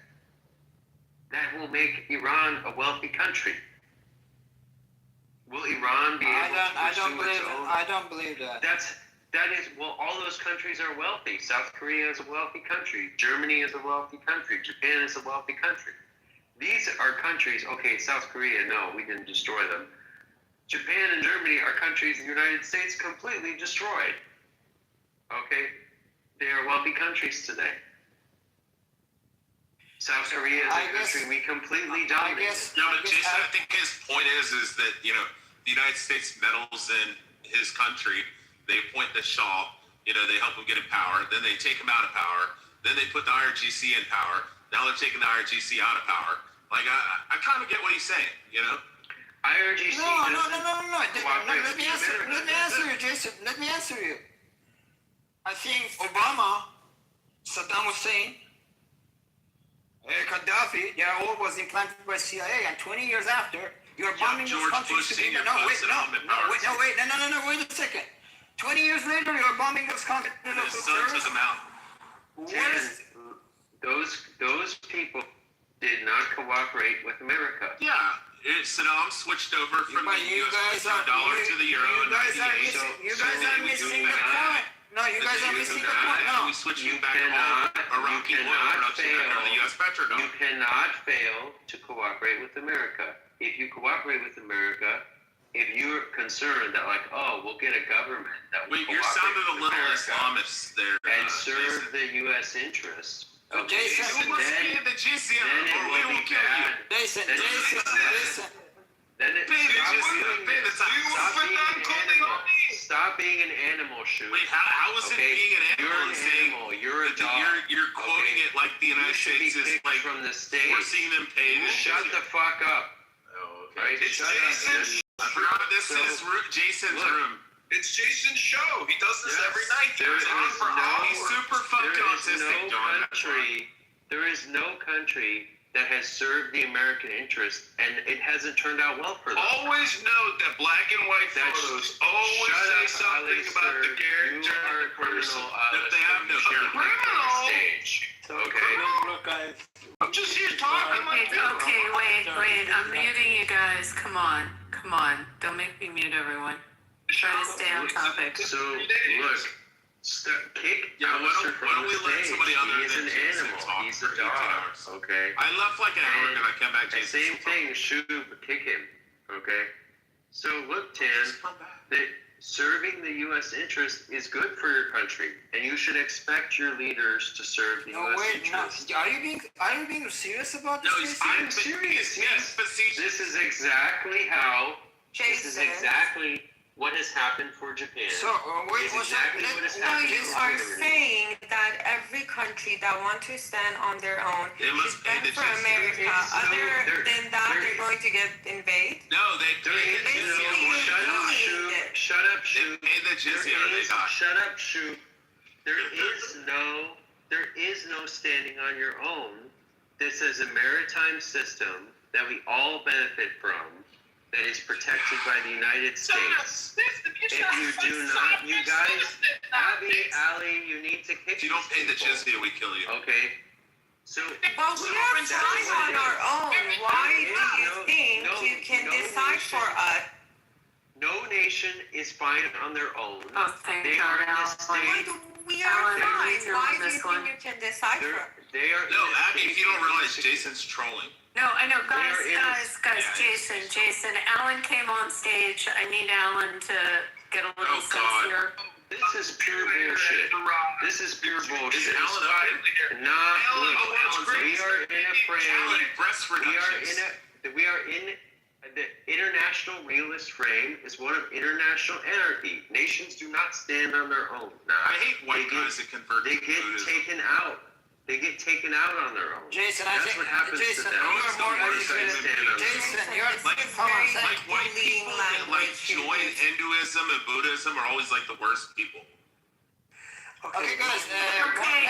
That will make Iran a wealthy country. Will Iran be able to pursue its own? I don't believe that. Well, all those countries are wealthy. South Korea is a wealthy country. Germany is a wealthy country. Japan is a wealthy country. These are countries, okay, South Korea, no, we didn't destroy them. Japan and Germany are countries the United States completely destroyed. Okay? They are wealthy countries today. South Korea is a country we completely dominated. But Jason, I think his point is that, the United States meddles in his country. They appoint the Shah, they help him get in power. Then they take him out of power. Then they put the IRGC in power. Now they're taking the IRGC out of power. Like, I kind of get what he's saying, IRGC. No. Let me answer you, Jason. Let me answer you. I think Obama, Saddam Hussein, Gaddafi, they all was implanted by CIA, and 20 years after, you're bombing those countries to be... Wait a second. 20 years later, you're bombing those countries. His son took them out. Those people did not cooperate with America. Yeah. Saddam switched over from the US dollar to the euro in 98. You guys are missing the point. No, you guys are missing the point. No. We switched back all Iraqi oil production under the US petrodollar. You cannot fail to cooperate with America. If you cooperate with America, if you're concerned that we'll get a government that will you're sounding a little Islamist there. And serve the U.S. interests. Okay, Jason, you must be the GCM or we will kill you. Jason. Stop being an animal, Shoot. Wait, how is it being an animal? You're an animal. You're a dog. You're quoting it like the United States is like from the state. forcing them pay. Shut the fuck up. Oh, okay. Right? It's Jason. I forgot this is Jason's room. It's Jason's show. He does this every night. He's super fucking autistic, John. There is no country that has served the American interest, and it hasn't turned out well for them. Always note that black and white photos always say something about the character and the person. That they have no character. Okay. I'm just here talking. Okay, wait. I'm muting you guys. Come on. Don't make me mute everyone. Try to stay on topic. So, look, Kick Yeah, why Alistair don't, from why don't the we let stage. somebody on there He is than an Jason animal. talk He's for a 18 dog. hours? Okay. I left like an hour ago and I came back, And Jason. same thing, Shub, kick him. Okay. So look, Tan, that serving the U.S. interest is good for your country, and you should expect your leaders to serve the No, U.S. wait, no. interest. Are you being serious about this? No, Jason? I'm serious. Yes, this is exactly how. This is exactly what has happened for Japan. So, wait, It's what's exactly that? what has So happened you for are Hillary. saying that every country that want to stand on their own They should must pay stand the for jizya. America. Other than that, they're going to get invaded. No, they There pay the is no. jizya. Shut up, Shub. Shut up, Shub. They pay the jizya or they die. Shut up, Shub. There is no standing on your own. This is a maritime system that we all benefit from, that is protected by the United States. If you do not, you guys, Abby, Ali, you need to kick. If you don't pay the jizya, we kill you. Okay. So, But we are standing on our own. Why do you think you can decide for us? no nation is fine on their own. Oh, thank They God, are in a Alan. state. We are Alan, fine. me too Why on do you this think one. you can decide for us? They are. No, Abby, if you don't realize Jason's trolling. No, I know, guys, They are guys, Jason, Alan came on stage. I need Alan to get a little sincere. This is pure bullshit. This is pure bullshit. Is Alan up here? Not Alan, look, oh, it's we are in a frame. Alan, breast reductions. We are in the international realist frame is one of international anarchy. Nations do not stand on their own. I hate white guys that convert They to get Buddhism. taken out. They get taken out on their own. Jason, I That's think what happens Jason, to them. you're more Worse than educated. stand on their own. Jason, you're Like, come on, say. like white people that like join Hinduism and Buddhism are always like the worst people. Okay, guys. Okay,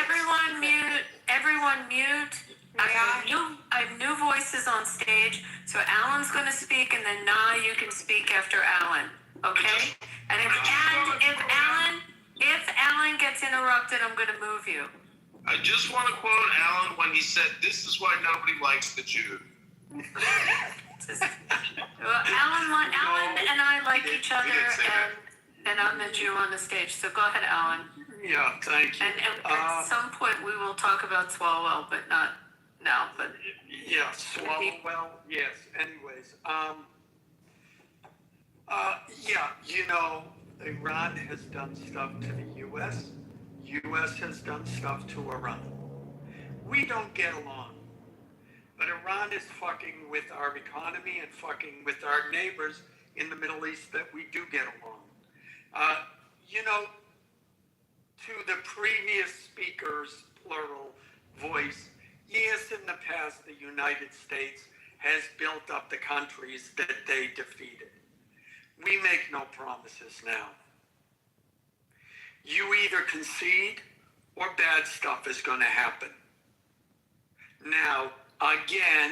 everyone mute. Everyone mute. I have new voices on stage, so Alan's going to speak, and then you can speak after Alan. Okay? And if Alan gets interrupted, I'm going to move you. I just want to quote Alan when he said, "This is why nobody likes the Jew." Alan and I like each other, and I'm the Jew on the stage. So go ahead, Alan. Yeah, thank you. And at some point we will talk about Swalwell, but not now. But yeah, Swalwell. Yes. Anyways, yeah, you know, Iran has done stuff to the U.S. U.S. has done stuff to Iran. We don't get along, but Iran is fucking with our economy and fucking with our neighbors in the Middle East that we do get along. You know, to the previous speaker's plural voice, yes, in the past, the United States has built up the countries that they defeated. We make no promises now. You either concede or bad stuff is going to happen. Now, again,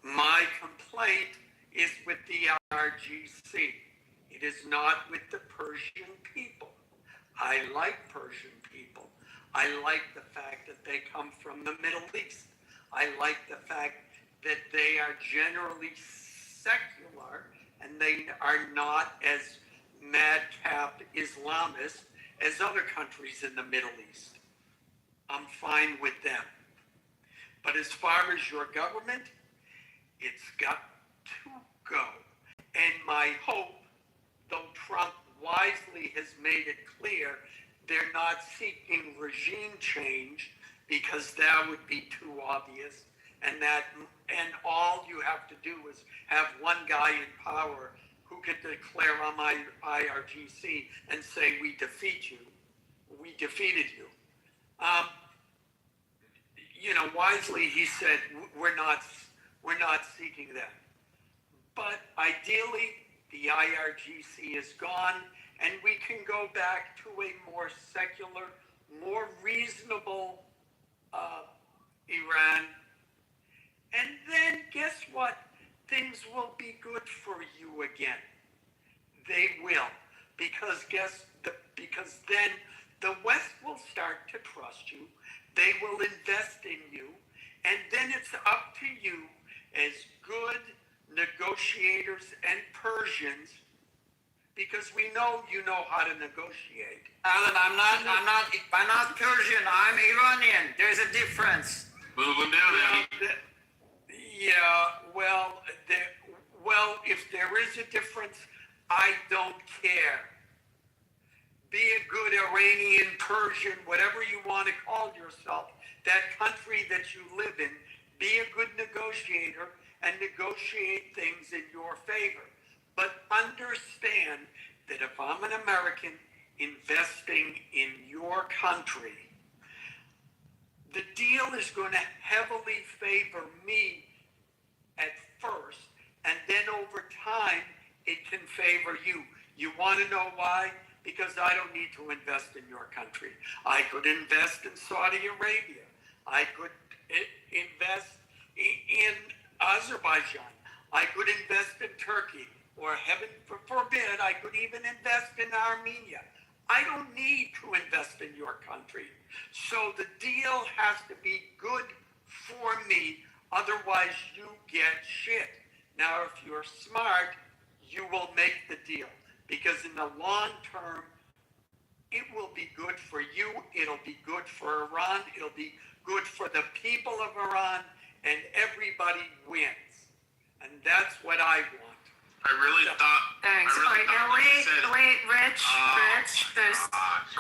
my complaint is with the IRGC. It is not with the Persian people. I like Persian people. I like the fact that they come from the Middle East. I like the fact that they are generally secular and they are not as madcap Islamists as other countries in the Middle East. I'm fine with them. But as far as your government, it's got to go. And my hope, though Trump wisely has made it clear they're not seeking regime change because that would be too obvious, and all you have to do is have one guy in power who can declare on my IRGC and say, we defeat you. We defeated you. You know, wisely he said, we're not seeking that. But ideally, the IRGC is gone, and we can go back to a more secular, more reasonable Iran. And then guess what? Things will be good for you again. They will. Because then the West will start to trust you. They will invest in you. And then it's up to you as good negotiators and Persians, because we know you know how to negotiate. Alan, I'm not Persian. I'm Iranian. There's a difference. Move them down, Eddie. Well, if there is a difference, I don't care. Be a good Iranian, Persian, whatever you want to call yourself, that country that you live in, be a good negotiator and negotiate things in your favor. But understand that if I'm an American investing in your country, the deal is going to heavily favor me at first, and then over time, it can favor you. You want to know why? Because I don't need to invest in your country. I could invest in Saudi Arabia. I could invest in Azerbaijan. I could invest in Turkey. Or heaven forbid, I could even invest in Armenia. I don't need to invest in your country. So the deal has to be good for me. Otherwise, you get shit. Now, if you're smart, you will make the deal. Because in the long term, it will be good for you. It'll be good for Iran. It'll be good for the people of Iran. And everybody wins. And that's what I want. I really thought. Thanks. I really All right, now wait, Rich,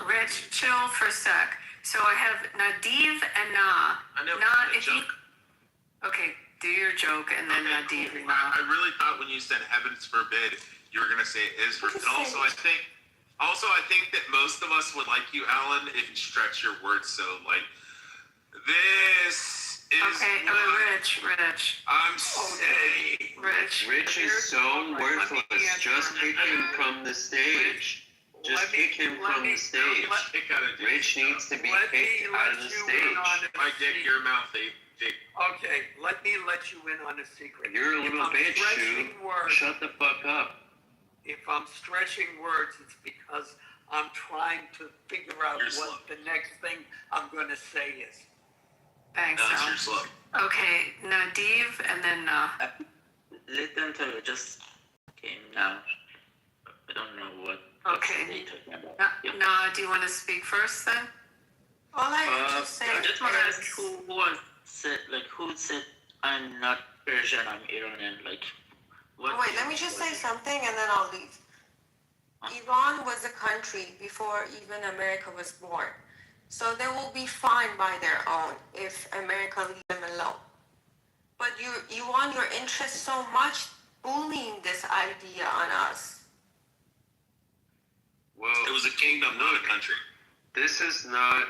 Rich, chill for a sec. So I have Nadiv and Na. I never Na, did a if you, joke. okay, do your joke and then Nadiv and Na. I really thought when you said heavens forbid, you were gonna say Israel. And also I think that most of us would like you, Alan, if you stretch your words so like this is Rich. I'm saying Rich is so worthless. Just kick him from the stage. Just kick him from the stage. Rich needs to be kicked out of the stage. My dick, your mouth, dick. Okay, let me let you in on a secret. You're a little bitch, dude. Shut the fuck up. If I'm stretching words, it's because I'm trying to figure out what the next thing I'm going to say is. Thanks, Alan. Okay, Nadiv and then Na. Let them tell you, just came now. I don't know what. Okay. Na, do you want to speak first then? All I have to say I just want to ask who said I'm not Persian, I'm Iranian, like what? Wait, let me just say something and then I'll leave. Iran was a country before even America was born. So they will be fine by their own if America leaves them alone. But you want your interest so much bullying this idea on us. Well, it was a kingdom, not a country. This is not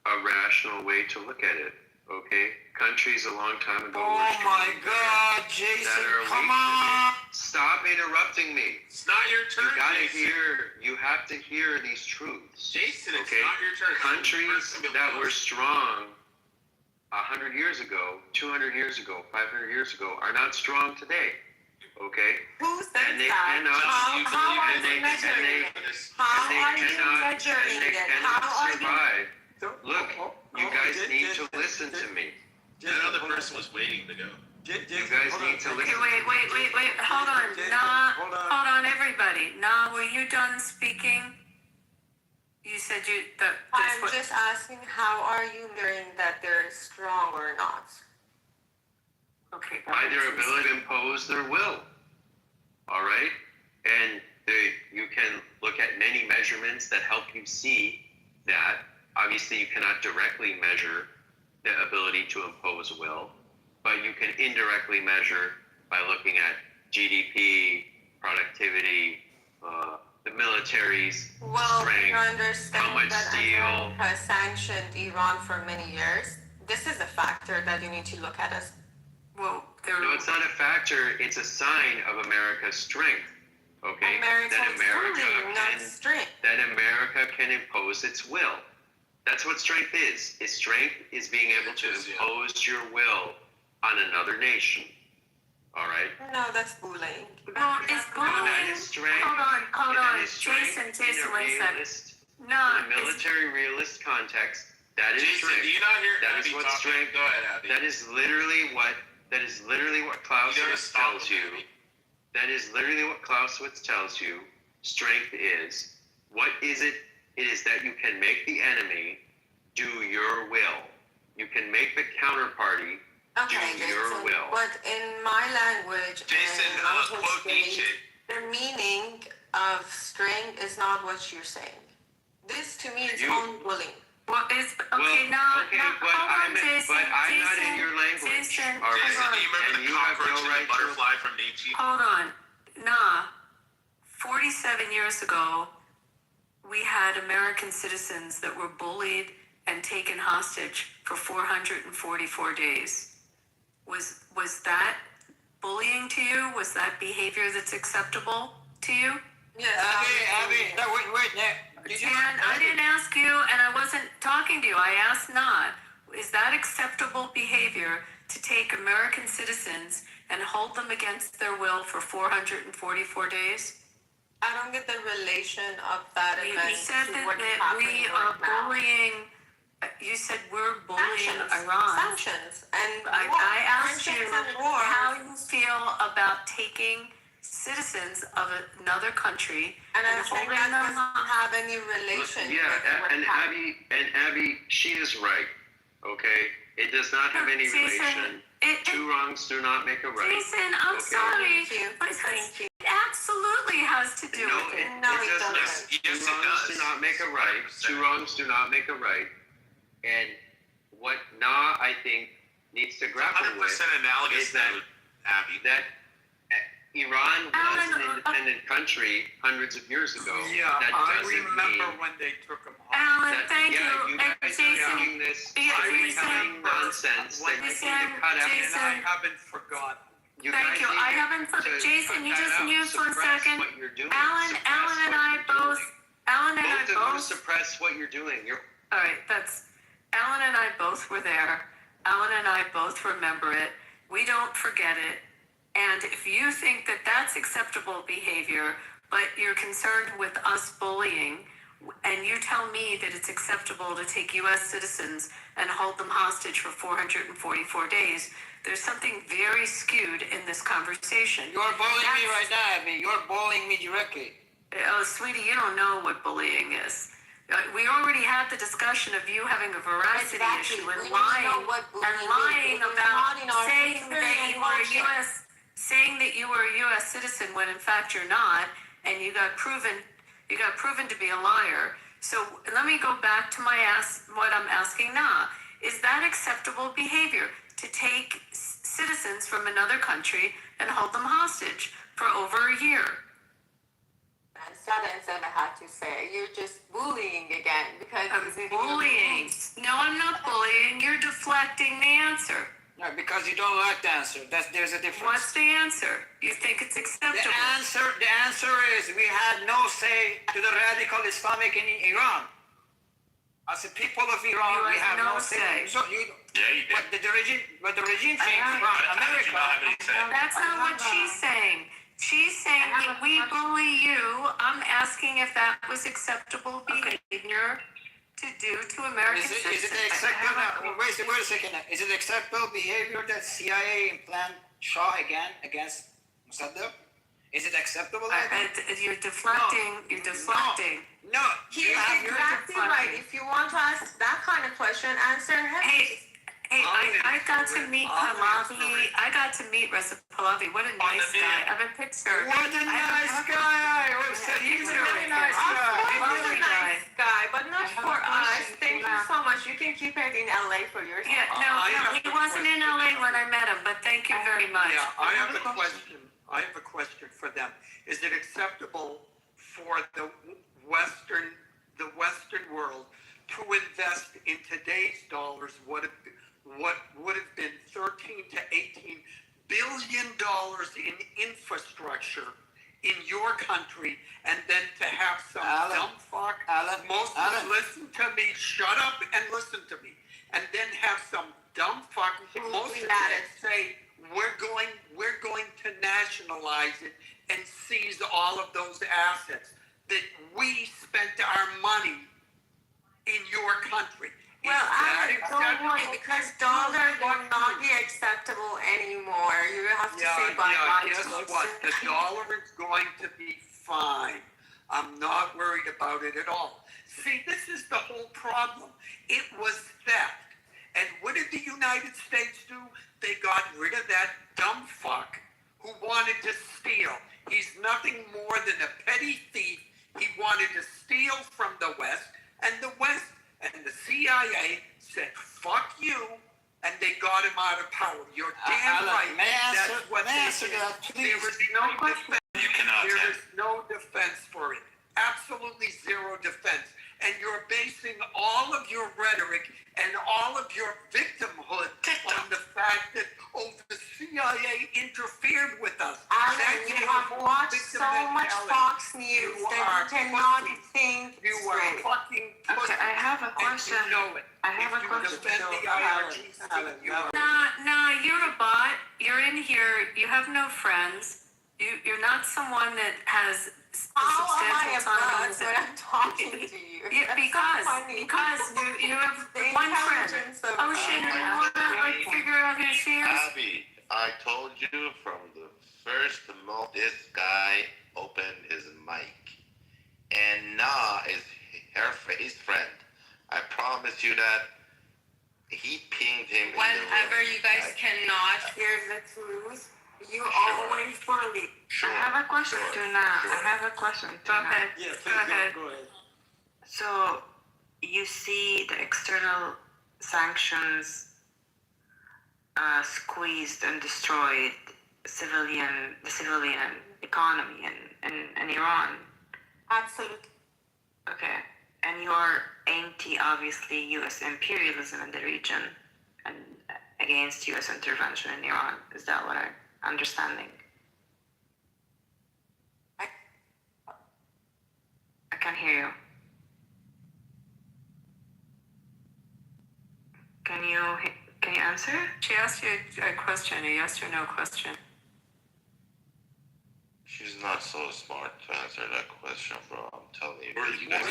a rational way to look at it, okay? Countries a long time ago Oh my God, Jason, come on! Stop interrupting me. It's not your turn, Jason. You have to hear these truths. Jason, it's okay? not your turn. Countries that were strong 100 years ago, 200 years ago, 500 years ago are not strong today. Okay? Who said that? How are you measuring it? How are you measuring it? How are you? Look, you guys need to listen to me. That other person was waiting to go. You guys need to listen. Okay, wait. Hold on. Na, hold on, everybody. Na, were you done speaking? You said I'm just asking, how are you measuring that they're strong or not? Okay. By their ability to impose their will. All right? And you can look at many measurements that help you see that. Obviously, you cannot directly measure the ability to impose will, but you can indirectly measure by looking at GDP, productivity, the military's strength, you understand how much that steel. America sanctioned Iran for many years. This is a factor that you need to look at as well. No, it's not a factor. It's a sign of America's strength. Okay, that America can impose its will. That's what strength is. Strength is being able to impose your will on another nation. All right? No, that's bullying. No, it's bullying. That is strength. Hold on. Jason, one second. In a military realist context, that is strength. Do you not hear that Abby is what talking? strength. Go ahead, Abby. That is literally what Clausewitz tells you. That is literally what Clausewitz tells you strength is. What is it? It is that you can make the enemy do your will. You can make the counterparty Okay, do your Jason, will. but in my language, Jason, and language quote stage, Nietzsche. the meaning of strength is not what you're saying. This to me is own bullying. Well, it's okay. Well, now, okay, now, but hold on, I'm, Jason. but I'm Jason, not in your language. Jason, all right? Jason, do you remember And the you have cockroach no and right the butterfly from Nietzsche? hold on. Nah. 47 years ago, we had American citizens that were bullied and taken hostage for 444 days. Was that bullying to you? Was that behavior that's acceptable to you? Yes. Abby, no, wait, And I didn't ask you, and I wasn't talking to you. I asked not. Is that acceptable behavior to take American citizens and hold them against their will for 444 days? I don't get the relation of that You event said to that, what's that happening we are right now. bullying. You said we're bullying Sanctions. Iran. Sanctions and war. I asked you Sanctions and war. how you feel about taking citizens of another country And and I'm saying holding that them doesn't have any relation Yeah, with what and happened. Abby, she is right. Okay, it does not have any Jason, relation. Two wrongs do not make a right. Jason, I'm Okay? sorry, Thank you. but Thank you. it absolutely has to do No, with it. No, it does not. doesn't. Yes, Two it wrongs does. do not make a right. Two wrongs do not make a right. And what Na, I think, needs to grapple 100% with analogous is that, to Abby. that Iran was Alan, an independent country hundreds of years ago. Yeah, That I doesn't remember mean when they took them home. Alan, that, thank yeah, you. you And guys are Jason, doing this yeah, storytelling Jason, nonsense that you Jason, need to cut out. And I haven't forgotten. You thank guys you. need I to- haven't to Jason, you cut just that out. mused for a Suppress second. what you're doing. Alan Suppress and what I you're both. doing. Alan and I Both of you both. suppress what you're doing. You're All right, that's Alan and I both were there. Alan and I both remember it. We don't forget it. And if you think that that's acceptable behavior, but you're concerned with us bullying, and you tell me that it's acceptable to take U.S. citizens and hold them hostage for 444 days, there's something very skewed in this conversation. You're bullying me right now, Abby. You're bullying me directly. Oh, sweetie, you don't know what bullying is. We already had the discussion of you having a veracity Exactly. issue and We don't know lying what bullying and lying is. It was about not in our saying history that and you were a culture. saying that you were a U.S. citizen when in fact you're not, and you got proven to be a liar. So let me go back to what I'm asking now. Is that acceptable behavior to take citizens from another country and hold them hostage for over a year? That's what I had to say. You're just bullying again because I'm it's in bullying. No, I'm not bullying. You're deflecting the answer. No, because you don't like the answer. There's a difference. What's the answer? You think it's acceptable? The answer is we had no say to the radical Islamic in Iran. As a people of Iran, we have no say. So you, Yeah, you did. but the regime I changed have- from How did you America. not have any say? That's not what she's saying. She's saying that we bully you. I'm asking if that was acceptable behavior to do to American Is it citizens. acceptable? Wait a second. Is it acceptable behavior that CIA implant Shah again against Mossadegh? Is it acceptable? You're deflecting. You're deflecting. No. He is exactly right. If you want to ask that kind of question, answer him. Hey, I got to meet Pahlavi. I got to meet Reza Pahlavi. What a nice guy. I have a picture. What a nice guy! He's a really nice He's a guy. nice guy, but not for us. Thank you so much. You can keep it in LA for yourself. Yeah, no, he wasn't in LA when I met him, but thank you very much. Yeah, I have a question. I have a question for them. Is it acceptable for the Western world to invest in today's dollars what would have been $13 to $18 billion in infrastructure in your country, and then to have some dumb fuck, listen to me, shut up and listen to me, and then have some dumb fuck, most of them say, we're going to nationalize it and seize all of those assets that we spent our money in your country. Well, don't worry, because dollar will not be acceptable anymore. You have to say bye-bye. Guess what? The dollar is going to be fine. I'm not worried about it at all. See, this is the whole problem. It was theft. And what did the United States do? They got rid of that dumb fuck who wanted to steal. He's nothing more than a petty thief. He wanted to steal from the West, and the West and the CIA said, fuck you, and they got him out of power. You're damn right. May I answer, That's what may I they answer did. that, please? There is no defense. You cannot. There is no defense for it. Absolutely zero defense. And you're basing all of your rhetoric and all of your victimhood on the fact that, the CIA interfered with us. Alan, That's you your have whole watched victim so much mentality. Fox News You that are you cannot pussy. think You are straight. fucking pussy. Okay, I have a question. And you know it. I have If a you question. defend the IRGC, you are. Nah, you're a bot. You're in here. You have no friends. You're not someone that has How am I a substantial time. bot when I'm talking to you? Yeah, That's so funny. because you have The one friend. intelligence of Oh shit! Do you want to like figure out who she is? Abby, I told you from the first moment this guy opened his mic. And Na is his friend. I promise you that he pinged him Whenever in the room. you guys cannot hear the truth, you always bully. I have a question, Tuna. I have a question, Tuna. Yeah, Go ahead. go ahead. So, you see the external sanctions squeezed and destroyed the civilian economy in Iran. Absolutely. Okay. And you're anti, obviously, U.S. imperialism in the region and against U.S. intervention in Iran. Is that what I'm understanding? I can't hear you. Can you answer? She asked you a question, a yes or no question. She's not so smart to answer that question, bro. I'm telling you. Why are you guys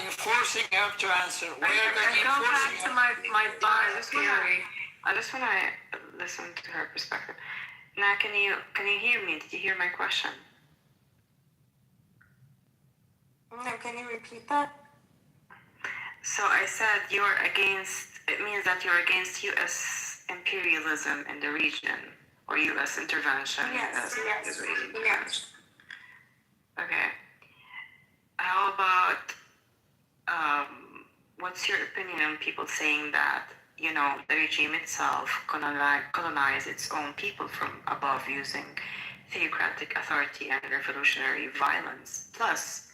enforcing her to answer? Why are you Go back enforcing to her? my bias theory. I just want to listen to her perspective. Now, can you hear me? Did you hear my question? No, can you repeat that? So I said it means that you're against U.S. imperialism in the region or U.S. intervention. Yes, yes, yes. Okay. How about, what's your opinion on people saying that, the regime itself colonized its own people from above using theocratic authority and revolutionary violence? Plus,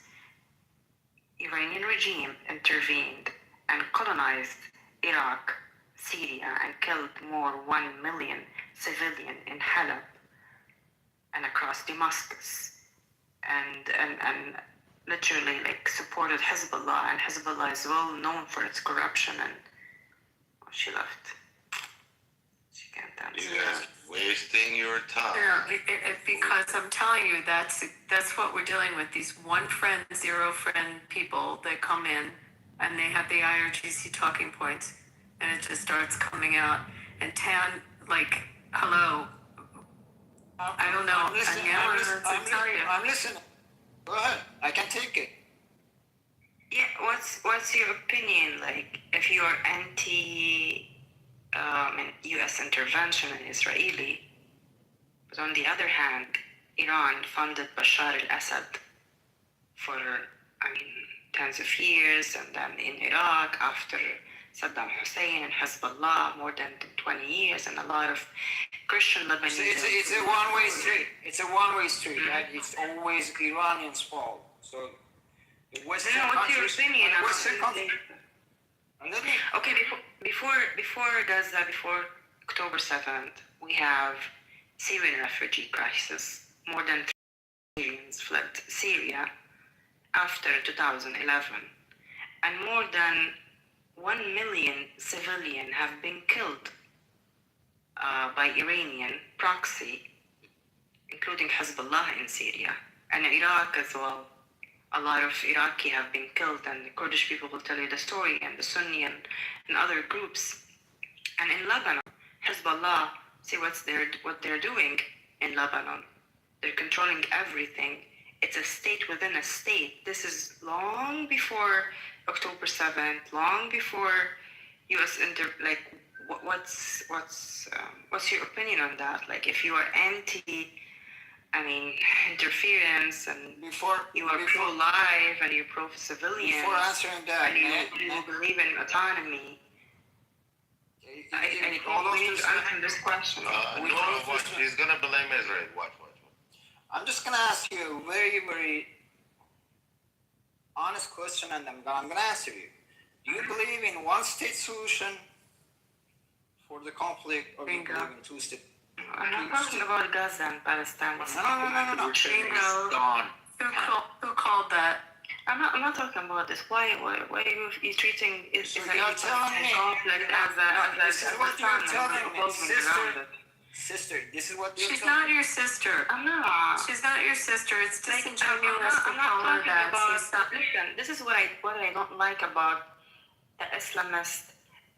Iranian regime intervened and colonized Iraq, Syria, and killed more 1 million civilians in Halab and across Damascus, and literally supported Hezbollah, and Hezbollah is well known for its corruption. And she left. She can't answer. You guys wasting your time. Yeah, because I'm telling you, that's what we're dealing with. These one friend, zero friend people that come in and they have the IRGC talking points, and it just starts coming out. And Tan, hello. I don't know. I'm listening. I'm listening. Go ahead. I can take it. Yeah, what's your opinion? If you're anti U.S. intervention in Israeli, but on the other hand, Iran funded Bashar al-Assad for, tens of years, and then in Iraq after Saddam Hussein and Hezbollah more than 20 years, and a lot of Christian Lebanese. It's a one-way street. It's a one-way street, right? It's always Iranians' fault. So the Western what's your countries, opinion on Western countries. Okay, before October 7th, we have Syrian refugee crisis. More than 3 Syrians fled Syria after 2011, and more than 1 million civilians have been killed by Iranian proxy, including Hezbollah in Syria, and Iraq as well. A lot of Iraqi have been killed, and the Kurdish people will tell you the story, and the Sunni and other groups. And in Lebanon, Hezbollah, see what they're doing in Lebanon. They're controlling everything it's a state within a state. This is long before October 7th, long before U.S. What's your opinion on that? Like, if you are interference, and you are pro-life and you're pro-civilian, Before answering that, and you believe in autonomy, I can't wait to answer this question. He's gonna blame Israel. Watch. I'm just gonna ask you a very, very honest question, and I'm gonna answer you. Do you believe in one-state solution for the conflict, or do you believe in two-state? I'm not talking about Gaza and Palestine. No. Bingo. Who called that? I'm not talking about this. Why are you treating Israel conflict this is what you're telling me, sister. This is what you're She's telling not your sister. I'm not. She's not your sister. It's disingenuous to I'm not call her talking that. about. Listen, this is what I don't like about the Islamist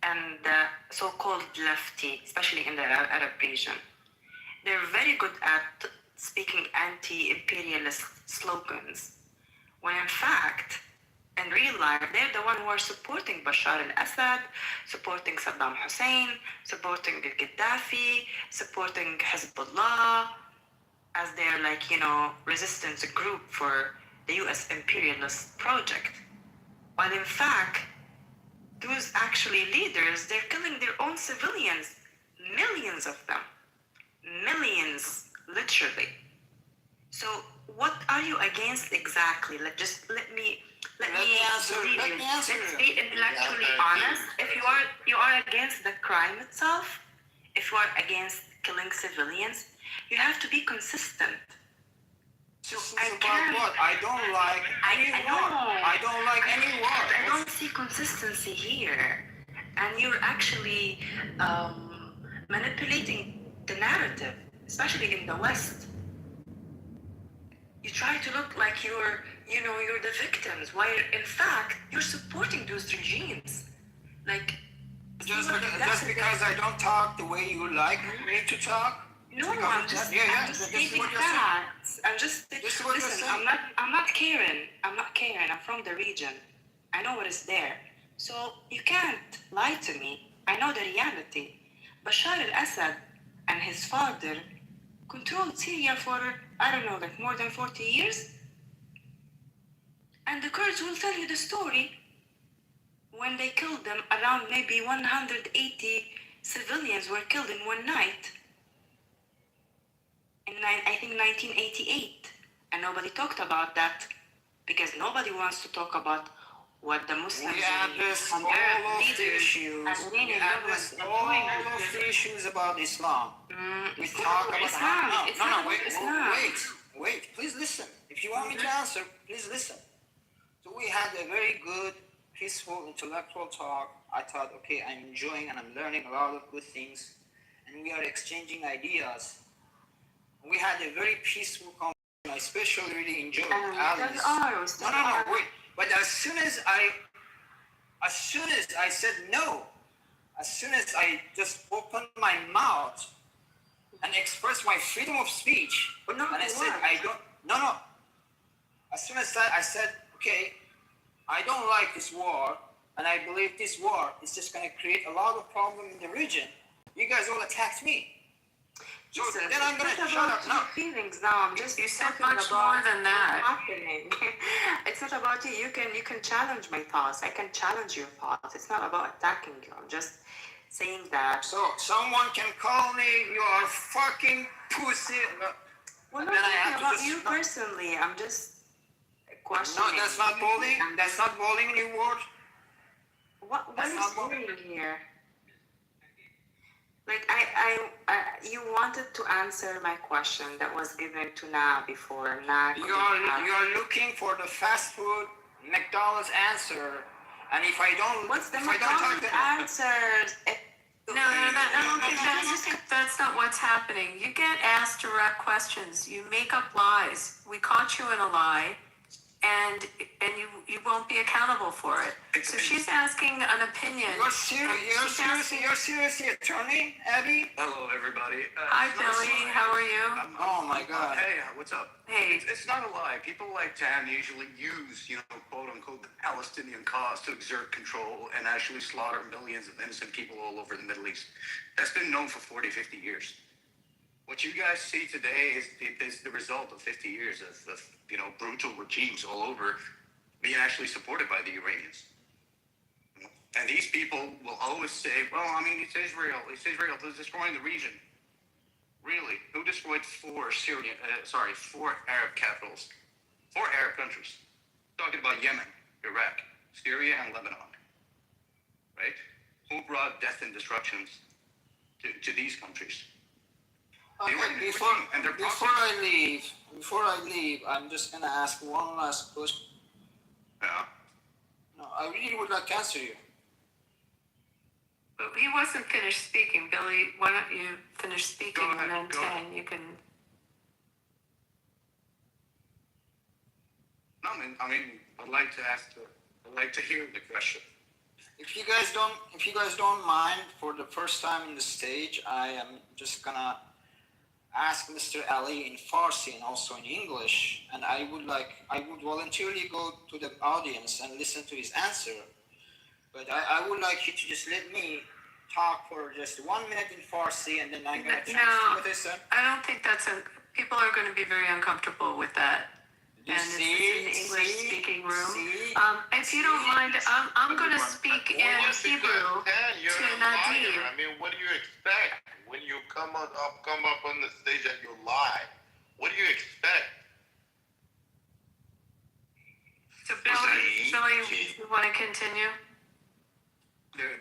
and the so-called lefty, especially in the Arab region. They're very good at speaking anti-imperialist slogans, when in fact, in real life, they're the one who are supporting Bashar al-Assad, supporting Saddam Hussein, supporting Gaddafi, supporting Hezbollah as their resistance group for the U.S. imperialist project. While in fact, those actually leaders, they're killing their own civilians, millions of them. Millions, literally. So what are you against exactly? Let me answer. Let's be intellectually honest. If you are against the crime itself, if you are against killing civilians, you have to be consistent. I don't like any war. I don't like any war. I don't see consistency here, and you're actually manipulating the narrative, especially in the West. You try to look like you're the victims, while in fact you're supporting those regimes. Just because I don't talk the way you like me to talk. No, I'm just stating facts. Listen, I'm not Karen. I'm from the region. I know what is there. So you can't lie to me. I know the reality. Bashar al-Assad and his father controlled Syria for, more than 40 years. And the Kurds will tell you the story when they killed them. Around maybe 180 civilians were killed in one night. In, I think, 1988. And nobody talked about that because nobody wants to talk about what the Muslims all of the issues about Islam. We talk about Islam. Wait. Please listen. If you want me to answer, please listen. So we had a very good, peaceful, intellectual talk. I thought, okay, I'm enjoying and I'm learning a lot of good things, and we are exchanging ideas. We had a very peaceful conversation. I especially really enjoyed Alice. No, wait. But as soon as I said no, as soon as I just opened my mouth and expressed my freedom of speech, and I said as soon as I said, okay, I don't like this war, and I believe this war is just going to create a lot of problems in the region, you guys all attacked me. So then I'm going to shut up now. Feelings now. You said much more than that. Happening. It's not about you. You can challenge my thoughts. I can challenge your thoughts. It's not about attacking you. I'm just saying that. So someone can call me, you are fucking pussy. Well, not talking about you personally. I'm just questioning. No, that's not bullying. That's not bullying, you word. What is bullying here? You wanted to answer my question that was given to Na before. You are looking for the fast food McDonald's answer, and if I don't, what's the McDonald's answer? No, I don't think that's not what's happening. You get asked direct questions. You make up lies. We caught you in a lie. and you won't be accountable for it. So she's asking an opinion. You're seriously attorney, Abby? Hello, everybody. Hi, Billy. How are you? Oh my God. Hey, what's up? Hey. It's not a lie. People like Tan usually use, quote unquote, the Palestinian cause to exert control and actually slaughter millions of innocent people all over the Middle East. That's been known for 40, 50 years. What you guys see today is the result of 50 years of brutal regimes all over being actually supported by the Iranians. And these people will always say, well, I mean, it's Israel who's destroying the region. Really? Who destroyed four Arab capitals? 4 Arab countries. Talking about Yemen, Iraq, Syria, and Lebanon. Right? Who brought death and destructions to these countries? Before I leave, I'm just gonna ask one last question. Yeah. No, I really would like to answer you. But he wasn't finished speaking. Billy, why don't you finish speaking and then Tan, you can. No, I mean, I'd like to hear the question. If you guys don't mind, for the first time in the stage, I am just gonna ask Mr. Ali in Farsi and also in English, and I would voluntarily go to the audience and listen to his answer. But I would like you to just let me talk for just 1 minute in Farsi, and then I'm gonna translate what I said. I don't think people are going to be very uncomfortable with that. And it's in the English-speaking room. If you don't mind, I'm going to speak in Hebrew to Nadim. I mean, what do you expect when you come up on the stage and you lie? What do you expect? So Billy, you want to continue?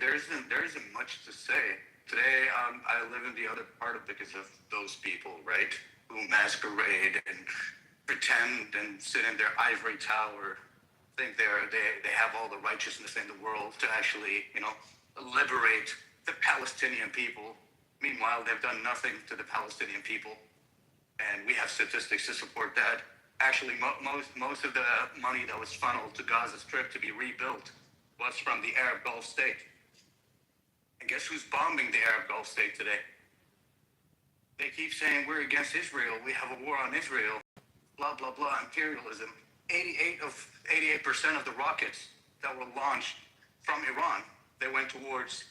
There isn't much to say. Today, I live in the other part because of those people, right? Who masquerade and pretend and sit in their ivory tower, think they have all the righteousness in the world to actually, liberate the Palestinian people. Meanwhile, they've done nothing to the Palestinian people, and we have statistics to support that. Actually, most of the money that was funneled to Gaza Strip to be rebuilt was from the Arab Gulf state. And guess who's bombing the Arab Gulf state today? They keep saying we're against Israel, we have a war on Israel, blah, blah, blah, imperialism. 88% of the rockets that were launched from Iran, they went towards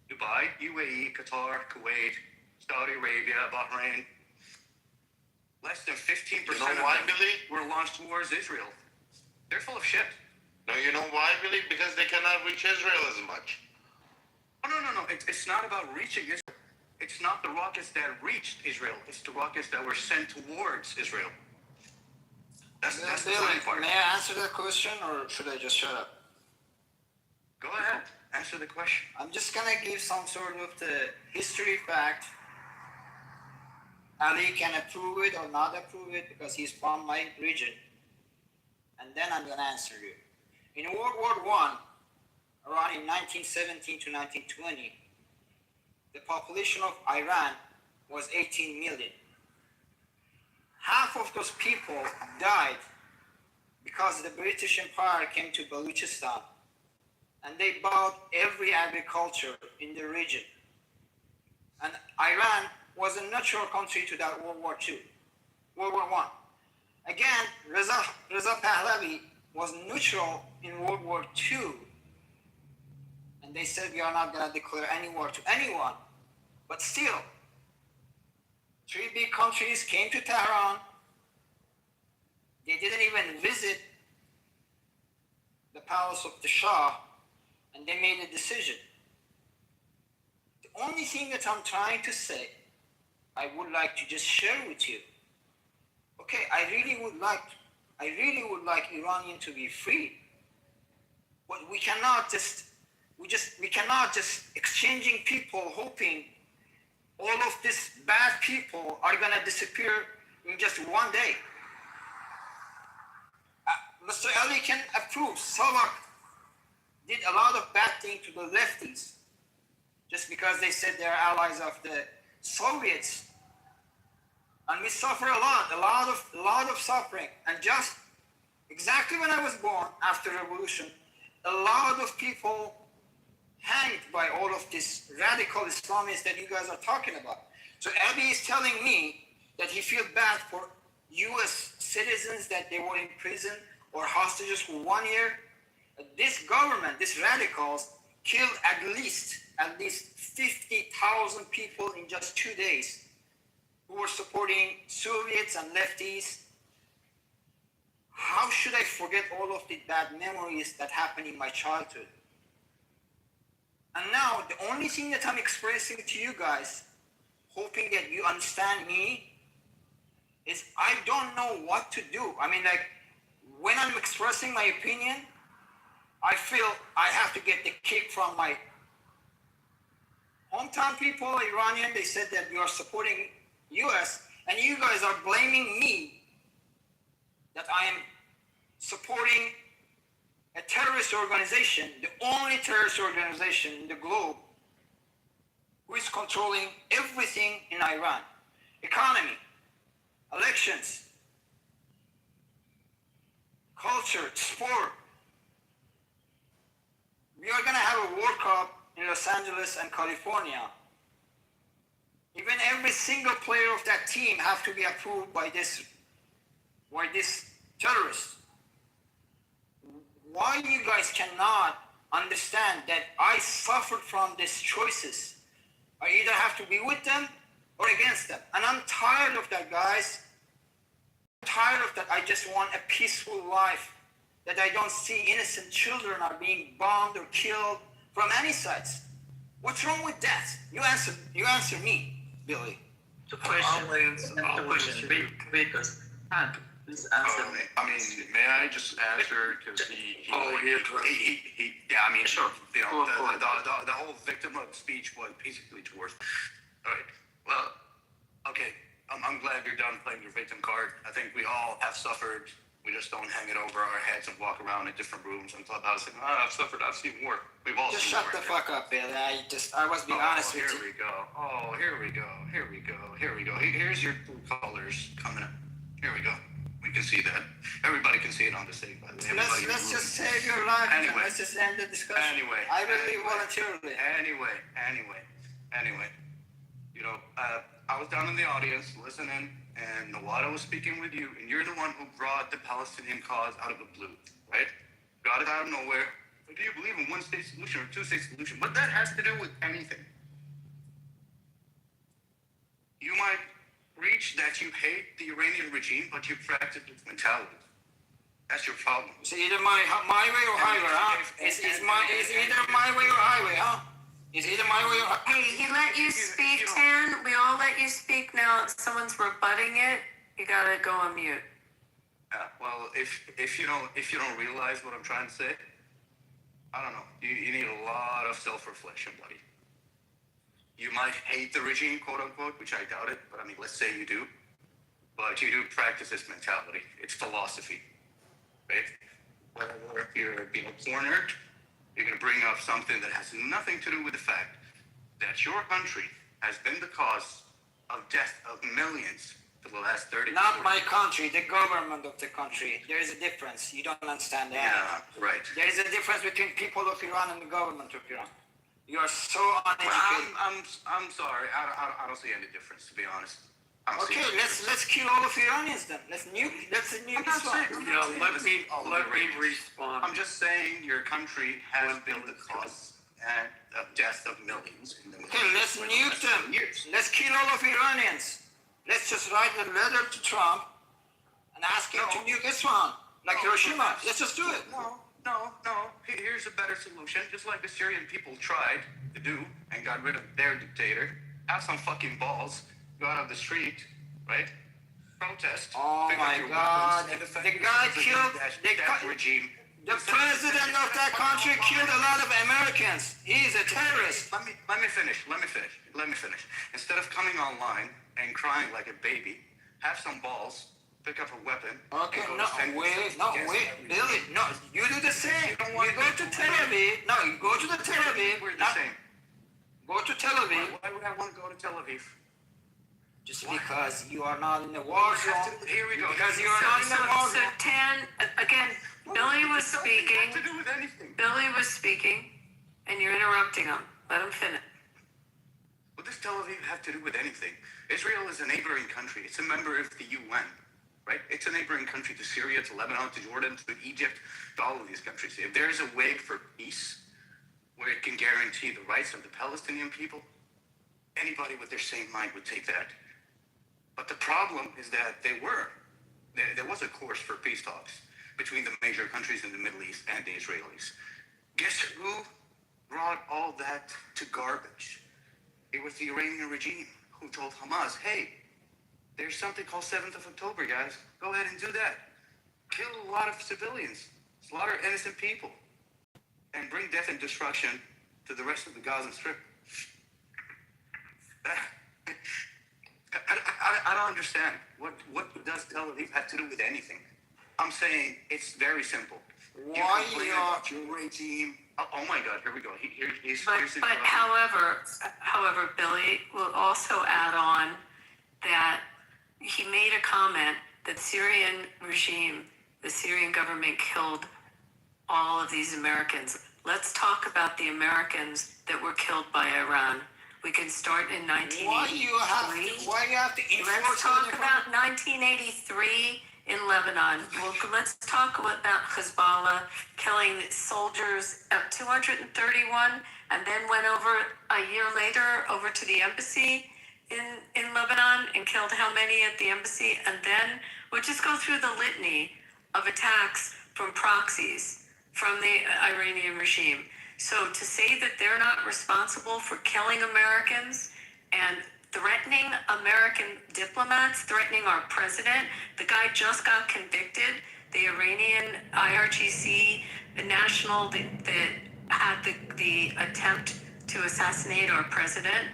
Dubai, UAE, Qatar, Kuwait, Saudi Arabia, Bahrain. Less than 15% of them were launched towards Israel. They're full of shit. No, you know why, Billy? Because they cannot reach Israel as much. No. It's not about reaching Israel. It's not the rockets that reached Israel. It's the rockets that were sent towards Israel. That's the funny part. May I answer that question, or should I just shut up? Go ahead. Answer the question. I'm just gonna give some sort of the history fact. Ali can approve it or not approve it because he's from my region. And then I'm gonna answer you. In World War I, around in 1917 to 1920, the population of Iran was 18 million. Half of those people died because the British Empire came to Balochistan and they bought every agriculture in the region. And Iran was a neutral country to that World War II, World War I. Again, Reza Pahlavi was neutral in World War II. And they said we are not going to declare any war to anyone. But still, 3 big countries came to Tehran. They didn't even visit the palace of the Shah, and they made a decision. The only thing that I'm trying to say, I would like to just share with you. Okay, I really would like Iranian to be free. But we cannot just exchanging people, hoping all of these bad people are gonna disappear in just one day. Mr. Ali can approve. Salak did a lot of bad things to the lefties just because they said they're allies of the Soviets. And we suffer a lot of suffering. And just exactly when I was born, after revolution, a lot of people hanged by all of this radical Islamists that you guys are talking about. So Abby is telling me that he feels bad for U.S. citizens that they were in prison or hostages for 1 year. This government, these radicals, killed at least 50,000 people in just 2 days who were supporting Soviets and lefties. How should I forget all of the bad memories that happened in my childhood? And now the only thing that I'm expressing to you guys, hoping that you understand me, is I don't know what to do. I mean, like, when I'm expressing my opinion, I feel I have to get the kick from my hometown people, Iranian. They said that you are supporting US, and you guys are blaming me that I am supporting a terrorist organization, the only terrorist organization in the globe who is controlling everything in Iran. Economy, elections, culture, sport. We are going to have a World Cup in Los Angeles and California. Even every single player of that team have to be approved by this terrorist. Why you guys cannot understand that I suffered from these choices? I either have to be with them or against them. And I'm tired of that, guys. I'm tired of that. I just want a peaceful life, that I don't see innocent children are being bombed or killed from any sides. What's wrong with that? You answer me, Billy. The question, because please answer me. I mean, may I just answer? Because yeah, I mean, sure. You know, the whole victim of speech was basically towards. All right. Well, okay. I'm glad you're done playing your victim card. I think we all have suffered. We just don't hang it over our heads and walk around in different rooms and clubhouses. I've suffered. I've seen more. We've all just seen shut more. the fuck up, Billy. I was being honest with you. Here we go. Oh, here we go. Here we go. Here we go. Here's your two colors coming up. Here we go. We can see that. Everybody can see it on the stage, by the way. Let's just save your life. Anyway. Let's just end the discussion. Anyway. I will leave voluntarily. Anyway. You know, I was down in the audience listening, and Nawada was speaking with you, and you're the one who brought the Palestinian cause out of the blue, right? Got it out of nowhere. But do you believe in one-state solution or two-state solution? What that has to do with anything? You might preach that you hate the Iranian regime, but you practice its mentality. That's your problem. It's either my way or highway, huh? It's either my way or highway, huh? It's either my way or highway. Hey, he let you speak, Tan. We all let you speak. Now someone's rebutting it. You gotta go on mute. Well, if you don't realize what I'm trying to say, I don't know. You need a lot of self-reflection, buddy. You might hate the regime, quote unquote, which I doubt it, but I mean, let's say you do. But you do practice this mentality. It's philosophy, right? Whether you're being cornered, you're going to bring up something that has nothing to do with the fact that your country has been the cause of death of millions for the last 30 years. Not my country, the government of the country. There is a difference. You don't understand that. Yeah, right. There is a difference between people of Iran and the government of Iran. You are so uneducated. I'm sorry. I don't see any difference, to be honest. Okay, let's kill all of Iranians then. Let's nuke Islam. Let me respond. I'm just saying your country has been the cause of death of millions. Okay, let's nuke them. Let's kill all of Iranians. Let's just write a letter to Trump and ask him to nuke Islam, like Hiroshima. Let's just do it. No. Here's a better solution. Just like the Syrian people tried to do and got rid of their dictator. Have some fucking balls. Go out of the street, right? Protest. Oh my God! The guy killed the regime. The president of that country killed a lot of Americans. He's a terrorist. Let me finish. Instead of coming online and crying like a baby, have some balls. Pick up a weapon. Okay, wait, Billy. No, you do the same. You go to Tel Aviv. No, you go to the Tel Aviv. We're the same. Go to Tel Aviv. Why would I want to go to Tel Aviv? Just because you are not in the war zone. Here we go. Because you are not in the war So zone. Tan, again, Billy was speaking. To do with anything. Billy was speaking, and you're interrupting him. Let him finish. What does Tel Aviv have to do with anything? Israel is a neighboring country. It's a member of the UN, right? It's a neighboring country to Syria, to Lebanon, to Jordan, to Egypt, to all of these countries. If there is a way for peace, where it can guarantee the rights of the Palestinian people, anybody with their sane mind would take that. But the problem is that there was a course for peace talks between the major countries in the Middle East and the Israelis. Guess who brought all that to garbage? It was the Iranian regime who told Hamas, hey, there's something called 7th of October, guys. Go ahead and do that. Kill a lot of civilians, slaughter innocent people, and bring death and destruction to the rest of the Gaza Strip. I don't understand. What does Tel Aviv have to do with anything? I'm saying it's very simple. Why you are your regime? Oh my God! Here we go. Here's But however, Billy will also add on that he made a comment that Syrian regime, the Syrian government killed all of these Americans. Let's talk about the Americans that were killed by Iran. We can start in 1983. Why you have to enforce? Let's talk about 1983 in Lebanon. Well, let's talk about Hezbollah killing soldiers at 231, and then went over a year later over to the embassy in Lebanon and killed how many at the embassy? And then we'll just go through the litany of attacks from proxies from the Iranian regime. So to say that they're not responsible for killing Americans and threatening American diplomats, threatening our president, the guy just got convicted, the Iranian IRGC national that had the attempt to assassinate our president.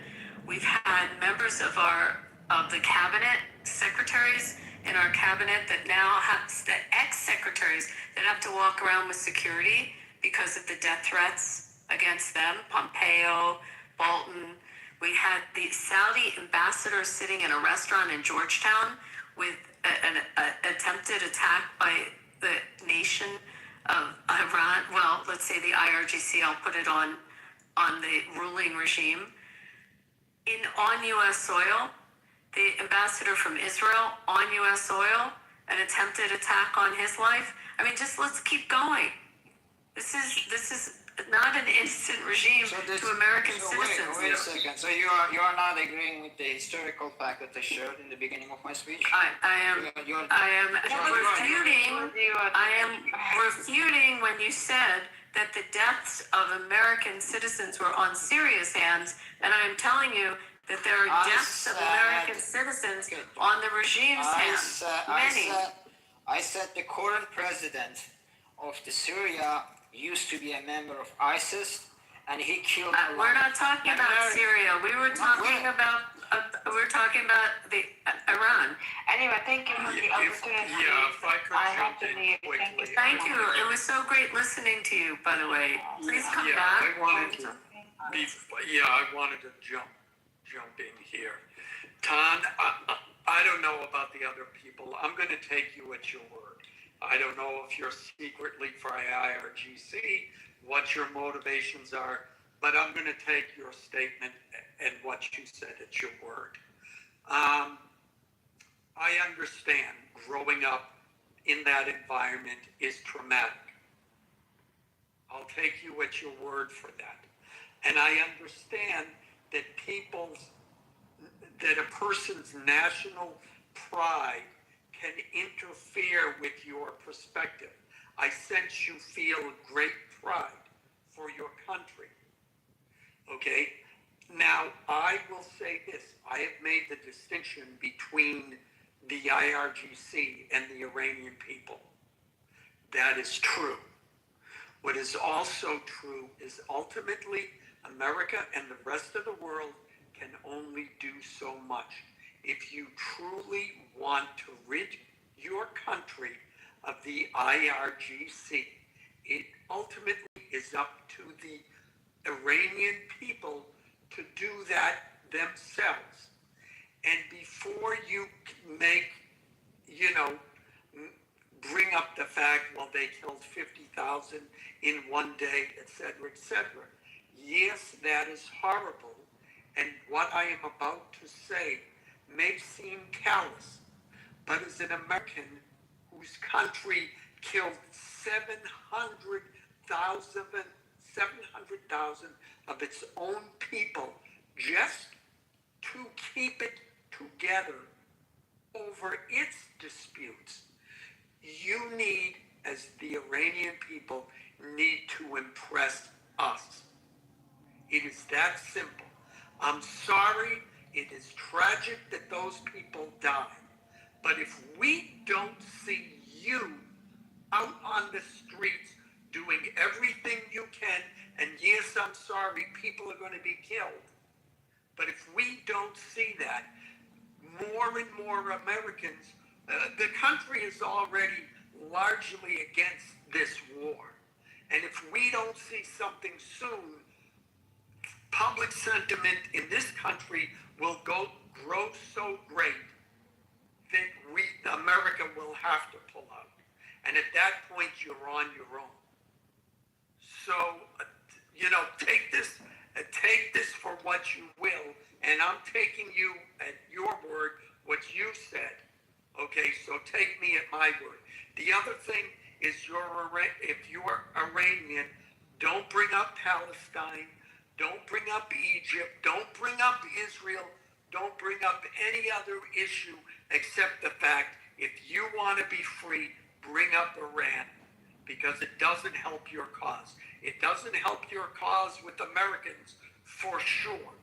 We've had members of the cabinet, secretaries in our cabinet that now have, the ex-secretaries that have to walk around with security because of the death threats against them, Pompeo, Bolton. We had the Saudi ambassador sitting in a restaurant in Georgetown with an attempted attack by the nation of Iran. Well, let's say the IRGC, I'll put it on the ruling regime. On U.S. soil, the ambassador from Israel on U.S. soil, an attempted attack on his life. I mean, just let's keep going. This is not an innocent regime to American citizens. Wait a second. So you are not agreeing with the historical fact that I shared in the beginning of my speech? I am refuting when you said that the deaths of American citizens were on serious hands, and I am telling you that there are deaths of American citizens on the regime's hands. Many. I said the current president of the Syria used to be a member of ISIS, and he killed. We're not talking about Syria. We were talking about. We're talking about the Iran. Anyway, thank you for the opportunity. Yeah, if I could jump in quickly. Thank you. It was so great listening to you, by the way. Please come back. I wanted to jump in here. Tan, I don't know about the other people. I'm going to take you at your word. I don't know if you're secretly for IRGC, what your motivations are, but I'm going to take your statement and what you said at your word. I understand growing up in that environment is traumatic. I'll take you at your word for that. And I understand that that a person's national pride can interfere with your perspective. I sense you feel great pride for your country. Okay? Now, I will say this. I have made the distinction between the IRGC and the Iranian people. That is true. What is also true is ultimately America and the rest of the world can only do so much. If you truly want to rid your country of the IRGC, it ultimately is up to the Iranian people to do that themselves. And before you make, bring up the fact, well, they killed 50,000 in one day, etc., etc. Yes, that is horrible. And what I am about to say may seem callous, but as an American whose country killed 700,000 of its own people just to keep it together over its disputes, you need, as the Iranian people, need to impress us. It is that simple. I'm sorry, it is tragic that those people died. But if we don't see you out on the streets doing everything you can, and yes, I'm sorry, people are going to be killed. But if we don't see that, more and more Americans, the country is already largely against this war. And if we don't see something soon, public sentiment in this country will grow so great that America will have to pull out. And at that point, you're on your own. So, take this for what you will, and I'm taking you at your word, what you said. Okay, so take me at my word. The other thing is, if you're Iranian, don't bring up Palestine, don't bring up Egypt, don't bring up Israel, don't bring up any other issue except the fact, if you want to be free, bring up Iran, because it doesn't help your cause. It doesn't help your cause with Americans, for sure.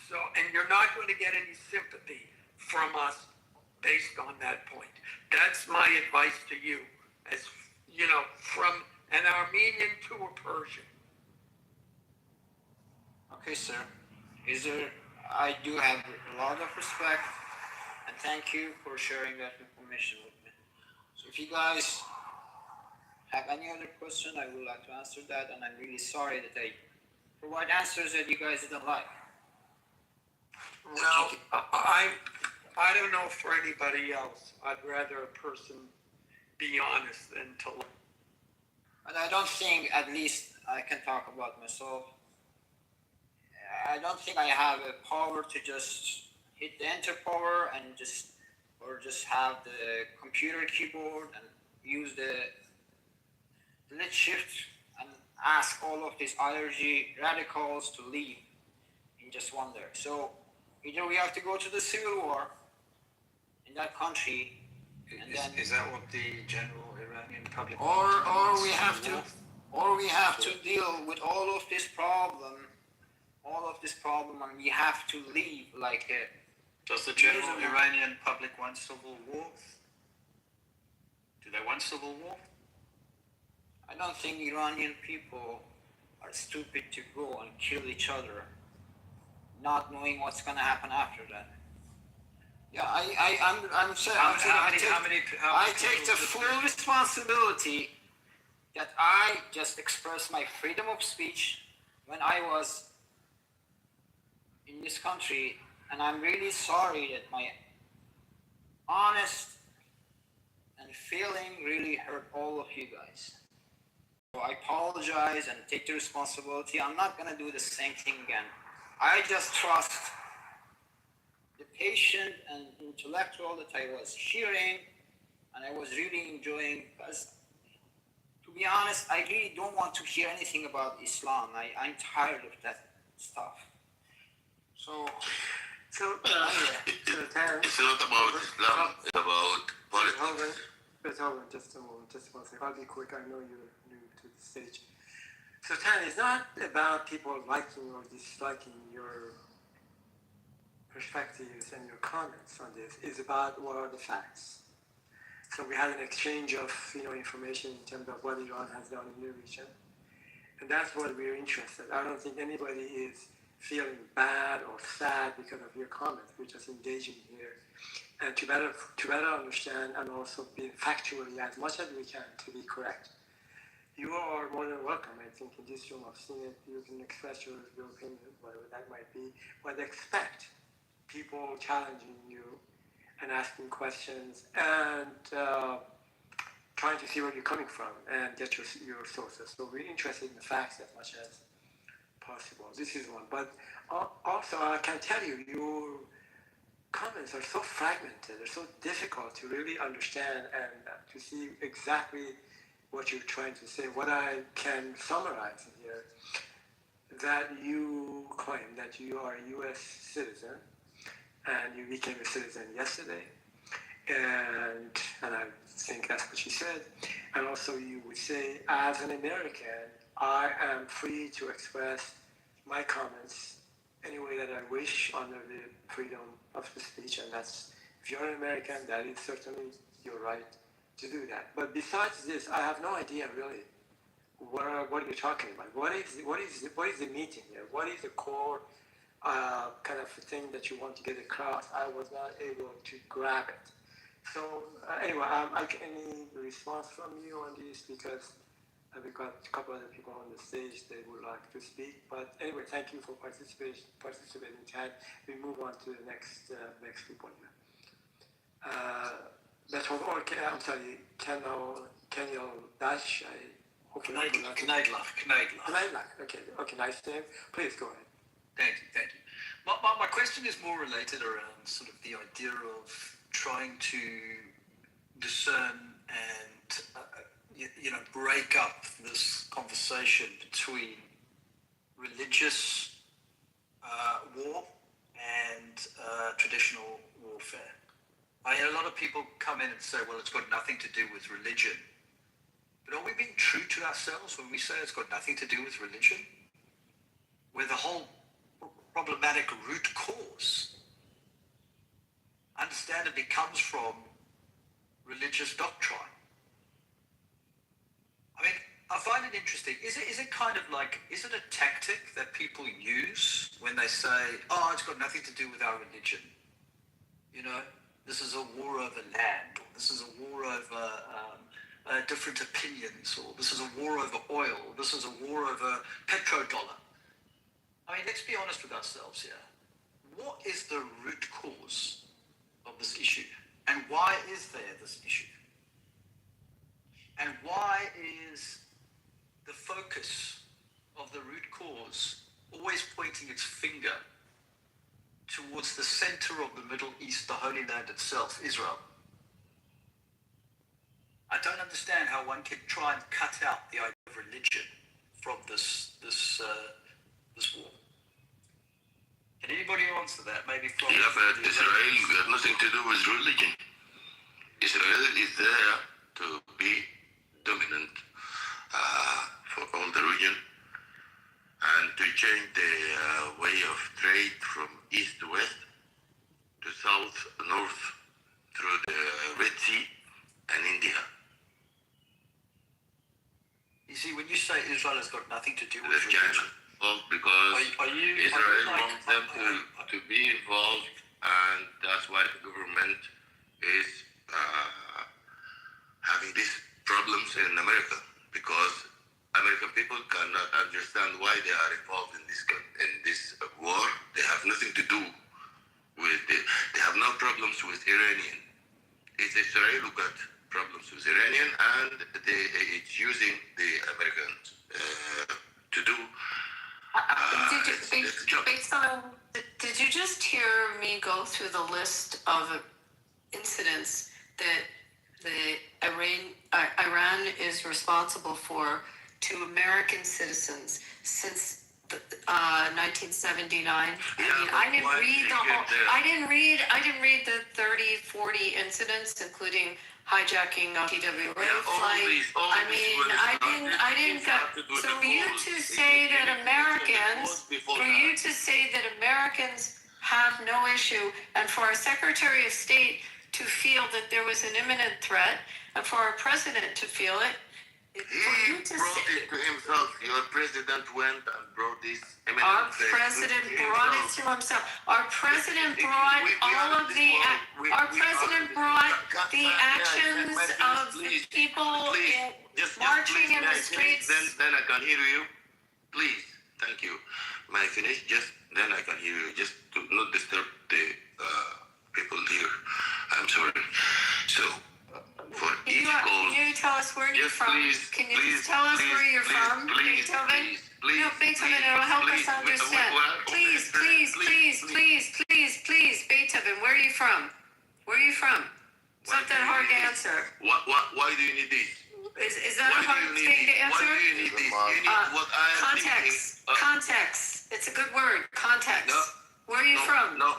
So, and you're not going to get any sympathy from us based on that point. That's my advice to you, as from an Armenian to a Persian. Okay, sir. I do have a lot of respect, and thank you for sharing that information with me. So if you guys have any other question, I would like to answer that, and I'm really sorry that I provide answers that you guys didn't like. No, I don't know for anybody else. I'd rather a person be honest than to lie. And I don't think, at least I can talk about myself, I don't think I have a power to just hit the enter power and just have the computer keyboard and use the delete shift and ask all of these IRG radicals to leave in just one day. So either we have to go to the civil war in that country, and is that what the general Iranian public? Or we have to deal with all of this problem, and we have to leave like a. Does the general Iranian public want civil war? Do they want civil war? I don't think Iranian people are stupid to go and kill each other, not knowing what's going to happen after that. Yeah, I'm saying I take the full responsibility that I just expressed my freedom of speech when I was in this country, and I'm really sorry that my honest and feeling really hurt all of you guys. So I apologize and take the responsibility. I'm not gonna do the same thing again. I just trust the patient and intellectual that I was hearing, and I was really enjoying, because to be honest, I really don't want to hear anything about Islam. I'm tired of that stuff. So Terrence, it's not about Islam, it's about politics. Hold on, just a moment, just one second. I'll be quick, I know you're new to the stage. So Terrence, it's not about people liking or disliking your perspectives and your comments on this. It's about what are the facts. So we had an exchange of information in terms of what Iran has done in the region. And that's what we're interested in. I don't think anybody is feeling bad or sad because of your comments. We're just engaging here, and to better understand and also be factually as much as we can to be correct. You are more than welcome. I think in this room, I've seen it. You can express your opinion, whatever that might be, but expect people challenging you and asking questions and trying to see where you're coming from and get your sources. So we're interested in the facts as much as possible. This is one. But also, I can tell you, your comments are so fragmented. They're so difficult to really understand and to see exactly what you're trying to say. What I can summarize here, that you claim that you are a U.S. citizen and you became a citizen yesterday, and I think that's what you said. And also you would say, as an American, I am free to express my comments any way that I wish under the freedom of the speech, and that's, if you're an American, that is certainly your right to do that. But besides this, I have no idea really what you're talking about. What is the meeting here? What is the core kind of thing that you want to get across? I was not able to grab it. So anyway, any response from you on this, because we've got a couple other people on the stage that would like to speak. But anyway, thank you for participating, Ted. We move on to the next people here. That's all. Okay, I'm sorry, Kenil Dash. Knaidlach. Okay, nice name. Please go ahead. Thank you. My question is more related around sort of the idea of trying to discern and break up this conversation between religious war and traditional warfare. I hear a lot of people come in and say, well, it's got nothing to do with religion. But are we being true to ourselves when we say it's got nothing to do with religion? Where the whole problematic root cause understandably comes from religious doctrine. I mean, I find it interesting. Is it kind of like, is it a tactic that people use when they say, oh, it's got nothing to do with our religion? This is a war over land, or this is a war over different opinions, or this is a war over oil, or this is a war over petrodollar. I mean, let's be honest with ourselves here. What is the root cause of this issue? And why is there this issue? And why is the focus of the root cause always pointing its finger towards the center of the Middle East, the Holy Land itself, Israel? I don't understand how one can try and cut out the idea of religion from this war. Can anybody answer that? Maybe from... Yeah, but Israel got nothing to do with religion. Israel is there to be dominant for all the region and to change the way of trade from east to west, to south, north, through the Red Sea and India. You see, when you say Israel has got nothing to do with China. Well, because Israel wants them to be involved, and that's why the government is having these problems in America, because American people cannot understand why they are involved in this war. They have nothing to do with it. They have no problems with Iranian. It's Israel who got problems with Iranian, and it's using the Americans to do. Did you just hear me go through the list of incidents that Iran is responsible for to American citizens since 1979? I didn't read the 30, 40 incidents, including hijacking of TW flight. I didn't. So for you to say that Americans have no issue, and for our Secretary of State to feel that there was an imminent threat, and for our president to feel it. He brought it to himself. Your president went and brought this imminent Our threat president brought it to himself. Our president brought all of the. Our president brought the actions of the people marching in the streets. Then I can hear you. Please, thank you. May I finish? Then I can hear you. Just to not disturb the us where you're from? Can you just tell us where you're from, Beethoven? No, Beethoven, it'll help us understand. Please, Beethoven, where are you from? Where are you from? It's not that hard to answer. Why do you need this? Is that a hard thing to answer? Why do you need this? You need what I am Context. thinking. Context. It's a good word. Context. No. Where are you from? No.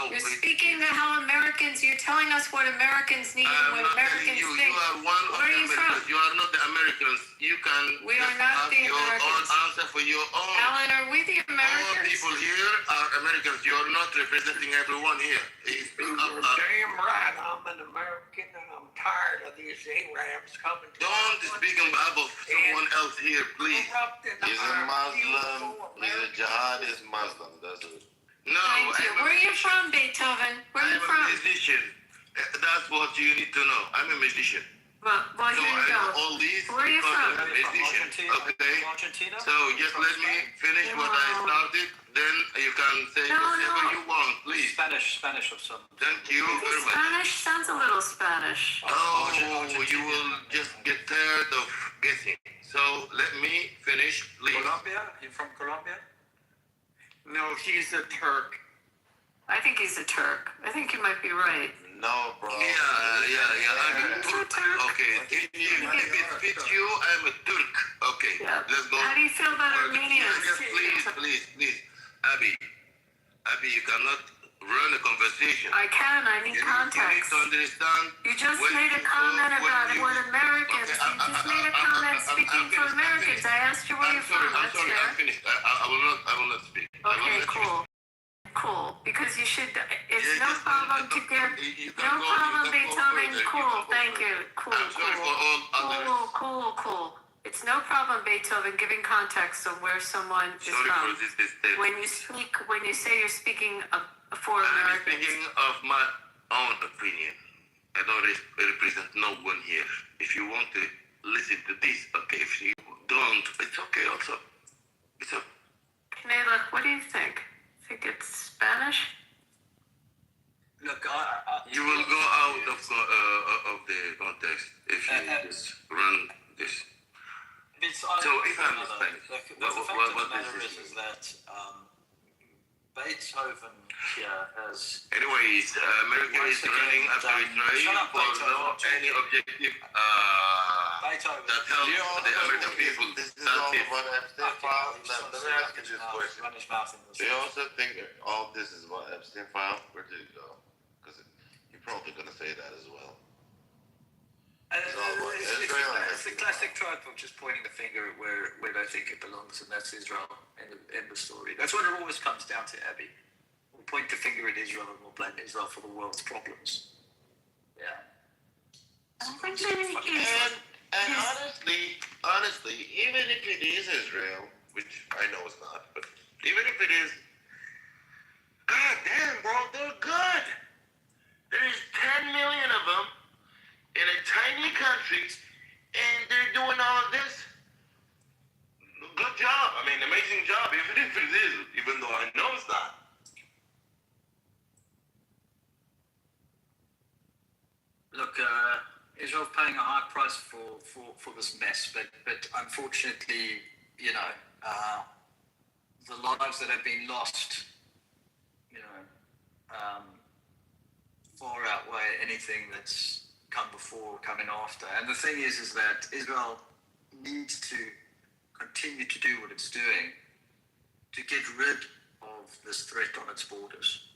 You're speaking to how Americans, you're telling us what Americans need and what Americans you. think. You are one Where are of you the from? Americans. You are not the Americans. You can We are not the your Americans. own answer for your own. Alan, are we the All Americans? people here are Americans. You are not representing everyone here. You're damn right. I'm an American and I'm tired of these Arabs coming to Don't speak on behalf of someone else here, please. He's a Muslim. He's a jihadist Muslim. That's it. No, Thank you. Where are you from, Beethoven? Where are you from? I'm a musician. That's what you need to know. I'm a musician. Well, here you go. All these Where are you from? I'm a musician. Okay. So just let me finish what I started. Then you can say whatever you want, please. Spanish of some. Thank you very much. Spanish sounds a little Spanish. Oh, you will just get tired of guessing. So let me finish, please. Colombia? You from Colombia? No, he's a Turk. I think he's a Turk. I think you might be right. No, bro. Yeah. I'm a Turk. Okay. If it fits you, I'm a Turk. Okay. Yeah. Let's go. How do you feel about Armenians? Please. Abby, you cannot run a conversation. I can. I need You context. need to understand. You just made a comment about what Americans. You just made a comment speaking for Americans. I asked you where you're from. I'm sorry. I'm finished. I will not speak. Okay, cool. Because you should. It's no problem to give. No problem, Beethoven. Cool. Thank you. Cool. It's no problem, Beethoven, giving context on where someone is from. When you say you're speaking for I'm Americans. speaking of my own opinion. I don't represent no one here. If you want to listen to this, okay. If you don't, it's okay also. It's okay. Canela, what do you think? Think it's Spanish? Look, you will go out of the context if you just run this. So if I'm Spanish, the fact of the matter is that Beethoven here has. Anyways, America is running after Israel for no any objective that helps the American people. This is all about Epstein file. Let me ask you this question. Do you also think all this is about Epstein file? Where did it go? Because you're probably going to say that as well. It's the classic trope of just pointing the finger at where they think it belongs, and that's Israel. End of story. That's what it always comes down to, Abby. We'll point the finger at Israel and we'll blame Israel for the world's problems. Yeah. And honestly, even if it is Israel, which I know it's not, but even if it is, god damn, bro, they're good. There's 10 million of them in a tiny country, and they're doing all of this. Good job. I mean, amazing job, even if it is, even though I know it's not. Look, Israel's paying a high price for this mess, but unfortunately, the lives that have been lost, far outweigh anything that's come before or coming after. And the thing is that Israel needs to continue to do what it's doing to get rid of this threat on its borders.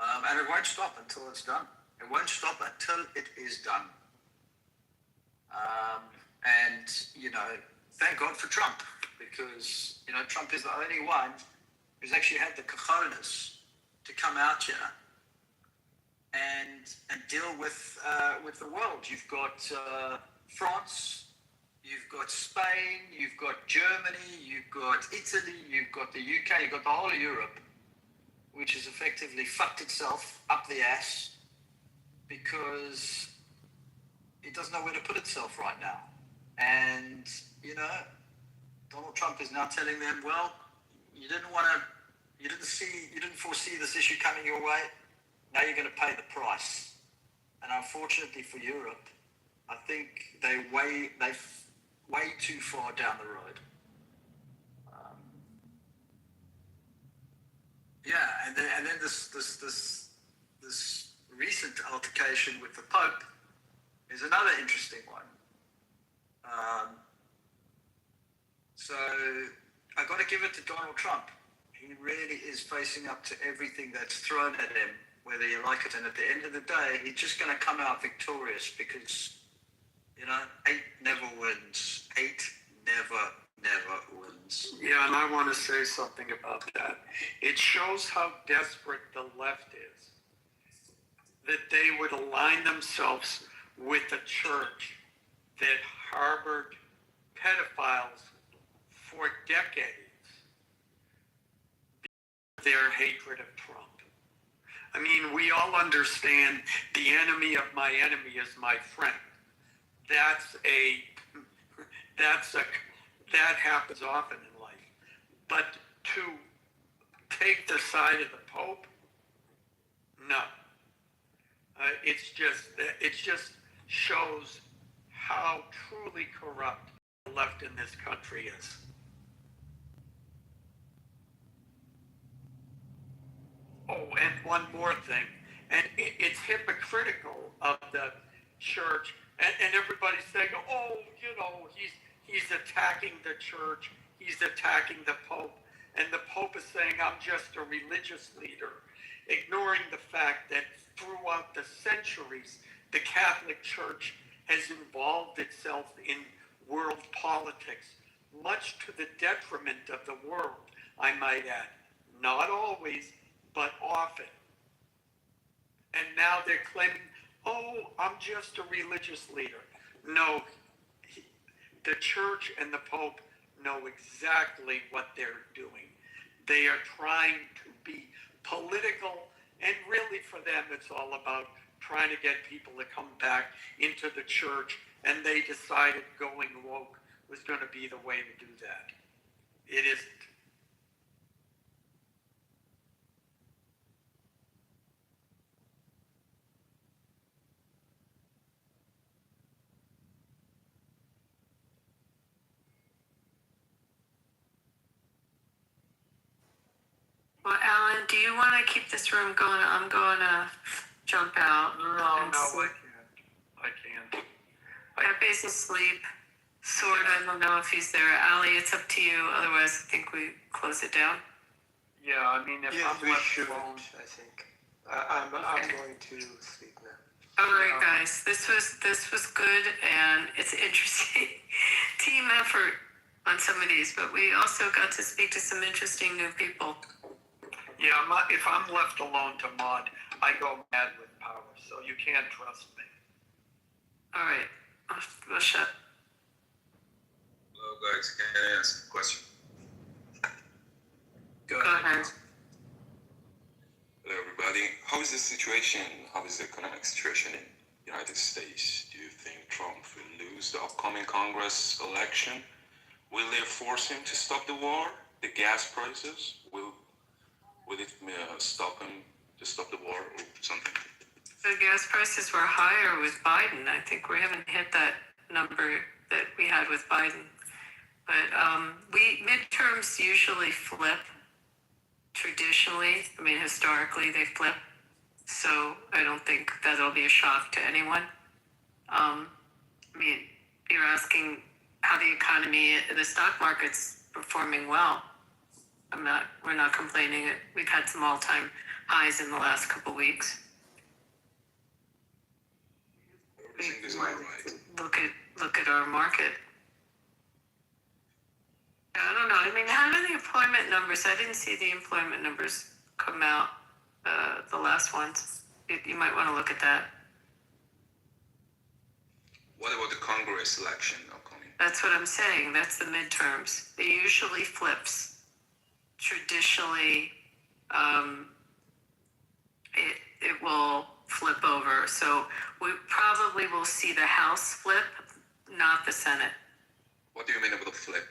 And it won't stop until it's done. It won't stop until it is done. And thank God for Trump, because, Trump is the only one who's actually had the cojones to come out here and deal with the world. You've got France, you've got Spain, you've got Germany, you've got Italy, you've got the UK, you've got the whole of Europe, which has effectively fucked itself up the ass because it doesn't know where to put itself right now. And, Donald Trump is now telling them, well, you didn't foresee this issue coming your way. Now you're going to pay the price. And unfortunately for Europe, I think they're way too far down the road. Yeah, and then this recent altercation with the Pope is another interesting one. So I got to give it to Donald Trump. He really is facing up to everything that's thrown at him, whether you like it. And at the end of the day, he's just going to come out victorious because, 8 never wins. 8 never wins. Yeah, and I want to say something about that. It shows how desperate the left is, that they would align themselves with a church that harbored pedophiles for decades, their hatred of Trump. I mean, we all understand the enemy of my enemy is my friend. That happens often in life. But to take the side of the Pope, no. It just shows how truly corrupt the left in this country is. Oh, and one more thing, and it's hypocritical of the church, and everybody's saying, oh, he's attacking the church, he's attacking the Pope, and the Pope is saying, I'm just a religious leader, ignoring the fact that throughout the centuries, the Catholic Church has involved itself in world politics, much to the detriment of the world, I might add. Not always, but often. And now they're claiming, oh, I'm just a religious leader. No, the church and the Pope know exactly what they're doing. They are trying to be political, and really for them it's all about trying to get people to come back into the church, and they decided going woke was going to be the way to do that. It isn't. Well, Alan, do you want to keep this room going? I'm going to jump out. I can't. Pepe's asleep. Sword, I don't know if he's there. Ali, it's up to you. Otherwise, I think we close it down. Yeah, I mean, if Yes, I'm we left should, alone, I think. I'm going to sleep now. All right, guys. This was good, and it's interesting team effort on some of these, but we also got to speak to some interesting new people. yeah, if I'm left alone to mod, I go mad with power, so you can't trust me. All right, we'll shut. Hello, guys. Can I ask a question? Go ahead. Hello, everybody. How is the situation? How is the economic situation in the United States? Do you think Trump will lose the upcoming Congress election? Will they force him to stop the war? The gas prices? Will it stop him to stop the war or something? The gas prices were higher with Biden. I think we haven't hit that number that we had with Biden. But midterms usually flip. Traditionally, I mean, historically, they flip. So I don't think that'll be a shock to anyone. I mean, you're asking how the economy, the stock market's performing well. We're not complaining. We've had some all-time highs in the last couple weeks. Everything is all right. Look at our market. I don't know. I mean, how are the employment numbers? I didn't see the employment numbers come out, the last ones. You might want to look at that. What about the Congress election upcoming? That's what I'm saying. That's the midterms. It usually flips. Traditionally, it will flip over. So we probably will see the House flip, not the Senate. What do you mean about the flip?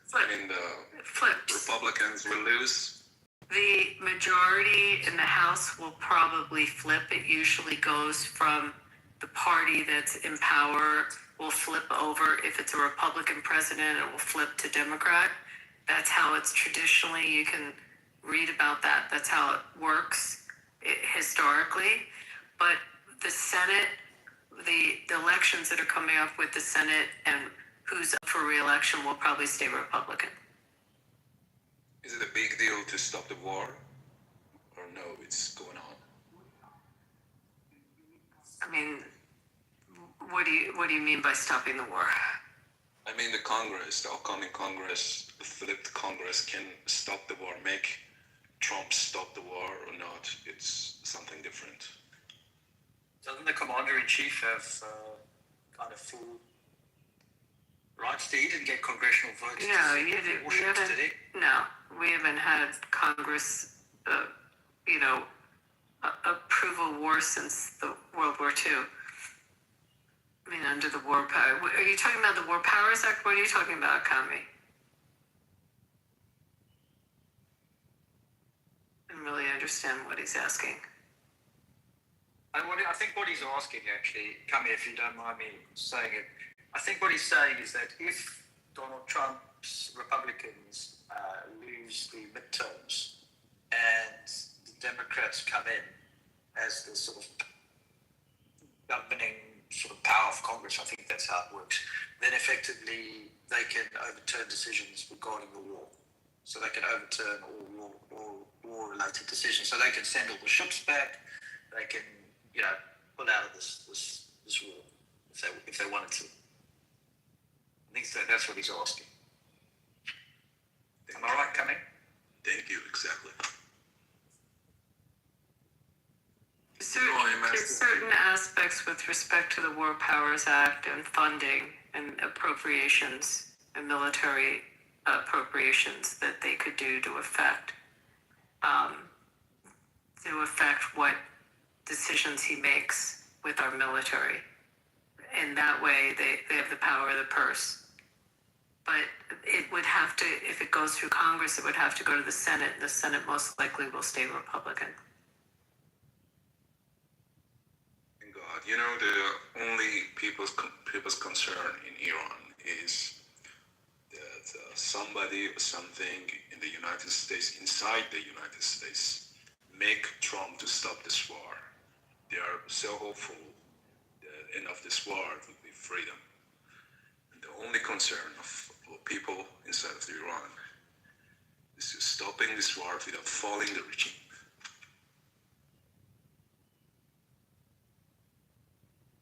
Flip. I mean, the Flips. Republicans will lose? The majority in the House will probably flip. It usually goes from the party that's in power will flip over. If it's a Republican president, it will flip to Democrat. That's how it's traditionally, you can read about that. That's how it works historically. But the Senate, the elections that are coming up with the Senate and who's up for re-election will probably stay Republican. Is it a big deal to stop the war? Or no, it's going on? I mean, what do you mean by stopping the war? I mean the Congress, the upcoming Congress, the flipped Congress can stop the war, make Trump stop the war or not. It's something different. Doesn't the commander-in-chief have kind of full rights to? He didn't get congressional votes. No, you did. We haven't. No, we haven't had Congress, approve a war since the World War II. I mean, under the War Power. Are you talking about the War Powers Act? What are you talking about, Kami? I don't really understand what he's asking. I think what he's asking, actually, Kami, if you don't mind me saying it, I think what he's saying is that if Donald Trump's Republicans lose the midterms and the Democrats come in as the sort of governing sort of power of Congress, I think that's how it works, then effectively they can overturn decisions regarding the war. So they can overturn all war-related decisions. So they can send all the ships back. They can, pull out of this war if they wanted to. I think that's what he's asking. Am I right, Kami? Thank you, exactly. There's certain aspects with respect to the War Powers Act and funding and appropriations and military appropriations that they could do to affect what decisions he makes with our military. In that way, they have the power of the purse. But it would have to, if it goes through Congress, it would have to go to the Senate. The Senate most likely will stay Republican. God, the only people's concern in Iran is that somebody or something in the United States, inside the United States, make Trump to stop this war. They are so hopeful that end of this war will be freedom. And the only concern of people inside of Iran is stopping this war without falling the regime.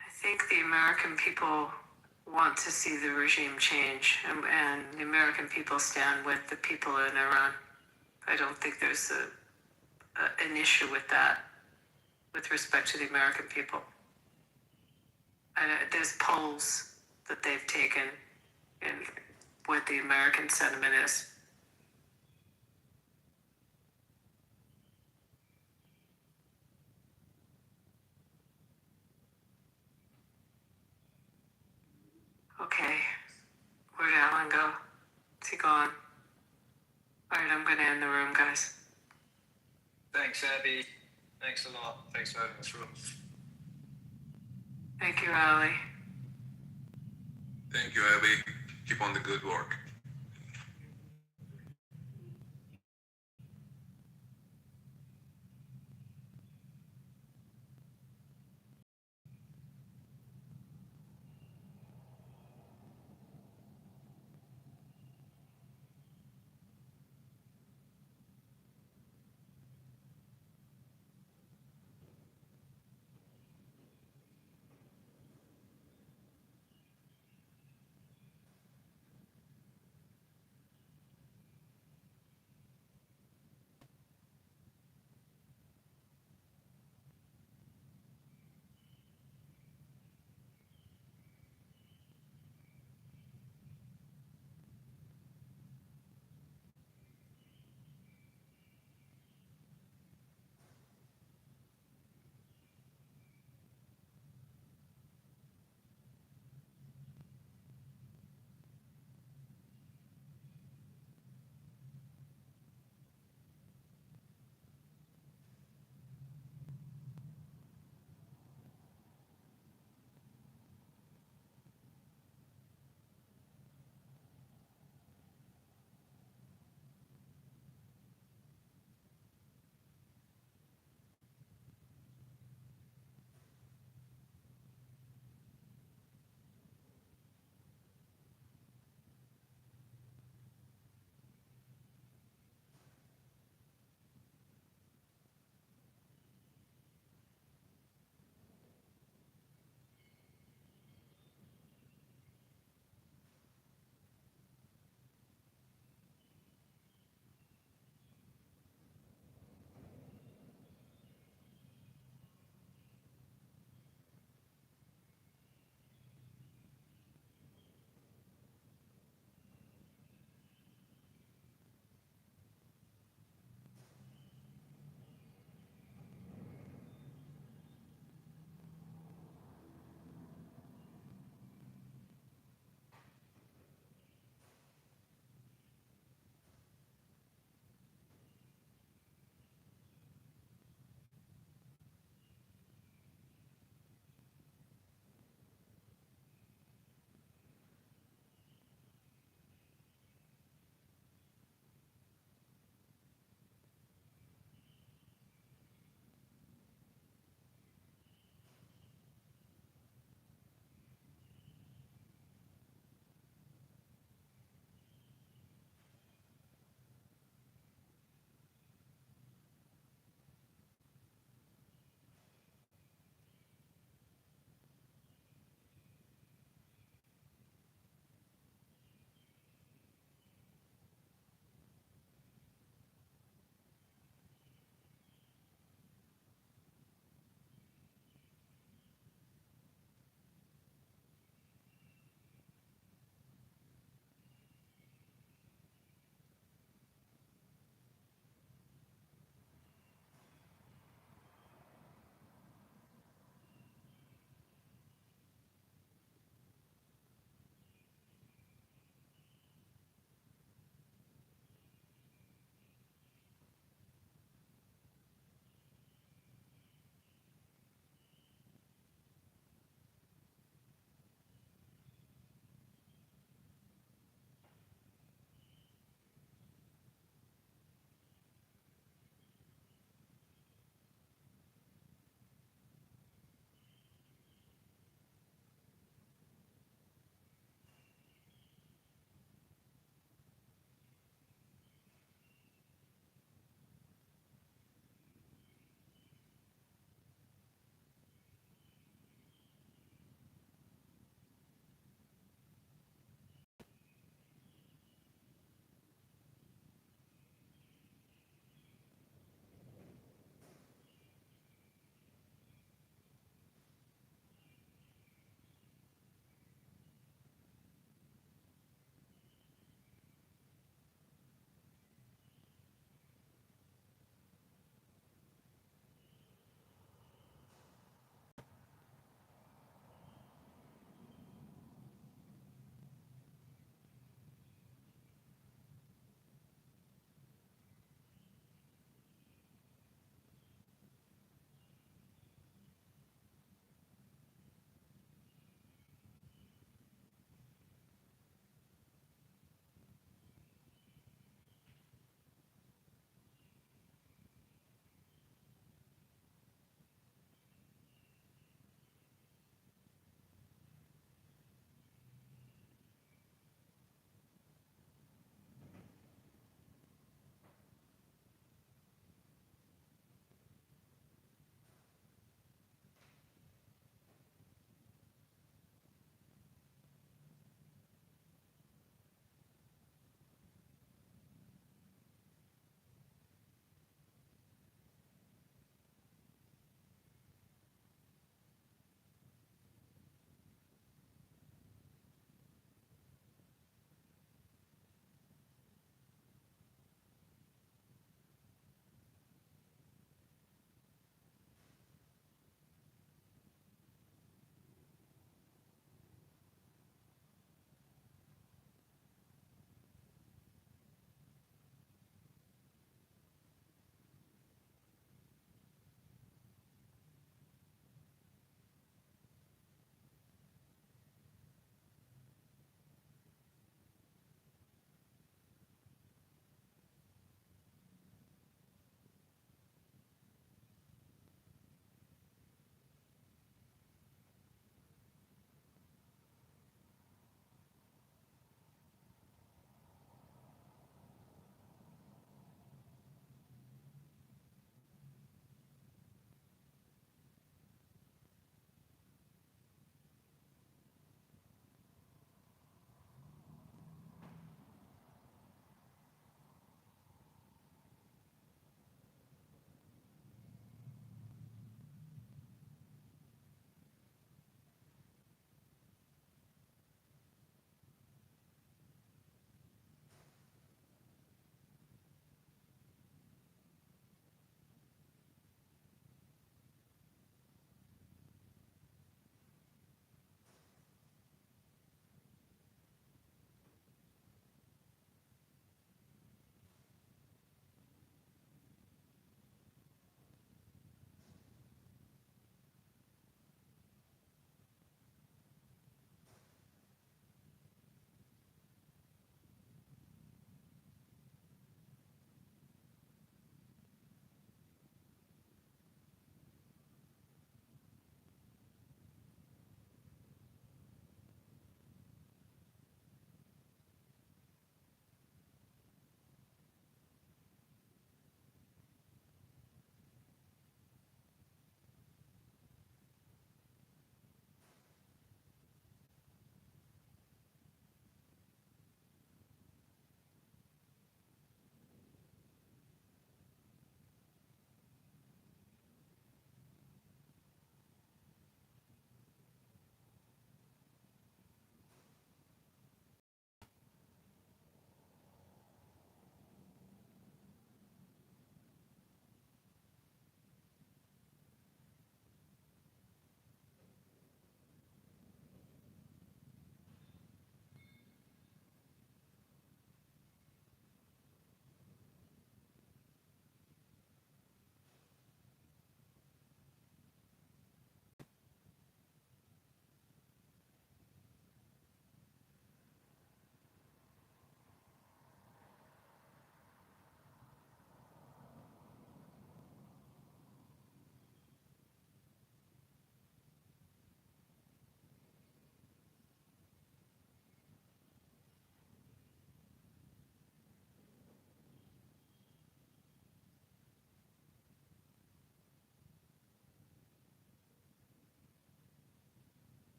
I think the American people want to see the regime change, and the American people stand with the people in Iran. I don't think there's an issue with that, with respect to the American people. There's polls that they've taken and what the American sentiment is. Okay, where'd Alan go? Is he gone? All right, I'm gonna end the room, guys. Thanks, Abby. Thanks a lot. Thanks for having this room. Thank you, Ali. Thank you, Abby. Keep on the good work.